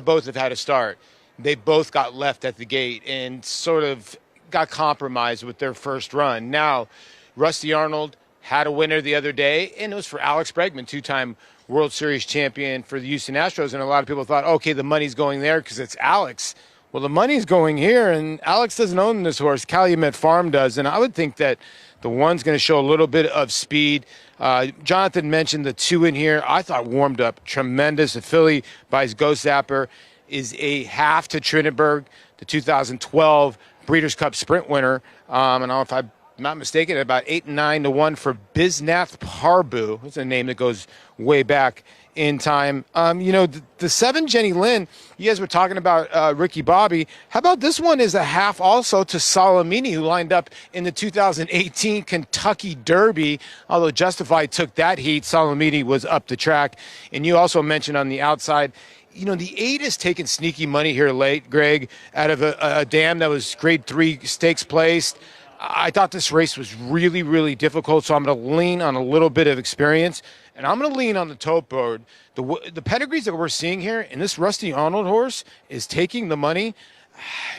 both have had a start. They both got left at the gate and sort of got compromised with their first run. Now, Rusty Arnold had a winner the other day, and it was for Alex Bregman, 2-time World Series champion for the Houston Astros. And a lot of people thought, okay, the money's going there because it's Alex. Well, the money's going here, and Alex doesn't own this horse. Calumet Farm does, and I would think that the one's going to show a little bit of speed. Jonathan mentioned the 2 in here. I thought warmed up tremendous. A filly by his Ghost Zapper is a half to Triniberg, the 2012 Breeders' Cup Sprint winner. And I don't know if I'm not mistaken, about 8 and 9 to 1 for Bisnath Parbu. It's a name that goes way back in time. The 7 Jenny Lynn, you guys were talking about Ricky Bobby. How about this one is a half also to Salamini, who lined up in the 2018 Kentucky Derby. Although Justified took that heat, Salamini was up the track. And you also mentioned on the outside, the 8 is taking sneaky money here late, Greg, out of a dam that was grade 3 stakes placed. I thought this race was really, really difficult, so I'm going to lean on a little bit of experience, and I'm going to lean on the tote board. The pedigrees that we're seeing here, and this Rusty Arnold horse is taking the money.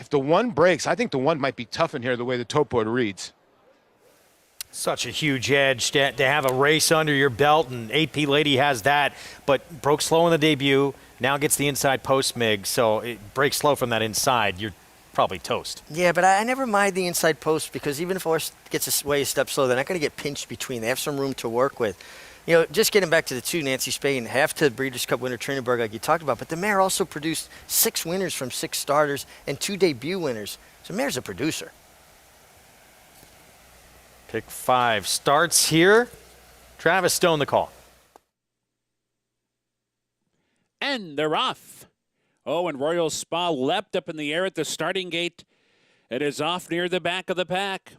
If the 1 breaks, I think the 1 might be tough in here the way the tote board reads. Such a huge edge to have a race under your belt, and AP Lady has that, but broke slow in the debut, now gets the inside post, Mig, so it breaks slow from that inside. You're probably toast. Yeah, but I never mind the inside post because even if a horse gets away a step slow, they're not going to get pinched between. They have some room to work with. Just getting back to the 2, Nancy Spain, half to Breeders' Cup winner Triniberg, like you talked about, but the mare also produced 6 winners from 6 starters and 2 debut winners. So the mare's a producer. Pick 5 starts here. Travis Stone, the call. And they're off. Oh, and Royal Spa leapt up in the air at the starting gate. It is off near the back of the pack.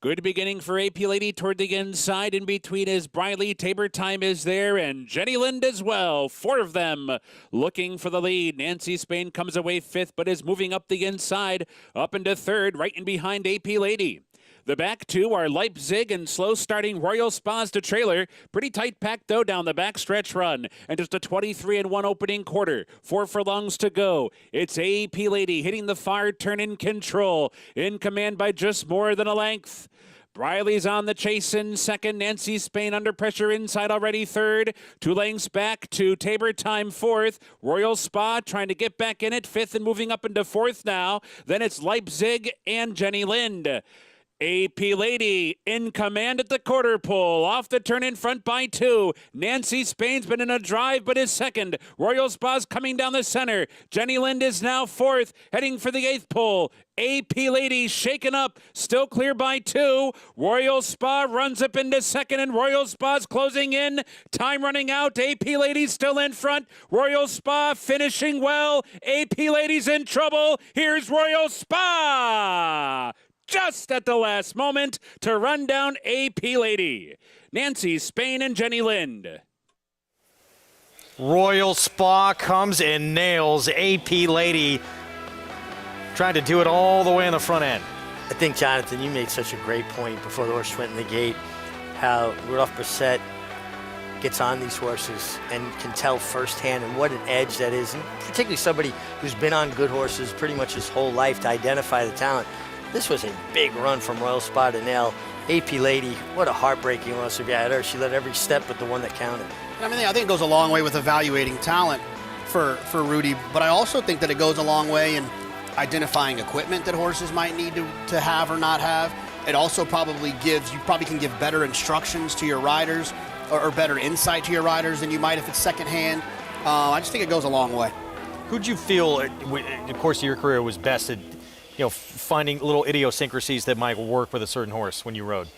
Good beginning for AP Lady toward the inside. In between is Briley. Tabor Time is there, and Jenny Lind as well. 4 of them looking for the lead. Nancy Spain comes away 5th, but is moving up the inside, up into 3rd, right in behind AP Lady. The back 2 are Leipzig and slow starting Royal Spas to trailer. Pretty tight pack though down the back stretch run. And just a 23-1 opening quarter. 4 furlongs to go. It's AP Lady hitting the far turn in control. In command by just more than a length. Briley's on the chase in 2nd. Nancy Spain under pressure inside already 3rd. 2 lengths back to Tabor Time 4th. Royal Spa trying to get back in at 5th and moving up into 4th now. Then it's Leipzig and Jenny Lind. AP Lady in command at the quarter pole. Off the turn in front by 2. Nancy Spain's been in a drive but is 2nd. Royal Spa's coming down the center. Jenny Lind is now 4th, heading for the 8th pole. AP Lady shaken up, still clear by 2. Royal Spa runs up into 2nd, and Royal Spa's closing in. Time running out. AP Lady's still in front. Royal Spa finishing well. AP Lady's in trouble. Here's Royal Spa. Just at the last moment to run down AP Lady. Nancy Spain and Jenny Lind. Royal Spa comes and nails AP Lady. Trying to do it all the way on the front end. I think, Jonathan, you made such a great point before the horse went in the gate, how Rudolph Brissett gets on these horses and can tell firsthand and what an edge that is, and particularly somebody who's been on good horses pretty much his whole life to identify the talent. This was a big run from Royal Spa to nail AP Lady. What a heartbreaking loss if you had her. She led every step but the one that counted. I mean, I think it goes a long way with evaluating talent for Rudy, but I also think that it goes a long way in identifying equipment that horses might need to have or not have. It also probably can give better instructions to your riders or better insight to your riders than you might if it's secondhand. I just think it goes a long way. Who'd you feel, in the course of your career, was best at finding little idiosyncrasies that might work with a certain horse when you rode?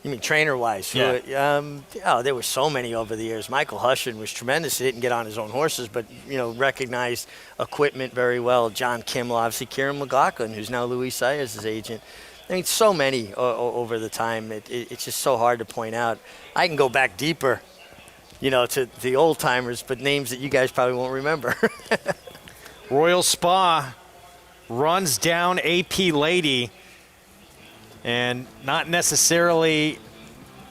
You mean trainer-wise? Yeah. There were so many over the years. Michael Hushin was tremendous. He didn't get on his own horses, but, recognized equipment very well. John Kimmel, obviously Kieran McLaughlin, who's now Luis Saez' agent. I mean, so many over the time. It's just so hard to point out. I can go back deeper, to the old-timers, but names that you guys probably won't remember. Royal Spa runs down AP Lady, and not necessarily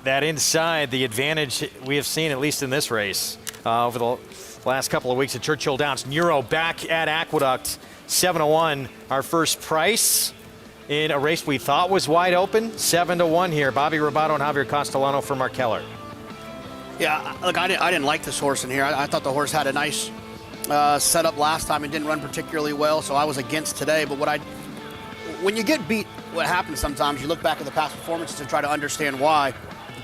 that inside the advantage we have seen, at least in this race, over the last couple of weeks at Churchill Downs. Nero back at Aqueduct, 7-1, our first price in a race we thought was wide open, 7-1 here. Bobby Robato and Javier Castellano for Mark Keller. Yeah, look, I didn't like this horse in here. I thought the horse had a nice setup last time and didn't run particularly well, so I was against today. But when you get beat, what happens sometimes, you look back at the past performances and try to understand why.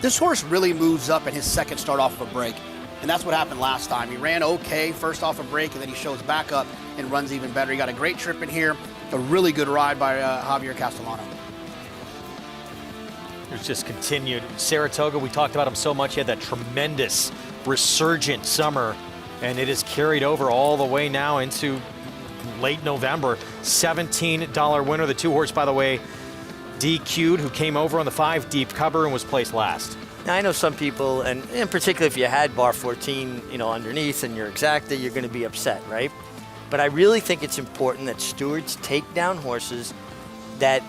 This horse really moves up in his second start off of a break, and that's what happened last time. He ran okay first off a break, and then he shows back up and runs even better. He got a great trip in here, a really good ride by Javier Castellano. It's just continued. Saratoga, we talked about him so much. He had that tremendous resurgent summer, and it is carried over all the way now into late November. $17 winner. The 2-horse, by the way, DQ'd, who came over on the 5 deep cover and was placed last. Now, I know some people, and in particular if you had bar 14, underneath and you're exacta, you're going to be upset, right? But I really think it's important that stewards take down horses that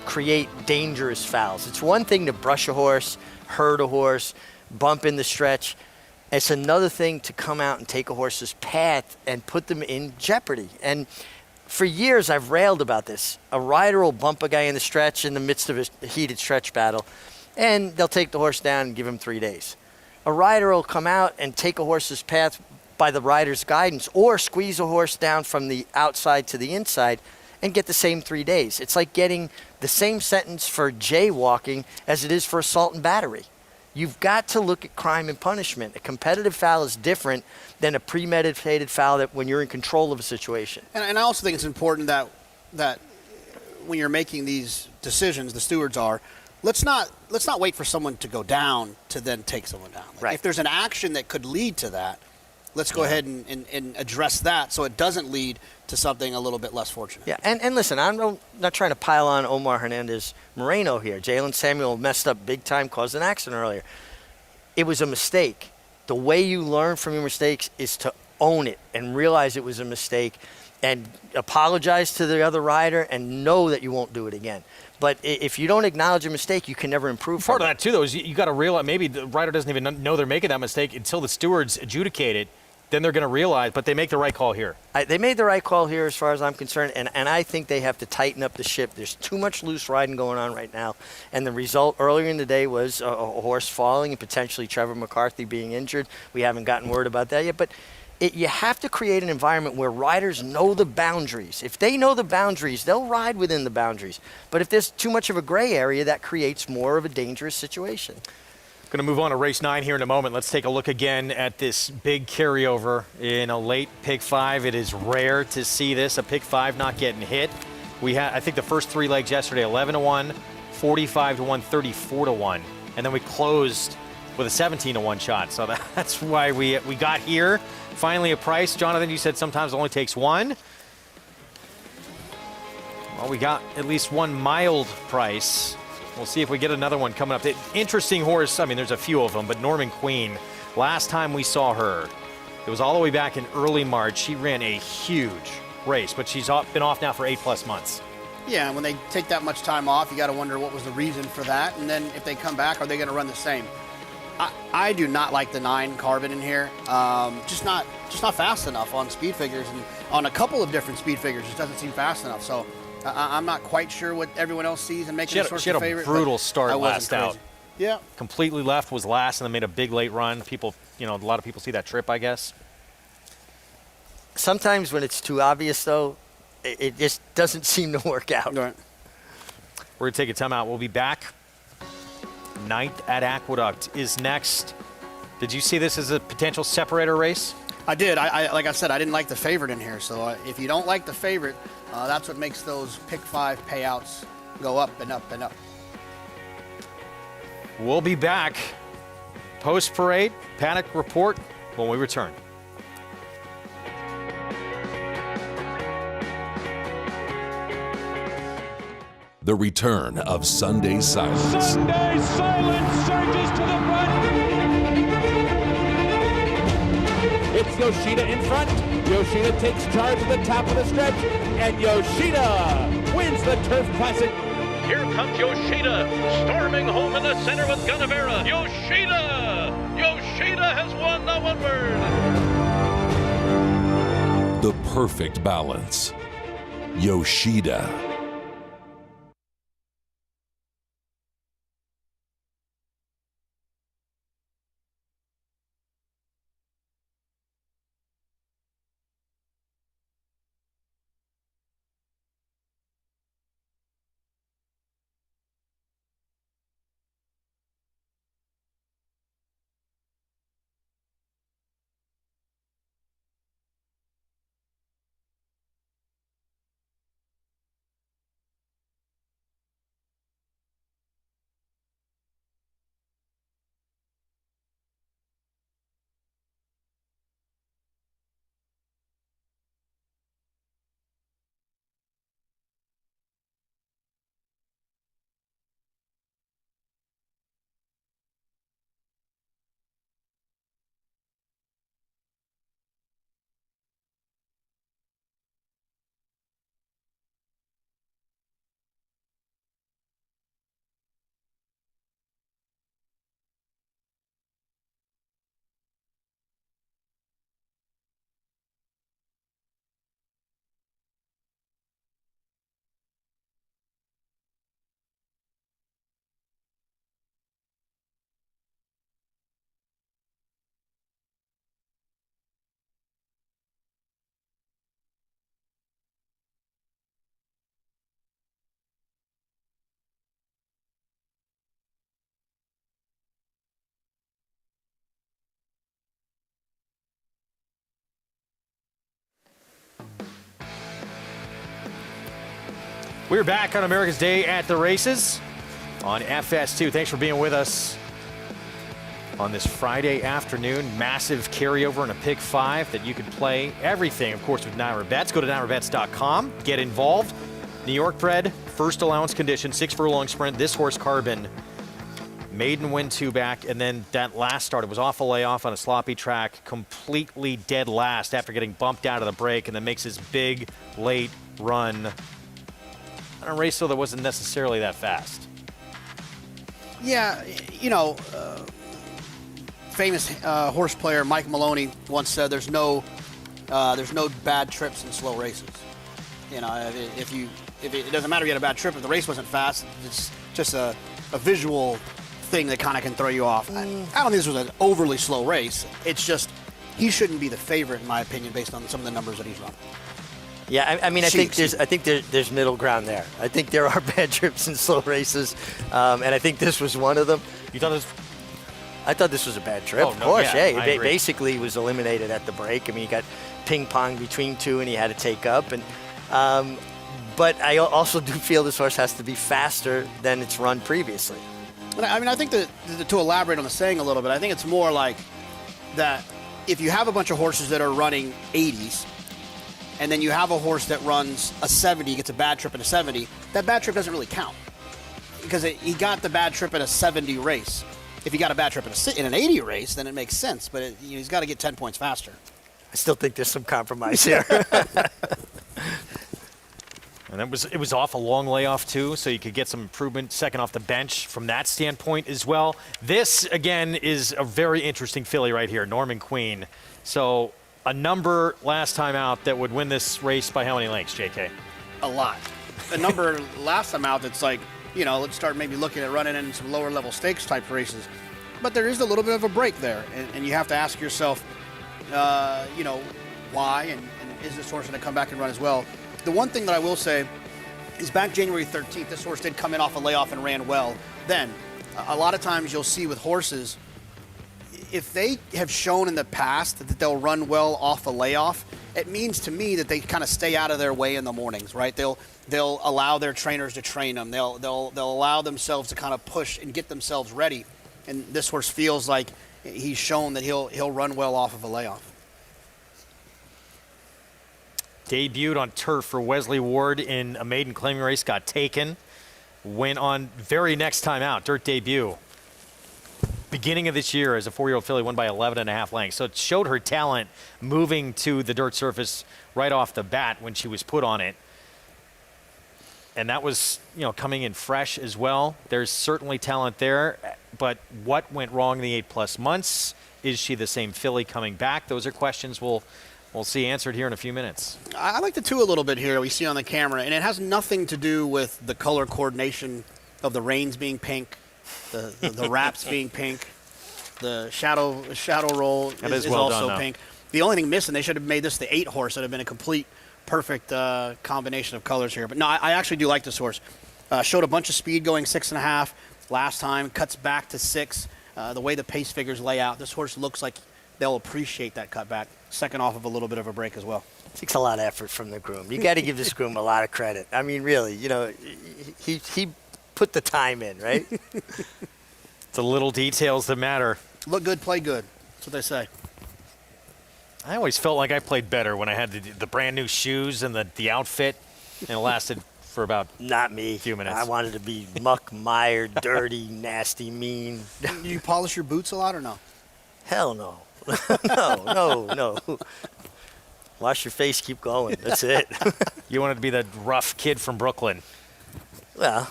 create dangerous fouls. It's one thing to brush a horse, hurt a horse, bump in the stretch. It's another thing to come out and take a horse's path and put them in jeopardy. And for years, I've railed about this. A rider will bump a guy in the stretch in the midst of a heated stretch battle, and they'll take the horse down and give him 3 days. A rider will come out and take a horse's path by the rider's guidance or squeeze a horse down from the outside to the inside and get the same 3 days. It's like getting the same sentence for jaywalking as it is for assault and battery. You've got to look at crime and punishment. A competitive foul is different than a premeditated foul that when you're in control of a situation. And I also think it's important that when you're making these decisions, the stewards are, let's not wait for someone to go down to then take someone down. Like, if there's an action that could lead to that, let's go ahead and address that so it doesn't lead to something a little bit less fortunate. Yeah, and listen, I'm not trying to pile on Omar Hernandez Moreno here. Jalen Samuel messed up big time, caused an accident earlier. It was a mistake. The way you learn from your mistakes is to own it and realize it was a mistake and apologize to the other rider and know that you won't do it again. But if you don't acknowledge a mistake, you can never improve. Part of that, too, though, is you got to realize maybe the rider doesn't even know they're making that mistake until the stewards adjudicate it. Then they're going to realize, but they make the right call here. They made the right call here as far as I'm concerned, and I think they have to tighten up the ship. There's too much loose riding going on right now, and the result earlier in the day was a horse falling and potentially Trevor McCarthy being injured. We haven't gotten word about that yet, but you have to create an environment where riders know the boundaries. If they know the boundaries, they'll ride within the boundaries. But if there's too much of a gray area, that creates more of a dangerous situation. Going to move on to race 9 here in a moment. Let's take a look again at this big carryover in a late pick 5. It is rare to see this, a pick 5 not getting hit. We had, I think, the first 3 legs yesterday, 11-1, 45-1, 34-1, and then we closed with a 17-1 shot. So that's why we got here. Finally, a price. Jonathan, you said sometimes it only takes one. Well, we got at least one mild price. We'll see if we get another one coming up. The interesting horse, I mean, there's a few of them, but Norman Queen, last time we saw her, it was all the way back in early March. She ran a huge race, but she's been off now for 8+ months. Yeah, when they take that much time off, you got to wonder what was the reason for that. And then if they come back, are they going to run the same? I do not like the 9 Carbon in here. Just not fast enough on speed figures, and on a couple of different speed figures, it doesn't seem fast enough. So I'm not quite sure what everyone else sees and making this horse a favorite. She had a brutal start last out. Yeah. Completely left, was last, and then made a big late run. People, a lot of people see that trip, I guess. Sometimes when it's too obvious, though, it just doesn't seem to work out. Right. We're going to take a timeout. We'll be back. Ninth at Aqueduct is next. Did you see this as a potential separator race? I did. Like I said, I didn't like the favorite in here. So if you don't like the favorite, that's what makes those pick 5 payouts go up and up and up. We'll be back. Post-parade, Paddock Report when we return. The return of Sunday Silence. Sunday Silence surges to the front. It's Yoshida in front. Yoshida takes charge at the top of the stretch, and Yoshida wins the Turf Classic. Here comes Yoshida, storming home in the center with Gunnevera. Yoshida! Yoshida has won the one-word. The perfect balance. Yoshida. We're back on America's Day at the Races. on FS2. Thanks for being with us on this Friday afternoon. Massive carryover and a pick 5 that you can play everything, of course, with NYRA Bets. Go to nyrabets.com. Get involved. New York bred, first allowance condition, 6 furlong sprint. This horse, Carbon, maiden win 2 back, and then that last start, it was off a layoff on a sloppy track, completely dead last after getting bumped out of the break, and then makes his big late run on a race, though, that wasn't necessarily that fast. Yeah, famous horse player Mike Maloney once said, "There's no bad trips in slow races." If it doesn't matter if you had a bad trip, if the race wasn't fast, it's just a visual thing that kind of can throw you off. I don't think this was an overly slow race. It's just he shouldn't be the favorite, in my opinion, based on some of the numbers that he's run. Yeah, I think there's middle ground there. I think there are bad trips in slow races, and I think this was one of them. You thought this? I thought this was a bad trip. Of course, he basically was eliminated at the break. I mean, he got ping-pong between 2, and he had to take up. And but I also do feel this horse has to be faster than it's run previously. I mean, I think that to elaborate on the saying a little bit, I think it's more like that if you have a bunch of horses that are running 80s, and then you have a horse that runs a 70, gets a bad trip in a 70, that bad trip doesn't really count because he got the bad trip in a 70 race. If he got a bad trip in an 80 race, then it makes sense, but he's got to get 10 points faster. I still think there's some compromise here. And it was off a long layoff, too, so you could get some improvement second off the bench from that standpoint as well. This, again, is a very interesting filly right here, Norman Queen. So a number last time out that would win this race by how many lengths, JK? A lot. A number last time out that's like, let's start maybe looking at running in some lower level stakes type races. But there is a little bit of a break there, and you have to ask yourself, why, and is this horse going to come back and run as well? The one thing that I will say is back January 13th, this horse did come in off a layoff and ran well. Then, a lot of times you'll see with horses, if they have shown in the past that they'll run well off a layoff, it means to me that they kind of stay out of their way in the mornings, right? They'll allow their trainers to train them. They'll allow themselves to kind of push and get themselves ready. And this horse feels like he's shown that he'll run well off of a layoff. Debuted on turf for Wesley Ward in a maiden claiming race, got taken. Went on very next time out, dirt debut. Beginning of this year as a 4-year-old filly, won by 11.5 lengths. So it showed her talent moving to the dirt surface right off the bat when she was put on it. And that was, coming in fresh as well. There's certainly talent there. But what went wrong in the 8+ months? Is she the same filly coming back? Those are questions we'll see answered here in a few minutes. I like the 2 a little bit here we see on the camera, and it has nothing to do with the color coordination of the reins being pink, the wraps being pink, the shadow roll is well also done, pink. The only thing missing, they should have made this the 8 horse. It would have been a complete, perfect combination of colors here. But no, I actually do like this horse. Showed a bunch of speed going 6.5 last time, cuts back to 6. The way the pace figures lay out, this horse looks like they'll appreciate that cutback. Second off of a little bit of a break as well. It takes a lot of effort from the groom. You got to give this groom a lot of credit. I mean, really, he put the time in, right? It's the little details that matter. Look good, play good. That's what they say. I always felt like I played better when I had the brand new shoes and the outfit, and it lasted for about not me. A few minutes. I wanted to be muck-mired, dirty, nasty, mean. You polish your boots a lot or no? Hell no. No. Wash your face, keep going. That's it. You wanted to be the rough kid from Brooklyn. Well,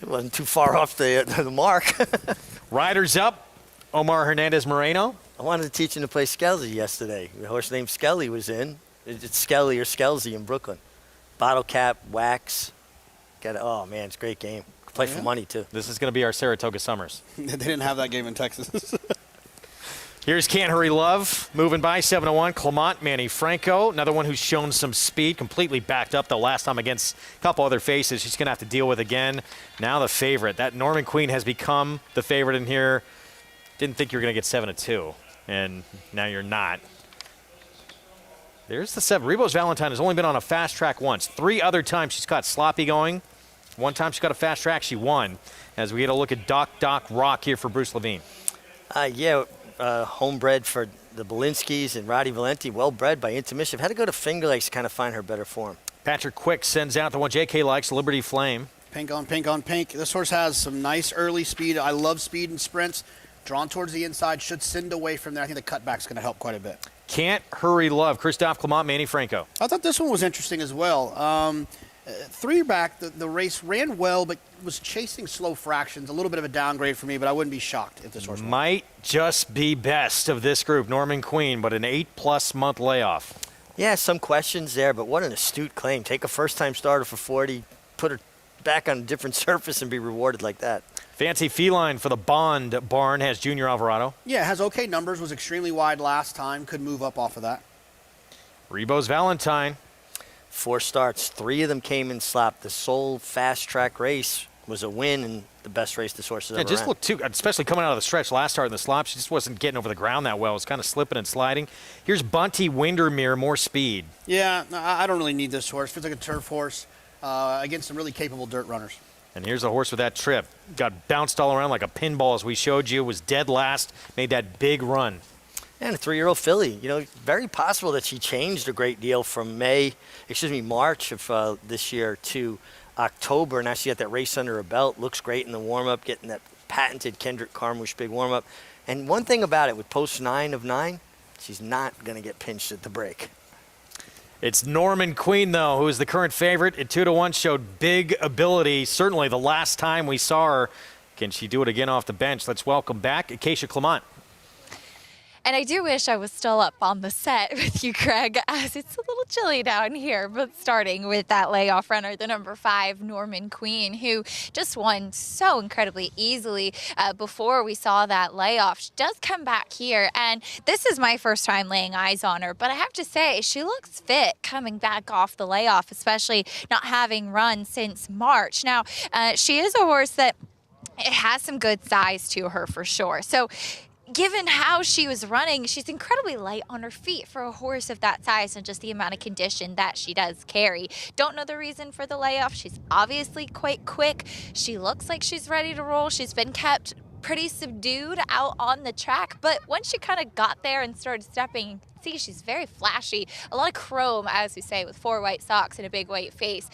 it wasn't too far off the mark. Riders up, Omar Hernandez Moreno. I wanted to teach him to play Skelzy yesterday. A horse named Skelly was in. It's Skelly or Skelsey in Brooklyn. Bottle cap, wax. Oh, man, it's a great game. Play for money, too. This is going to be our Saratoga Summers. They didn't have that game in Texas. Here's Can't Hurry Love, moving by 701. Clement, Manny Franco, another one who's shown some speed, completely backed up the last time against a couple other faces she's going to have to deal with again. Now the favorite. That Norman Queen has become the favorite in here. Didn't think you were going to get 7-2, and now you're not. There's the 7. Rebos Valentine has only been on a fast track once. 3 other times she's caught sloppy going One time she got a fast track, she won. As we get a look at Doc Rock here for Bruce Levine. Homebred for the Belinskis and Roddy Valenti, well-bred by Intermission. Had to go to Finger Lakes to kind of find her better form. Patrick Quick sends out the one JK likes, Liberty Flame. Pink on pink on pink. This horse has some nice early speed. I love speed and sprints. Drawn towards the inside, should send away from there. I think the cutback's going to help quite a bit. Can't Hurry Love, Christophe Clement, Manny Franco. I thought this one was interesting as well. 3 back, the race ran well, but was chasing slow fractions. A little bit of a downgrade for me, but I wouldn't be shocked if this horse won. Might just be best of this group, Norman Queen, but an 8+ month layoff. Yeah, some questions there, but what an astute claim. Take a first-time starter for 40, put her back on a different surface and be rewarded like that. Fancy Feline for the Bond Barn has Junior Alvarado. Yeah, has okay numbers, was extremely wide last time, could move up off of that. Rebo's Valentine. 4 starts, 3 of them came in slop. The sole fast track race was a win and the best race this horse has ever Just ran. looked too, especially coming out of the stretch last start in the slop, she just wasn't getting over the ground that well. It was kind of slipping and sliding. Here's Bunty Windermere, more speed. Yeah, I don't really need this horse. Feels like a turf horse against some really capable dirt runners. And here's a horse with that trip. Got bounced all around like a pinball, as we showed you. Was dead last, made that big run. And a 3-year-old filly. You know, very possible that she changed a great deal from March of this year to October. Now she got that race under her belt. Looks great in the warm-up, getting that patented Kendrick Carmouche big warm-up. And one thing about it, with post 9 of 9, she's not going to get pinched at the break. It's Norman Queen, though, who is the current favorite at 2-1, showed big ability. Certainly the last time we saw her. Can she do it again off the bench? Let's welcome back Acacia Clement. And I do wish I was still up on the set with you, Greg, as it's a little chilly down here. But starting with that layoff runner, the number 5, Norman Queen, who just won so incredibly easily before we saw that layoff. She does come back here, and this is my first time laying eyes on her. But I have to say, she looks fit coming back off the layoff, especially not having run since March. Now, she is a horse that it has some good size to her for sure. So given how she was running, she's incredibly light on her feet for a horse of that size and just the amount of condition that she does carry. Don't know the reason for the layoff. She's obviously quite quick. She looks like she's ready to roll. She's been kept pretty subdued out on the track, but once she kind of got there and started stepping, see, she's very flashy. A lot of chrome, as we say, with 4 white socks and a big white face.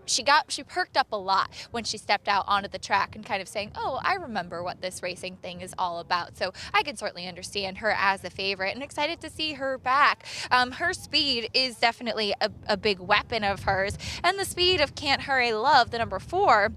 She perked up a lot when she stepped out onto the track and kind of saying, oh, I remember what this racing thing is all about. So I can certainly understand her as a favorite and excited to see her back. Her speed is definitely a big weapon of hers, and the speed of Can't Hurry Love, the number 4,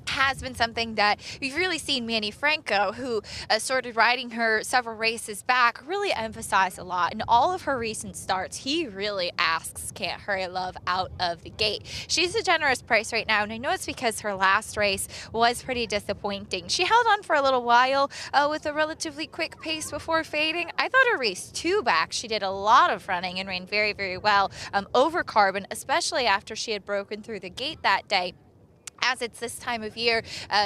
has been something that we've really seen Manny Franco, who started riding her several races back, really emphasize a lot. In all of her recent starts, he really asks Can't Hurry Love out of the gate. She's a generous price right now, and I know it's because her last race was pretty disappointing. She held on for a little while with a relatively quick pace before fading. I thought her race 2 back, she did a lot of running and ran very, very well over Carbon, especially after she had broken through the gate that day. As it's this time of year,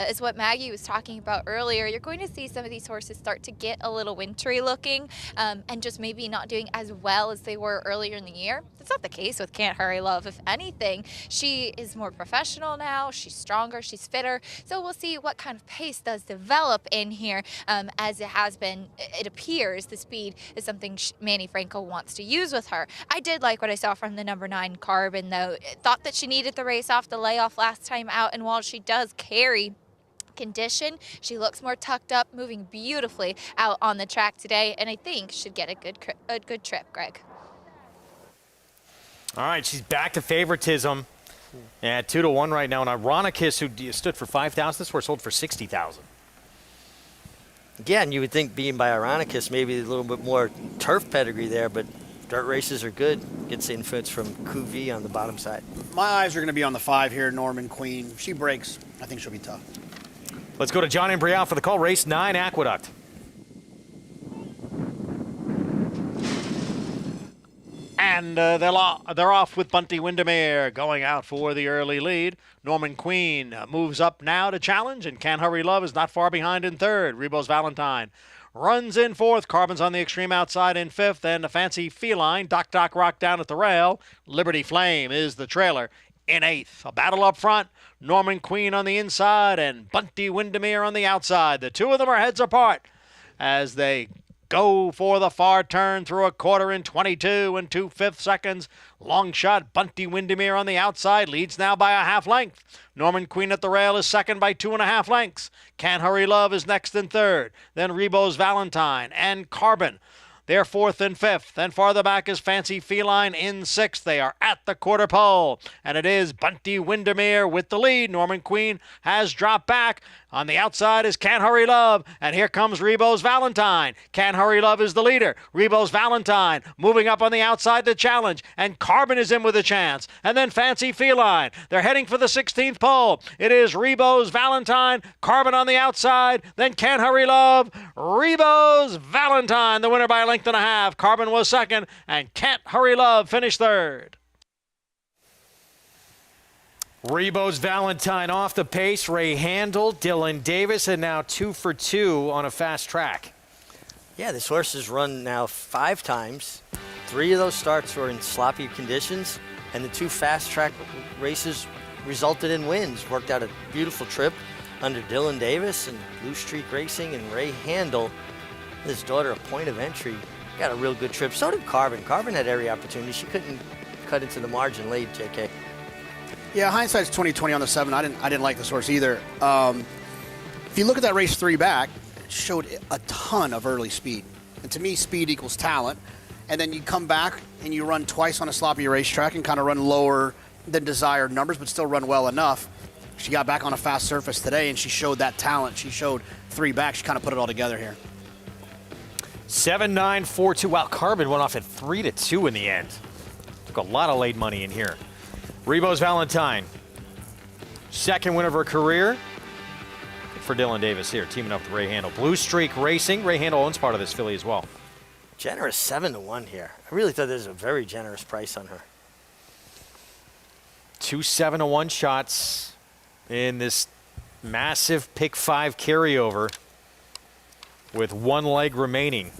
is what Maggie was talking about earlier, you're going to see some of these horses start to get a little wintry looking and just maybe not doing as well as they were earlier in the year. That's not the case with Can't Hurry Love. If anything, she is more professional now. She's stronger. She's fitter. So we'll see what kind of pace does develop in here. As it has been, it appears the speed is something Manny Franco wants to use with her. I did like what I saw from the number 9 Carbon, though. Thought that she needed the race off the layoff last time out, and while she does carry condition, she looks more tucked up, moving beautifully out on the track today, and I think should get a good trip, Greg. All right, she's back to favoritism at 2-1 right now. And Ironicus, who stood for 5,000, this horse sold for 60,000. Yeah, and you would think being by Ironicus, maybe a little bit more turf pedigree there, but dirt races are good. Gets the influence from Cuvée on the bottom side. My eyes are going to be on the 5 here, Norman Queen. If she breaks, I think she'll be tough. Let's go to John Embrial for the call. Race 9, Aqueduct. And they're off with Bunty Windermere going out for the early lead. Norman Queen moves up now to challenge, and Can't Hurry Love is not far behind in 3rd. Rebo's Valentine runs in 4th. Carbon's on the extreme outside in 5th. And a Fancy Feline, Doc Rock down at the rail. Liberty Flame is the trailer in 8th. A battle up front, Norman Queen on the inside and Bunty Windermere on the outside. The two of them are heads apart as they go for the far turn through a quarter in 22 and 2/5 seconds. Long shot, Bunty Windermere on the outside, leads now by a half length. Norman Queen at the rail is second by 2.5 lengths. Can't Hurry Love is next and third. Then Rebo's Valentine and Carbon. They're 4th and 5th. Then farther back is Fancy Feline in 6th. They are at the quarter pole. And it is Bunty Windermere with the lead. Norman Queen has dropped back. On the outside is Can't Hurry Love. And here comes Rebo's Valentine. Can't Hurry Love is the leader. Rebo's Valentine moving up on the outside to challenge. And Carbon is in with a chance. And then Fancy Feline. They're heading for the 16th pole. It is Rebo's Valentine. Carbon on the outside. Then Can't Hurry Love. Rebo's Valentine, the winner by a length and a half. Carbon was second. And Can't Hurry Love finished third. Rebo's Valentine off the pace. Ray Handel, Dylan Davis, and now 2 for 2 on a fast track. Yeah, this horse has run now 5 times. 3 of those starts were in sloppy conditions, and the 2 fast track races resulted in wins. Worked out a beautiful trip under Dylan Davis and Blue Streak Racing and Ray Handel. His daughter, a point of entry, got a real good trip. So did Carbon. Carbon had every opportunity. She couldn't cut into the margin late, JK. Yeah, hindsight's 20/20 on the 7. I didn't like this horse either. If you look at that race 3 back, it showed a ton of early speed. And to me, speed equals talent. And then you come back and you run twice on a sloppy racetrack and kind of run lower than desired numbers, but still run well enough. She got back on a fast surface today and she showed that talent. She showed 3 back. She kind of put it all together here. 7-9, 4-2. Wow, Carbon went off at 3-2 in the end. Took a lot of late money in here. Rebo's Valentine, second win of her career for Dylan Davis here, teaming up with Ray Handel. Blue Streak Racing. Ray Handel owns part of this filly as well. Generous 7-1 here. I really thought this was a very generous price on her. 2 7-1 shots in this massive pick 5 carryover with 1 leg remaining.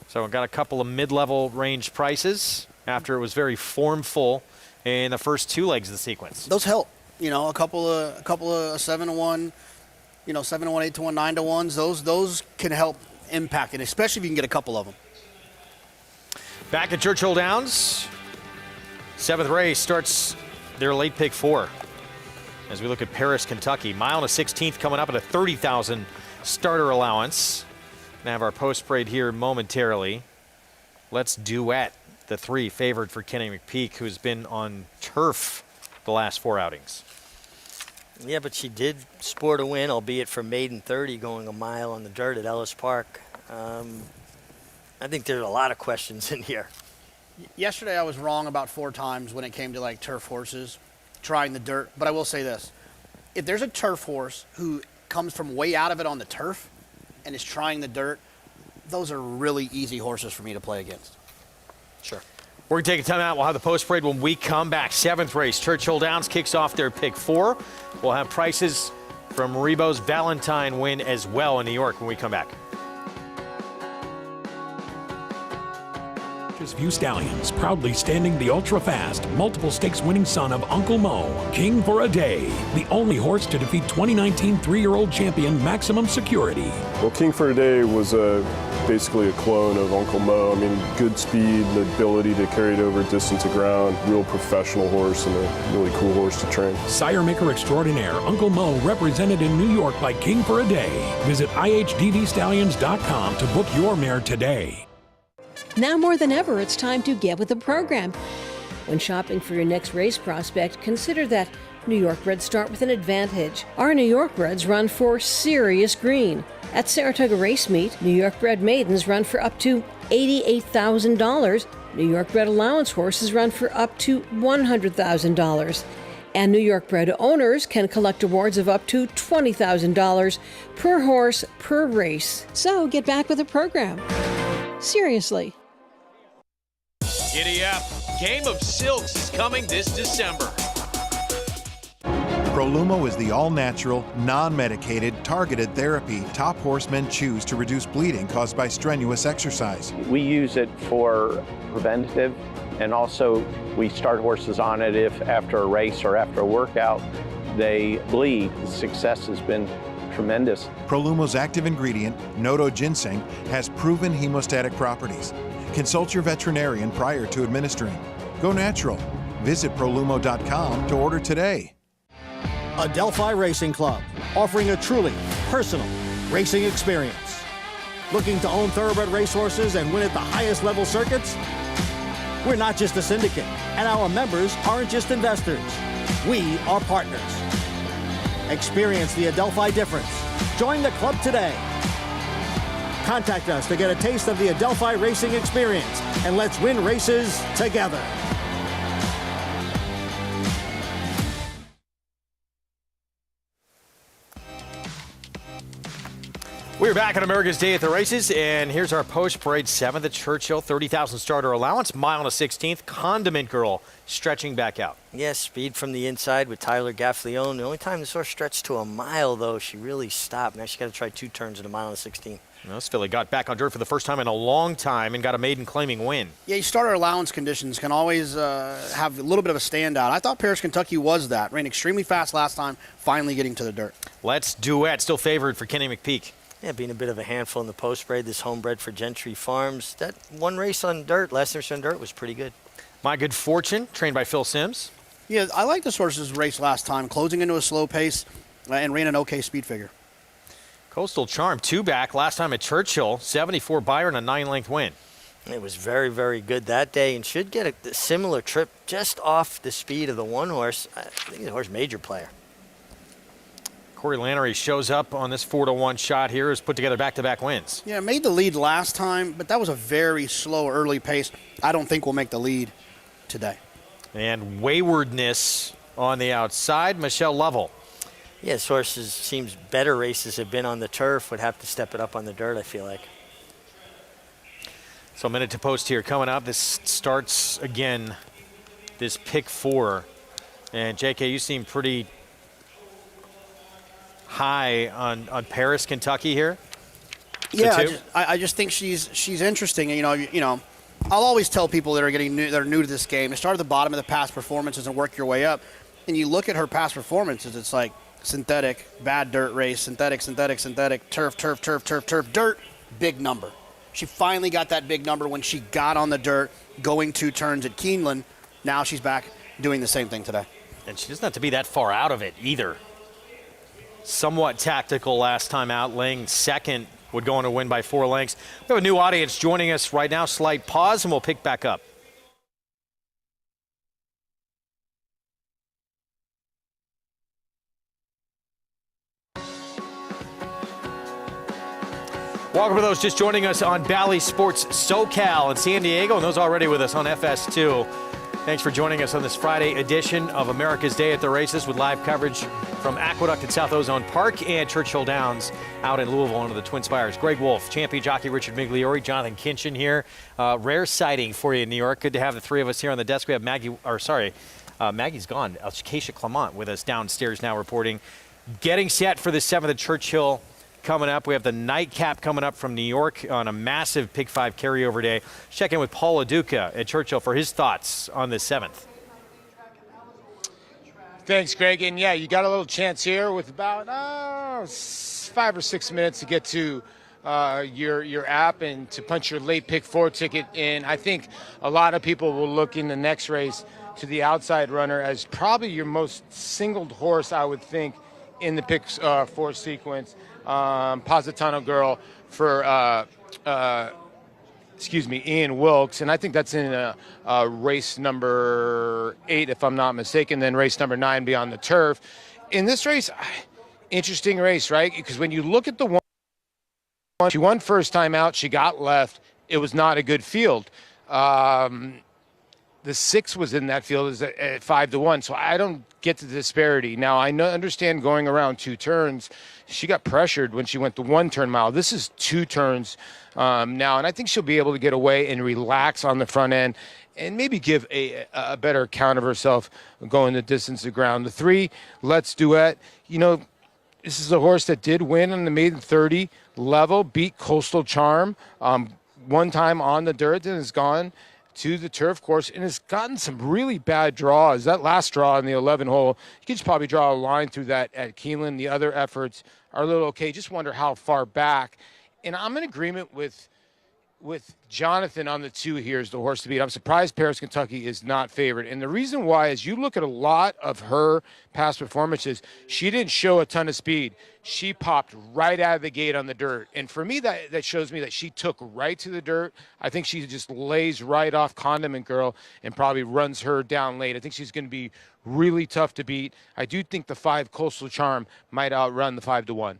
So we've got a couple of mid-level range prices after it was very formful in the first 2 legs of the sequence. Those help. You know, a couple of 7-1, 7-1, 8-1, 9-1s. Those can help impact it, especially if you can get a couple of them. Back at Churchill Downs, 7th race starts their late pick 4. As we look at Paris, Kentucky, mile and a 16th coming up at a 30,000 starter allowance. Gonna have our post parade here momentarily. Let's duet the 3 favored for Kenny McPeak, who's been on turf the last 4 outings. Yeah, but she did sport a win, albeit for maiden 30, going a mile on the dirt at Ellis Park. I think there's a lot of questions in here. Yesterday I was wrong about 4 times when it came to like turf horses trying the dirt, but I will say this. If there's a turf horse who comes from way out of it on the turf and is trying the dirt, those are really easy horses for me to play against. Sure. We're going to take a time out. We'll have the post parade when we come back. 7th race, Churchill Downs kicks off their pick 4. We'll have prices from Rebo's Valentine win as well in New York when we come back. View Stallions, proudly standing the ultra-fast, multiple stakes winning son of Uncle Mo, King for a Day, the only horse to defeat 2019 3-year-old champion Maximum Security. Well, King for a Day was basically a clone of Uncle Mo. I mean, good speed, the ability to carry it over distance of ground, real professional horse and a really cool horse to train. Sire maker extraordinaire Uncle Mo, represented in New York by King for a Day. Visit ihdvstallions.com to book your mare today. Now more than ever, it's time to get with the program. When shopping for your next race prospect, consider that New York breds start with an advantage. Our New York breds run for serious green. At Saratoga Race Meet, New York bred maidens run for up to $88,000. New York bred allowance horses run for up to $100,000. And New York bred owners can collect awards of up to $20,000 per horse per race. So get back with the program. Seriously. Giddy up. Game of Silks is coming this December. Prolumo is the all-natural, non-medicated, targeted therapy top horsemen choose to reduce bleeding caused by strenuous exercise. We use it for preventative And also, we start horses on it if after a race or after a workout, they bleed. The success has been tremendous. Prolumo's active ingredient, Noto Ginseng, has proven hemostatic properties. Consult your veterinarian prior to administering. Go natural. Visit Prolumo.com to order today. Adelphi Racing Club, offering a truly personal racing experience. Looking to own thoroughbred racehorses and win at the highest level circuits? We're not just a syndicate, and our members aren't just investors. We are partners. Experience the Adelphi difference. Join the club today. Contact us to get a taste of the Adelphi racing experience, and let's win races together. We're back on America's Day at the Races, and here's our post-parade 7th at Churchill, 30,000 starter allowance, mile and a 16th, Condiment Girl stretching back out. Yes, speed from the inside with Tyler Gaffleone. The only time this horse stretched to a mile, though, she really stopped. Now she's got to try 2 turns at a mile and 16. This filly got back on dirt for the first time in a long time and got a maiden claiming win. Yeah, starter allowance conditions can always have a little bit of a standout. I thought Paris, Kentucky was that. Ran extremely fast last time, finally getting to the dirt. Let's Duet, still favored for Kenny McPeak. Yeah, being a bit of a handful in the post parade, this homebred for Gentry Farms. That one race on dirt, last race on dirt, was pretty good. My Good Fortune, trained by Phil Sims. Yeah, I like this horse's race last time, closing into a slow pace and ran an okay speed figure. Coastal Charm, 2 back last time at Churchill, 74 buyer and a 9-length win. It was very, very good that day and should get a similar trip just off the speed of the one horse. I think the horse major player. Corey Lannery shows up on this 4-1 shot here, has put together back-to-back wins. Yeah, made the lead last time, but that was a very slow early pace. I don't think we'll make the lead today. And Waywardness on the outside, Michelle Lovell. Yes, horses seems better races have been on the turf, would have to step it up on the dirt, I feel like. So a minute to post here coming up. This starts again, this pick 4. And JK, you seem pretty high on Paris, Kentucky here. Yeah, I just think she's interesting. You know, I'll always tell people that are new to this game to start at the bottom of the past performances and work your way up. And you look at her past performances, it's like synthetic, bad dirt race, synthetic, turf, dirt, big number. She finally got that big number when she got on the dirt, going 2 turns at Keeneland. Now she's back doing the same thing today. And she doesn't have to be that far out of it either. Somewhat tactical last time out, laying second, would go on to win by 4 lengths. We have a new audience joining us right now. Slight pause, and we'll pick back up. Welcome to those just joining us on Bally Sports SoCal in San Diego, and those already with us on FS2. Thanks for joining us on this Friday edition of America's Day at the Races with live coverage from Aqueduct at South Ozone Park and Churchill Downs out in Louisville under the Twin Spires. Greg Wolf, champion jockey Richard Migliore, Jonathan Kinchin here. Rare sighting for you in New York. Good to have the 3 of us here on the desk. We have Maggie's gone. Keisha Clement with us downstairs now reporting. Getting set for the 7th at Churchill coming up. We have the nightcap coming up from New York on a massive Pick 5 carryover day. Check in with Paul LaDuca at Churchill for his thoughts on the 7th. Thanks, Greg. And yeah, you got a little chance here with about 5 or 6 minutes to get to your app and to punch your late Pick 4 ticket in. I think a lot of people will look in the next race to the outside runner as probably your most singled horse, I would think, in the Pick 4 sequence. Positano Girl for Ian Wilkes, and I think that's in race number 8, if I'm not mistaken, then race number 9 Beyond the Turf. In this race, interesting race, right? Because when you look at the one, she won first time out, she got left, it was not a good field. The 6 was in that field is at 5-1, so I don't get the disparity. Now, I understand going around 2 turns, she got pressured when she went the 1-turn mile. This is 2 turns now, and I think she'll be able to get away and relax on the front end and maybe give a better account of herself going the distance to ground. The 3, Let's Duet, you know, this is a horse that did win on the maiden 30 level, beat Coastal Charm one time on the dirt and is gone to the turf course and has gotten some really bad draws. That last draw in the 11 hole, you could probably draw a line through that at Keeneland. The other efforts are a little okay. Just wonder how far back. And I'm in agreement with Jonathan on the 2 here as the horse to beat. I'm surprised Paris Kentucky is not favored. And the reason why is you look at a lot of her past performances, she didn't show a ton of speed. She popped right out of the gate on the dirt. And for me, that shows me that she took right to the dirt. I think she just lays right off Condiment Girl and probably runs her down late. I think she's going to be really tough to beat. I do think the 5 Coastal Charm might outrun the 5-1.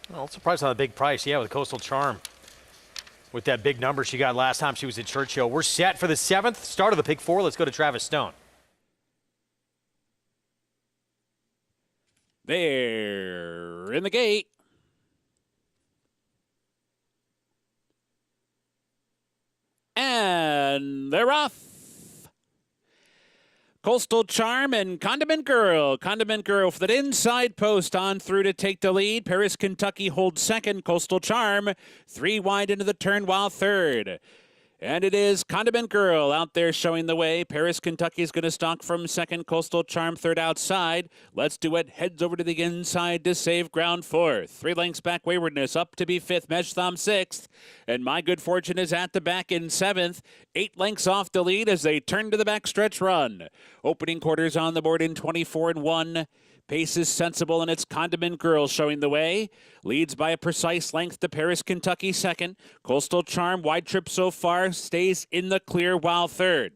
Well, surprised on the big price. Yeah, with Coastal Charm. With that big number she got last time she was at Churchill. We're set for the 7th, start of the Pick 4. Let's go to Travis Stone. They're in the gate. And they're off. Coastal Charm and Condiment Girl. Condiment Girl for that inside post on through to take the lead. Paris Kentucky holds second. Coastal Charm 3 wide into the turn while third. And it is Condiment Girl out there showing the way. Paris Kentucky is going to stalk from second. Coastal Charm third outside. Let's Do It heads over to the inside to save ground fourth. 3 lengths back, Waywardness up to be fifth. Mesh Thumb sixth. And My Good Fortune is at the back in seventh. 8 lengths off the lead as they turn to the backstretch run. Opening quarters on the board in 24-1. Pace is sensible, and it's Condiment Girl showing the way. Leads by a precise length to Paris Kentucky second. Coastal Charm, wide trip so far, stays in the clear while third.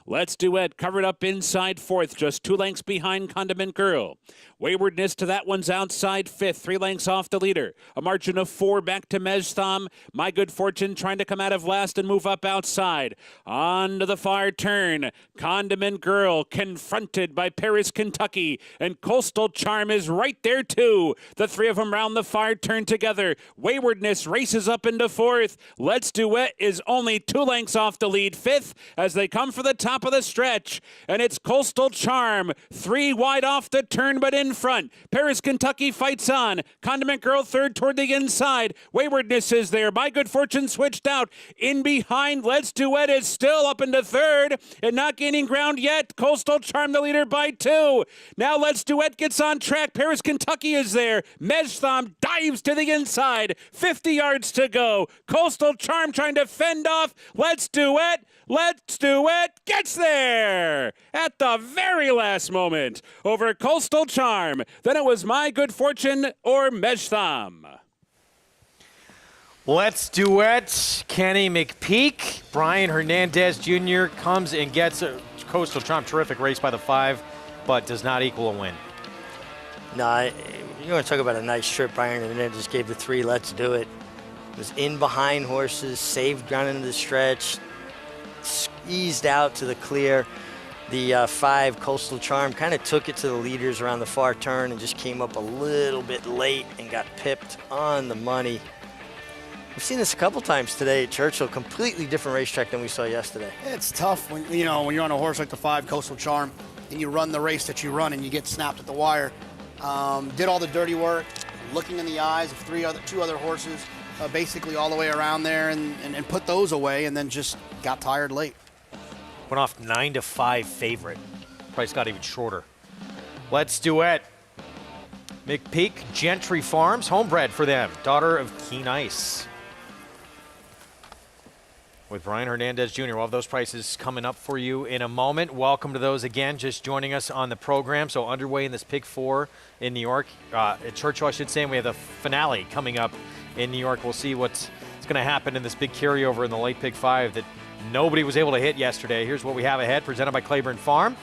Let's Do It, covered up inside fourth, just 2 lengths behind Condiment Girl. Waywardness to that one's outside fifth, 3 lengths off the leader. A margin of 4 back to Mej Thumb. My Good Fortune trying to come out of last and move up outside. On to the far turn. Condiment Girl confronted by Paris Kentucky, and Coastal Charm is right there too. The 3 of them round the far turn together. Waywardness races up into fourth. Let's Do It is only 2 lengths off the lead fifth as they come for the top of the stretch, and it's Coastal Charm 3 wide off the turn but in front. Paris Kentucky fights on. Condiment Girl third toward the inside. Waywardness is there. My Good Fortune switched out. In behind, Let's Do It is still up into third and not gaining ground yet. Coastal Charm the leader by 2. Now Let's Do It gets on track. Paris Kentucky is there. Mej Thumb dives to the inside. 50 yards to go. Coastal Charm trying to fend off Let's Do It. Let's Do It gets there at the very last moment over Coastal Charm. Then it was My Good Fortune or Mej Thumb. Let's Do It. Kenny McPeak. Brian Hernandez Jr. comes and gets a Coastal Charm. Terrific race by the 5, but does not equal a win. No, you want to talk about a nice trip. Brian Hernandez gave the 3 Let's Do It. Was in behind horses, saved ground into the stretch, eased out to the clear. The 5 Coastal Charm kind of took it to the leaders around the far turn and just came up a little bit late and got pipped on the money. We've seen this a couple times today at Churchill. Completely different racetrack than we saw yesterday. It's tough when you're on a horse like the 5 Coastal Charm and you run the race that you run and you get snapped at the wire. Did all the dirty work, looking in the eyes of 2 other horses, basically all the way around there and put those away, and then just got tired late. Went off 9-5 favorite. Price got even shorter. Let's Do It. McPeak Gentry Farms, homebred for them. Daughter of Keen Ice. With Brian Hernandez Jr. We'll have those prices coming up for you in a moment. Welcome to those again, just joining us on the program. So underway in this Pick 4 in New York, at Churchill, I should say, and we have the finale coming up in New York. We'll see what's going to happen in this big carryover in the late Pick 5 that nobody was able to hit yesterday. Here's what we have ahead, presented by Claiborne Farm.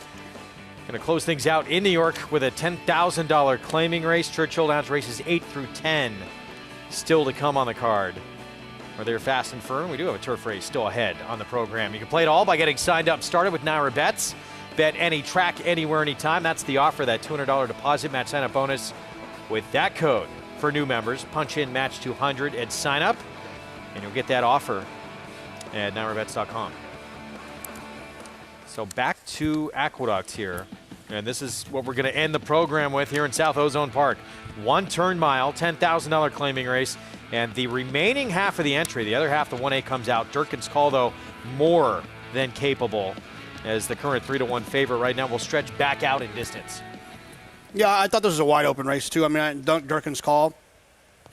Going to close things out in New York with a $10,000 claiming race. Churchill Downs races 8 through 10 still to come on the card. Are they fast and firm? We do have a turf race still ahead on the program. You can play it all by getting signed up, started with Naira Bets. Bet any track, anywhere, anytime. That's the offer, that $200 deposit match sign-up bonus with that code for new members. Punch in match 200 and sign up, and you'll get that offer at NairaBets.com. So back to Aqueduct here, and this is what we're going to end the program with here in South Ozone Park. 1 turn mile, $10,000 claiming race, And the remaining half of the entry, the other half, the 1A comes out. Durkin's Call, though, more than capable, as the current 3-1 favorite right now will stretch back out in distance. Yeah, I thought this was a wide open race, too. I mean, Durkin's Call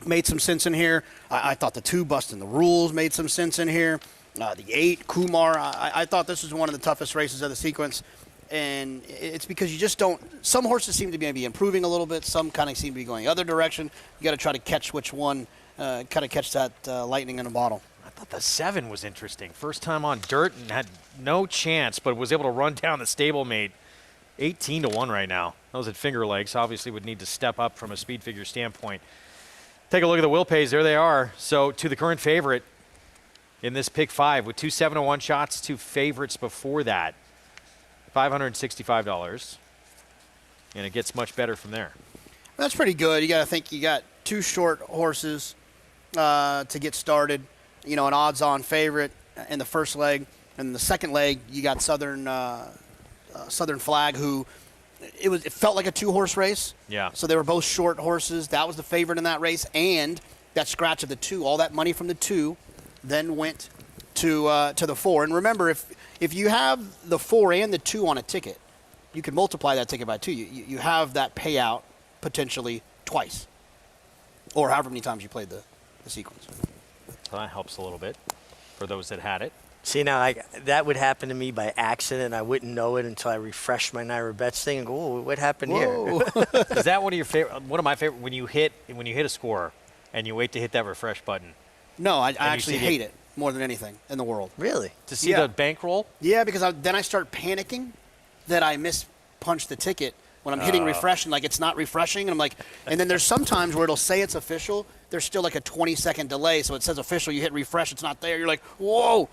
made some sense in here. I thought the 2 Busting the Rules made some sense in here. The 8, Kumar, I thought this was one of the toughest races of the sequence. And it's because you just don't – some horses seem to be maybe improving a little bit. Some kind of seem to be going the other direction. You got to try to catch which one, kind of catch that lightning in a bottle. I thought the 7 was interesting. First time on dirt and had no chance, but was able to run down the stablemate. 18-1 right now. Those at Finger Lakes obviously would need to step up from a speed figure standpoint. Take a look at the Will Pays. There they are. So to the current favorite in this pick 5 with 2 7-1 shots, 2 favorites before that. $565. And it gets much better from there. That's pretty good. You got to think you got 2 short horses to get started. You know, an odds-on favorite in the first leg. And in the second leg, you got Southern Flag, who it felt like a 2-horse race. Yeah. So they were both short horses. That was the favorite in that race. And that scratch of the 2, all that money from the 2, then went to the 4. And remember, if you have the 4 and the 2 on a ticket, you can multiply that ticket by 2. You have that payout potentially twice, or however many times you played the sequence. So that helps a little bit for those that had it. See, now that would happen to me by accident. I wouldn't know it until I refresh my Naira Bets thing and go, "Oh, what happened here?" Is that one of your favorite? One of my favorite when you hit a score and you wait to hit that refresh button. No, I actually hate it more than anything in the world. Really? To see the bankroll? Yeah, because then I start panicking that I mispunched the ticket when I'm hitting refresh and like it's not refreshing, and I'm like, and then there's sometimes where it'll say it's official. There's still like a 20-second delay, so it says official. You hit refresh, it's not there. You're like, whoa,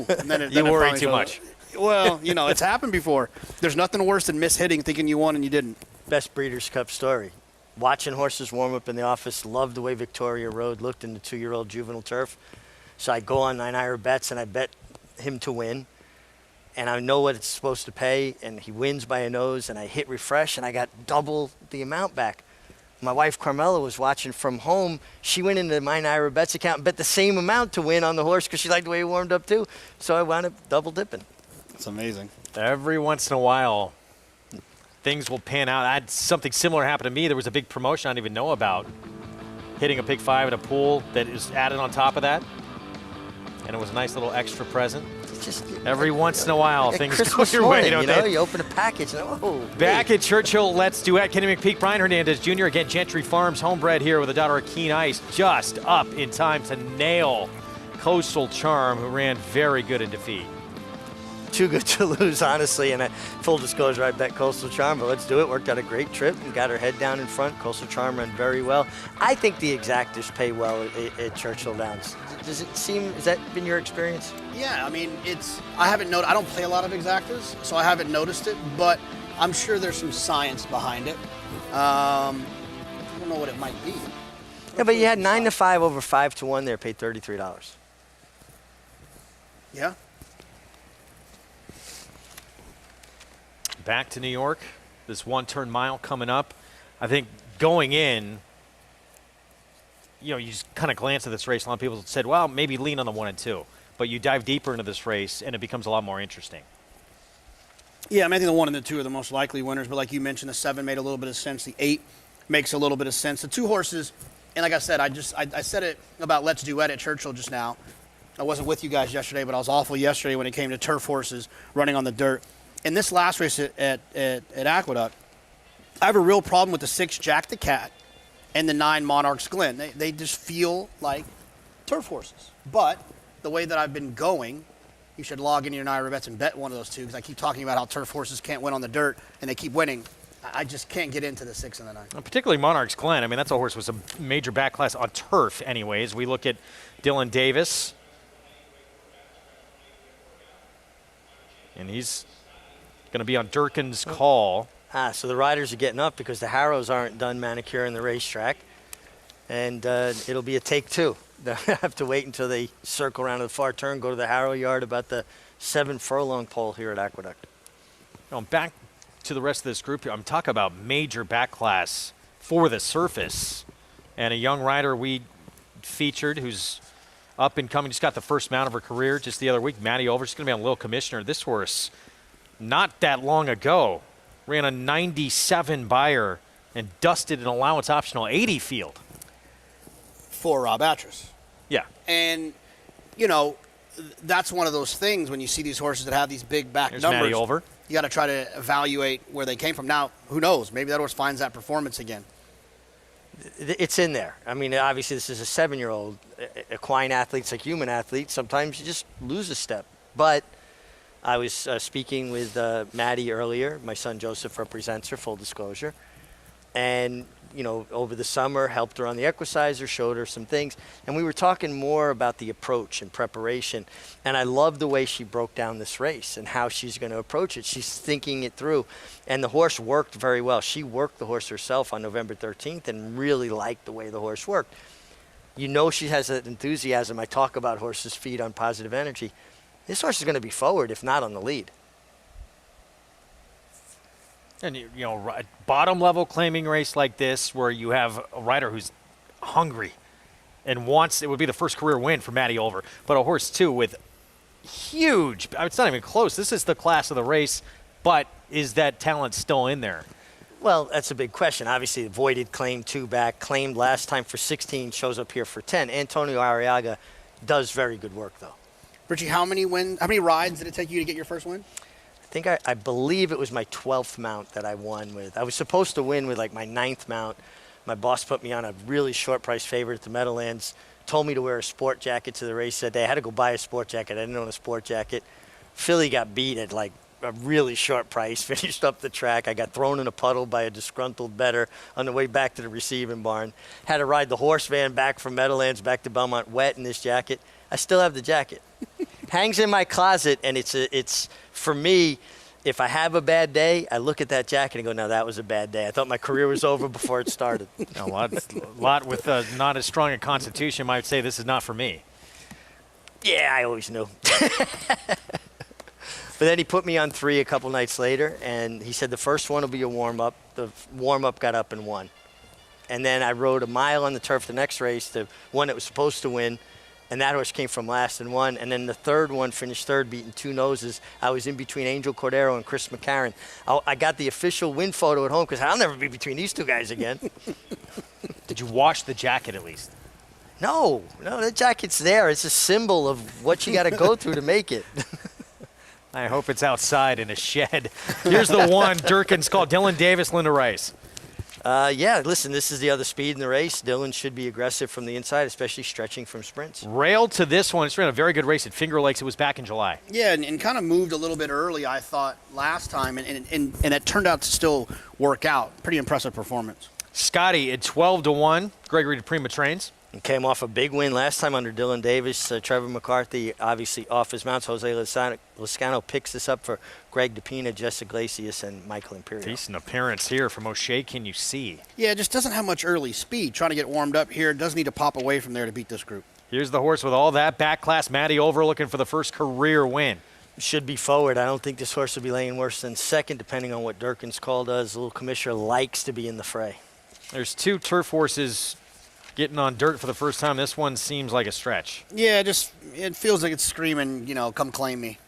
and then you worry too much. Well, you know, it's happened before. There's nothing worse than mishitting, thinking you won and you didn't. Best Breeders' Cup story. Watching horses warm up in the office, loved the way Victoria rode, looked in the 2-year-old juvenile turf. So I go on Naira Bets and I bet him to win. And I know what it's supposed to pay, and he wins by a nose, and I hit refresh, and I got double the amount back. My wife Carmela was watching from home. She went into my Naira Bets account and bet the same amount to win on the horse because she liked the way he warmed up too. So I wound up double dipping. That's amazing. Every once in a while, things will pan out. I had something similar happen to me. There was a big promotion I didn't even know about. Hitting a pick 5 in a pool that is added on top of that. And it was a nice little extra present. Just every once in a while, things Christmas go your way, morning, don't you know, they? you open a package and oh. Back at Churchill, Let's Duet. Kenny McPeak, Brian Hernandez Jr. Again, Gentry Farms, homebred here with a daughter of Keen Ice, just up in time to nail Coastal Charm, who ran very good in defeat. Too good to lose, honestly. And full disclosure, I bet Coastal Charm, but Let's Do It worked out a great trip and got her head down in front. Coastal Charm ran very well. I think the exactors pay well at Churchill Downs. Does it seem, has that been your experience? Yeah, I mean, I haven't noticed, I don't play a lot of exactas, so I haven't noticed it, but I'm sure there's some science behind it. I don't know what it might be. Yeah, but you had 9 to 5 over 5 to 1 there, paid $33. Yeah. Back to New York, this one-turn mile coming up. I think going in, you know, you just kind of glance at this race. A lot of people said, well, maybe lean on the 1 and 2. But you dive deeper into this race, and it becomes a lot more interesting. Yeah, I mean, I think the 1 and the 2 are the most likely winners. But like you mentioned, the 7 made a little bit of sense. The 8 makes a little bit of sense. The 2 horses, and like I said, I said it about Let's Duet at Churchill just now. I wasn't with you guys yesterday, but I was awful yesterday when it came to turf horses running on the dirt. In this last race at Aqueduct, I have a real problem with the 6 Jack the Cat and the 9 Monarchs Glen. They just feel like turf horses. But the way that I've been going, you should log into your Naira Bets and bet one of those 2 because I keep talking about how turf horses can't win on the dirt, and they keep winning. I just can't get into the 6 and the 9. Particularly Monarchs Glen. I mean, that's a horse with a major back class on turf anyways. We look at Dylan Davis. And he's going to be on Durkin's Call. So the riders are getting up because the Harrows aren't done manicuring the racetrack. And it'll be a take 2. They'll have to wait until they circle around to the far turn, go to the Harrow yard about the 7 furlong pole here at Aqueduct. Back to the rest of this group here. I'm talking about major back class for the surface. And a young rider we featured, who's up and coming, just got the first mount of her career just the other week. Maddie Over, she's going to be on Little Commissioner. This horse, not that long ago, ran a 97 Beyer and dusted an allowance optional 80 field. For Rob Atras. Yeah. And, you know, that's one of those things when you see these horses that have these big back There's numbers. Maddie Over. You got to try to evaluate where they came from. Now, who knows? Maybe that horse finds that performance again. It's in there. I mean, obviously, this is a 7-year-old. Equine athletes, like human athletes, sometimes you just lose a step. But I was speaking with Maddie earlier. My son Joseph represents her, full disclosure. And, you know, over the summer, helped her on the Equicizer, showed her some things. And we were talking more about the approach and preparation. And I love the way she broke down this race and how she's going to approach it. She's thinking it through. And the horse worked very well. She worked the horse herself on November 13th and really liked the way the horse worked. You know she has that enthusiasm. I talk about horses' feed on positive energy. This horse is going to be forward, if not on the lead. And, you know, bottom level claiming race like this where you have a rider who's hungry and wants, it would be the first career win for Maddie Over, but a horse too with huge, it's not even close. This is the class of the race, but is that talent still in there? Well, that's a big question. Obviously, voided claim 2 back, claimed last time for 16, shows up here for 10. Antonio Arriaga does very good work, though. Richie, how many rides did it take you to get your first win? I believe it was my 12th mount that I won with. I was supposed to win with like my 9th mount. My boss put me on a really short price favorite at the Meadowlands, told me to wear a sport jacket to the race that day. I had to go buy a sport jacket. I didn't own a sport jacket. Philly got beat at like a really short price, finished up the track. I got thrown in a puddle by a disgruntled bettor on the way back to the receiving barn. Had to ride the horse van back from Meadowlands back to Belmont wet in this jacket. I still have the jacket. Hangs in my closet, and it's for me, if I have a bad day, I look at that jacket and go, no, that was a bad day. I thought my career was over before it started. A lot with not as strong a constitution might say this is not for me. Yeah, I always knew. But then he put me on 3 a couple nights later, and he said the first one will be a warm-up. The warm-up got up and won. And then I rode a mile on the turf the next race, the one that was supposed to win, and that horse came from last and won. And then the third one finished third, beating 2 noses. I was in between Angel Cordero and Chris McCarron. I got the official win photo at home because I'll never be between these 2 guys again. Did you wash the jacket at least? No, the jacket's there. It's a symbol of what you got to go through to make it. I hope it's outside in a shed. Here's the one Durkin's called Dylan Davis, Linda Rice. Yeah, listen, this is the other speed in the race. Dylan should be aggressive from the inside, especially stretching from sprints. Railed to this one. It's ran a very good race at Finger Lakes. It was back in July. Yeah, and kind of moved a little bit early, I thought, last time, and it turned out to still work out. Pretty impressive performance. Scotty at 12-1. Gregory DePrima trains. And came off a big win last time under Dylan Davis. Trevor McCarthy obviously off his mounts. Jose Lozcano picks this up for Greg DePina, Jess Iglesias, and Michael Imperial. Decent appearance here from O'Shea. Can you see? Yeah, it just doesn't have much early speed. Trying to get warmed up here. Does need to pop away from there to beat this group. Here's the horse with all that back class. Maddie Over looking for the first career win. Should be forward. I don't think this horse will be laying worse than second, depending on what Durkin's call does. Little Commissioner likes to be in the fray. There's 2 turf horses getting on dirt for the first time. This one seems like a stretch. Yeah, it feels like it's screaming, come claim me.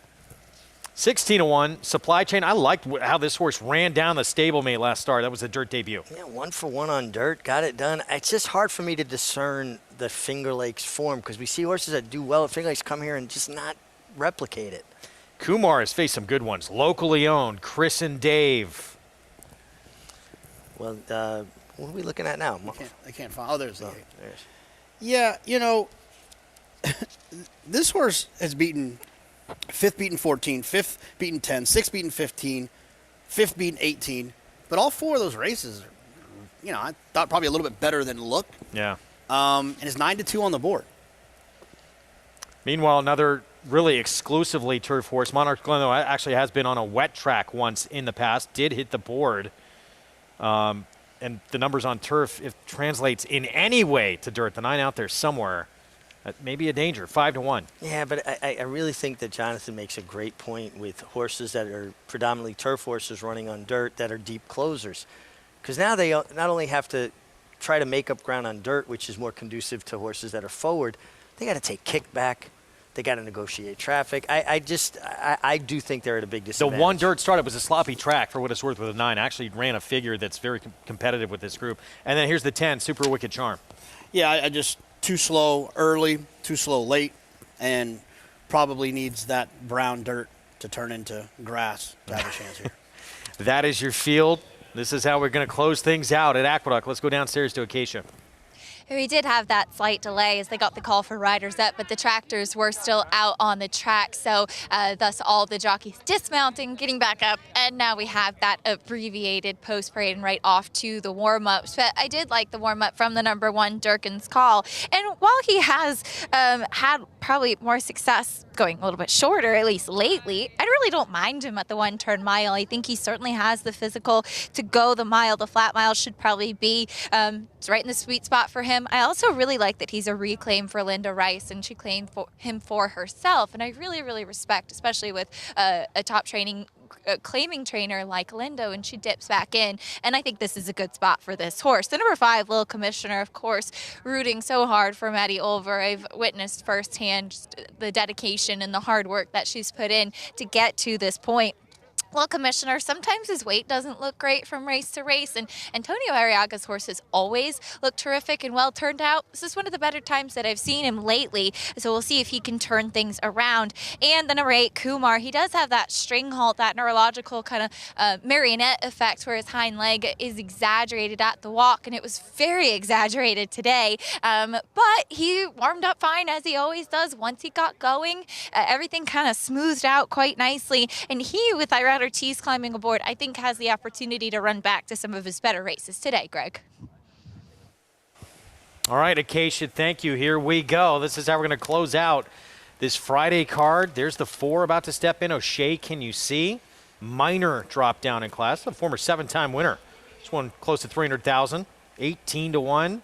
16-1, Supply Chain. I liked how this horse ran down the stablemate last start. That was a dirt debut. Yeah, 1 for 1 on dirt. Got it done. It's just hard for me to discern the Finger Lakes form because we see horses that do well at Finger Lakes come here and just not replicate it. Kumar has faced some good ones. Locally owned, Chris and Dave. Well, what are we looking at now? I can't find. Oh, there's the 8. Yeah, this horse has beaten 5th beaten 14, 5th beaten 10, 6th beaten 15, 5th beaten 18. But all 4 of those races, I thought probably a little bit better than look. Yeah. And it's 9-2 on the board. Meanwhile, another really exclusively turf horse, Monarch Glen, though, actually has been on a wet track once in the past, did hit the board. And the numbers on turf, if translates in any way to dirt, the 9 out there somewhere, that may be a danger, 5-1. Yeah, but I really think that Jonathan makes a great point with horses that are predominantly turf horses running on dirt that are deep closers. Because now they not only have to try to make up ground on dirt, which is more conducive to horses that are forward, they got to take kickback. They got to negotiate traffic. I do think they're at a big The disadvantage. one dirt startup was a sloppy track, for what it's worth, with a 9. Actually ran a figure that's very competitive with this group. And then here's the 10, Super Wicked Charm. Yeah, I just too slow early, too slow late, and probably needs that brown dirt to turn into grass to have a chance here. That is your field. This is how we're going to close things out at Aqueduct. Let's go downstairs to Acacia. We did have that slight delay as they got the call for riders up, but the tractors were still out on the track, so thus all the jockeys dismounting, getting back up, and now we have that abbreviated post-parade and right off to the warm-ups. But I did like the warm-up from the number 1 Durkin's Call, and while he has had probably more success going a little bit shorter, at least lately, I really don't mind him at the 1-turn mile. I think he certainly has the physical to go the mile. The flat mile should probably be it's right in the sweet spot for him. I also really like that he's a reclaim for Linda Rice, and she claimed him for herself. And I really, really respect, especially with a top claiming trainer like Lindo, and she dips back in. And I think this is a good spot for this horse. The number 5, Little Commissioner, of course, rooting so hard for Maddie Olver. I've witnessed firsthand just the dedication and the hard work that she's put in to get to this point. Well, Commissioner, sometimes his weight doesn't look great from race to race, and Antonio Arriaga's horses always look terrific and well turned out. This is one of the better times that I've seen him lately, so we'll see if he can turn things around. And the number 8, Kumar, he does have that string halt, that neurological kind of marionette effect where his hind leg is exaggerated at the walk, and it was very exaggerated today. But he warmed up fine, as he always does. Once he got going, everything kind of smoothed out quite nicely, and he, with Irad Ortiz climbing aboard, I think has the opportunity to run back to some of his better races today, Greg. All right, Acacia, thank you. Here we go. This is how we're going to close out this Friday card. There's the 4 about to step in. O'Shea, can you see? Minor drop down in class. The former 7-time winner. This one close to 300,000, 18-1.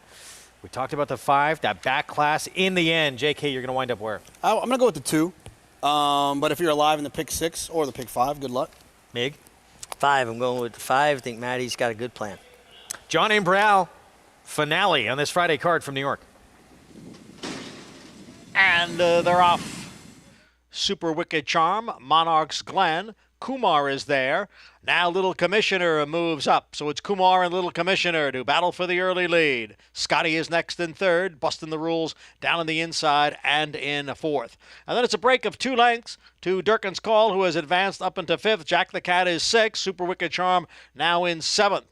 We talked about the 5, that back class. In the end, JK, you're going to wind up where? I'm going to go with the 2. But if you're alive in the pick 6 or the pick 5, good luck. Mig? 5. I'm going with the 5. I think Maddie's got a good plan. John Imbrial, finale on this Friday card from New York. And they're off. Super Wicked Charm, Monarch's Glen. Kumar is there. Now Little Commissioner moves up. So it's Kumar and Little Commissioner to battle for the early lead. Scotty is next in 3rd, busting the rules down on the inside and in 4th. And then it's a break of 2 lengths to Durkin's Call, who has advanced up into 5th. Jack the Cat is 6th. Super Wicked Charm now in 7th.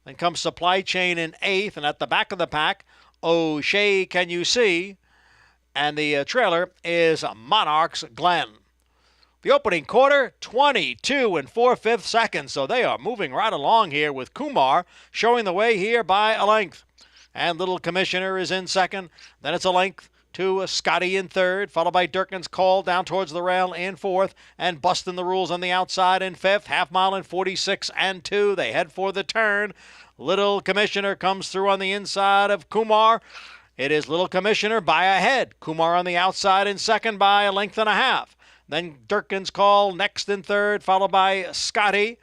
Then comes Supply Chain in 8th. And at the back of the pack, O'Shea, Can You See? And the trailer is Monarch's Glen. The opening quarter, 22 4/5 seconds. So they are moving right along here with Kumar showing the way here by a length. And Little Commissioner is in 2nd. Then it's a length to Scotty in 3rd, followed by Durkin's Call down towards the rail in 4th. And Busting the Rules on the outside in 5th. Half mile in 46 2. They head for the turn. Little Commissioner comes through on the inside of Kumar. It is Little Commissioner by a head. Kumar on the outside in 2nd by a length and a half. Then Durkin's Call next in 3rd, followed by Scotty.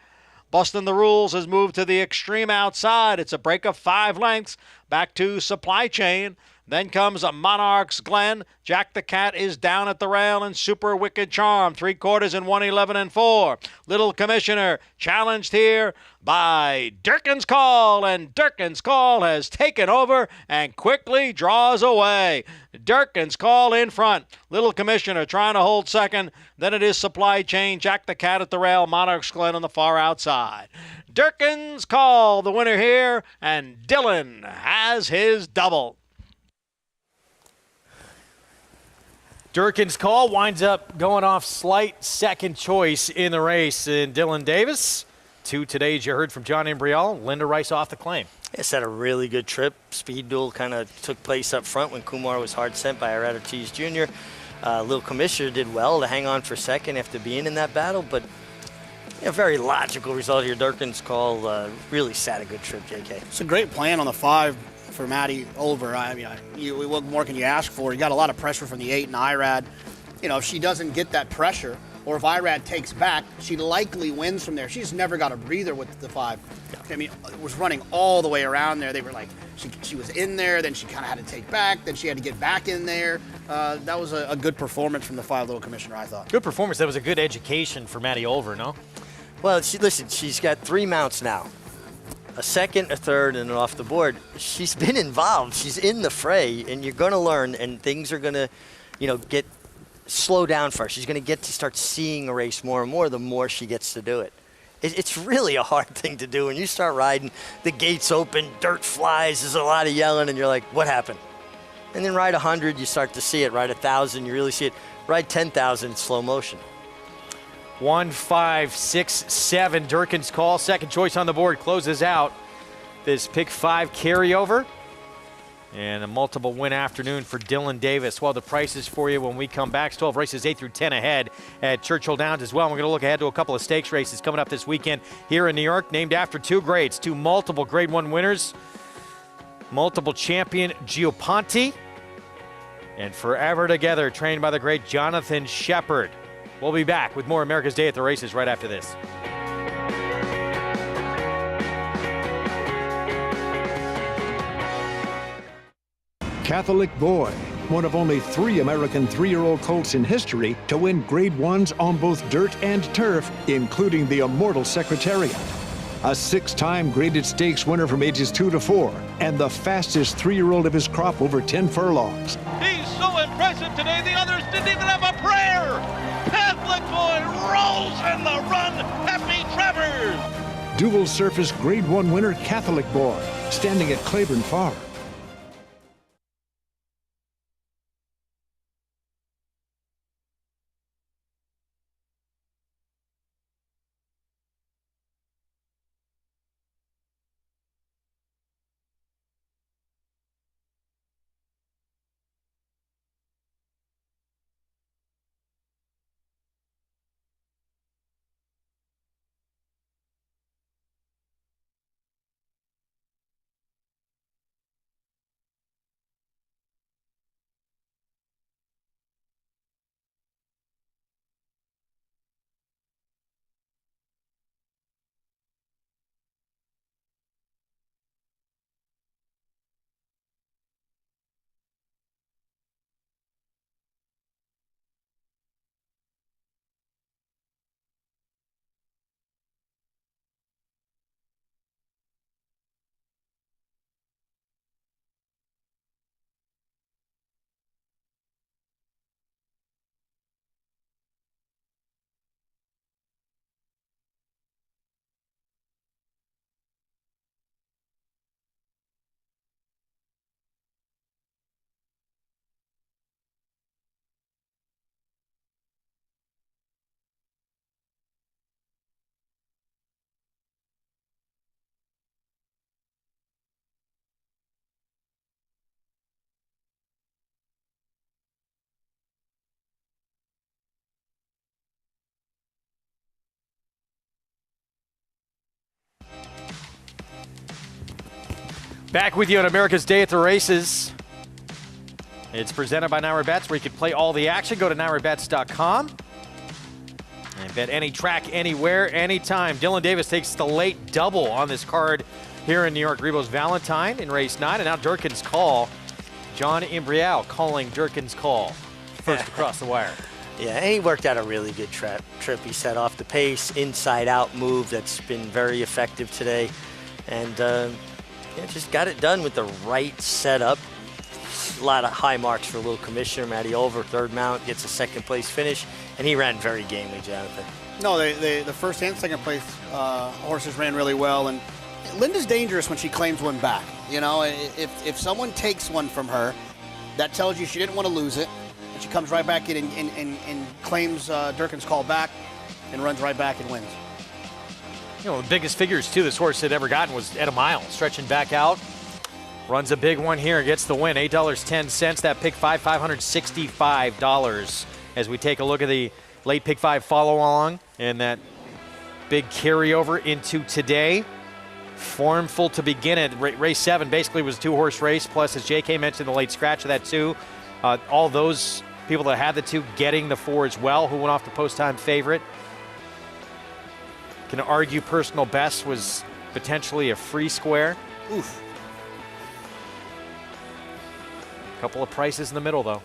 Busting the Rules has moved to the extreme outside. It's a break of 5 lengths back to Supply Chain. Then comes a Monarch's Glen. Jack the Cat is down at the rail, and Super Wicked Charm, 3/4 in 1:11 4. Little Commissioner challenged here by Durkin's Call, and Durkin's Call has taken over and quickly draws away. Durkin's Call in front. Little Commissioner trying to hold 2nd. Then it is Supply Chain, Jack the Cat at the rail, Monarch's Glen on the far outside. Durkin's Call, the winner here, and Dylan has his double. Durkin's Call winds up going off slight second choice in the race. And Dylan Davis, 2 today, as you heard from John Imbrial. Linda Rice off the claim. It's had a really good trip. Speed duel kind of took place up front when Kumar was hard sent by Irad Ortiz Jr. Little Commissioner did well to hang on for 2nd after being in that battle, but a very logical result here. Durkin's Call really sat a good trip, JK. It's a great plan on the 5 for Maddie Olver. I mean, what more can you ask for? You got a lot of pressure from the 8 and Irad. You know, if she doesn't get that pressure, or if Irad takes back, she likely wins from there. She's never got a breather with the 5. I mean, it was running all the way around there. They were like She was in there, then she kind of had to take back, then she had to get back in there. That was a good performance from the 5-Little Commissioner, I thought. Good performance. That was a good education for Maddie Olver, no? Well, she's got 3 mounts now. A second, a third, and an off the board. She's been involved. She's in the fray, and you're going to learn, and things are going to, get slow down for her. She's going to get to start seeing a race more and more the more she gets to do it. It's really a hard thing to do. When you start riding, the gates open, dirt flies, there's a lot of yelling, and you're like, what happened? And then ride 100, you start to see it. Ride 1,000, you really see it. Ride 10,000 in slow motion. 1, 5, 6, 7. Durkin's Call, second choice on the board, closes out this pick 5 carryover. And a multiple win afternoon for Dylan Davis. Well, the prices for you when we come back. 12 races, 8 through 10 ahead at Churchill Downs as well. And we're going to look ahead to a couple of stakes races coming up this weekend here in New York, named after 2 grades, 2 multiple Grade 1 winners, multiple champion Gio Ponte, and Forever Together, trained by the great Jonathan Shepard. We'll be back with more America's Day at the Races right after this. Catholic Boy, one of only 3 American 3-year-old colts in history to win Grade 1s on both dirt and turf, including the immortal Secretariat. A 6-time graded stakes winner from ages 2 to 4, and the fastest 3-year-old of his crop over 10 furlongs. He's so impressive today, the others didn't even have a prayer. Catholic Boy rolls in the run. Happy Travers. Dual surface Grade 1 winner Catholic Boy, standing at Claiborne Farm. Back with you on America's Day at the Races. It's presented by NYRA Bets, where you can play all the action. Go to NYRABets.com and bet any track, anywhere, anytime. Dylan Davis takes the late double on this card here in New York. Rebo's Valentine in race 9, and now Durkin's Call. John Imbrial calling Durkin's Call first across the wire. Yeah, and he worked out a really good trip. He set off the pace, inside-out move that's been very effective today. And just got it done with the right setup. A lot of high marks for Little Commissioner. Maddie Olver, 3rd mount, gets a 2nd place finish, and he ran very gamely, Jonathan. No, the first and 2nd place horses ran really well, and Linda's dangerous when she claims one back. If someone takes one from her, that tells you she didn't want to lose it, and she comes right back in and claims Durkin's Call back and runs right back and wins. The biggest figures, too, this horse had ever gotten was at a mile, stretching back out. Runs a big one here, gets the win, $8.10. That pick 5, $565. As we take a look at the late pick 5 follow along and that big carryover into today. Formful to begin it. Race 7 basically was a 2-horse race, plus, as JK mentioned, the late scratch of that 2. All those people that had the 2 getting the 4 as well, who went off the post-time favorite. Can argue personal best was potentially a free square. Oof. Couple of prices in the middle, though.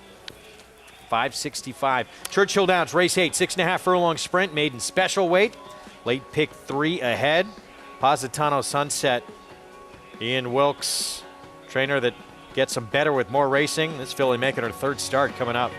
$565. Churchill Downs, race 8, 6.5 furlong sprint, maiden special weight. Late pick 3 ahead. Positano Sunset. Ian Wilkes, trainer that gets them better with more racing. This filly making her 3rd start coming up.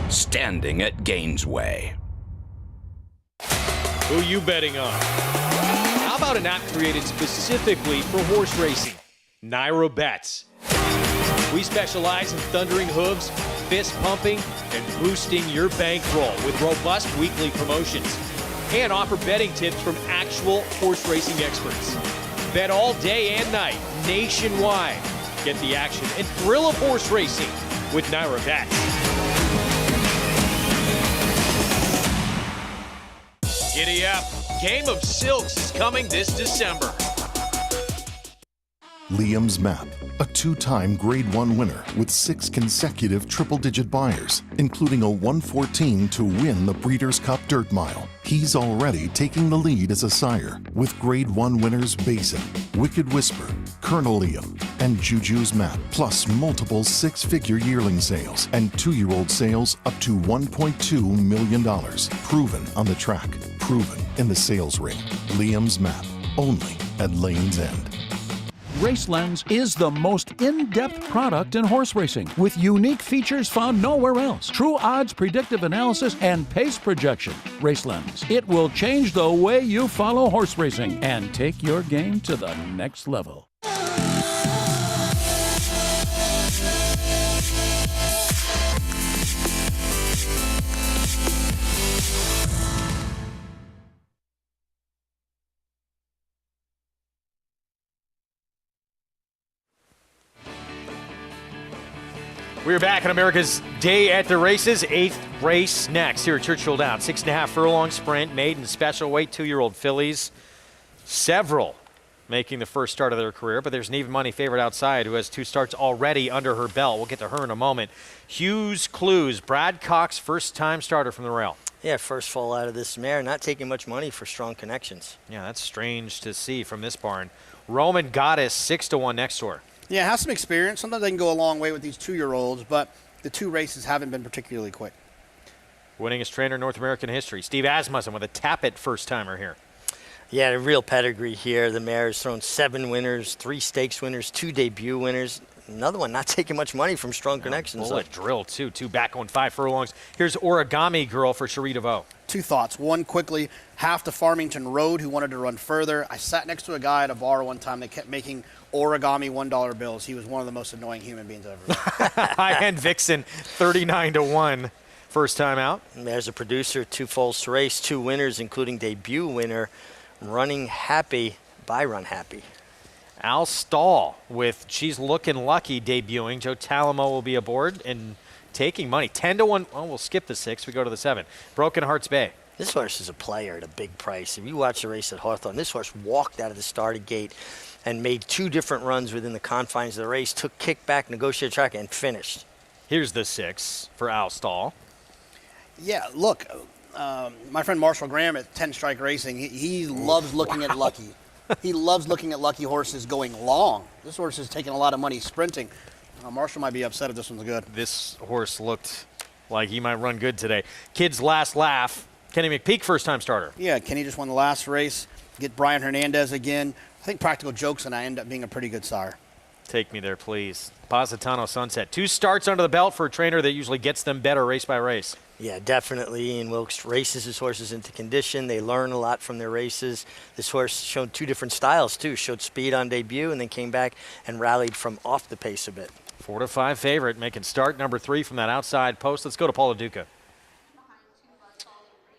Standing at Gainesway. Who you betting on? How about an app created specifically for horse racing? Naira Bets. We specialize in thundering hooves, fist pumping, and boosting your bankroll with robust weekly promotions. And offer betting tips from actual horse racing experts. Bet all day and night, nationwide. Get the action and thrill of horse racing with Naira Bets. Giddy up. Game of Silks is coming this December. Liam's Map, a 2-time Grade 1 winner with 6 consecutive triple-digit buyers, including a 114 to win the Breeders' Cup Dirt Mile. He's already taking the lead as a sire with Grade 1 winners Basin, Wicked Whisper, Colonel Liam, and Juju's Map, plus multiple 6-figure yearling sales and 2-year-old sales up to $1.2 million. Proven on the track, proven in the sales ring. Liam's Map, only at Lane's End. RaceLens is the most in-depth product in horse racing with unique features found nowhere else. True odds, predictive analysis, and pace projection. RaceLens. It will change the way you follow horse racing and take your game to the next level. We're back on America's Day at the Races. 8th race next here at Churchill Downs. 6.5 furlong sprint, maiden special weight, 2-year-old fillies. Several making the first start of their career, but there's an even money favorite outside who has 2 starts already under her belt. We'll get to her in a moment. Hughes Clues, Brad Cox, first-time starter from the rail. Yeah, first fall out of this mare, not taking much money for Strong Connections. Yeah, that's strange to see from this barn. Roman Goddess, 6-1 next to her. Yeah, has some experience. Sometimes they can go a long way with these 2-year-olds, but the 2 races haven't been particularly quick. Winningest trainer in North American history. Steve Asmussen with a Tappet first-timer here. Yeah, a real pedigree here. The mare has thrown 7 winners, 3 stakes winners, 2 debut winners. Another one not taking much money from Strong Connections. Bullet drill, too. 2 back on 5 furlongs. Here's Origami Girl for Cherie DeVoe. 2 thoughts. One, quickly, half to Farmington Road, who wanted to run further. I sat next to a guy at a bar one time that kept making Origami $1 bills. He was one of the most annoying human beings I've ever met. High-end Vixen, 39-1. First time out. There's a producer, 2 foals to race, 2 winners, including debut winner, Running Happy by Run Happy. Al Stahl with She's Looking Lucky debuting. Joe Talamo will be aboard and taking money. 10-1. Oh, we'll skip the 6. We go to the 7. Broken Hearts Bay. This horse is a player at a big price. If you watch the race at Hawthorne, this horse walked out of the starting gate and made 2 different runs within the confines of the race, took kickback, negotiated track, and finished. Here's the 6 for Al Stahl. Yeah, look, my friend Marshall Graham at 10 Strike Racing, he loves looking at Lucky. He loves looking at Lucky horses going long. This horse is taking a lot of money sprinting. Marshall might be upset if this one's good. This horse looked like he might run good today. Kid's Last Laugh. Kenny McPeak, first-time starter. Yeah, Kenny just won the last race. Get Brian Hernandez again. I think Practical Jokes and I end up being a pretty good sire. Take me there, please. Positano Sunset. 2 starts under the belt for a trainer that usually gets them better race by race. Yeah, definitely. Ian Wilkes races his horses into condition. They learn a lot from their races. This horse showed 2 different styles, too. Showed speed on debut and then came back and rallied from off the pace a bit. 4-5 favorite, making start number 3 from that outside post. Let's go to Paula Duca.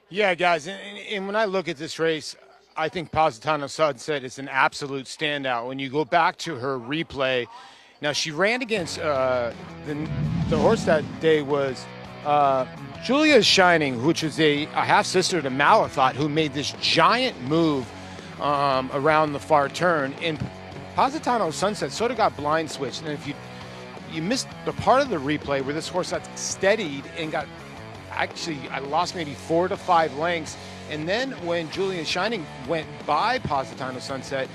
Yeah, guys, and when I look at this race, I think Positano Sunset is an absolute standout. When you go back to her replay, Now, she ran against the horse that day was Julia's Shining, which is a half-sister to Malathot, who made this giant move around the far turn. And Positano Sunset sort of got blind switched. And if you missed the part of the replay where this horse got steadied and got, actually, I lost maybe 4 to 5 lengths. And then when Julia's Shining went by Positano Sunset,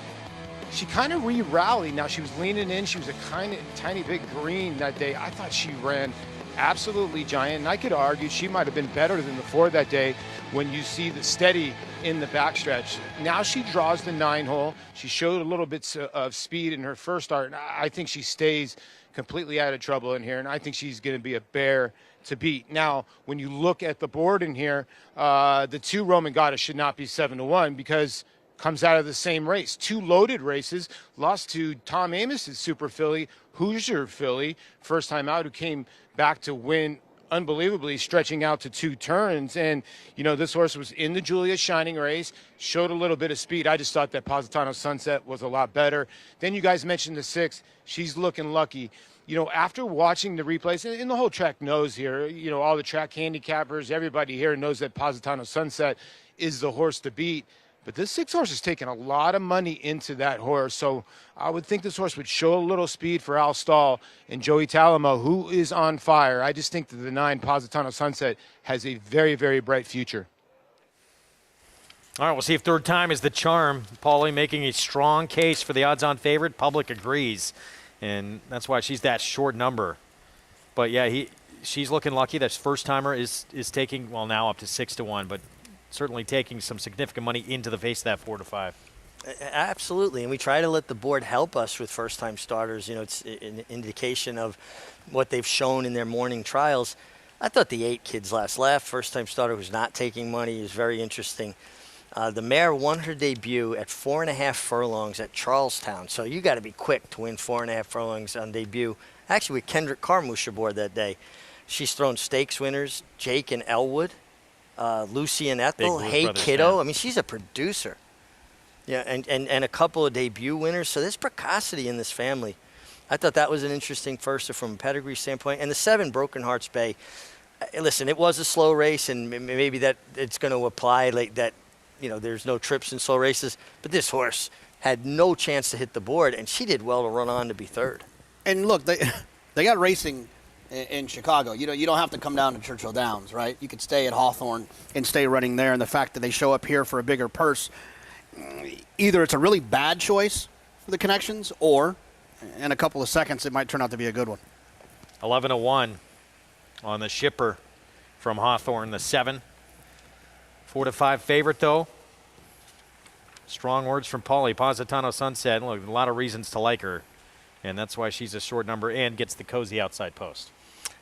she kind of re-rallied. Now, she was leaning in. She was a kind of tiny bit green that day. I thought she ran absolutely giant, and I could argue she might have been better than the 4 that day when you see the steady in the backstretch. Now she draws the 9-hole. She showed a little bit of speed in her first start, and I think she stays completely out of trouble in here, and I think she's going to be a bear to beat. Now, when you look at the board in here, the 2 Roman Goddess should not be 7-1 because comes out of the same race. 2 loaded races, lost to Tom Amos's Super Filly, Hoosier Filly, first time out, who came back to win unbelievably, stretching out to 2 turns. And, you know, this horse was in the Julia Shining race, showed a little bit of speed. I just thought that Positano Sunset was a lot better. Then you guys mentioned the 6. She's looking lucky. You know, after watching the replays, and the whole track knows here, you know, all the track handicappers, everybody here knows that Positano Sunset is the horse to beat. But this 6 horse is taking a lot of money into that horse. So I would think this horse would show a little speed for Al Stahl and Joey Talamo, who is on fire. I just think that the 9 Positano Sunset has a very, very bright future. All right, we'll see if third time is the charm. Paulie making a strong case for the odds-on favorite. Public agrees, and that's why she's that short number. But, yeah, she's looking lucky. That first-timer is taking, well, now up to 6-1, but certainly taking some significant money into the face of that 4 to 5. Absolutely, and we try to let the board help us with first-time starters. You know, it's an indication of what they've shown in their morning trials. I thought the 8 Kids Last Laugh, first-time starter who's not taking money, is very interesting. The mare won her debut at 4.5 furlongs at Charlestown, so you got to be quick to win 4.5 furlongs on debut. Actually, with Kendrick Carmouche aboard that day. She's thrown stakes winners, Jake and Elwood, Lucy and Ethel, Hey Kiddo. Fan. I mean, she's a producer. Yeah, and a couple of debut winners. So there's precocity in this family. I thought that was an interesting first from a pedigree standpoint. And the 7, Broken Hearts Bay. Listen, it was a slow race, and maybe that it's going to apply like that. You know, there's no trips in slow races. But this horse had no chance to hit the board, and she did well to run on to be 3rd. And look, they got racing in Chicago. You know, you don't have to come down to Churchill Downs, right? You could stay at Hawthorne and stay running there. And the fact that they show up here for a bigger purse, either it's a really bad choice for the connections, or in a couple of seconds it might turn out to be a good one. 11-1 on the shipper from Hawthorne, the 7. 4 to 5 favorite, though. Strong words from Paulie. Positano Sunset. Look, a lot of reasons to like her, and that's why she's a short number and gets the cozy outside post.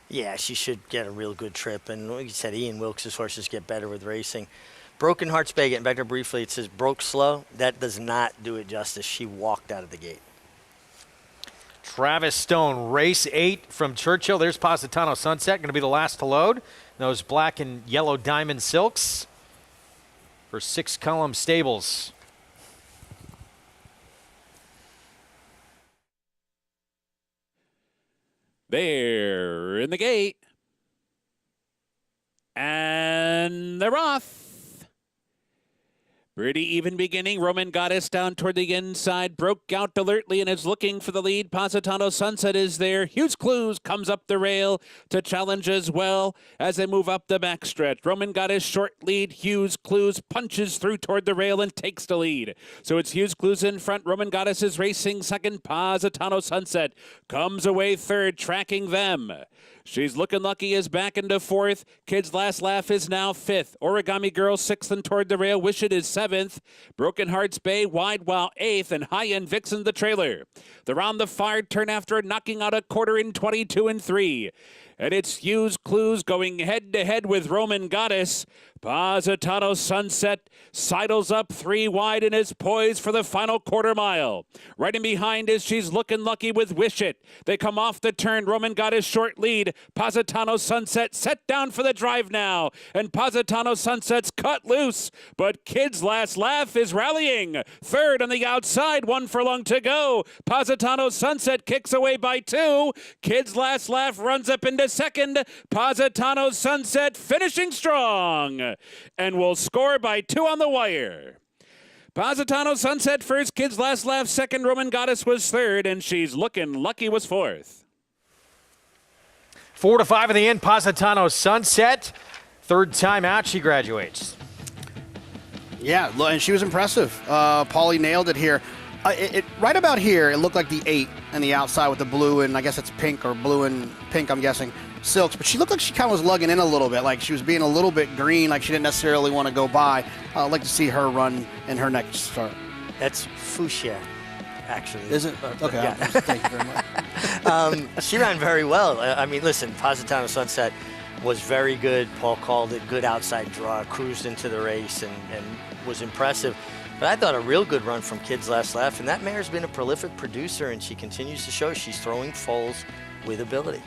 Yeah, she should get a real good trip. And like you said, Ian Wilkes' horses get better with racing. Broken Hearts Bay, getting back to briefly, it says broke slow. That does not do it justice. She walked out of the gate. Travis Stone, race 8 from Churchill. There's Positano Sunset, going to be the last to load. Those black and yellow diamond silks for 6 Column Stables. They're in the gate. And they're off. Pretty even beginning. Roman Goddess down toward the inside. Broke out alertly and is looking for the lead. Positano Sunset is there. Huge Clues comes up the rail to challenge as well as they move up the backstretch. Roman Goddess short lead. Hughes Clues punches through toward the rail and takes the lead. So it's Hughes Clues in front. Roman Goddess is racing second. Positano Sunset comes away third, tracking them. She's looking lucky is back into 4th. Kids Last Laugh is now 5th. Origami Girl 6th and toward the rail. Wish It is 7th. Broken Hearts Bay wide while 8th, and High End Vixen the trailer. They're on the far turn after knocking out a quarter in 22 and 3. And it's Hughes Clues going head-to-head with Roman Goddess. Positano Sunset sidles up 3 wide and is poised for the final quarter mile. Right in behind is She's Looking Lucky with Wish It. They come off the turn. Roman Goddess short lead. Positano Sunset set down for the drive now. And Positano Sunset's cut loose. But Kids Last Laugh is rallying. Third on the outside, 1 furlong to go. Positano Sunset kicks away by 2. Kids Last Laugh runs up into second. Positano Sunset finishing strong. And will score by 2 on the wire. Positano Sunset first, Kids Last Laugh second, Roman Goddess was third, and She's Looking Lucky was fourth. 4 to 5 in the end, Positano Sunset. Third time out, she graduates. Yeah, and she was impressive. Paulie nailed it here. Right about here, it looked like the 8 and the outside with the blue and I guess it's pink or blue and pink, I'm guessing, silks. But she looked like she kind of was lugging in a little bit, like she was being a little bit green, like she didn't necessarily want to go by. I'd like to see her run in her next start. That's fuchsia, actually. Is it? Okay, Yeah. thank you very much. She ran very well. I mean, listen, Positano Sunset was very good. Paul called it good outside draw, cruised into the race and was impressive. But I thought a real good run from Kids Last Laugh, and that mare's been a prolific producer, and she continues to show she's throwing foals with ability.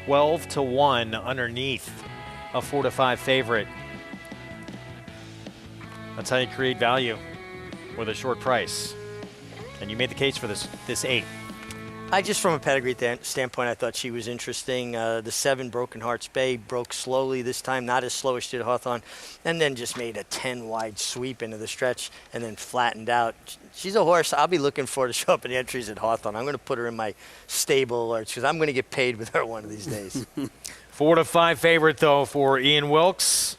12 to 1 underneath a 4 to 5 favorite. That's how you create value with a short price. And you made the case for this 8. Just from a pedigree standpoint, I thought she was interesting. The 7, Broken Hearts Bay, broke slowly this time, not as slow as she did Hawthorne, and then just made a 10-wide sweep into the stretch and then flattened out. She's a horse I'll be looking for to show up in the entries at Hawthorne. I'm going to put her in my stable because I'm going to get paid with her one of these days. 4 to 5 favorite, though, for Ian Wilkes.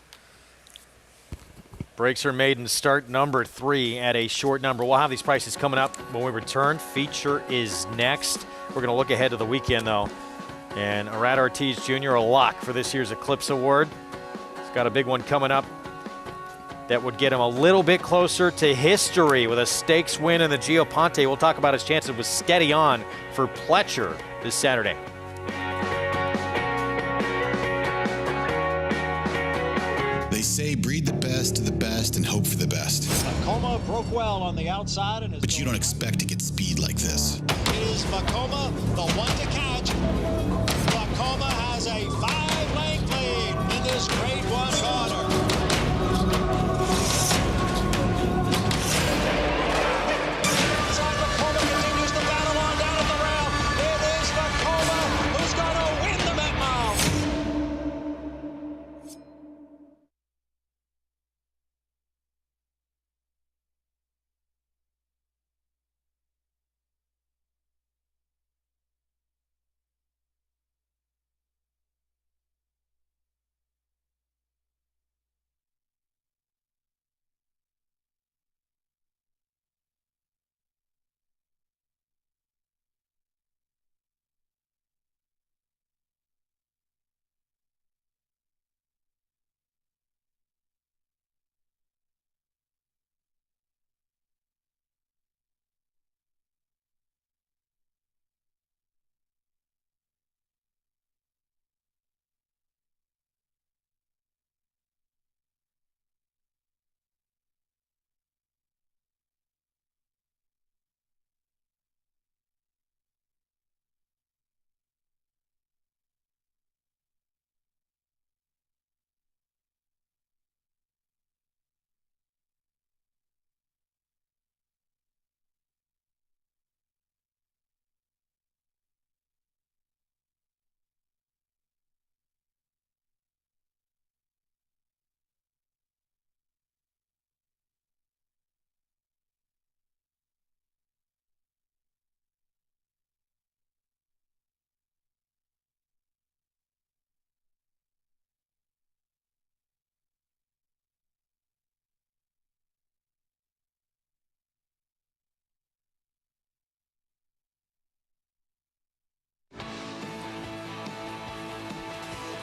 Breaks her maiden start, number 3 at a short number. We'll have these prices coming up when we return. Feature is next. We're going to look ahead to the weekend, though. And Arad Ortiz Jr., a lock for this year's Eclipse Award. He's got a big one coming up that would get him a little bit closer to history with a stakes win in the Gio Ponte. We'll talk about his chances with Steady On for Pletcher this Saturday. They say breed the best of the best and hope for the best. Vekoma broke well on the outside. But you don't expect to get speed like this. Is Vekoma the one to catch? Vekoma has a 5-length lead in this Grade 1 corner. Inside Vekoma continues the battle on down at the rail. It is Vekoma who's going to win the Met Mile.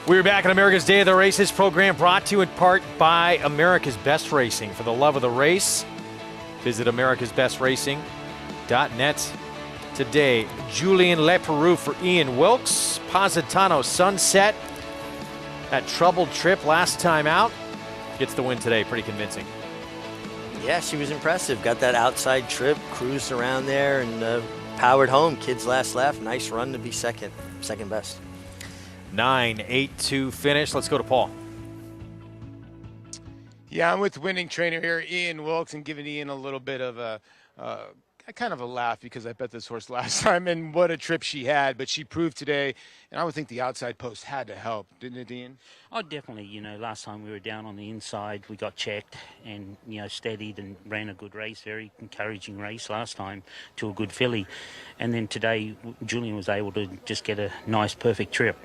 We're back on America's Day of the Races program, brought to you in part by America's Best Racing. For the love of the race, visit americasbestracing.net. today. Julien Leperoux for Ian Wilkes. Positano Sunset. That troubled trip last time out. Gets the win today. Pretty convincing. Yeah, she was impressive. Got that outside trip, cruised around there, and powered home. Kids' last laugh. Nice run to be second best. 9-8-2 finish. Let's go to Paul. Yeah, I'm with winning trainer here, Ian Wilkes, and giving Ian a little bit of a kind of a laugh because I bet this horse last time, and what a trip she had. But she proved today, and I would think the outside post had to help, didn't it, Ian? Oh, definitely. You know, last time we were down on the inside, we got checked and, you know, steadied and ran a good race, very encouraging race last time to a good filly. And then today, Julien was able to just get a nice, perfect trip.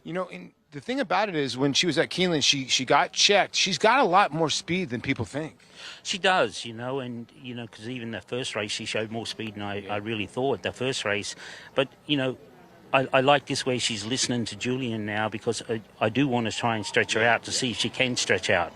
You know, the thing about it is when she was at Keeneland, she got checked. She's got a lot more speed than people think. She does, you know, and, you know, because even the first race, she showed more speed than I really thought, the first race. But, you know, I like this way she's listening to Julien now because I do want to try and stretch her out to see if she can stretch out.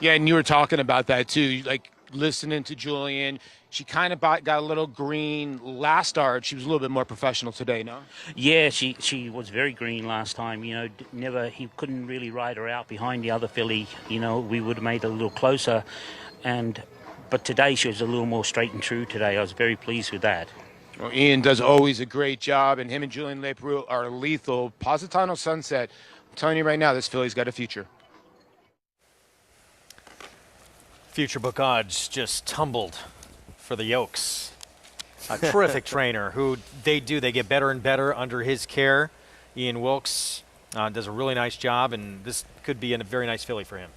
Yeah, and you were talking about that too, like listening to Julien. She kind of got a little green last start. She was a little bit more professional today, no? Yeah, she was very green last time. You know, he couldn't really ride her out behind the other filly. You know, we would have made it a little closer. But today she was a little more straight and true today. I was very pleased with that. Well, Ian does always a great job, and him and Julien Leperoux are lethal. Positano Sunset, I'm telling you right now, this filly's got a future. Future book odds just tumbled for the Yokes. A terrific trainer who they get better and better under his care. Ian Wilkes does a really nice job, and this could be a very nice filly for him.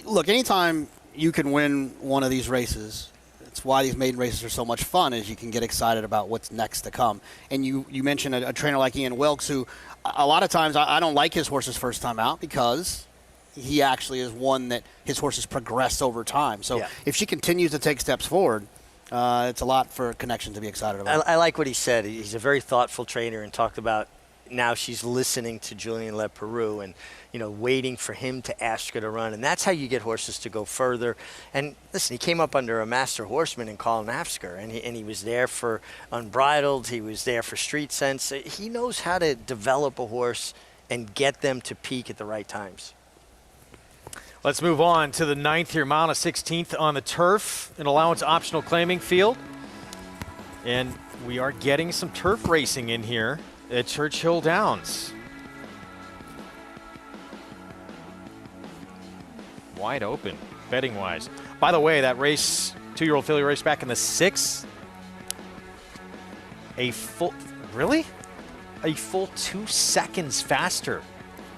Look, anytime you can win one of these races, it's why these maiden races are so much fun, is you can get excited about what's next to come. And you mentioned a trainer like Ian Wilkes, who a lot of times I don't like his horses first time out because he actually is one that his horses progress over time. So if she continues to take steps forward, it's a lot for Connection to be excited about. I like what he said. He's a very thoughtful trainer and talked about now she's listening to Julien Leperoux and, you know, waiting for him to ask her to run. And that's how you get horses to go further. And listen, he came up under a master horseman in Colin Afsker, and he was there for Unbridled. He was there for Street Sense. He knows how to develop a horse and get them to peak at the right times. Let's move on to the 9th here, mile and a 16th on the turf, an allowance optional claiming field. And we are getting some turf racing in here at Churchill Downs. Wide open, betting-wise. By the way, that race, 2-year-old filly race back in the 6th, a full 2 seconds faster.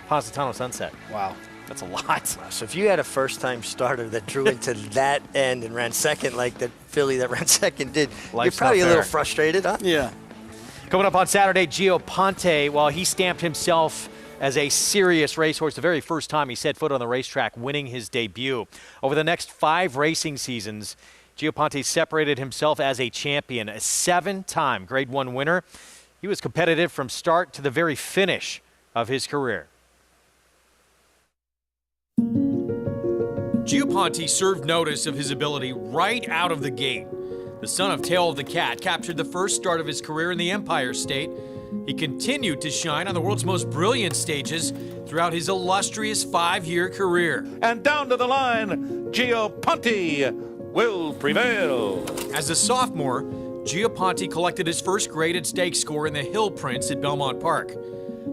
Positano Sunset. Wow. That's a lot. So if you had a first-time starter that drew into that end and ran second like that filly that ran second did, you're probably a little frustrated, huh? Yeah. Coming up on Saturday, Gio Ponte, well, he stamped himself as a serious racehorse the very first time he set foot on the racetrack, winning his debut. Over the next 5 racing seasons, Gio Ponte separated himself as a champion, a 7-time Grade 1 winner. He was competitive from start to the very finish of his career. Gio Ponte served notice of his ability right out of the gate. The son of Tail of the Cat captured the first start of his career in the Empire State. He continued to shine on the world's most brilliant stages throughout his illustrious 5-year career. And down to the line, Gio Ponte will prevail. As a sophomore, Gio Ponte collected his first graded stakes score in the Hill Prince at Belmont Park.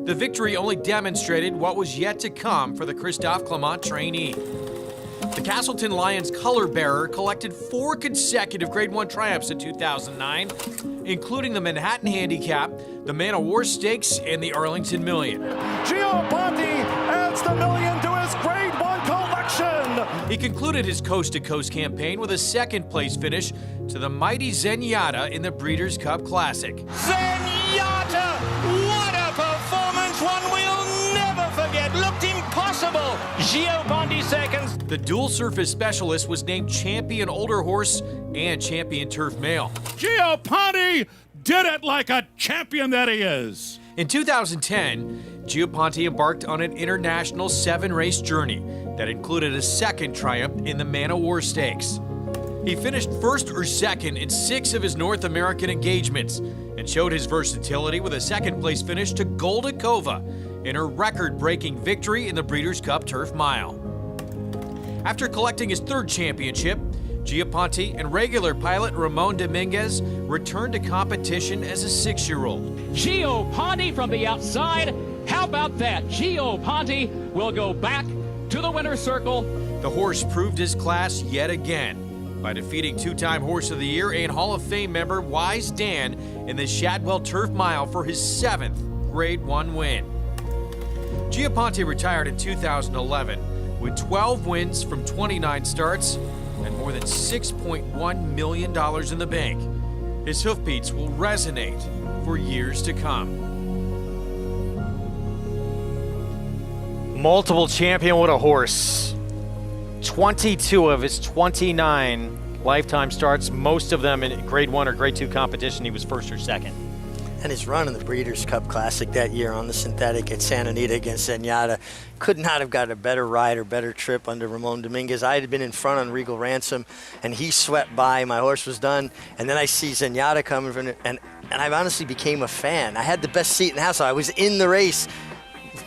The victory only demonstrated what was yet to come for the Christophe Clement trainee. The Castleton Lions color bearer collected 4 consecutive Grade 1 triumphs in 2009, including the Manhattan Handicap, the Man o' War Stakes, and the Arlington Million. Gio Ponte adds the million to his Grade 1 collection. He concluded his coast-to-coast campaign with a second-place finish to the mighty Zenyatta in the Breeders' Cup Classic. Zenyatta! What a performance! One we'll never forget. Looked impossible. Gio Ponte seconds. The dual surface specialist was named champion older horse and champion turf male. Gio Ponte did it like a champion that he is. In 2010, Gio Ponte embarked on an international 7-race journey that included a second triumph in the Man o' War Stakes. He finished first or second in 6 of his North American engagements and showed his versatility with a second-place finish to Goldakova in her record-breaking victory in the Breeders' Cup Turf Mile. After collecting his 3rd championship, Giaponte and regular pilot Ramon Dominguez returned to competition as a 6-year-old. Giaponte from the outside. How about that? Giaponte will go back to the winner's circle. The horse proved his class yet again by defeating 2-time Horse of the Year and Hall of Fame member Wise Dan in the Shadwell Turf Mile for his 7th Grade 1 win. Giaponte retired in 2011 with 12 wins from 29 starts and more than $6.1 million in the bank. His hoofbeats will resonate for years to come. Multiple champion with a horse. 22 of his 29 lifetime starts, most of them in Grade 1 or Grade 2 competition, he was first or second. And his run in the Breeders' Cup Classic that year on the synthetic at Santa Anita against Zenyatta could not have got a better ride or better trip under Ramon Dominguez. I had been in front on Regal Ransom, and he swept by. My horse was done, and then I see Zenyatta coming from, and I honestly became a fan. I had the best seat in the house, so I was in the race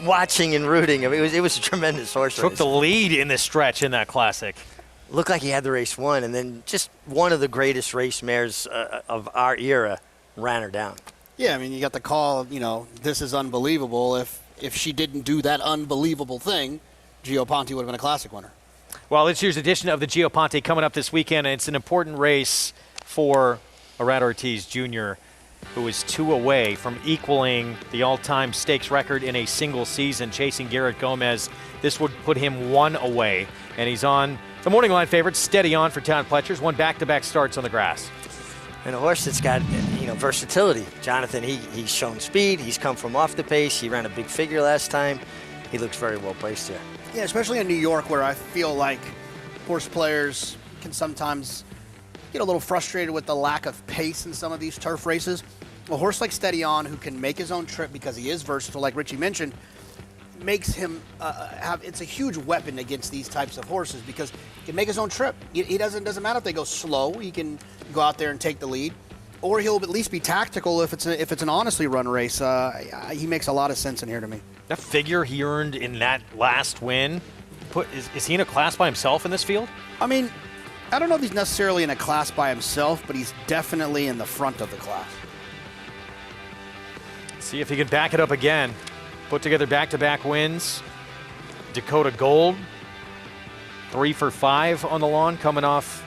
watching and rooting. I mean, it was a tremendous horse race. Took the lead in the stretch in that Classic. Looked like he had the race won, and then just one of the greatest race mares of our era ran her down. Yeah, I mean, you got the call, this is unbelievable. If she didn't do that unbelievable thing, Giaponte would have been a Classic winner. Well, this year's edition of the Giaponte coming up this weekend, and it's an important race for Irad Ortiz Jr., who is 2 away from equaling the all-time stakes record in a single season, chasing Garrett Gomez. This would put him 1 away, and he's on the morning line favorite, Steady On for Town Pletchers, won back-to-back starts on the grass. And a horse that's got, versatility. Jonathan, he's shown speed. He's come from off the pace. He ran a big figure last time. He looks very well placed here. Yeah, especially in New York, where I feel like horse players can sometimes get a little frustrated with the lack of pace in some of these turf races. A horse like Steady On, who can make his own trip because he is versatile, like Richie mentioned, makes him it's a huge weapon against these types of horses because he can make his own trip. He doesn't matter if they go slow. He can go out there and take the lead, or he'll at least be tactical if it's an honestly run race. He makes a lot of sense in here to me. That figure he earned in that last win, is he in a class by himself in this field? I mean, I don't know if he's necessarily in a class by himself, but he's definitely in the front of the class. See if he can back it up again. Put together back-to-back wins. Dakota Gold, 3 for 5 on the lawn, coming off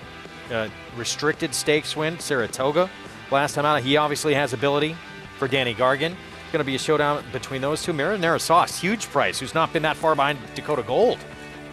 restricted stakes win, Saratoga. Last time out, he obviously has ability for Danny Gargan. It's going to be a showdown between those two. Marinara Sauce, huge price, who's not been that far behind Dakota Gold.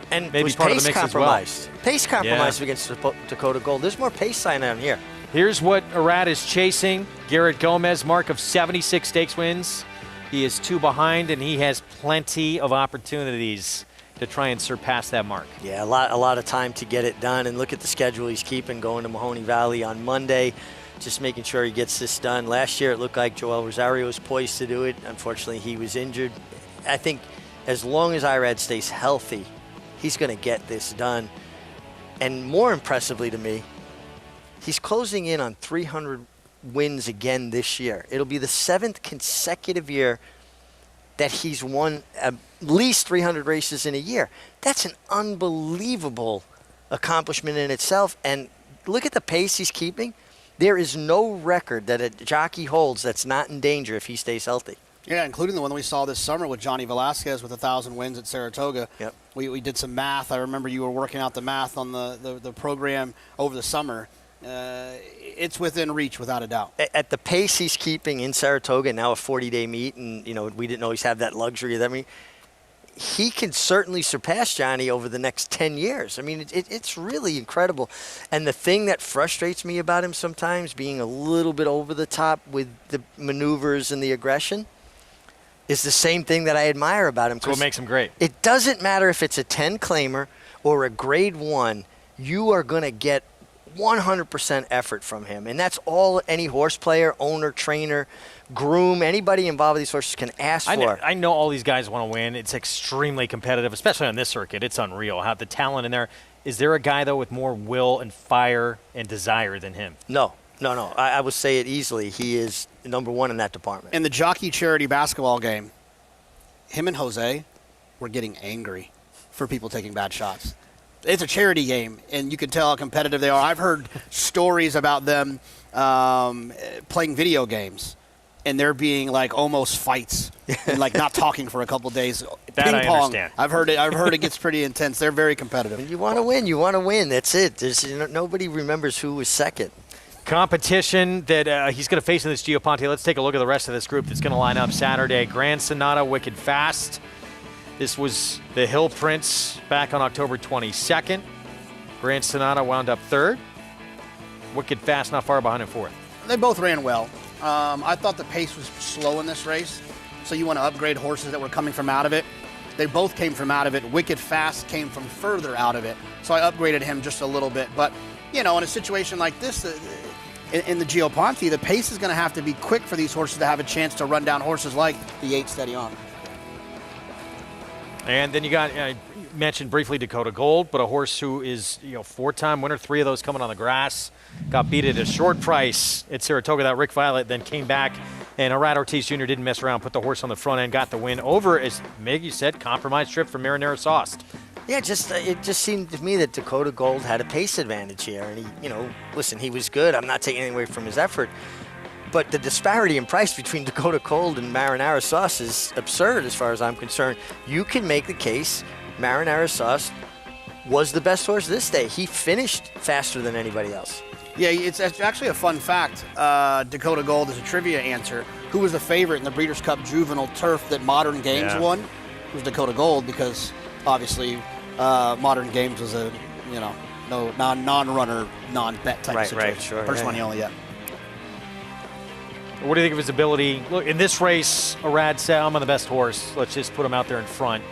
And maybe was part pace of the mix compromised. as well. Pace compromised against Dakota Gold. There's more pace sign down here. Here's what Irad is chasing. Garrett Gomez, mark of 76 stakes wins. He is 2 behind, and he has plenty of opportunities to try and surpass that mark. Yeah, a lot of time to get it done. And look at the schedule he's keeping, going to Mahoney Valley on Monday, just making sure he gets this done. Last year, it looked like Joel Rosario was poised to do it. Unfortunately, he was injured. I think as long as Irad stays healthy, he's going to get this done. And more impressively to me, he's closing in on 300 wins again this year. It'll be the 7th consecutive year that he's won at least 300 races in a year. That's an unbelievable accomplishment in itself. And look at the pace he's keeping. There is no record that a jockey holds that's not in danger if he stays healthy. Yeah, including the one that we saw this summer with Johnny Velasquez with 1,000 wins at Saratoga. Yep. We did some math. I remember you were working out the math on the program over the summer. It's within reach, without a doubt. At the pace he's keeping in Saratoga, now a 40-day meet, and we didn't always have that luxury. I mean, he can certainly surpass Johnny over the next 10 years. I mean, it's really incredible. And the thing that frustrates me about him sometimes, being a little bit over the top with the maneuvers and the aggression, is the same thing that I admire about him. That's what makes him great. It doesn't matter if it's a 10 claimer or a grade 1, you are going to get 100% effort from him. And that's all any horse player, owner, trainer, groom, anybody involved with these horses can ask for. I know all these guys want to win. It's extremely competitive, especially on this circuit. It's unreal. Have the talent in there. Is there a guy, though, with more will and fire and desire than him? No. I would say it easily. He is number one in that department. In the Jockey Charity basketball game, him and Jose were getting angry for people taking bad shots. It's a charity game, and you can tell how competitive they are. I've heard stories about them playing video games, and there being like almost fights and like not talking for a couple days. That Ping I pong. understand. I've heard it gets pretty intense. They're very competitive. You want to win. You want to win. That's it. Nobody remembers who was second. Competition that he's going to face in this Gio Let's take a look at the rest of this group that's going to line up Saturday. Grand Sonata, Wicked Fast. This was the Hill Prince back on October 22nd. Grand Sonata wound up third. Wicked Fast not far behind in fourth. They both ran well. I thought the pace was slow in this race, so you want to upgrade horses that were coming from out of it. They both came from out of it. Wicked Fast came from further out of it, so I upgraded him just a little bit. But, in a situation like this, in the Gio Ponte, the pace is going to have to be quick for these horses to have a chance to run down horses like the 8 Steady On. And then you got, I mentioned briefly Dakota Gold, but a horse who is, 4-time winner, 3 of those coming on the grass. Got beat at a short price at Saratoga, that Rick Violet, then came back, and Irad Ortiz Jr. didn't mess around, put the horse on the front end, got the win over, as Meg, you said, compromised trip for Marinara Sauce. Yeah, it just seemed to me that Dakota Gold had a pace advantage here. And he, listen, he was good. I'm not taking anything away from his effort. But the disparity in price between Dakota Gold and Marinara Sauce is absurd as far as I'm concerned. You can make the case Marinara Sauce was the best horse this day. He finished faster than anybody else. Yeah, it's actually a fun fact. Dakota Gold is a trivia answer. Who was the favorite in the Breeders' Cup Juvenile Turf that Modern Games won? It was Dakota Gold because obviously Modern Games was a, no non-runner, non-bet type of situation. Right, sure. First money only, What do you think of his ability? Look, in this race, Irad said, I'm on the best horse. Let's just put him out there in front.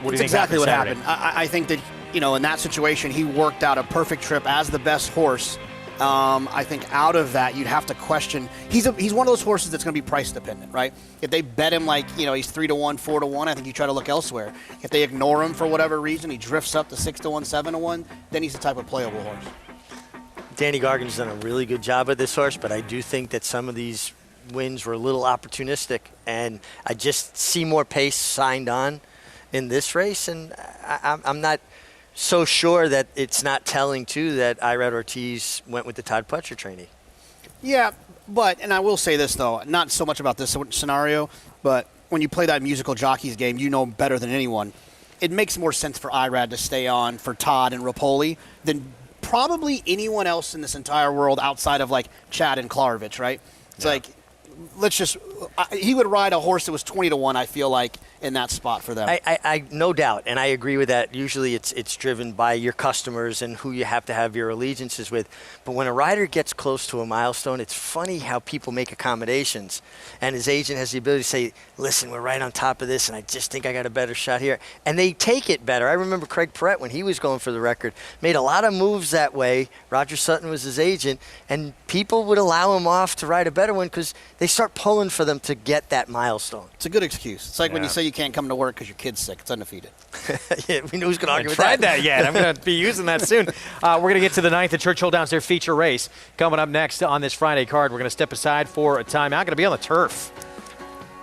What do you think exactly what Saturday? happened. I think that, in that situation, he worked out a perfect trip as the best horse. I think out of that, you'd have to question. He's one of those horses that's going to be price dependent, right? If they bet him like, he's 3-1, 4-1, I think you try to look elsewhere. If they ignore him for whatever reason, he drifts up to 6-1, 7-1, then he's the type of playable horse. Danny Gargan's done a really good job with this horse, but I do think that some of these wins were a little opportunistic, and I just see more pace signed on in this race, and I'm not so sure that it's not telling, too, that Irad Ortiz went with the Todd Pletcher trainee. Yeah, and I will say this, though, not so much about this scenario, but when you play that musical jockeys game, you know better than anyone, it makes more sense for Irad to stay on for Todd and Rapoli than probably anyone else in this entire world outside of, like, Chad and Klarovich, right? It's like, he would ride a horse that was 20-1, I feel like, in that spot for them. I no doubt, and I agree with that. Usually it's driven by your customers and who you have to have your allegiances with. But when a rider gets close to a milestone, it's funny how people make accommodations. And his agent has the ability to say, listen, we're right on top of this, and I just think I got a better shot here. And they take it better. I remember Craig Perrette, when he was going for the record, made a lot of moves that way. Roger Sutton was his agent, and people would allow him off to ride a better one because they start pulling for them to get that milestone. It's a good excuse. It's like when you say you can't come to work because your kid's sick. It's undefeated. Yeah, we know who's going to argue with tried that yet. I'm going to be using that soon. We're going to get to the 9th at Churchill Downs, their feature race. Coming up next on this Friday card, we're going to step aside for a timeout. Going to be on the turf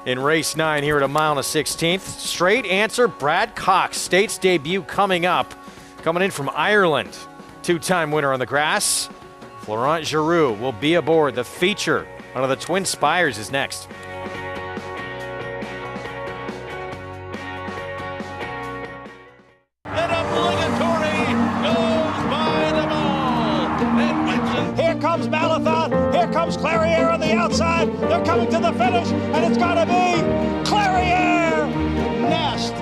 in race 9 here at 1 16th. Straight answer, Brad Cox. State's debut coming up. Coming in from Ireland. 2-time winner on the grass. Florent Giroux will be aboard. The feature out of the Twin Spires is next. Here comes Malathaat. Here comes Clairiere on the outside. They're coming to the finish, and it's got to be Clairiere. Nest,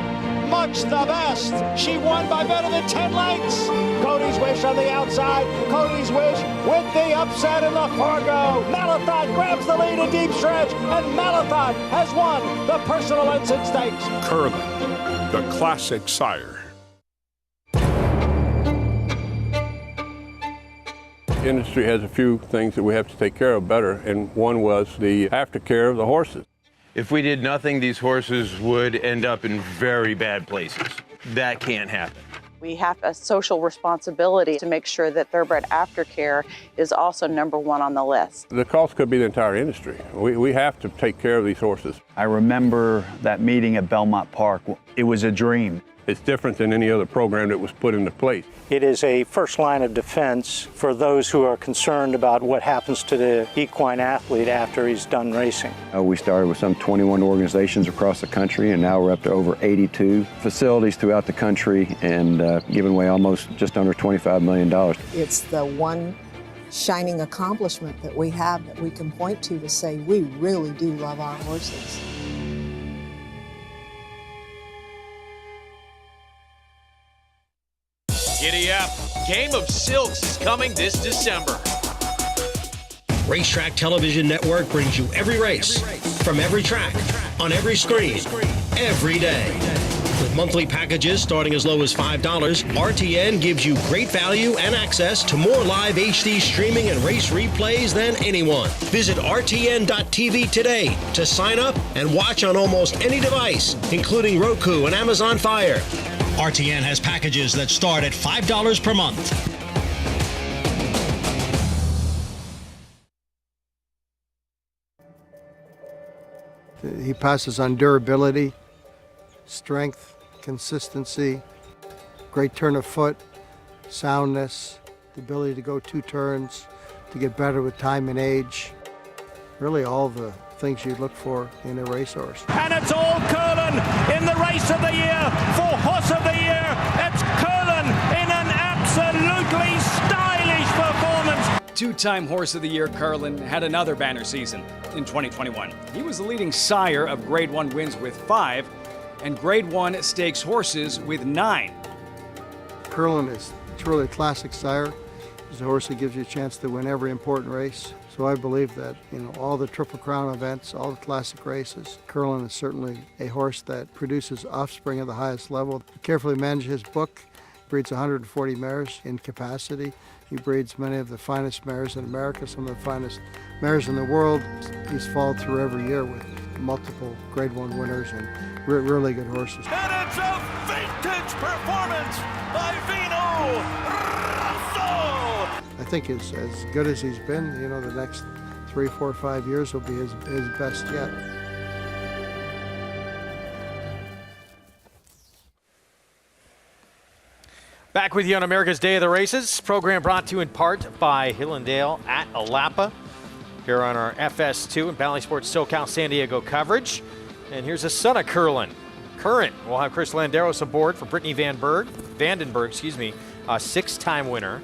much the best. She won by better than 10 lengths. Cody's Wish on the outside. Cody's Wish with the upset in the Fargo. Malathaat grabs the lead in deep stretch, and Malathaat has won the Personal Ensign Stakes. Curling, the classic sire. Industry has a few things that we have to take care of better, and one was the aftercare of the horses. If we did nothing, these horses would end up in very bad places. That can't happen. We have a social responsibility to make sure that thoroughbred aftercare is also #1 on the list. The cost could be the entire industry. We have to take care of these horses. I remember that meeting at Belmont Park. It was a dream. It's different than any other program that was put into place. It is a first line of defense for those who are concerned about what happens to the equine athlete after he's done racing. We started with some 21 organizations across the country, and now we're up to over 82 facilities throughout the country and giving away almost just under $25 million. It's the one shining accomplishment that we have that we can point to say we really do love our horses. Giddy up. Game of Silks is coming this December. Racetrack Television Network brings you every race, from every track, on every screen, every day. With monthly packages starting as low as $5, RTN gives you great value and access to more live HD streaming and race replays than anyone. Visit RTN.tv today to sign up and watch on almost any device, including Roku and Amazon Fire. RTN has packages that start at $5 per month. He passes on durability, strength, consistency, great turn of foot, soundness, the ability to go 2 turns, to get better with time and age. Really all the things you'd look for in a racehorse. And it's all Curlin in the race of the year for Horse of the Year. It's Curlin in an absolutely stylish performance. Two-time Horse of the Year Curlin had another banner season in 2021. He was the leading sire of Grade 1 wins with 5 and Grade 1 stakes horses with 9. Curlin is truly a classic sire. He's a horse that gives you a chance to win every important race. So I believe that, all the Triple Crown events, all the classic races, Curlin is certainly a horse that produces offspring of the highest level. Carefully manage his book, breeds 140 mares in capacity. He breeds many of the finest mares in America, some of the finest mares in the world. He's followed through every year with multiple Grade 1 winners and really good horses. And it's a vintage performance by Vino Rosso. I think as good as he's been, the next 3, 4, 5 years will be his best yet. Back with you on America's Day of the Races. Program brought to you in part by Hillendale at Alapa. Here on our FS2 and Bally Sports SoCal San Diego coverage. And here's a son of Curlin. Current. We'll have Chris Landeros aboard for Brittany Vandenberg, a 6-time winner.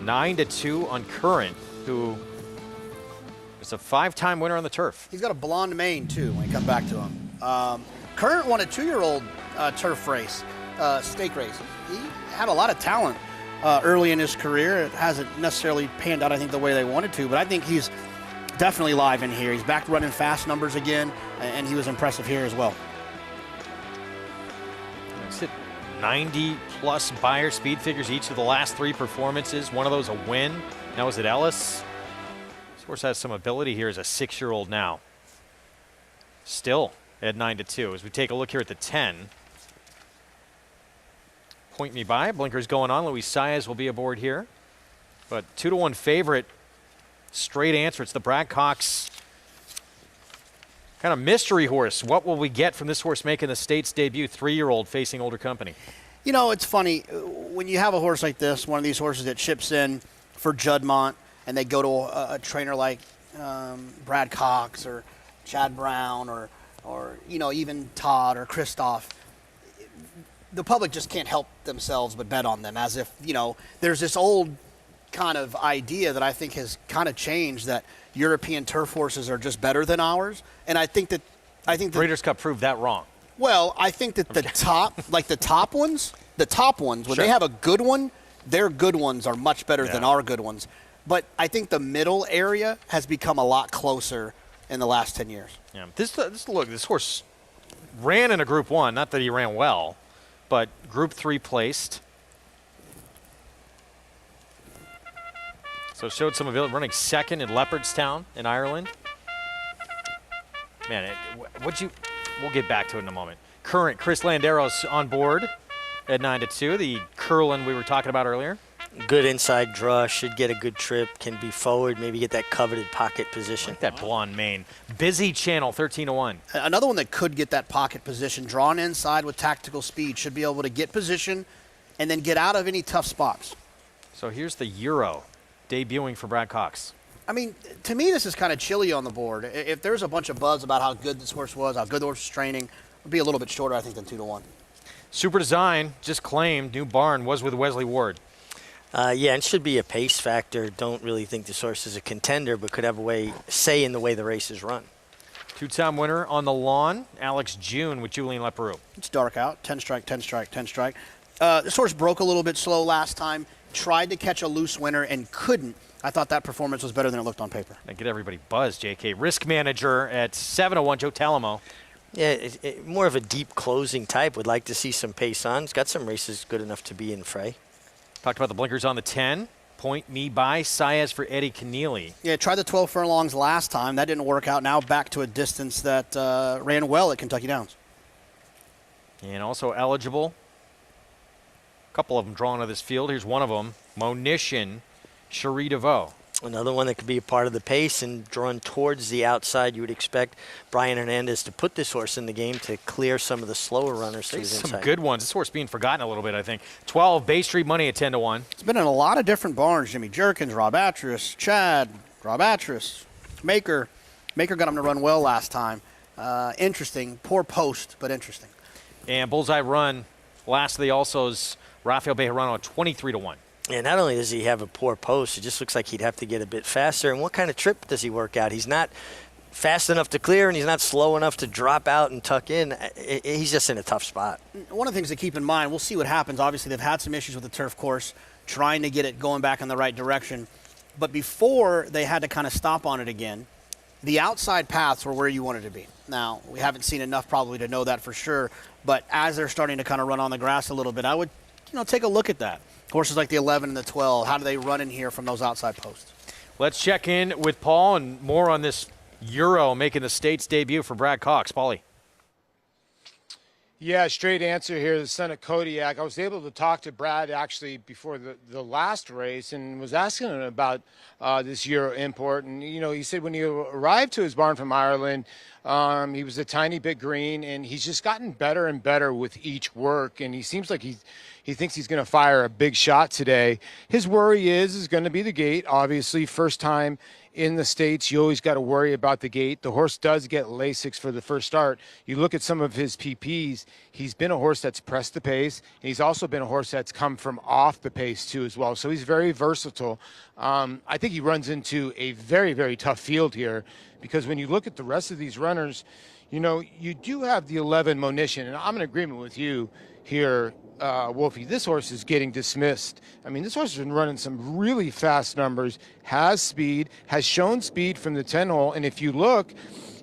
9-2 on Current, who is a 5-time winner on the turf. He's got a blonde mane, too, when you come back to him. Current won a 2-year-old turf race, stake race. He had a lot of talent early in his career. It hasn't necessarily panned out, I think, the way they wanted to, but I think he's definitely live in here. He's back running fast numbers again, and he was impressive here as well. That's it. 90-plus buyer speed figures each of the last 3 performances. One of those a win. Now was it Ellis? This horse has some ability here as a 6-year-old now. Still at 9-2. As we take a look here at the 10. Point me by. Blinkers going on. Luis Saez will be aboard here. But 2-1 favorite. Straight answer. It's the Brad Cox kind of mystery horse. What will we get from this horse making the state's debut? 3-year-old facing older company. It's funny. When you have a horse like this, one of these horses that chips in for Juddmonte, and they go to a trainer like Brad Cox or Chad Brown or even Todd or Christoph, the public just can't help themselves but bet on them as if, there's this old kind of idea that I think has kind of changed, that European turf horses are just better than ours. And I think that Breeders' Cup proved that wrong. Well, I think that the top ones, when they have a good one, their good ones are much better than our good ones. But I think the middle area has become a lot closer in the last 10 years. Yeah. This horse ran in a Group 1, not that he ran well, but Group 3 placed. So showed some ability, running second in Leopardstown in Ireland. Man, we'll get back to it in a moment. Current Chris Landeros on board at 9-2. The Curlin we were talking about earlier. Good inside draw, should get a good trip, can be forward, maybe get that coveted pocket position. Like that blonde mane. Busy Channel, 13-1. Another one that could get that pocket position, drawn inside with tactical speed, should be able to get position and then get out of any tough spots. So here's the Euro debuting for Brad Cox. I mean, to me, this is kind of chilly on the board. If there's a bunch of buzz about how good this horse was, how good the horse was training, it would be a little bit shorter, I think, than 2-1. Super Design, just claimed, new barn, was with Wesley Ward. Yeah, and should be a pace factor. Don't really think this horse is a contender, but could have a say in the way the race is run. Two-time winner on the lawn, Alex June with Julian Leperoux. It's dark out, 10 strike, 10 strike, 10 strike. This horse broke a little bit slow last time, tried to catch a loose winner and couldn't. I thought that performance was better than it looked on paper. Get everybody buzzed, JK. Risk manager at 7-1, Joe Talamo. Yeah, more of a deep closing type. Would like to see some pace on. He's got some races good enough to be in fray. Talked about the blinkers on the 10. Point Me By, Saez for Eddie Keneally. Yeah, tried the 12 furlongs last time. That didn't work out. Now back to a distance that ran well at Kentucky Downs. And also eligible. A couple of them drawn to this field. Here's one of them. Monition, Cherie DeVoe. Another one that could be a part of the pace and drawn towards the outside. You would expect Brian Hernandez to put this horse in the game to clear some of the slower runners to his inside. Some good ones. This horse being forgotten a little bit, I think. 12, Bay Street Money at 10-1. It's been in a lot of different barns. Jimmy Jerkins, Rob Atras, Chad, Rob Atras, Maker. Maker got him to run well last time. Interesting. Poor post, but interesting. And Bullseye Run, last of the Alsos, Rafael Bejarano at 23-1. And not only does he have a poor post, it just looks like he'd have to get a bit faster. And what kind of trip does he work out? He's not fast enough to clear, and he's not slow enough to drop out and tuck in. He's just in a tough spot. One of the things to keep in mind, we'll see what happens. Obviously, they've had some issues with the turf course, trying to get it going back in the right direction. But before they had to kind of stop on it again, the outside paths were where you wanted to be. Now, we haven't seen enough probably to know that for sure. But as they're starting to kind of run on the grass a little bit, I would, take a look at that. Horses like the 11 and the 12, how do they run in here from those outside posts? Let's check in with Paul and more on this Euro making the States debut for Brad Cox. Paulie. Yeah, straight answer here, the son of Kodiak. I was able to talk to Brad actually before the last race and was asking him about this Euro import. And, he said when he arrived to his barn from Ireland, he was a tiny bit green, and he's just gotten better and better with each work. And he seems like he thinks he's going to fire a big shot today. His worry is going to be the gate. Obviously, first time in the States, you always got to worry about the gate. The horse does get Lasix for the first start. You look at some of his PPs, he's been a horse that's pressed the pace, and he's also been a horse that's come from off the pace too as well. So he's very versatile. I think he runs into a very, very tough field here because when you look at the rest of these runners, you do have the 11 Monition, and I'm in agreement with you here, Wolfie. This horse is getting dismissed. I mean, this horse has been running some really fast numbers, has speed, has shown speed from the 10 hole. And if you look,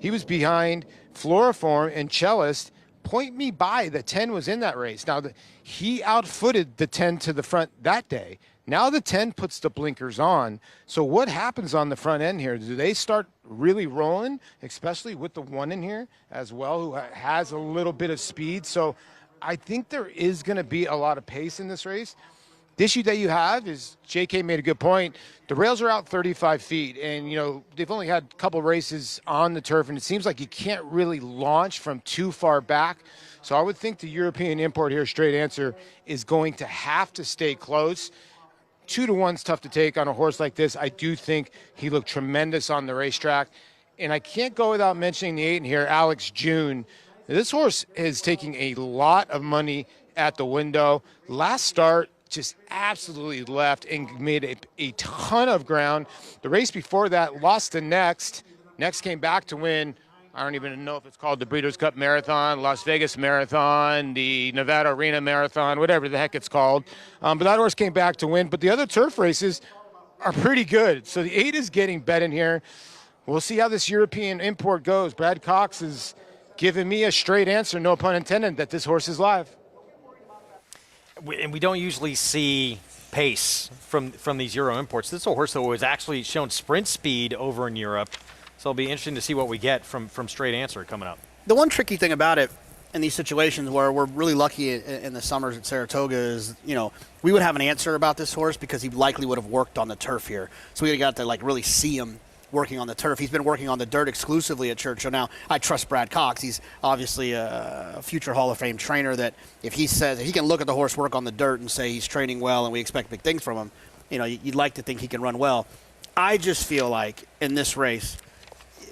he was behind Floriform and Cellist. Point Me By, the 10 was in that race. Now, he outfooted the 10 to the front that day. Now the 10 puts the blinkers on. So what happens on the front end here? Do they start really rolling, especially with the 1 in here as well, who has a little bit of speed? So I think there is going to be a lot of pace in this race. The issue that you have is, JK made a good point, the rails are out 35 feet, and, they've only had a couple races on the turf, and it seems like you can't really launch from too far back. So I would think the European import here, straight answer, is going to have to stay close. 2-1's tough to take on a horse like this. I do think he looked tremendous on the racetrack. And I can't go without mentioning the 8 in here, Alex June. This horse is taking a lot of money at the window. Last start, just absolutely left and made a ton of ground. The race before that, lost to Next. Next came back to win. I don't even know if it's called the Breeders' Cup Marathon, Las Vegas Marathon, the Nevada Arena Marathon, whatever the heck it's called. But that horse came back to win. But the other turf races are pretty good. So the 8 is getting bet in here. We'll see how this European import goes. Brad Cox is giving me a straight answer, no pun intended, that this horse is live. And we don't usually see pace from these Euro imports. This is a horse that was actually shown sprint speed over in Europe. So it'll be interesting to see what we get from straight answer coming up. The one tricky thing about it, in these situations where we're really lucky in the summers at Saratoga is, we would have an answer about this horse because he likely would have worked on the turf here. So we got to really see him working on the turf. He's been working on the dirt exclusively at Churchill. Now, I trust Brad Cox. He's obviously a future Hall of Fame trainer that if he can look at the horse work on the dirt and say he's training well and we expect big things from him, you'd like to think he can run well. I just feel like in this race,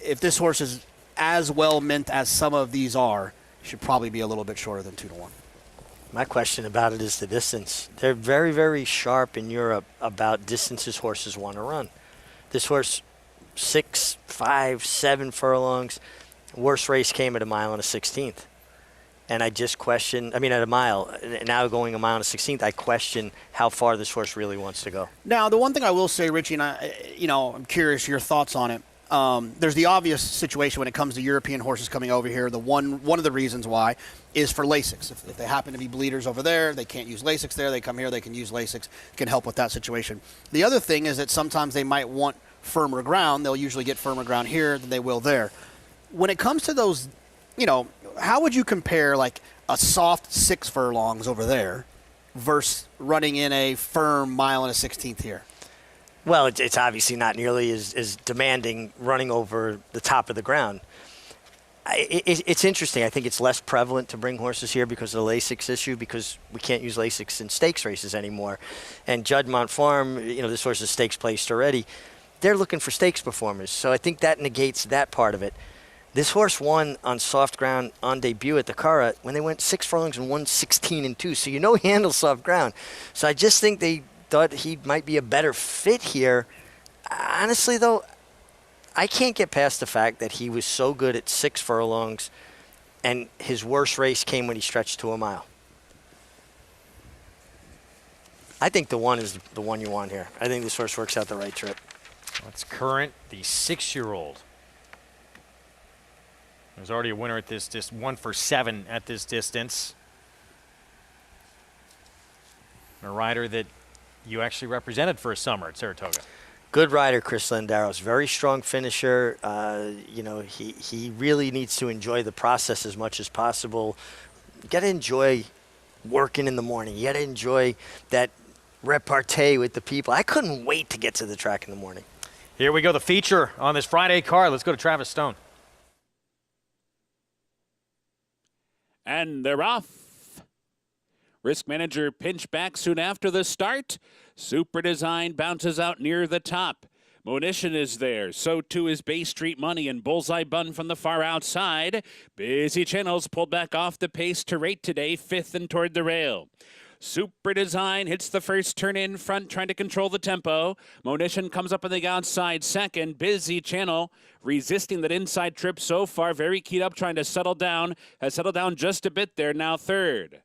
if this horse is as well meant as some of these are, he should probably be a little bit shorter than 2-1. My question about it is the distance. They're very, very sharp in Europe about distances horses want to run. This horse, 6, 5, 7 furlongs. Worst race came at a mile and a 16th. And I just question, at a mile, now going a mile and a 16th, I question how far this horse really wants to go. Now, the one thing I will say, Richie, and I'm curious your thoughts on it. There's the obvious situation when it comes to European horses coming over here. The one of the reasons why is for Lasix. If they happen to be bleeders over there, they can't use Lasix there. They come here, they can use Lasix. Can help with that situation. The other thing is that sometimes they might want firmer ground. They'll usually get firmer ground here than they will there. When it comes to those, how would you compare like a soft 6 furlongs over there versus running in a firm mile and a 16th here? Well, it's obviously not nearly as demanding running over the top of the ground. It's interesting. I think it's less prevalent to bring horses here because of the Lasix issue, because we can't use Lasix in stakes races anymore. And Juddmonte Farm, this horse is stakes placed already. They're looking for stakes performers. So I think that negates that part of it. This horse won on soft ground on debut at the Cara when they went 6 furlongs and won 16-2. So he handles soft ground. So I just think they thought he might be a better fit here. Honestly, though, I can't get past the fact that he was so good at 6 furlongs and his worst race came when he stretched to a mile. I think the 1 is the one you want here. I think this horse works out the right trip. That's Current, the 6-year-old. There's already a winner at this 1 for 7 at this distance. A rider that you actually represented for a summer at Saratoga. Good rider, Chris Landaros. Very strong finisher. He really needs to enjoy the process as much as possible. You got to enjoy working in the morning. You got to enjoy that repartee with the people. I couldn't wait to get to the track in the morning. Here we go, the feature on this Friday card. Let's go to Travis Stone. And they're off. Risk Manager pinched back soon after the start. Super Design bounces out near the top. Monition is there. So too is Bay Street Money and Bullseye Bun from the far outside. Busy Channels pulled back off the pace to rate today, 5th and toward the rail. Super Design hits the first turn in front, trying to control the tempo. Monition comes up on the outside second. Busy Channel resisting that inside trip so far. Very keyed up, trying to settle down. Has settled down just a bit there, now third.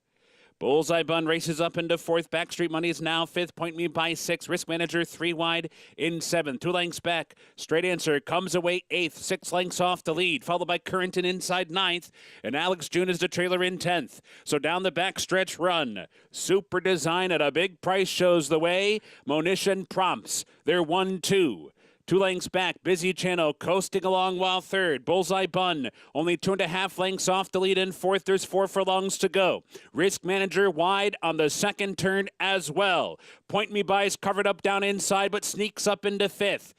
Bullseye Bun races up into 4th. Backstreet Money is now 5th. Point Me by 6. Risk Manager 3 wide in 7th. 2 lengths back. Straight Answer comes away 8th. 6 lengths off the lead. Followed by Current and inside 9th. And Alex June is the trailer in 10th. So down the back stretch run. Super Design at a big price shows the way. Monition prompts. They're 1-2. 2 lengths back, Busy Channel coasting along while third. Bullseye Bun only 2.5 lengths off the lead in 4th. There's 4 furlongs to go. Risk Manager wide on the second turn as well. Point Me By is covered up down inside but sneaks up into 5th.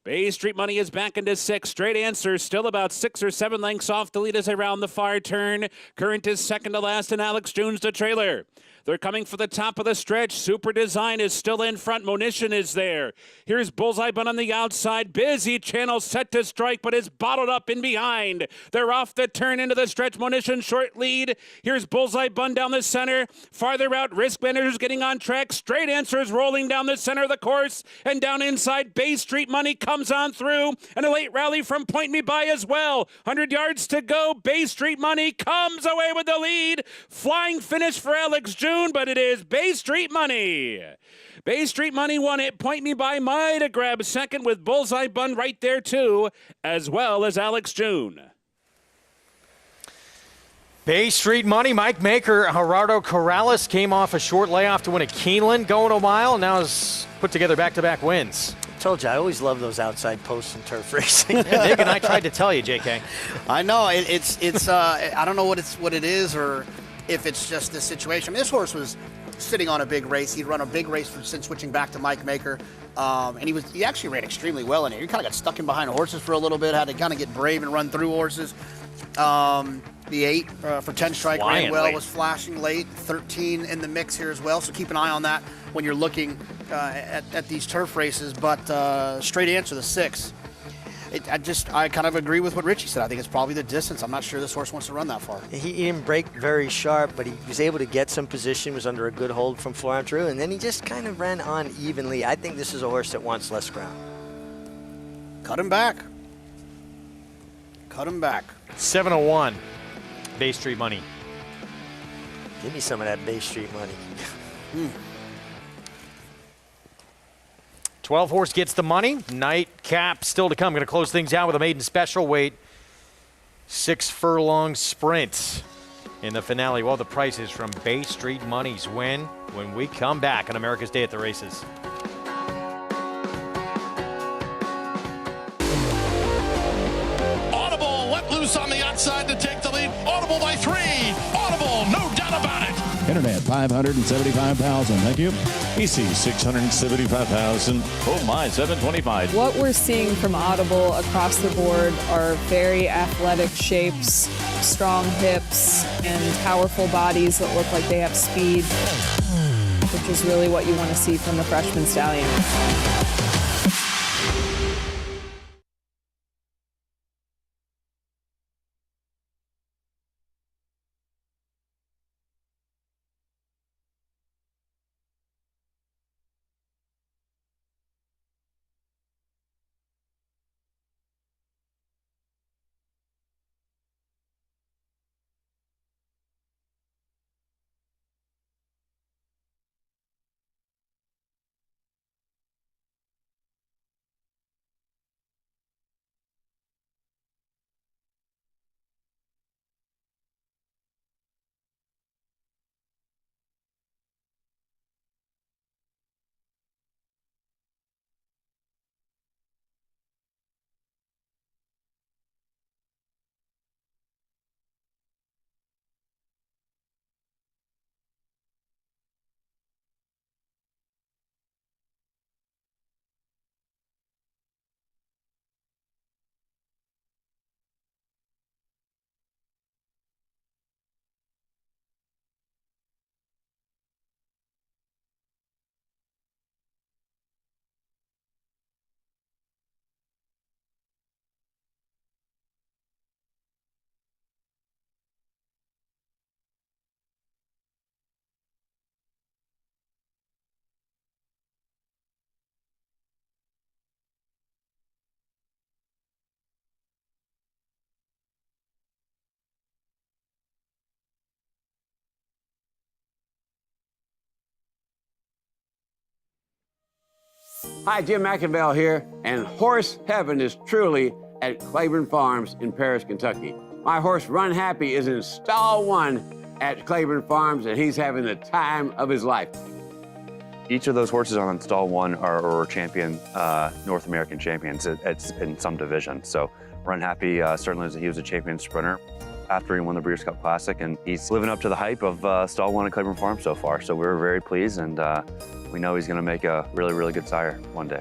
Bay Street Money is back into 6th. Straight Answer still about 6 or 7 lengths off the lead as they round the far turn. Current is second to last and Alex June's the trailer. They're coming for the top of the stretch. Super Design is still in front. Monition is there. Here's Bullseye Bun on the outside. Busy Channel set to strike, but is bottled up in behind. They're off the turn into the stretch. Monition short lead. Here's Bullseye Bun down the center. Farther out, Risk Manager's getting on track. Straight Answer is rolling down the center of the course. And down inside, Bay Street Money comes on through. And a late rally from Point Me By as well. 100 yards to go. Bay Street Money comes away with the lead. Flying finish for Alex June. But it is Bay Street Money. Bay Street Money won it. Point Me By might have grabbed second with Bullseye Bun right there too, as well as Alex June. Bay Street Money, Mike Maker, Gerardo Corrales came off a short layoff to win at Keeneland, going a mile, now has put together back-to-back wins. told you, I always love those outside posts in turf racing. Yeah, Nick and I tried to tell you, JK. I know it's I don't know what it is or if it's just this situation. I mean, this horse was sitting on a big race. He'd run a big race since switching back to Mike Maker, and he actually ran extremely well in here. He kind of got stuck in behind horses for a little bit, had to kind of get brave and run through horses. The 8 for 10 Strike ran well, was flashing late. 13 in the mix here as well, so keep an eye on that when you're looking at these turf races. But straight answer, the 6. I kind of agree with what Richie said. I think it's probably the distance. I'm not sure this horse wants to run that far. He didn't break very sharp, but he was able to get some position, was under a good hold from Florent Drew, and then he just kind of ran unevenly. I think this is a horse that wants less ground. Cut him back. Cut him back. 701, Bay Street money. Give me some of that Bay Street money. 12 horse gets the money. Nightcap still to come. Going to close things out with a maiden special weight 6 furlong sprint in the finale. Well, the prices from Bay Street Money's win when we come back on America's Day at the Races. Audible let loose on the outside to take the lead. Audible by 3. Audible, no doubt about it. Internet, 575,000. Thank you. PC, 675,000. Oh my, 725. What we're seeing from Audible across the board are very athletic shapes, strong hips, and powerful bodies that look like they have speed, which is really what you want to see from the freshman stallion. Hi, Jim McInville here, and horse heaven is truly at Claiborne Farms in Paris, Kentucky. My horse Run Happy is in stall 1 at Claiborne Farms, and he's having the time of his life. Each of those horses on stall 1 are champion, North American champions in some division. So Run Happy certainly he was a champion sprinter after he won the Breeders' Cup Classic, and he's living up to the hype of stall 1 at Claiborne Farms so far. So we're very pleased, and we know he's going to make a really, really good sire one day.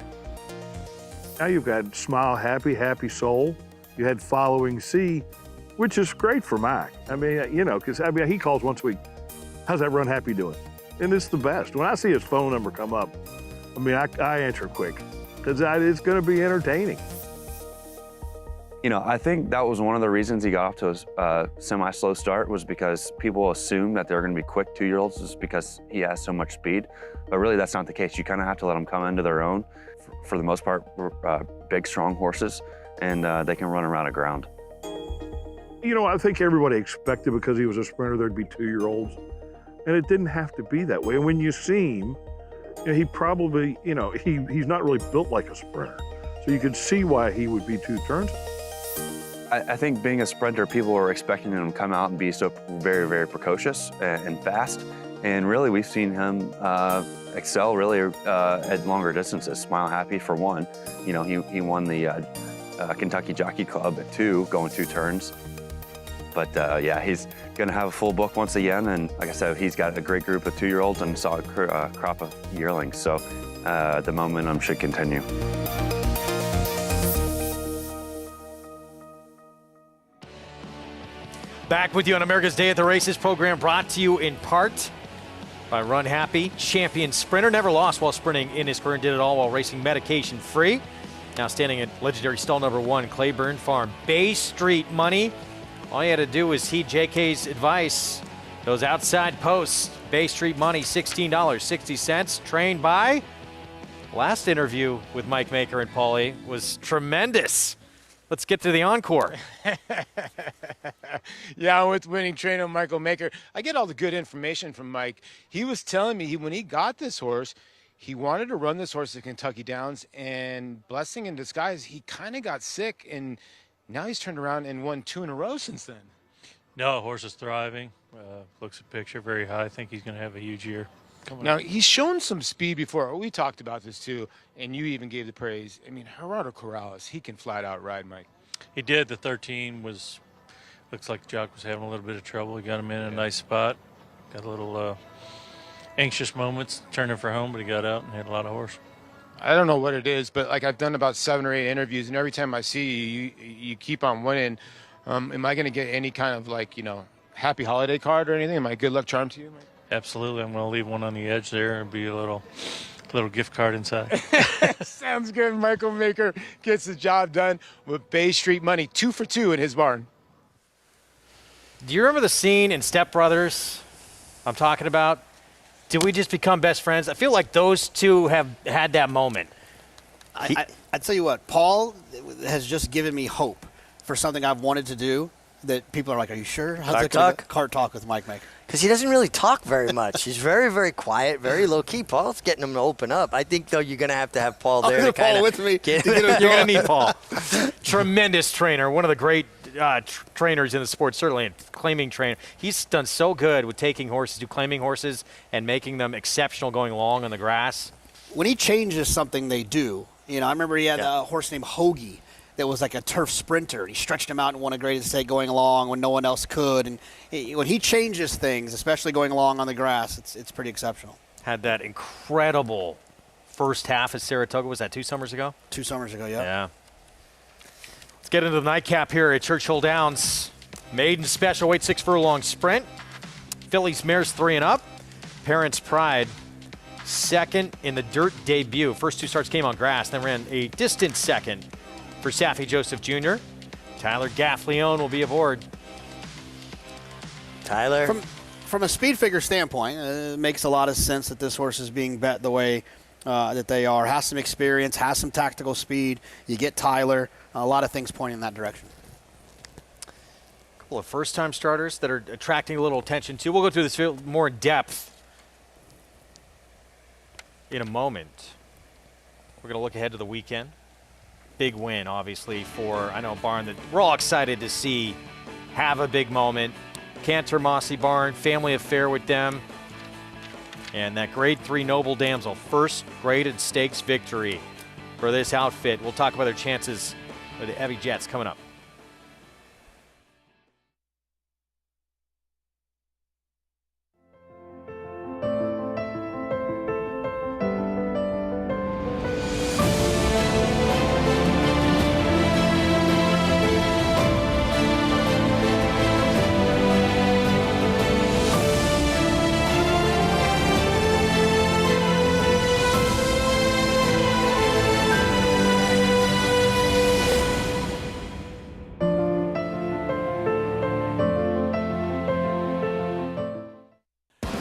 Now you've got Smile Happy, Happy Soul. You had Following C, which is great for Mac. I mean, you know, because he calls once a week. How's that Run Happy doing? And it's the best. When I see his phone number come up, I mean, I answer quick because it's going to be entertaining. You know, I think that was one of the reasons he got off to a semi-slow start was because people assume that they're going to be quick 2-year-olds just because he has so much speed. But really, that's not the case. You kind of have to let them come into their own. For the most part, big, strong horses, and they can run around a ground. You know, I think everybody expected because he was a sprinter there'd be 2-year-olds, and it didn't have to be that way. And when you see him, you know, he probably, you know, he's not really built like a sprinter. So you could see why he would be 2 turns. I think being a sprinter, people are expecting him to come out and be so very, very precocious and fast. And really, we've seen him excel really at longer distances. Smile Happy for one. You know, he won the Kentucky Jockey Club at 2, going 2 turns. But yeah, he's going to have a full book once again. And like I said, he's got a great group of 2-year-olds and a solid crop of yearlings. So the momentum should continue. Back with you on America's Day at the Races program, brought to you in part by Run Happy, champion sprinter. Never lost while sprinting in his career and did it all while racing medication-free. Now standing at legendary stall number 1, Claiborne Farm. Bay Street Money. All you had to do was heed JK's advice. Those outside posts, Bay Street Money, $16.60. Trained by, last interview with Mike Maker and Paulie was tremendous. Let's get to the encore. Yeah, I'm with winning trainer Michael Maker. I get all the good information from Mike. He was telling me when he got this horse, he wanted to run this horse at Kentucky Downs, and blessing in disguise, he kind of got sick, and now he's turned around and won 2 in a row since then. No, horse is thriving. Looks a picture very high. I think he's going to have a huge year. Now, he's shown some speed before. We talked about this, too, and you even gave the praise. I mean, Gerardo Corrales, he can flat out ride, Mike. He did. The 13 was, looks like Jock was having a little bit of trouble. He got him in a nice spot. Got a little anxious moments turning for home, but he got out and had a lot of horse. I don't know what it is, but, like, I've done about 7 or 8 interviews, and every time I see you, you keep on winning. Am I going to get any kind of, like, you know, happy holiday card or anything? Am I a good luck charm to you, Mike? Absolutely. I'm going to leave one on the edge there and be a little gift card inside. Sounds good. Michael Maker gets the job done with Bay Street Money, 2 for 2 in his barn. Do you remember the scene in Step Brothers I'm talking about? Did we just become best friends? I feel like those two have had that moment. I tell you what, Paul has just given me hope for something I've wanted to do that people are like, are you sure? How's Cart Talk with Mike Maker? Because he doesn't really talk very much. He's very, very quiet, very low-key. Paul's getting him to open up. I think, though, you're going to have Paul there. I'll get Paul with me. You're going to need Paul. Tremendous trainer, one of the great trainers in the sport, certainly, and claiming trainer. He's done so good with taking horses, claiming horses, and making them exceptional going long on the grass. When he changes something, they do. You know, I remember he had a horse named Hoagie that was like a turf sprinter. He stretched him out and won a great estate going along when no one else could. And when he changes things, especially going along on the grass, it's pretty exceptional. Had that incredible first half at Saratoga. Was that 2 summers ago? 2 summers ago, yeah. Yeah. Let's get into the nightcap here at Churchill Downs. Maiden special weight 6 furlong sprint. Fillies mares 3 and up. Parents Pride second in the dirt debut. First 2 starts came on grass, then ran a distant second for Saffie Joseph Jr. Tyler Gaffleone will be aboard. Tyler? From a speed figure standpoint, it makes a lot of sense that this horse is being bet the way that they are. Has some experience, has some tactical speed. You get Tyler. A lot of things pointing in that direction. A couple of first-time starters that are attracting a little attention, too. We'll go through this field more in depth in a moment. We're going to look ahead to the weekend. Big win, obviously, for, I know, barn that we're all excited to see have a big moment. Cantor Mossy Barn, family affair with them. And that Grade 3 Noble Damsel, first graded stakes victory for this outfit. We'll talk about their chances with the Evie Jets coming up.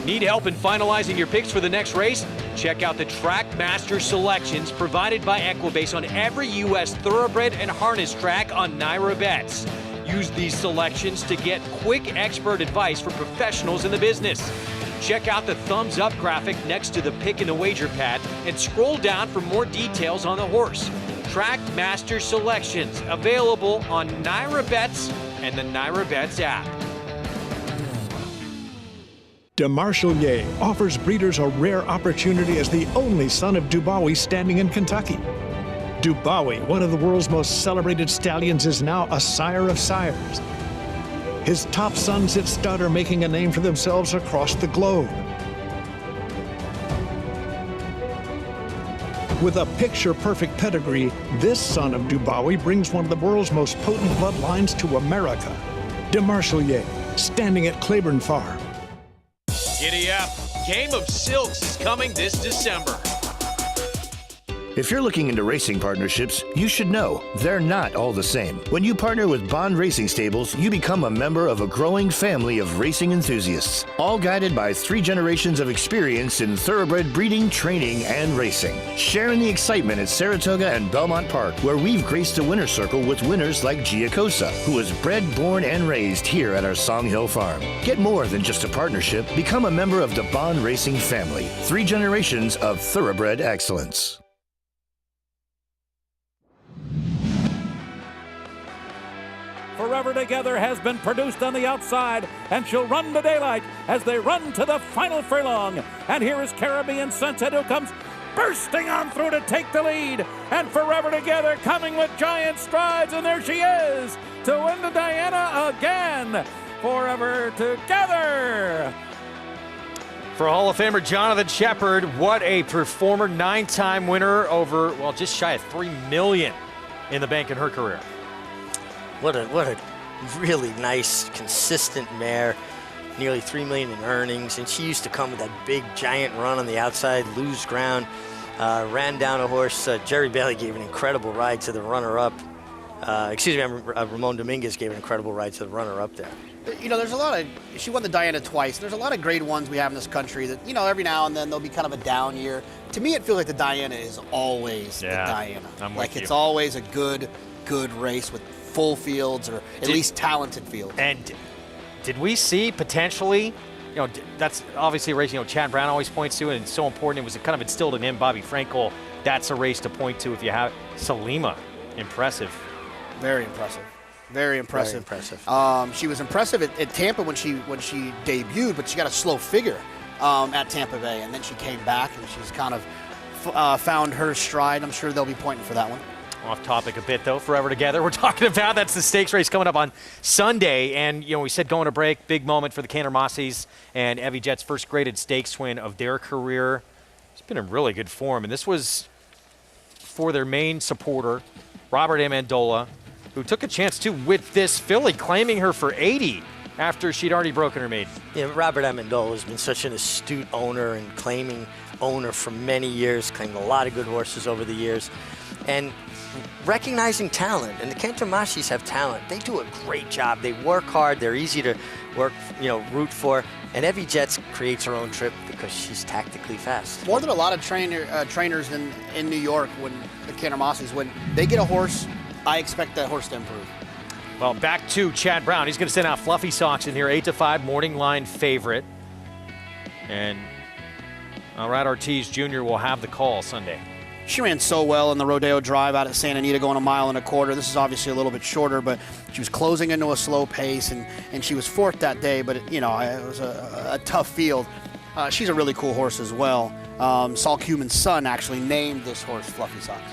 Need help in finalizing your picks for the next race? Check out the TrackMaster selections provided by Equibase on every U.S. thoroughbred and harness track on NYRA Bets. Use these selections to get quick expert advice from professionals in the business. Check out the thumbs up graphic next to the pick and the wager pad and scroll down for more details on the horse. TrackMaster selections available on NYRA Bets and the NYRA Bets app. DeMarshalier offers breeders a rare opportunity as the only son of Dubawi standing in Kentucky. Dubawi, one of the world's most celebrated stallions, is now a sire of sires. His top sons at stud are making a name for themselves across the globe. With a picture-perfect pedigree, this son of Dubawi brings one of the world's most potent bloodlines to America. DeMarshalier, standing at Claiborne Farm. Giddy up. Game of Silks is coming this December. If you're looking into racing partnerships, you should know they're not all the same. When you partner with Bond Racing Stables, you become a member of a growing family of racing enthusiasts, all guided by 3 generations of experience in thoroughbred breeding, training, and racing. Sharing the excitement at Saratoga and Belmont Park, where we've graced the winner's circle with winners like Giacosa, who was bred, born, and raised here at our Song Hill Farm. Get more than just a partnership. Become a member of the Bond Racing family. 3 generations of thoroughbred excellence. Forever Together has been produced on the outside, and she'll run to daylight as they run to the final furlong. And here is Caribbean Sunset, who comes bursting on through to take the lead. And Forever Together coming with giant strides, and there she is to win the Diana again. Forever Together. For Hall of Famer Jonathan Shepard, what a performer. 9-time winner, over, well, just shy of $3 million in the bank in her career. What a really nice, consistent mare. Nearly $3 million in earnings, and she used to come with that big, giant run on the outside, lose ground, ran down a horse. Jerry Bailey gave an incredible ride to the runner-up. Ramon Dominguez gave an incredible ride to the runner-up there. You know, there's a lot of, she won the Diana twice. There's a lot of grade ones we have in this country that, you know, every now and then there'll be kind of a down year. To me, it feels like the Diana is always the Diana. Like it's always a good race with full fields, or at least talented fields. And did we see potentially, you know, that's obviously a race, you know, Chad Brown always points to, and it's so important. It was kind of instilled in him, Bobby Frankel. That's a race to point to if you have Salima. Impressive. Very impressive. Very impressive. Very impressive. She was impressive at Tampa when she debuted, but she got a slow figure at Tampa Bay, and then she came back and she's kind of found her stride. I'm sure they'll be pointing for that one. Off topic a bit, though, Forever Together. We're talking about, that's the stakes race coming up on Sunday. And, you know, we said going to break, big moment for the Cantor Mosses and Evie Jett's first graded stakes win of their career. It's been in really good form. And this was for their main supporter, Robert Amendola, who took a chance, too, with this filly, claiming her for 80 after she'd already broken her maiden. Yeah, Robert Amendola has been such an astute owner and claiming owner for many years, claimed a lot of good horses over the years. And recognizing talent, and the Cantor Mosses have talent. They do a great job. They work hard. They're easy to work, you know, root for. And Evie Jett creates her own trip because she's tactically fast. More than a lot of trainers in New York, when the Cantor Mosses, when they get a horse, I expect that horse to improve. Well, back to Chad Brown. He's going to send out Fluffy Socks in here, 8-5 morning line favorite. And Rad Ortiz Jr. will have the call Sunday. She ran so well in the Rodeo Drive out at Santa Anita, going 1.25 miles. This is obviously a little bit shorter, but she was closing into a slow pace, and she was fourth that day, but it was a tough field. She's a really cool horse as well. Saul Cuman's son actually named this horse Fluffy Socks.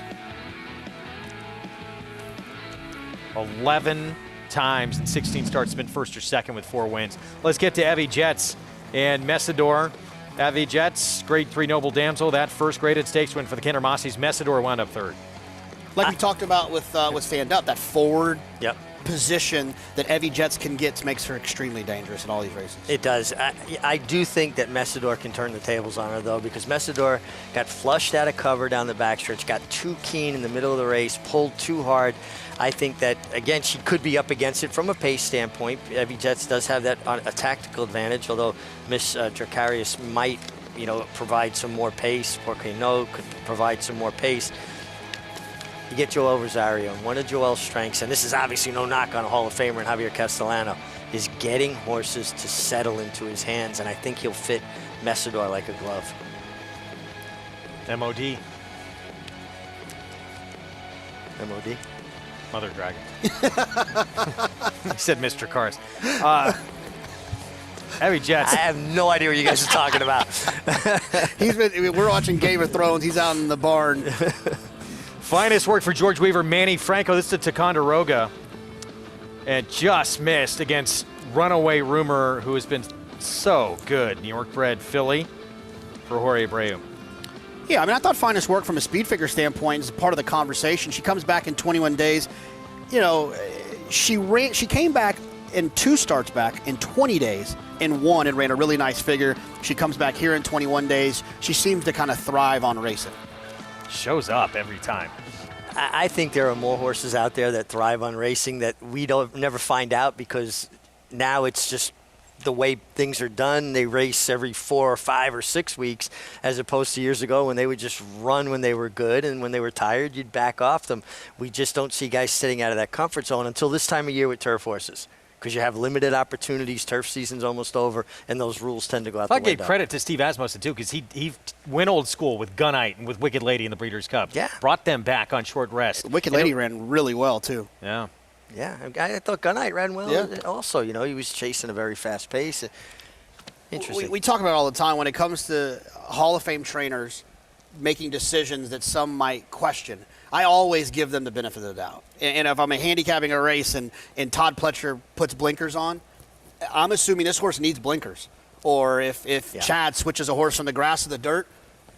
11 times in 16 starts, been first or second with 4 wins. Let's get to Evie Jett and Messidor. Evie Jett, grade 3 Noble Damsel, that first graded stakes win for the Cantor Mosses. Messidor wound up third. Like we talked about with Stand Up, that forward position that Evie Jett can get makes her extremely dangerous in all these races. It does. I do think that Messidor can turn the tables on her, though, because Messidor got flushed out of cover down the backstretch, got too keen in the middle of the race, pulled too hard. I think that, again, she could be up against it from a pace standpoint. Evie Jett does have that a tactical advantage, although Miss Dracarius might, provide some more pace. Porcano could provide some more pace. You get Joel Rosario, and one of Joel's strengths, and this is obviously no knock on a Hall of Famer and Javier Castellano, is getting horses to settle into his hands, and I think he'll fit Messidor like a glove. MOD. MOD? Mother Dragon. I said Mr. Cars. Heavy Jets. I have no idea what you guys are talking about. We're watching Game of Thrones. He's out in the barn. Finest work for George Weaver. Manny Franco, this is to Ticonderoga. And just missed against Runaway Rumor, who has been so good. New York-bred filly for Jorge Abreu. Yeah, I mean, I thought finest work from a speed figure standpoint is part of the conversation. She comes back in 21 days. You know, she came back in 2 starts back in 20 days and won and ran a really nice figure. She comes back here in 21 days. She seems to kind of thrive on racing. Shows up every time. I think there are more horses out there that thrive on racing that we don't never find out because now it's just the way things are done. They race every 4 or 5 or 6 weeks as opposed to years ago when they would just run when they were good, and when they were tired, you'd back off them. We just don't see guys sitting out of that comfort zone until this time of year with turf horses because you have limited opportunities. Turf season's almost over, and those rules tend to go out the window. I gave credit to Steve Asmussen, too, because he went old school with Gunite and with Wicked Lady in the Breeders' Cup. Yeah. Brought them back on short rest. Wicked Lady ran really well, too. Yeah. Yeah, I thought Gunite ran well. Yeah. Also, you know, he was chasing a very fast pace. Interesting. We talk about it all the time when it comes to Hall of Fame trainers making decisions that some might question. I always give them the benefit of the doubt. And if I'm handicapping a race and Todd Pletcher puts blinkers on, I'm assuming this horse needs blinkers. Or if Chad switches a horse from the grass to the dirt,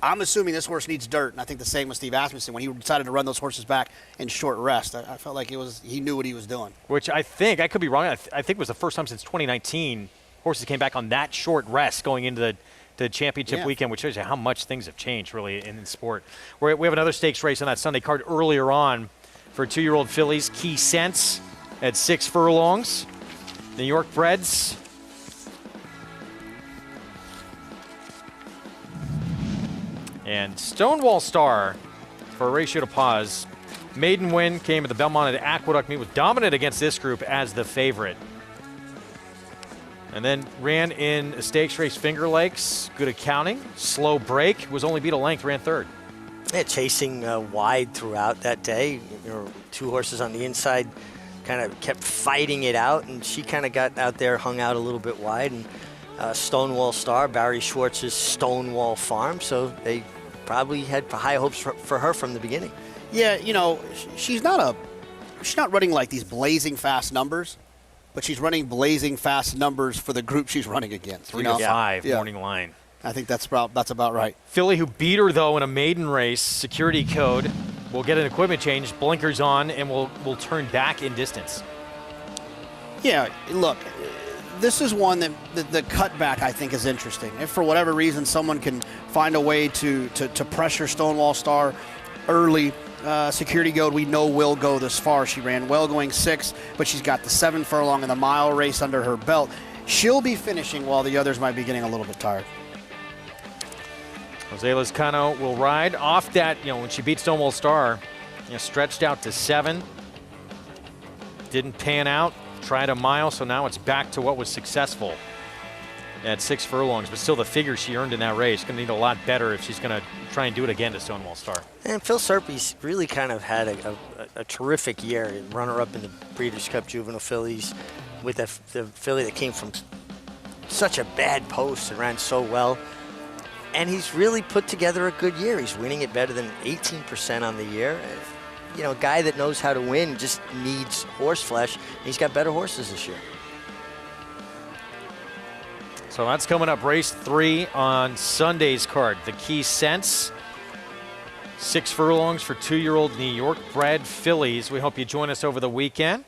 I'm assuming this horse needs dirt. And I think the same with Steve Asmussen. When he decided to run those horses back in short rest, I felt like he knew what he was doing. Which I think, I could be wrong, I think it was the first time since 2019 horses came back on that short rest going into the championship weekend, which shows you how much things have changed really in sport. We have another stakes race on that Sunday card earlier on for 2-year-old fillies. Key Sense at 6 furlongs. New York breds. And Stonewall Star for a ratio to pause. Maiden win came at the Belmont at Aqueduct meet, was dominant against this group as the favorite. And then ran in a stakes race, Finger Lakes, good accounting. Slow break, was only beat a length, ran 3rd. Yeah, chasing wide throughout that day. You know, 2 horses on the inside kind of kept fighting it out, and she kind of got out there, hung out a little bit wide. And Stonewall Star, Barry Schwartz's Stonewall Farm, so they probably had high hopes for her from the beginning. Yeah, you know, she's not running like these blazing fast numbers, but she's running blazing fast numbers for the group she's running against. 3 to 5 morning line. I think that's about right. Filly who beat her though in a maiden race, security code, will get an equipment change, blinkers on, and will turn back in distance. Yeah, look, this is one that the cutback I think is interesting. If for whatever reason someone can find a way to pressure Stonewall Star early, security code we know will go this far. She ran well going 6, but she's got the 7 furlong and the mile race under her belt. She'll be finishing while the others might be getting a little bit tired. Jose Lezcano will ride off that, when she beat Stonewall Star, stretched out to 7. Didn't pan out, tried a mile, so now it's back to what was successful at 6 furlongs, but still the figure she earned in that race. Going to need a lot better if she's going to try and do it again to Stonewall Star. And Phil Serpy's really kind of had a terrific year. Runner-up in the Breeders' Cup Juvenile Fillies with the filly that came from such a bad post and ran so well. And he's really put together a good year. He's winning it better than 18% on the year. A guy that knows how to win just needs horse flesh. He's got better horses this year. So that's coming up, race 3 on Sunday's card. The Key Sense, 6 furlongs for 2-year-old New York bred fillies. We hope you join us over the weekend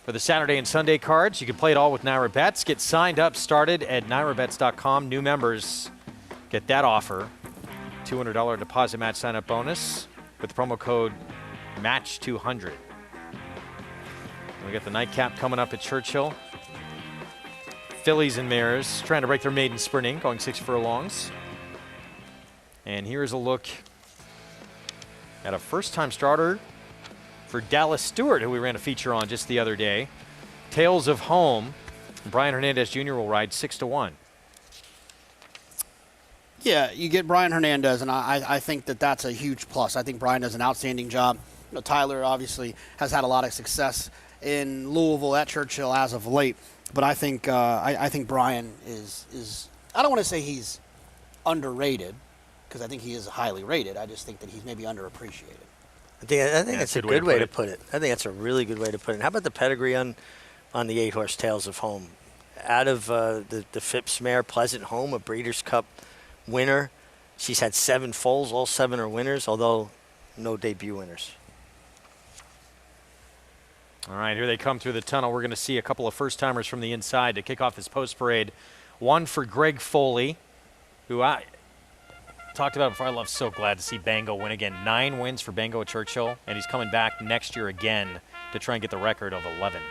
for the Saturday and Sunday cards. You can play it all with Naira Bets. Get signed up, started at nairabets.com. New members get that offer. $200 deposit match sign-up bonus with the promo code MATCH200. We got the nightcap coming up at Churchill. Fillies and mares trying to break their maiden sprinting, going 6 furlongs. And here's a look at a first-time starter for Dallas Stewart, who we ran a feature on just the other day. Tales of Home. Brian Hernandez Jr. will ride 6-1. Yeah, you get Brian Hernandez, and I think that's a huge plus. I think Brian does an outstanding job. Tyler obviously has had a lot of success in Louisville at Churchill as of late. But I think I think Brian is I don't want to say he's underrated, because I think he is highly rated. I just think that he's maybe underappreciated. I think that's a good way to put it. I think that's a really good way to put it. How about the pedigree on the 8-horse Tales of Home? Out of the Phipps mare, Pleasant Home, a Breeders' Cup winner. She's had 7 foals. All 7 are winners, although no debut winners. All right, here they come through the tunnel. We're going to see a couple of first-timers from the inside to kick off this post parade. One for Greg Foley, who I talked about before. I love, so glad to see Bango win again. 9 wins for Bango at Churchill, and he's coming back next year again to try and get the record of 11.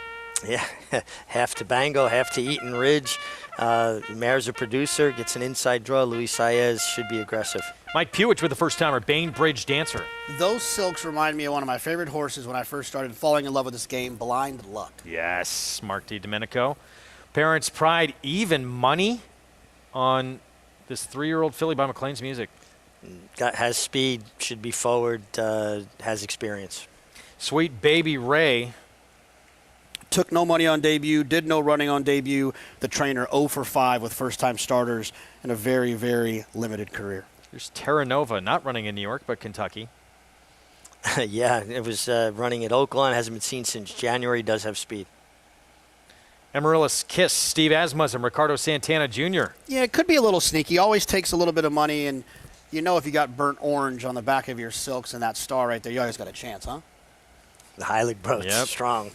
Yeah, half to Bango, half to Eaton Ridge. Mare's a producer, gets an inside draw. Luis Saez should be aggressive. Mike Pewich with the first-timer, Bainbridge Dancer. Those silks remind me of one of my favorite horses when I first started falling in love with this game, Blind Luck. Yes, Mark DiDomenico. Parents' Pride, even money on this 3-year-old filly by McLean's Music. Has speed, should be forward, has experience. Sweet Baby Ray. Took no money on debut, did no running on debut. The trainer 0 for 5 with first-time starters in a very, very limited career. There's Terra Nova, not running in New York, but Kentucky. Yeah, it was running at Oaklawn. Hasn't been seen since January. Does have speed. Amaryllis Kiss, Steve Asmus, and Ricardo Santana Jr. Yeah, it could be a little sneaky. Always takes a little bit of money, and you know if you got burnt orange on the back of your silks and that star right there, you always got a chance, huh? The Heilig Broach, strong.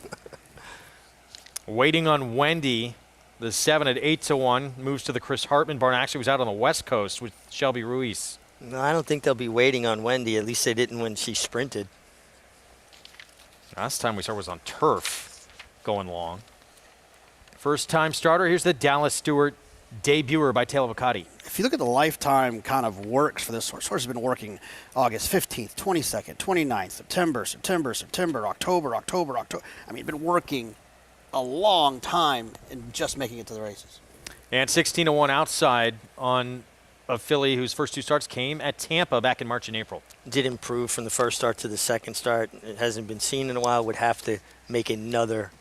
Waiting on Wendy, the 7 at 8-1, moves to the Chris Hartman barn. Actually was out on the West Coast with Shelby Ruiz. No, I don't think they'll be waiting on Wendy. At least they didn't when she sprinted. Last time we saw was on turf, going long. First-time starter, here's the Dallas Stewart debuter by Taylor Bacati. If you look at the lifetime kind of works for this horse, horse has been working August 15th, 22nd, 29th, September, October. I mean, been working a long time and just making it to the races. And 16-1 outside on a filly whose first 2 starts came at Tampa back in March and April. Did improve from the first start to the second start. It hasn't been seen in a while. Would have to make another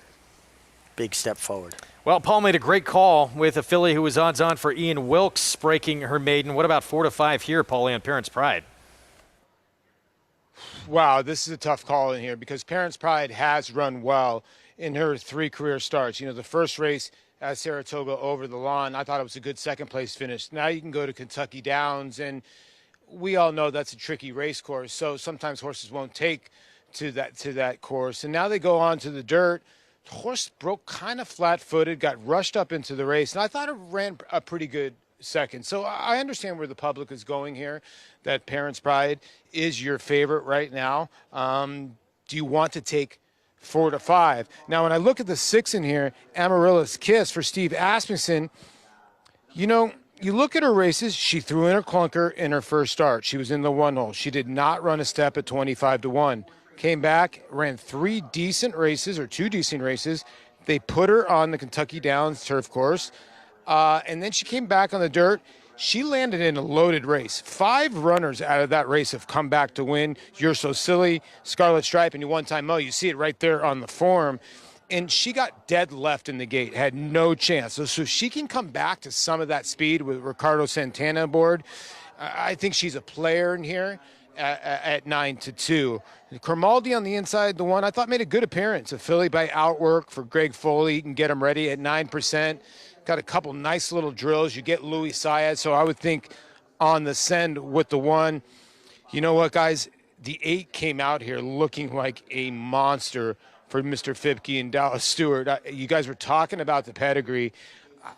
big step forward. Well, Paul made a great call with a filly who was odds-on for Ian Wilkes breaking her maiden. What about 4 to 5 here, Paulie, on Parents' Pride? Wow, this is a tough call in here because Parents' Pride has run well in her 3 career starts. You know, the first race at Saratoga over the lawn, I thought it was a good second-place finish. Now you can go to Kentucky Downs, and we all know that's a tricky race course, so sometimes horses won't take to that course. And now they go on to the dirt. The horse broke kind of flat-footed, got rushed up into the race, and I thought it ran a pretty good second. So I understand where the public is going here, that Parents' Pride is your favorite right now. Do you want to take 4 to 5? Now, when I look at the 6 in here, Amaryllis Kiss for Steve Asmussen, you know, you look at her races, she threw in her clunker in her first start. She was in the 1 hole. She did not run a step at 25 to 1. Came back, ran 3 decent races or 2 decent races. They put her on the Kentucky Downs turf course. And then she came back on the dirt. She landed in a loaded race. 5 runners out of that race have come back to win. You're So Silly, Scarlet Stripe, and One Time Mo. You see it right there on the form. And she got dead left in the gate, had no chance. So she can come back to some of that speed with Ricardo Santana aboard. I think she's a player in here at 9 to 2. Cromaldi on the inside, the 1, I thought made a good appearance. A filly by Outwork for Greg Foley. You can get him ready at 9%. Got a couple nice little drills. You get Luis Saez, so I would think on the send with the 1. You know what, guys? The 8 came out here looking like a monster for Mr. Fipke and Dallas Stewart. You guys were talking about the pedigree.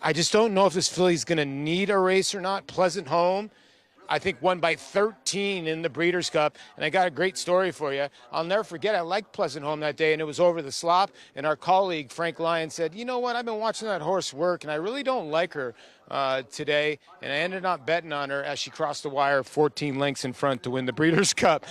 I just don't know if this filly's going to need a race or not. Pleasant Home, I think, won by 13 in the Breeders' Cup, and I got a great story for you. I'll never forget, I liked Pleasant Home that day, and it was over the slop, and our colleague, Frank Lyon, said, you know what, I've been watching that horse work, and I really don't like her today, and I ended up betting on her as she crossed the wire 14 lengths in front to win the Breeders' Cup.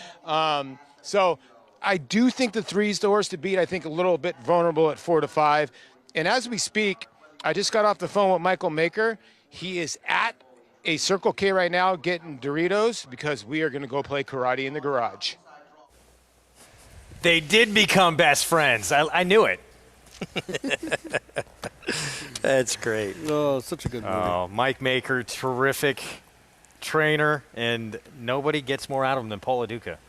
So I do think the 3's the horse to beat. I think a little bit vulnerable at 4 to 5. And as we speak, I just got off the phone with Michael Maker. He is at a Circle K right now getting Doritos because we are going to go play karate in the garage. They did become best friends. I knew it. That's great. Oh, such a good movie. Oh, Mike Maker, terrific trainer, and nobody gets more out of him than Paul Lo Duca.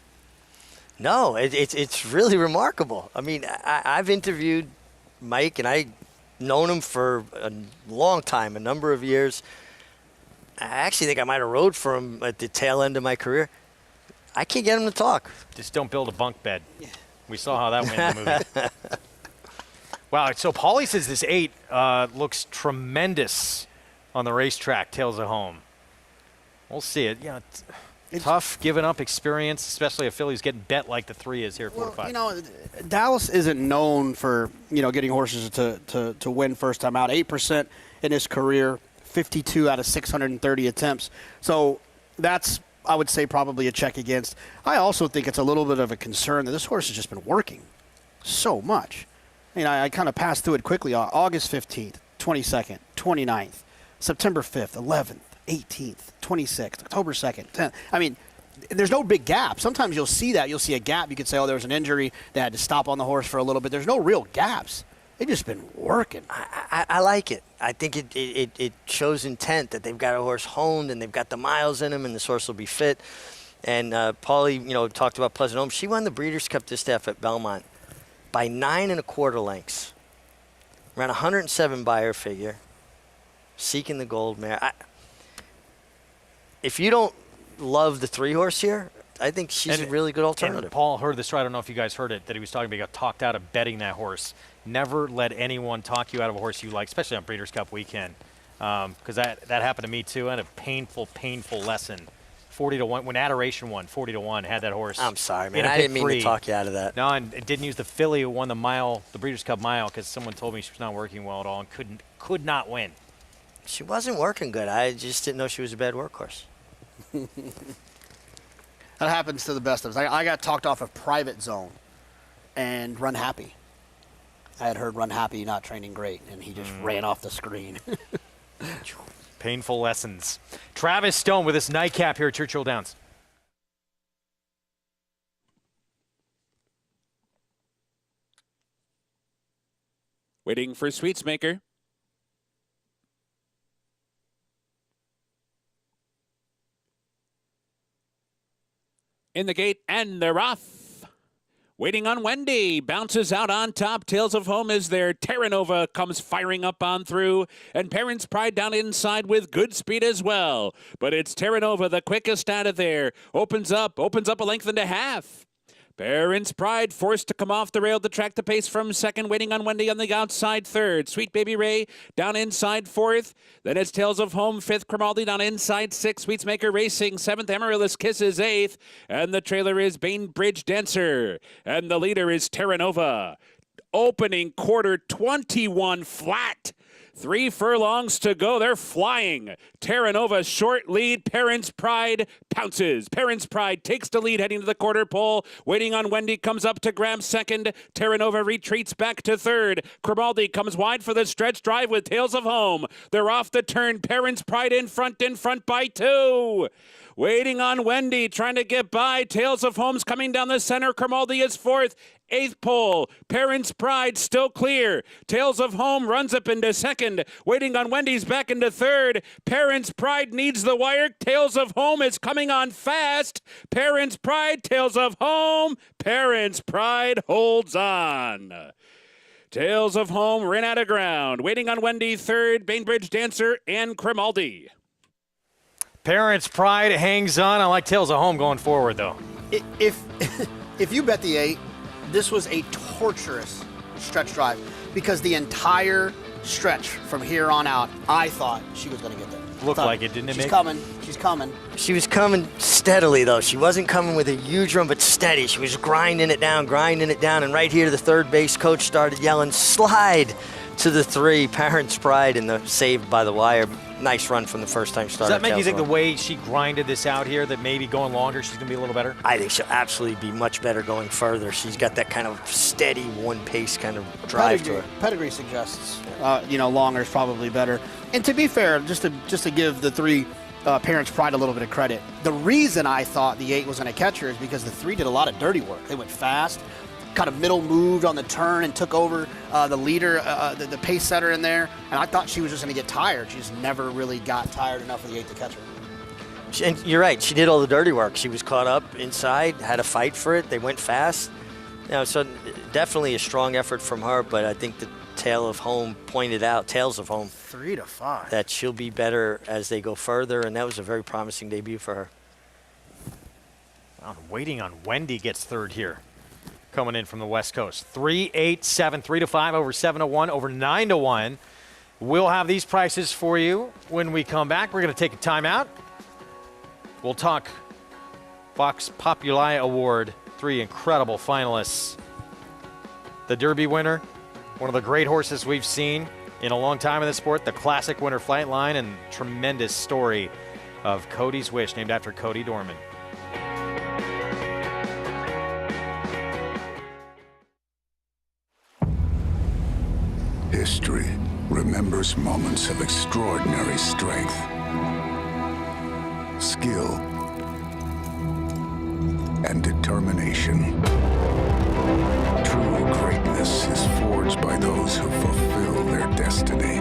No, it's really remarkable. I mean, I've interviewed Mike, and I've known him for a long time, a number of years. I actually think I might have rode for him at the tail end of my career. I can't get him to talk. Just don't build a bunk bed. We saw how that went in the movie. Wow, so Paulie says this 8 looks tremendous on the racetrack, Tales of Home. We'll see it. Yeah, it's tough giving up experience, especially a filly who's getting bet like the 3 is here at 4 to 5. You know, Dallas isn't known for, getting horses to win first time out. 8% in his career, 52 out of 630 attempts. So that's, I would say, probably a check against. I also think it's a little bit of a concern that this horse has just been working so much. I kind of passed through it quickly. August 15th, 22nd, 29th, September 5th, 11th, 18th, 26th, October 2nd, 10th. I mean, there's no big gap. Sometimes you'll see that. You'll see a gap. You could say, there was an injury. They had to stop on the horse for a little bit. There's no real gaps. They've just been working. I like it. I think it shows intent that they've got a horse honed and they've got the miles in him and this horse will be fit. And Paulie, talked about Pleasant Home. She won the Breeders' Cup Distaff at Belmont by 9 1/4 lengths. Ran 107 Beyer figure. Seeking the Gold mare. If you don't love the 3-horse here, I think she's a really good alternative. And Paul heard this, I don't know if you guys heard it, that he was talking about he got talked out of betting that horse. Never let anyone talk you out of a horse you like, especially on Breeders' Cup weekend. Because that happened to me too. I had a painful lesson. 40 to 1 when Adoration won. 40 to 1 had that horse. I'm sorry, man. I didn't mean to talk you out of that. No, and it didn't use the filly who won the Breeders' Cup Mile because someone told me she was not working well at all and could not win. She wasn't working good. I just didn't know she was a bad workhorse. That happens to the best of us. I got talked off of Private Zone and Run Happy. I had heard Run Happy not training great, and he just ran off the screen. Painful lessons. Travis Stone with his nightcap here at Churchill Downs. Waiting for Sweetsmaker. In the gate, and they're off. Waiting on Wendy. Bounces out on top. Tales of Home is there. Terranova comes firing up on through. And Parents Pride down inside with good speed as well. But it's Terranova, the quickest out of there. Opens up a length and a half. Parents Pride forced to come off the rail to track the pace from second, waiting on Wendy on the outside third. Sweet Baby Ray down inside fourth. Then it's Tales of Home fifth. Grimaldi down inside sixth. Sweetsmaker Racing seventh. Amaryllis Kisses eighth. And the trailer is Bainbridge Dancer. And the leader is Terranova. Opening quarter 21 flat. 3 furlongs to go. They're flying. Terranova short lead. Parents Pride pounces. Parents Pride takes the lead heading to the quarter pole. Waiting on Wendy comes up to grab second. Terranova retreats back to third. Grimaldi comes wide for the stretch drive with Tales of Home. They're off the turn. Parents Pride in front by 2. Waiting on Wendy, trying to get by. Tales of Home's coming down the center. Grimaldi is fourth. 8th pole. Parents Pride still clear. Tales of Home runs up into second. Waiting on Wendy's back into third. Parents Pride needs the wire. Tales of Home is coming on fast. Parents Pride, Tales of Home. Parents Pride holds on. Tales of Home ran out of ground. Waiting on Wendy third. Bainbridge Dancer and Grimaldi. Parents Pride hangs on. I like Tales of Home going forward, though. If you bet the 8, this was a torturous stretch drive because the entire stretch from here on out, I thought she was going to get there. Looked like it, didn't it? She's coming. She's coming. She was coming steadily, though. She wasn't coming with a huge run, but steady. She was grinding it down. And right here, the third base coach started yelling, slide to the 3, Parents Pride, and the saved by the wire. Nice run from the first time starter. Does that make you think the way she grinded this out here, that maybe going longer, she's going to be a little better? I think she'll absolutely be much better going further. She's got that kind of steady, one-pace kind of drive to her. Pedigree suggests, longer is probably better. And to be fair, just to give the 3 Parents Pride a little bit of credit, the reason I thought the 8 was going to catch her is because the 3 did a lot of dirty work. They went fast. kind of middle moved on the turn and took over the leader, the pace setter in there. And I thought she was just going to get tired. She just never really got tired enough for the 8 to catch her. And you're right. She did all the dirty work. She was caught up inside, had to fight for it. They went fast. So definitely a strong effort from her. But I think the Tales of Home pointed out 3 to 5 that she'll be better as they go further. And that was a very promising debut for her. I'm waiting on Wendy gets third here. Coming in from the West Coast. 3-8-7, 3 to 5, over 7 to 1, over 9 to 1. We'll have these prices for you when we come back. We're going to take a timeout. We'll talk Fox Populi Award, 3 incredible finalists. The Derby winner, one of the great horses we've seen in a long time in this sport, the classic winner Flightline, and tremendous story of Cody's Wish, named after Cody Dorman. History remembers moments of extraordinary strength, skill, and determination. True greatness is forged by those who fulfill their destiny.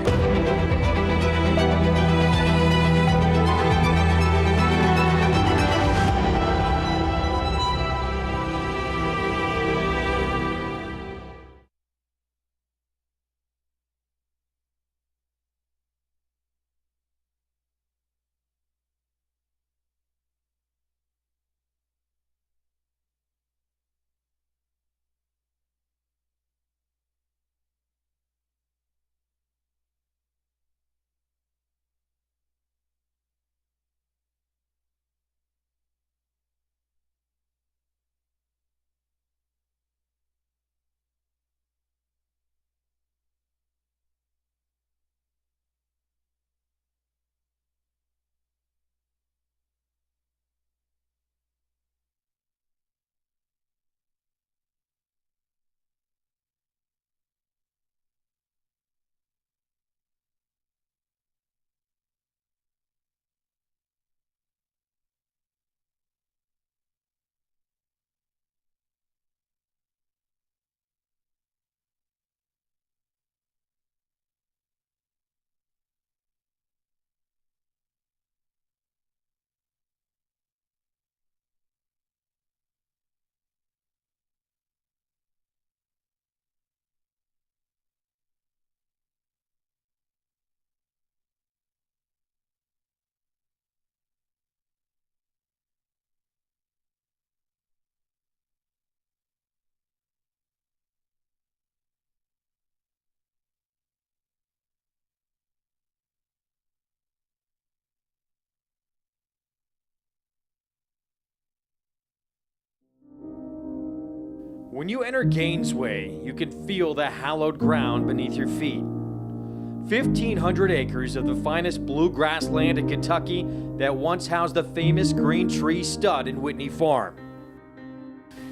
When you enter Gainesway, you can feel the hallowed ground beneath your feet. 1,500 acres of the finest bluegrass land in Kentucky that once housed the famous Green Tree Stud in Whitney Farm.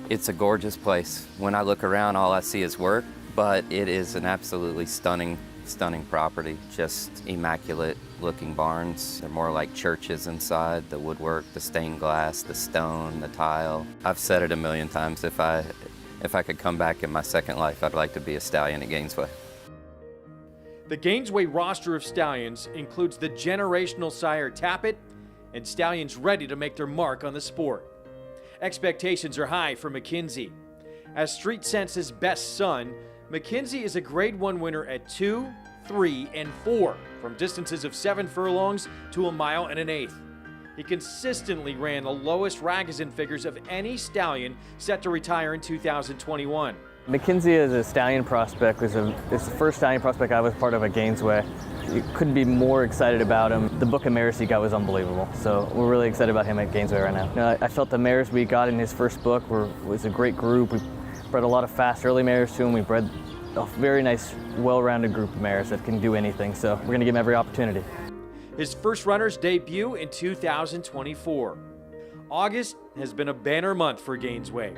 It's a gorgeous place. When I look around, all I see is work, but it is an absolutely stunning property. Just immaculate looking barns. They're more like churches inside. The woodwork, the stained glass, the stone, the tile. I've said it a million times, if I could come back in my second life, I'd like to be a stallion at Gainesway. The Gainesway roster of stallions includes the generational sire Tappet and stallions ready to make their mark on the sport. Expectations are high for McKenzie. As Street Sense's best son, McKenzie is a Grade 1 winner at 2, 3, and 4 from distances of 7 furlongs to 1 mile and 1/8. He consistently ran the lowest Ragozin figures of any stallion set to retire in 2021. McKenzie is a stallion prospect. It's the first stallion prospect I was part of at Gainesway. You couldn't be more excited about him. The book of mares he got was unbelievable. So we're really excited about him at Gainesway right now. You know, I felt the mares we got in his first book was a great group. We bred a lot of fast early mares to him. We bred a very nice, well-rounded group of mares that can do anything. So we're going to give him every opportunity. His first runner's debut in 2024. August has been a banner month for Gainesway.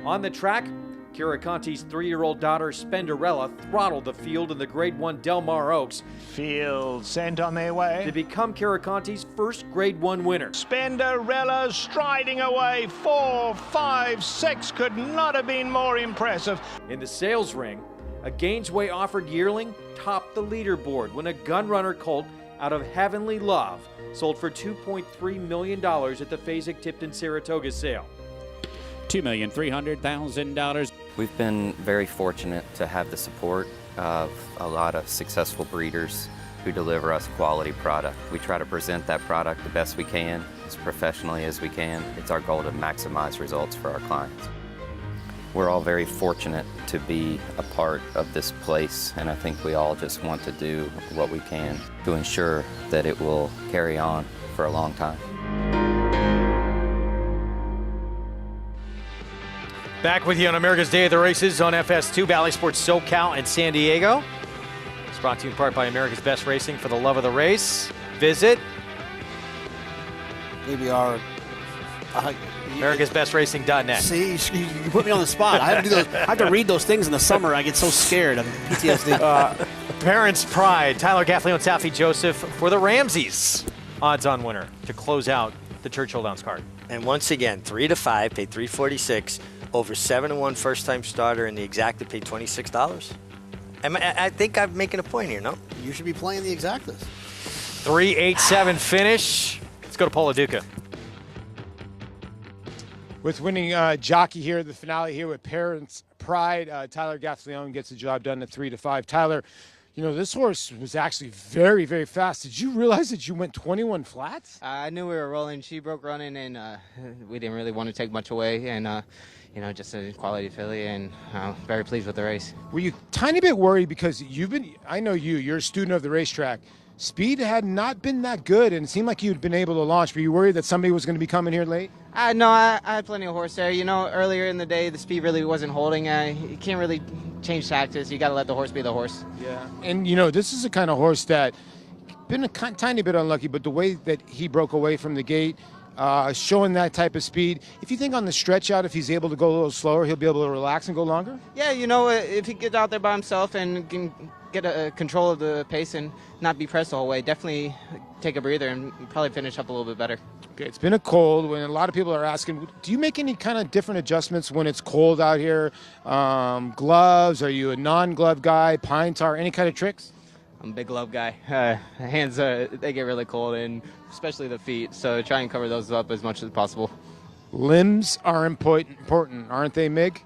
On the track, Chiriconti's 3-year-old daughter, Spenderella, throttled the field in the Grade 1 Del Mar Oaks. Field sent on their way to become Chiriconti's first Grade 1 winner. Spenderella striding away. 4, 5, 6 could not have been more impressive. In the sales ring, a Gainesway offered yearling topped the leaderboard when a gunrunner colt out of Heavenly Love sold for $2.3 million at the Fasig-Tipton Saratoga sale. $2,300,000. We've been very fortunate to have the support of a lot of successful breeders who deliver us quality product. We try to present that product the best we can, as professionally as we can. It's our goal to maximize results for our clients. We're all very fortunate to be a part of this place, and I think we all just want to do what we can to ensure that it will carry on for a long time. Back with you on America's Day of the Races on FS2, Bally Sports SoCal and San Diego. It's brought to you in part by America's Best Racing for the love of the race. Visit AmericasBestRacing.net. See, you put me on the spot. I have to read those things in the summer. I get so scared of PTSD. Parents' Pride, Tyler Gaffley and Safi Joseph for the Ramses odds-on winner to close out the Churchill Downs card. And once again, 3 to 5 paid $346. Over 7-1 first-time starter, and the exacta paid $26. I think I'm making a point here, no? You should be playing the exactas. 3-8-7 finish. Let's go to Paula Duca. With winning jockey here, the finale here with Parents' Pride, Tyler Gaffleone gets the job done at 3 to 5. Tyler, you know, this horse was actually very, very fast. Did you realize that you went 21 flats? I knew we were rolling. She broke running, and we didn't really want to take much away. And, you know, just a quality filly, and very pleased with the race. Were you tiny bit worried because I know you're a student of the racetrack. Speed had not been that good, and it seemed like you'd been able to launch. Were you worried that somebody was going to be coming here late? No, I had plenty of horse there. You know, earlier in the day, the speed really wasn't holding. You can't really change tactics. You got to let the horse be the horse. Yeah. And, you know, this is a kind of horse that been a tiny bit unlucky, but the way that he broke away from the gate, showing that type of speed. If you think on the stretch out, if he's able to go a little slower, he'll be able to relax and go longer? Yeah, you know, if he gets out there by himself and can get a control of the pace and not be pressed the whole way, definitely take a breather and probably finish up a little bit better. Okay, it's been a cold. When a lot of people are asking, do you make any kind of different adjustments when it's cold out here? Gloves? Are you a non-glove guy? Pine tar? Any kind of tricks? I'm a big glove guy. Hands, they get really cold, and especially the feet, so try and cover those up as much as possible. Limbs are important, aren't they, Mig?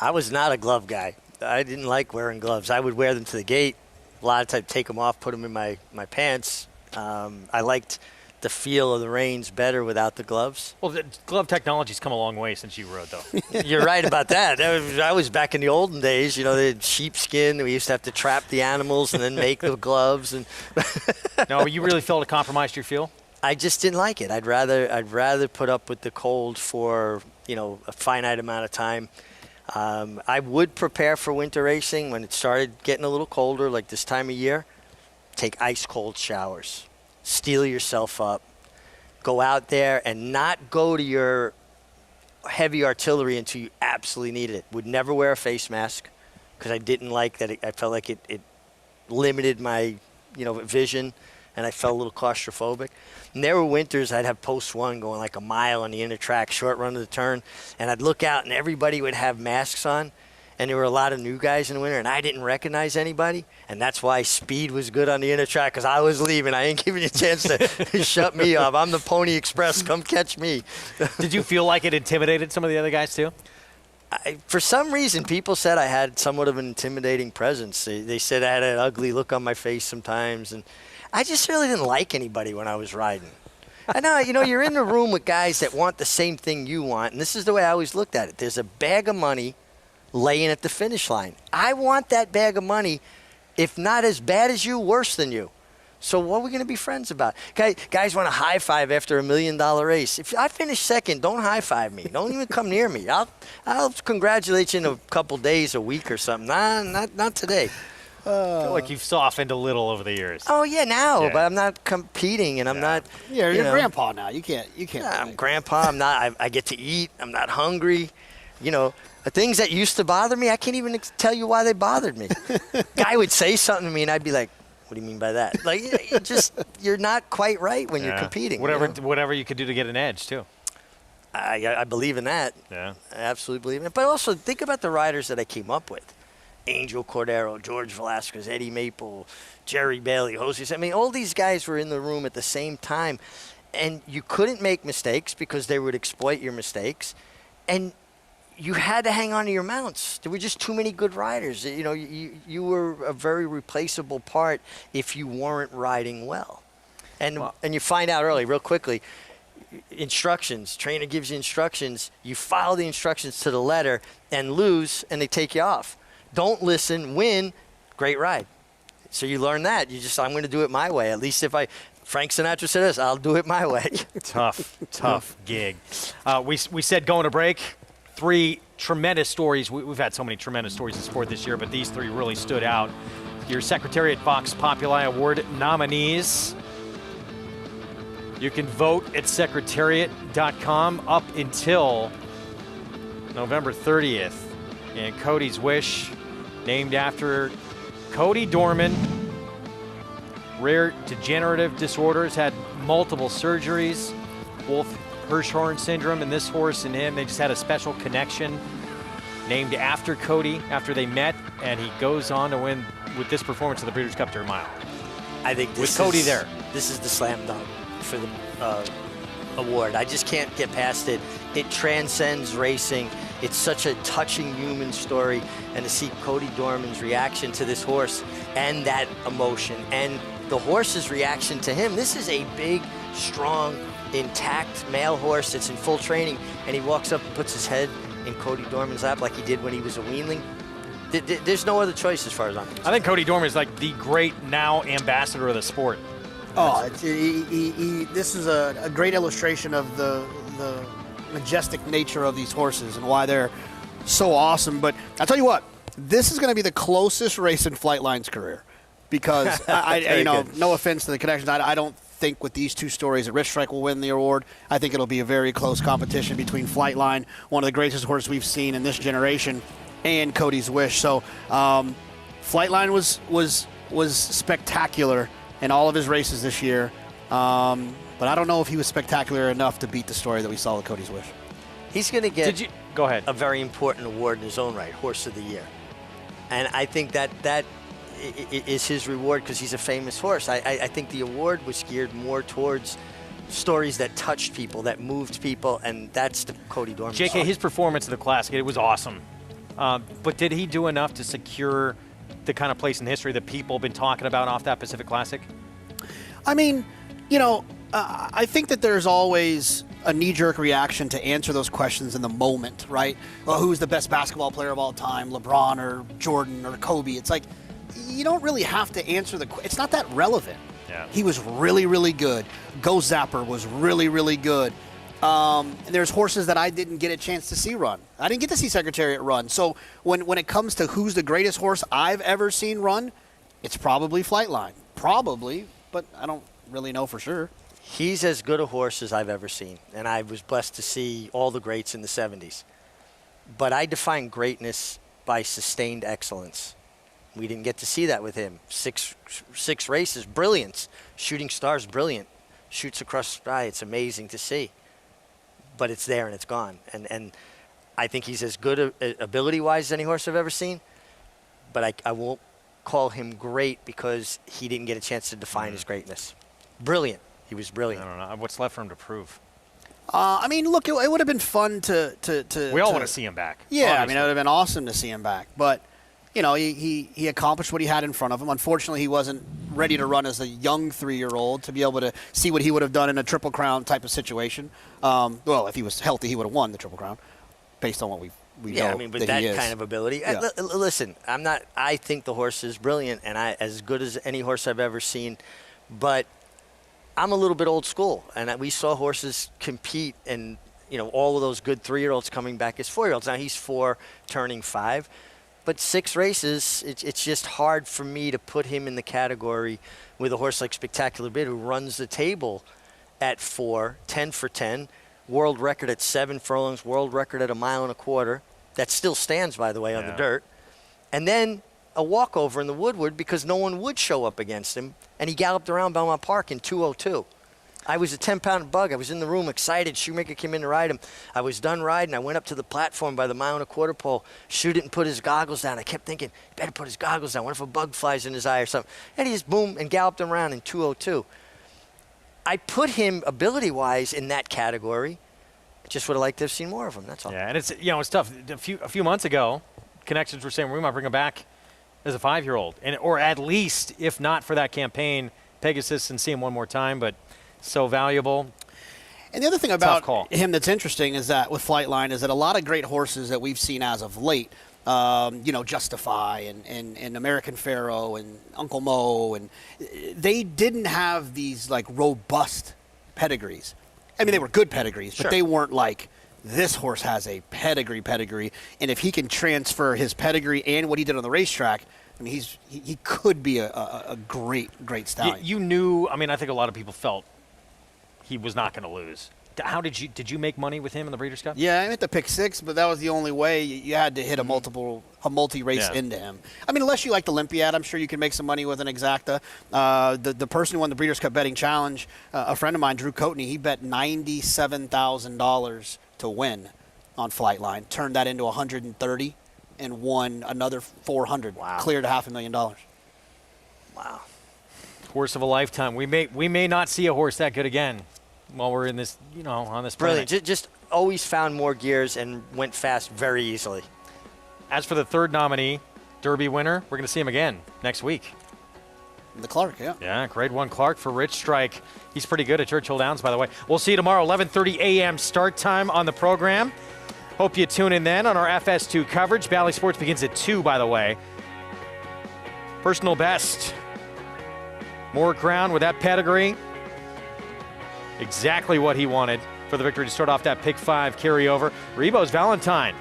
I was not a glove guy. I didn't like wearing gloves. I would wear them to the gate. A lot of times take them off, put them in my pants. I liked the feel of the reins better without the gloves. Well, the glove technology's come a long way since you rode, though. You're right about that. I was back in the olden days. You know, they had sheepskin. We used to have to trap the animals and then make the gloves. And No, you really felt it compromised your feel? I just didn't like it. I'd rather put up with the cold for, you know, a finite amount of time. I would prepare for winter racing when it started getting a little colder, like this time of year. Take ice cold showers. Steel yourself up. Go out there and not go to your heavy artillery until you absolutely needed it. Would never wear a face mask because I didn't like that. I felt like it limited my, you know, vision, and I felt a little claustrophobic. And there were winters I'd have post one going like a mile on the inner track, short run to the turn, and I'd look out and everybody would have masks on, and there were a lot of new guys in the winter, and I didn't recognize anybody, and that's why speed was good on the inner track, because I was leaving. I ain't giving you a chance to shut me up. I'm the Pony Express. Come catch me. Did you feel like it intimidated some of the other guys too? For some reason, people said I had somewhat of an intimidating presence. They said I had an ugly look on my face sometimes, and I just really didn't like anybody when I was riding. I know, you know, you're in the room with guys that want the same thing you want, and this is the way I always looked at it. There's a bag of money laying at the finish line. I want that bag of money, if not as bad as you, worse than you. So what are we going to be friends about? Guys want to high five after $1 million race. If I finish second, don't high five me. Don't even come near me. I'll congratulate you in a couple days, a week or something. Nah, not today. I feel like you've softened a little over the years. Oh yeah, now, but I'm not competing, and I'm not. Yeah, you're grandpa now. You can't. I'm grandpa. I'm not. I get to eat. I'm not hungry. You know, the things that used to bother me, I can't even tell you why they bothered me. Guy would say something to me, and I'd be like, what do you mean by that? Like, you're not quite right when you're competing. Whatever you could do to get an edge, too. I believe in that. Yeah. I absolutely believe in it. But also, think about the riders that I came up with. Angel Cordero, George Velasquez, Eddie Maple, Jerry Bailey, Jose. I mean, all these guys were in the room at the same time. And you couldn't make mistakes because they would exploit your mistakes. And you had to hang on to your mounts. There were just too many good riders. You know, you were a very replaceable part if you weren't riding well. And you find out early, real quickly, instructions. Trainer gives you instructions. You follow the instructions to the letter and lose, and they take you off. Don't listen, win, great ride. So you learn that. I'm going to do it my way. At least Frank Sinatra said this, I'll do it my way. Tough gig. We said going to break. 3 tremendous stories. We've had so many tremendous stories in sport this year, but these 3 really stood out. Your Secretariat Vox Populi Award nominees. You can vote at secretariat.com up until November 30th. And Cody's Wish, named after Cody Dorman. Rare degenerative disorders, had multiple surgeries. Wolff-Hirschhorn syndrome, and this horse and him, they just had a special connection. Named after Cody, after they met, and he goes on to win with this performance of the Breeders' Cup Dirt Mile. I think with Cody there. This is the slam dunk for the award. I just can't get past it. It transcends racing. It's such a touching human story, and to see Cody Dorman's reaction to this horse and that emotion and the horse's reaction to him. This is a big, strong, intact male horse that's in full training, and he walks up and puts his head in Cody Dorman's lap like he did when he was a weanling. There's no other choice as far as I'm concerned. I think Cody Dorman is like the great now ambassador of the sport. Oh, this is a great illustration of the majestic nature of these horses and why they're so awesome. But I'll tell you what, this is going to be the closest race in Flightline's career, because no offense to the connections, I don't think with these 2 stories that Rich Strike will win the award. I think it'll be a very close competition between Flightline, one of the greatest horses we've seen in this generation, and Cody's Wish. So Flightline was spectacular in all of his races this year. But I don't know if he was spectacular enough to beat the story that we saw with Cody's Wish. He's going to get go ahead. a very important award in his own right, Horse of the Year. And I think that is his reward because he's a famous horse. I think the award was geared more towards stories that touched people, that moved people, and that's the Cody Dorman JK, story. his performance at the Classic, it was awesome. But did he do enough to secure the kind of place in history that people have been talking about off that Pacific Classic? I mean, I think that there's always a knee-jerk reaction to answer those questions in the moment, right? Well, who's the best basketball player of all time, LeBron or Jordan or Kobe? It's like, you don't really have to answer it's not that relevant. Yeah. He was really, really good. Go Zapper was really, really good. And there's horses that I didn't get a chance to see run. I didn't get to see Secretariat run. So when it comes to who's the greatest horse I've ever seen run, it's probably Flightline. Probably, but I don't really know for sure. He's as good a horse as I've ever seen, and I was blessed to see all the greats in the 70s. But I define greatness by sustained excellence. We didn't get to see that with him. Six races, brilliance. Shooting Stars, brilliant. Shoots across the sky, it's amazing to see. But it's there and it's gone. And I think he's as good ability-wise as any horse I've ever seen, but I won't call him great because he didn't get a chance to define his greatness. Brilliant. He was brilliant. I don't know. What's left for him to prove? I mean, look, it would have been fun to we all want to see him back. Yeah, obviously. I mean, it would have been awesome to see him back. But, he accomplished what he had in front of him. Unfortunately, he wasn't ready to run as a young 3-year-old to be able to see what he would have done in a Triple Crown type of situation. Well, if he was healthy, he would have won the Triple Crown based on what we know I mean, but that he is. kind of ability. Yeah. Listen, I think the horse is brilliant and as good as any horse I've ever seen, but I'm a little bit old school, and we saw horses compete and, all of those good 3-year-olds coming back as 4-year-olds. Now he's 4, turning 5. But 6 races, it's just hard for me to put him in the category with a horse like Spectacular Bid, who runs the table at 4, 10 for 10, world record at 7 furlongs, world record at 1.25 miles. That still stands, by the way, on the dirt. And then a walkover in the Woodward because no one would show up against him, and he galloped around Belmont Park in 2:02. I was a 10-pound bug. I was in the room excited. Shoemaker came in to ride him. I was done riding. I went up to the platform by the 1.25 mile pole, shoot it and put his goggles down. I kept thinking, he better put his goggles down. What if a bug flies in his eye or something? And he just boom and galloped him around in 2:02. I put him ability-wise in that category. I just would have liked to have seen more of him. That's all. Yeah, and it's it's tough. A few months ago, connections were saying we might bring him back as a 5-year-old, or at least, if not for that campaign, Pegasus, and see him one more time. But so valuable. And the other thing about him that's interesting is that with Flightline is that a lot of great horses that we've seen as of late, Justify and American Pharaoh and Uncle Mo, and they didn't have these like robust pedigrees. I mean, they were good pedigrees, but they weren't like, this horse has a pedigree. And if he can transfer his pedigree and what he did on the racetrack, I mean, he could be a great stallion. You knew, I mean, I think a lot of people felt he was not going to lose. How did you make money with him in the Breeders' Cup? Yeah, I meant to pick 6, but that was the only way. You had to hit a multi-race into him. I mean, unless you like the Olympiad, I'm sure you can make some money with an exacta. The person who won the Breeders' Cup betting challenge, a friend of mine, Drew Coatney, he bet $97,000 to win on Flightline. Turned that into $130 and won another $400. Wow. Cleared $500,000. Wow. Horse of a lifetime. We may not see a horse that good again while we're in this, on this planet. Brilliant. Just always found more gears and went fast very easily. As for the third nominee, Derby winner, we're going to see him again next week. The Clark, yeah. Yeah, grade 1 Clark for Rich Strike. He's pretty good at Churchill Downs, by the way. We'll see you tomorrow, 11:30 a.m. start time on the program. Hope you tune in then on our FS2 coverage. Bally Sports begins at 2, by the way. Personal best. More Crown with that pedigree. Exactly what he wanted for the victory to start off that pick 5 carryover. Rebo's Valentine.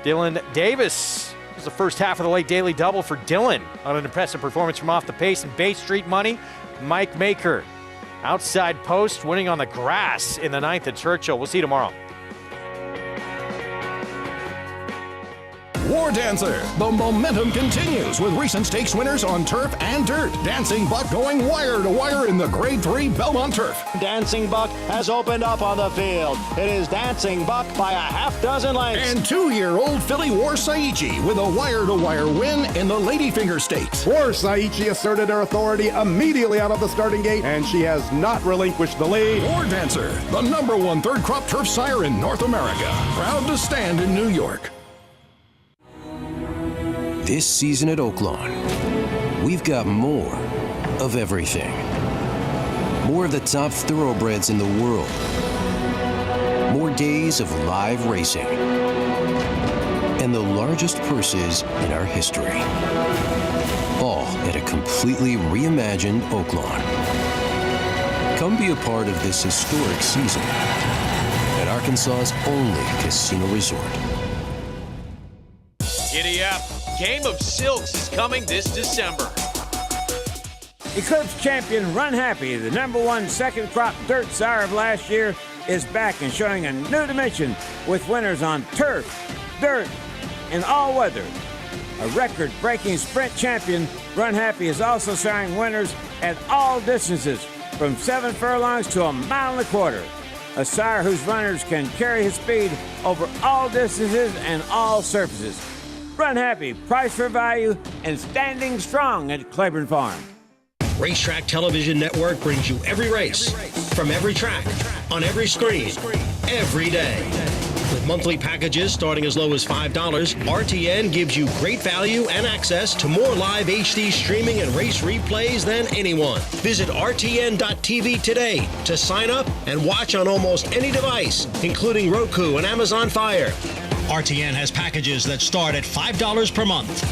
Dylan Davis was the first half of the late daily double for Dylan on an impressive performance from off the pace. And Bay Street money, Mike Maker. Outside post, winning on the grass in the 9th at Churchill. We'll see you tomorrow. War Dancer. The momentum continues with recent stakes winners on turf and dirt. Dancing Buck going wire to wire in the Grade 3 Belmont Turf. Dancing Buck has opened up on the field. It is Dancing Buck by a half dozen lengths. And 2-year-old filly War Saichi with a wire-to-wire win in the Ladyfinger Stakes. War Saichi asserted her authority immediately out of the starting gate, and she has not relinquished the lead. War Dancer, the #1 third crop turf sire in North America. Proud to stand in New York. This season at Oaklawn, we've got more of everything. More of the top thoroughbreds in the world. More days of live racing. And the largest purses in our history. All at a completely reimagined Oaklawn. Come be a part of this historic season at Arkansas's only casino resort. Giddy up. Game of Silks is coming this December. Eclipse champion Run Happy, the #1 second crop dirt sire of last year, is back and showing a new dimension with winners on turf, dirt, and all weather. A record-breaking sprint champion, Run Happy is also siring winners at all distances from 7 furlongs to 1.25 miles. A sire whose runners can carry his speed over all distances and all surfaces. Run Happy, price for value, and standing strong at Claiborne Farm. Racetrack Television Network brings you every race, from every track, on every screen, every day. With monthly packages starting as low as $5, RTN gives you great value and access to more live HD streaming and race replays than anyone. Visit RTN.tv today to sign up and watch on almost any device, including Roku and Amazon Fire. RTN has packages that start at $5 per month.